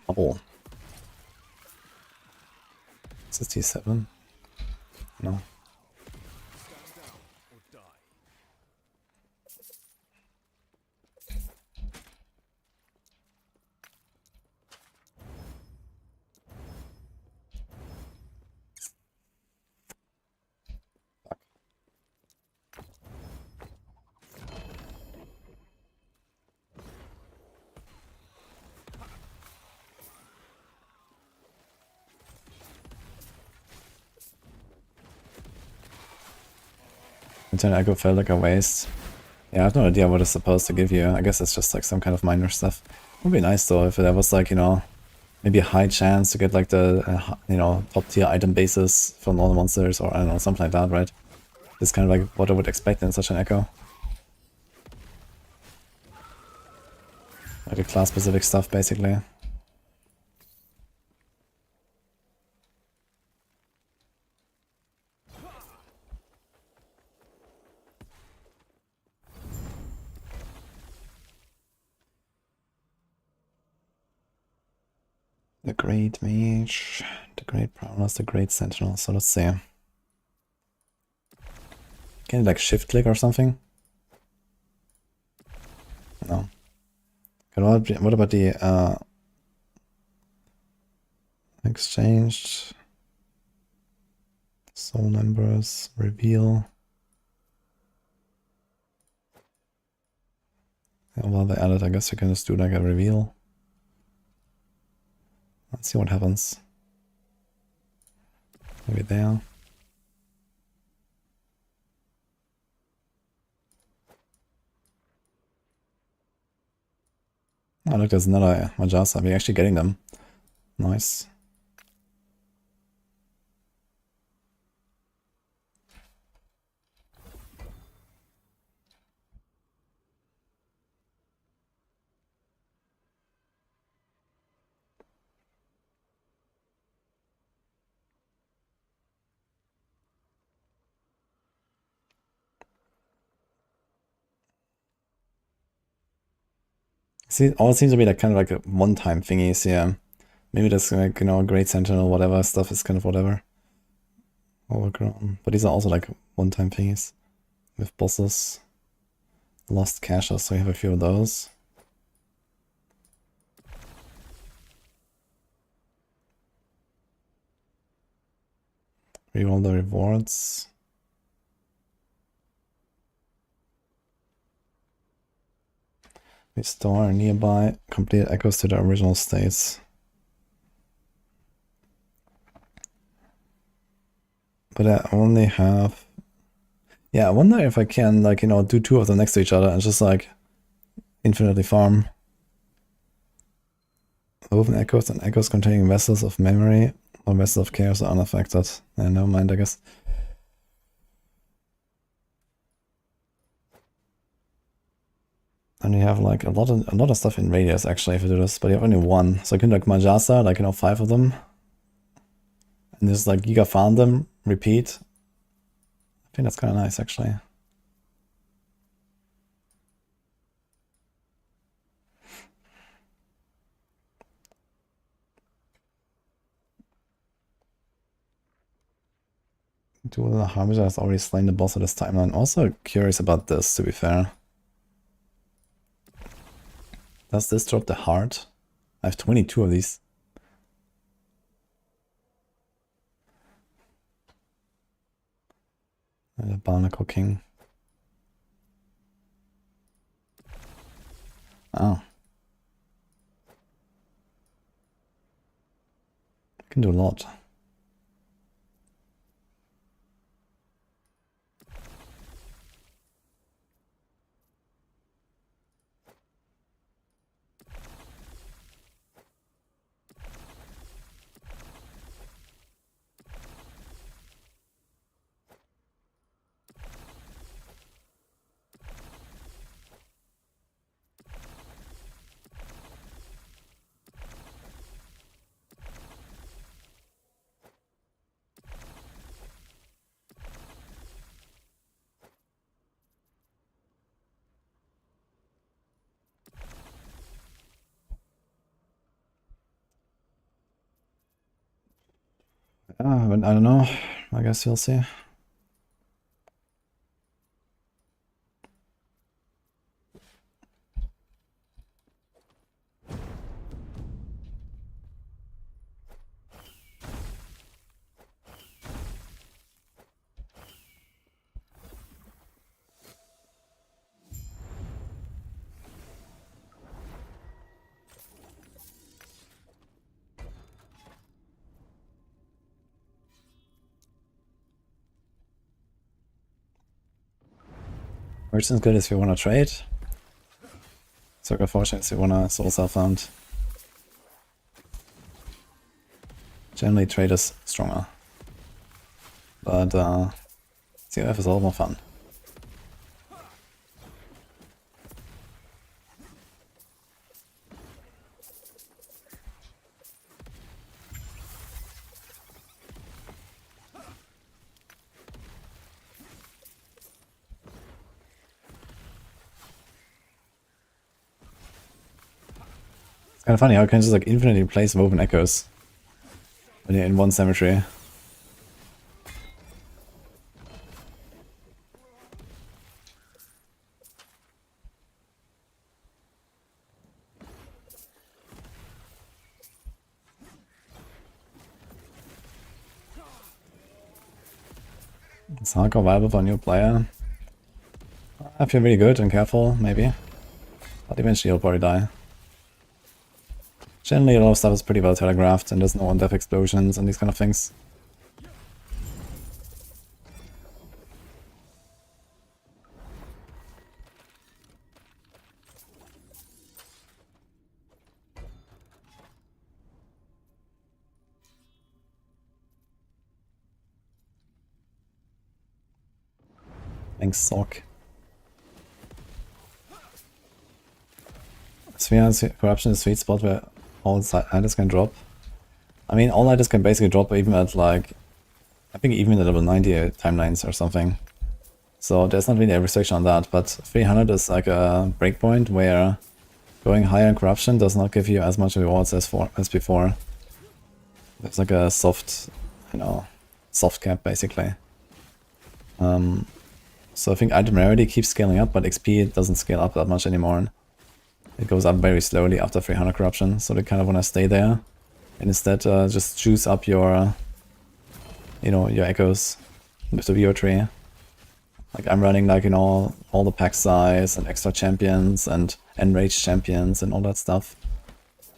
Bubble. 67? No. Internal echo felt like a waste. Yeah, I have no idea what it's supposed to give you. I guess it's just like some kind of minor stuff. It would be nice though if there was like, you know, maybe a high chance to get like the, you know, top tier item bases from all the monsters or I don't know, something like that, right? It's kind of like what I would expect in such an echo. Like a class specific stuff basically. The Great Mage, the Great Prowlers, the Great Sentinel. So let's see. Can you like shift click or something? No. Okay, what about the exchanged soul numbers reveal? Yeah, well, they added. I guess you can just do like a reveal. Let's see what happens. Maybe there. Oh look, there's another Majasa. We're actually getting them. Nice. See, all seems to be like kind of like a one-time thingies, yeah. Maybe that's like, you know, Great Sentinel, whatever stuff is kind of whatever. Overgrown. But these are also like one-time thingies. With bosses. Lost caches, so we have a few of those. Reroll the rewards. Restore nearby complete echoes to the original states. But I only have... Yeah, I wonder if I can, like, you know, do 2 of them next to each other and just, like, infinitely farm. Woven echoes and echoes containing vessels of memory or vessels of chaos are unaffected. Yeah, never mind, I guess. And you have like a lot of stuff in radius actually if you do this, but you have only 1. So I can like Majasa, like, you know, 5 of them. And just like giga farm them, repeat. I think that's kinda nice actually. Duel the Harbinger has already slain the boss of this timeline. Also curious about this, to be fair. Does this drop the heart? I have 22 of these. And a Barnacle King. Oh. I can do a lot. But I don't know. I guess you'll see. Merchant's good if you want to trade. Circle Fortune if you want to soul self-found. Generally trade is stronger. But COF is a lot more fun. It's kind of funny how you can just like infinitely place woven echoes when you're in one cemetery. It's hardcore viable for a new player. I feel really good and careful, maybe. But eventually he'll probably die. Generally a lot of stuff is pretty well telegraphed and there's no on-death explosions and these kind of things. Thanks, Sock. Sphere corruption is a sweet spot where all items can drop. I mean, all items can basically drop even at like, I think even at level 90 timelines or something. So there's not really a restriction on that, but 300 is like a breakpoint where going higher in corruption does not give you as much rewards as before. There's like a soft, you know, soft cap basically. So I think item rarity keeps scaling up, but XP doesn't scale up that much anymore. It goes up very slowly after 300 corruption, so they kind of want to stay there. And instead just juice up your, you know, your echoes with the VO tree. Like I'm running like, you know, all the pack size and extra champions and enraged champions and all that stuff.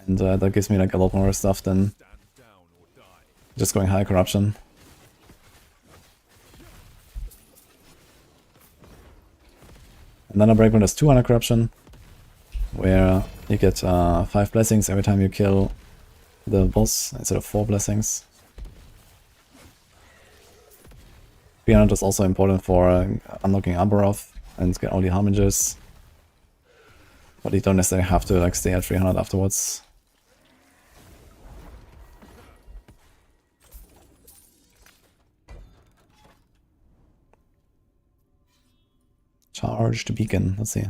And that gives me like a lot more stuff than just going high corruption. And then a breakpoint is 200 corruption, where you get 5 blessings every time you kill the boss instead of 4 blessings. 300 is also important for unlocking Arboroth and get all the Harmingers. But you don't necessarily have to like stay at 300 afterwards. Charge the beacon, let's see.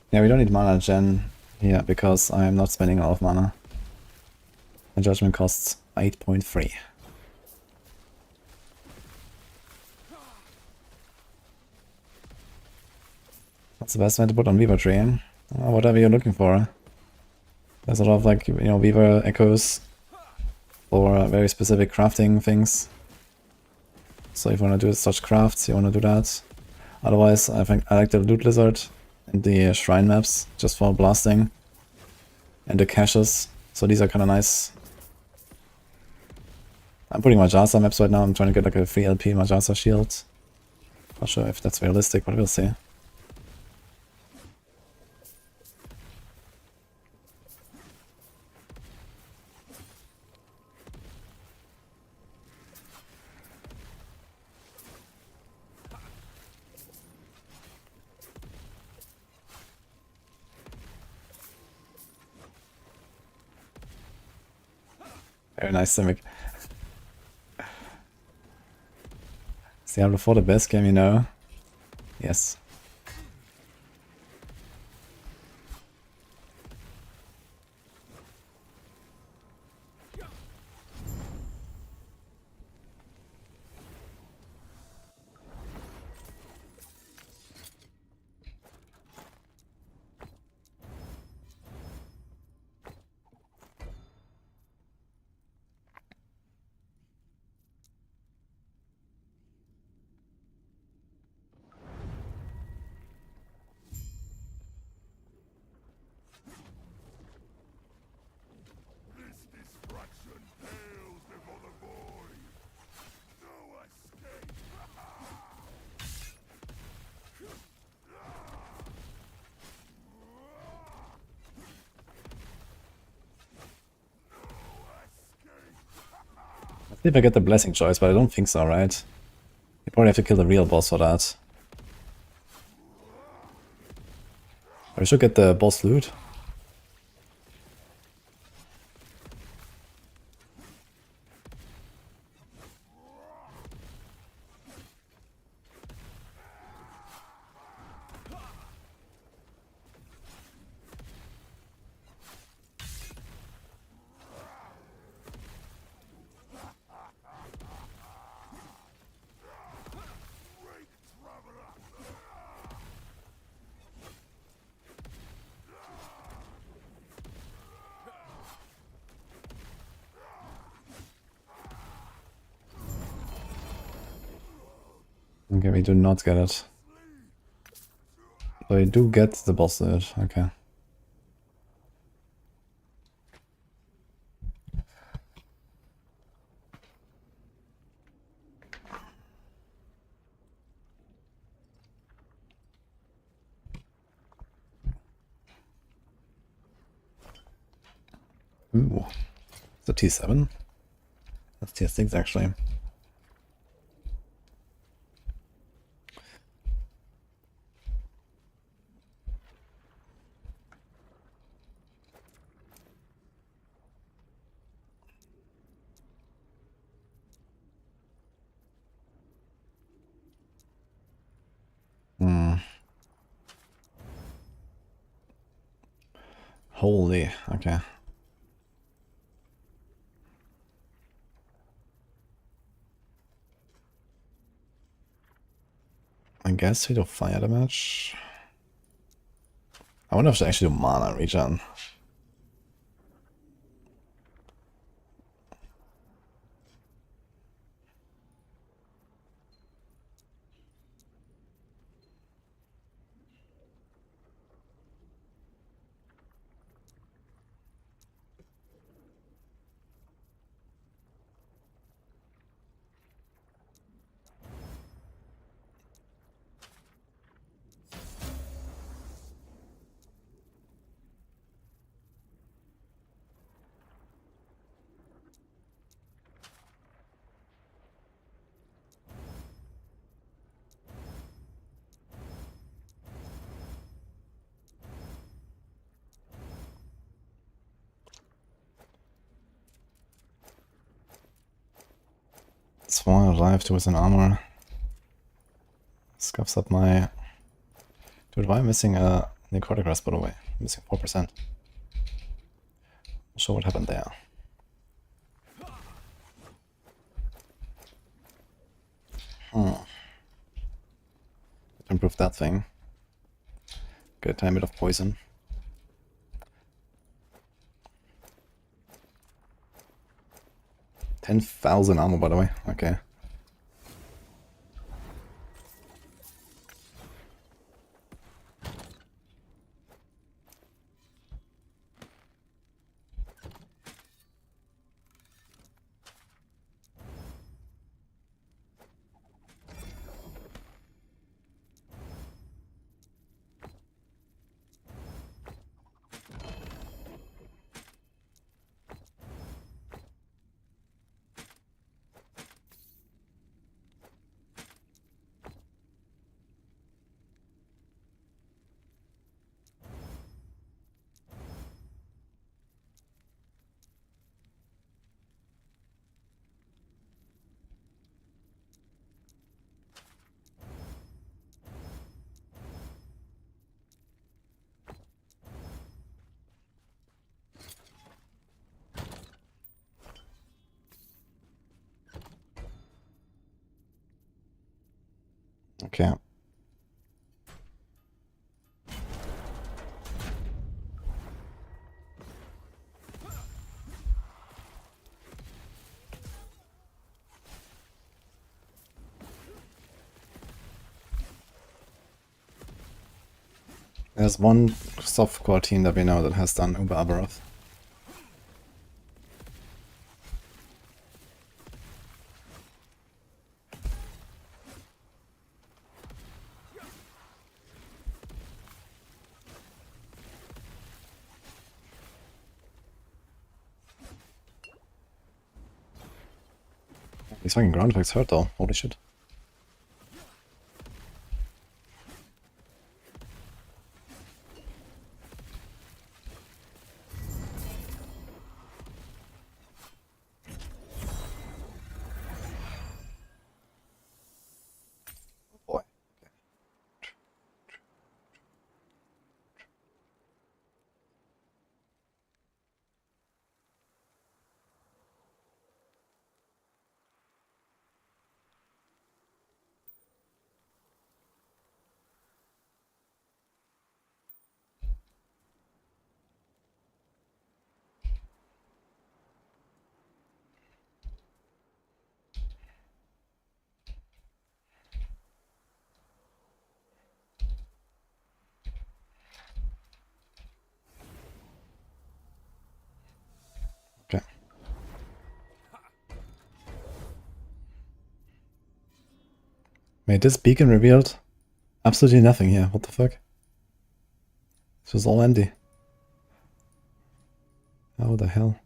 Yeah, we don't need mana gen here because I am not spending a lot of mana. My judgment costs 8.3. What's the best way to put on Weaver Tree? Whatever you're looking for. There's a lot of like, you know, Weaver echoes for very specific crafting things. So if you want to do such crafts, you want to do that. Otherwise, I think I like the Loot Lizard and the Shrine maps, just for blasting. And the caches, so these are kind of nice. I'm putting Majasa maps right now, I'm trying to get like a free LP Majasa shield. Not sure if that's realistic, but we'll see. Very nice, Simic. Is Diablo 4 the best game you know? Yes. Let's see if I get the blessing choice, but I don't think so, right? You probably have to kill the real boss for that. Or we should get the boss loot. Okay, we do not get it. But we do get the boss loot, okay. Ooh, it's a T7? That's tier 6 actually. Holy, okay. I guess we do fire damage. I wonder if they actually do mana regen. Sworn alive to with an armor. Scuffs up my... Dude, why am I missing a necrotic rest, by the way? I'm missing 4%. Not sure what happened there. Improve that thing. Get a tiny bit of poison. $10,000 armor, by the way. Okay. Okay. There's one softcore team that we know that has done Uber Abaroth. These fucking ground effects hurt though, holy shit. Boy. Okay. Wait, this beacon revealed absolutely nothing here. What the fuck? This was all empty. How the hell?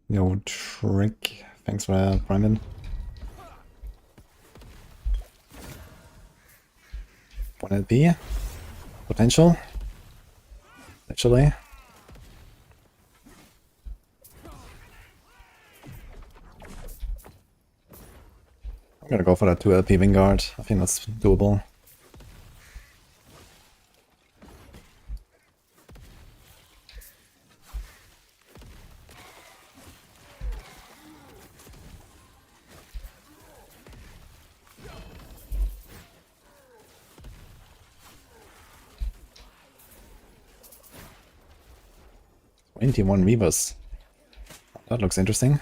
Yo, trick. Thanks for priming. One LP. Potential. Actually. I'm gonna go for that 2 LP Vanguard. I think that's doable. 21 Reavers. That looks interesting.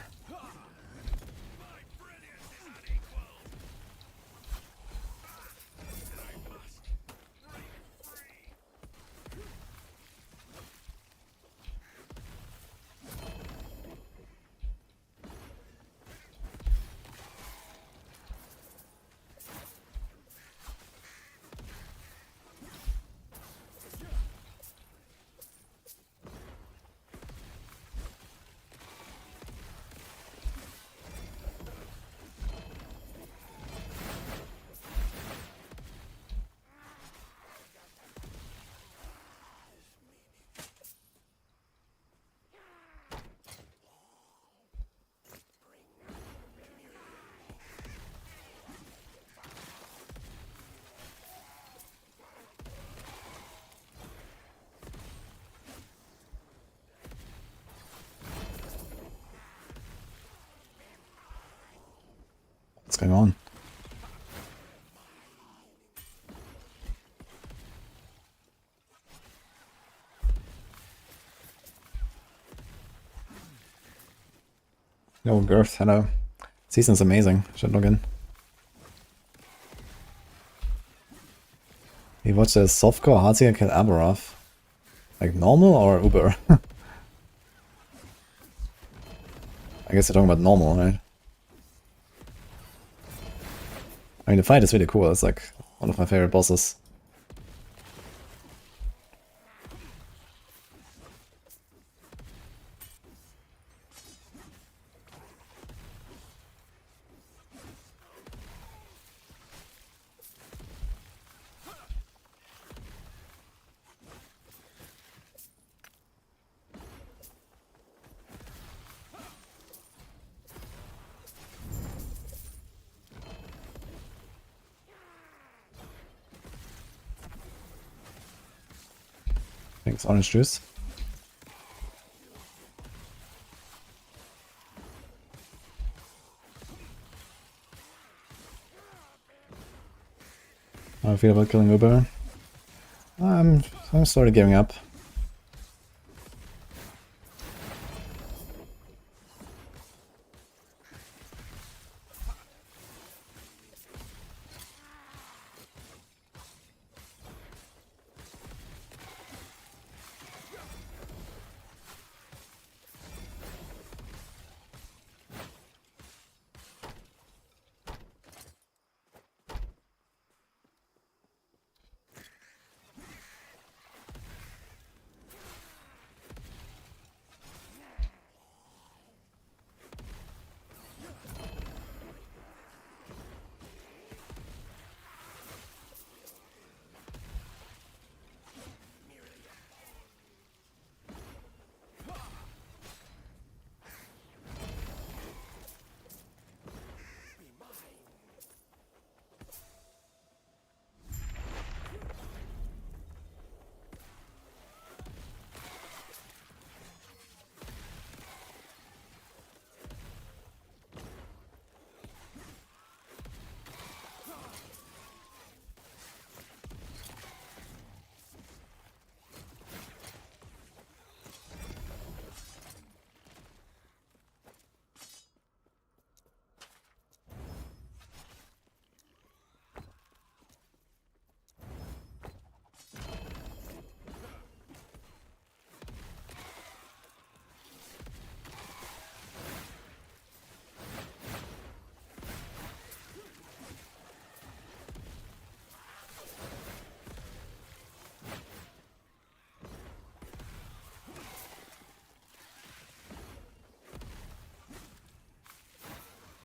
What's going on? No, Girth, hello. Season's amazing. Should log in. We watched a softcore Hardseeker kill Aberov. Like normal or Uber? I guess you're talking about normal, right? I mean, the fight is really cool. It's like one of my favorite bosses. Thanks, orange juice. How do I feel about killing Uber? I'm sort of giving up.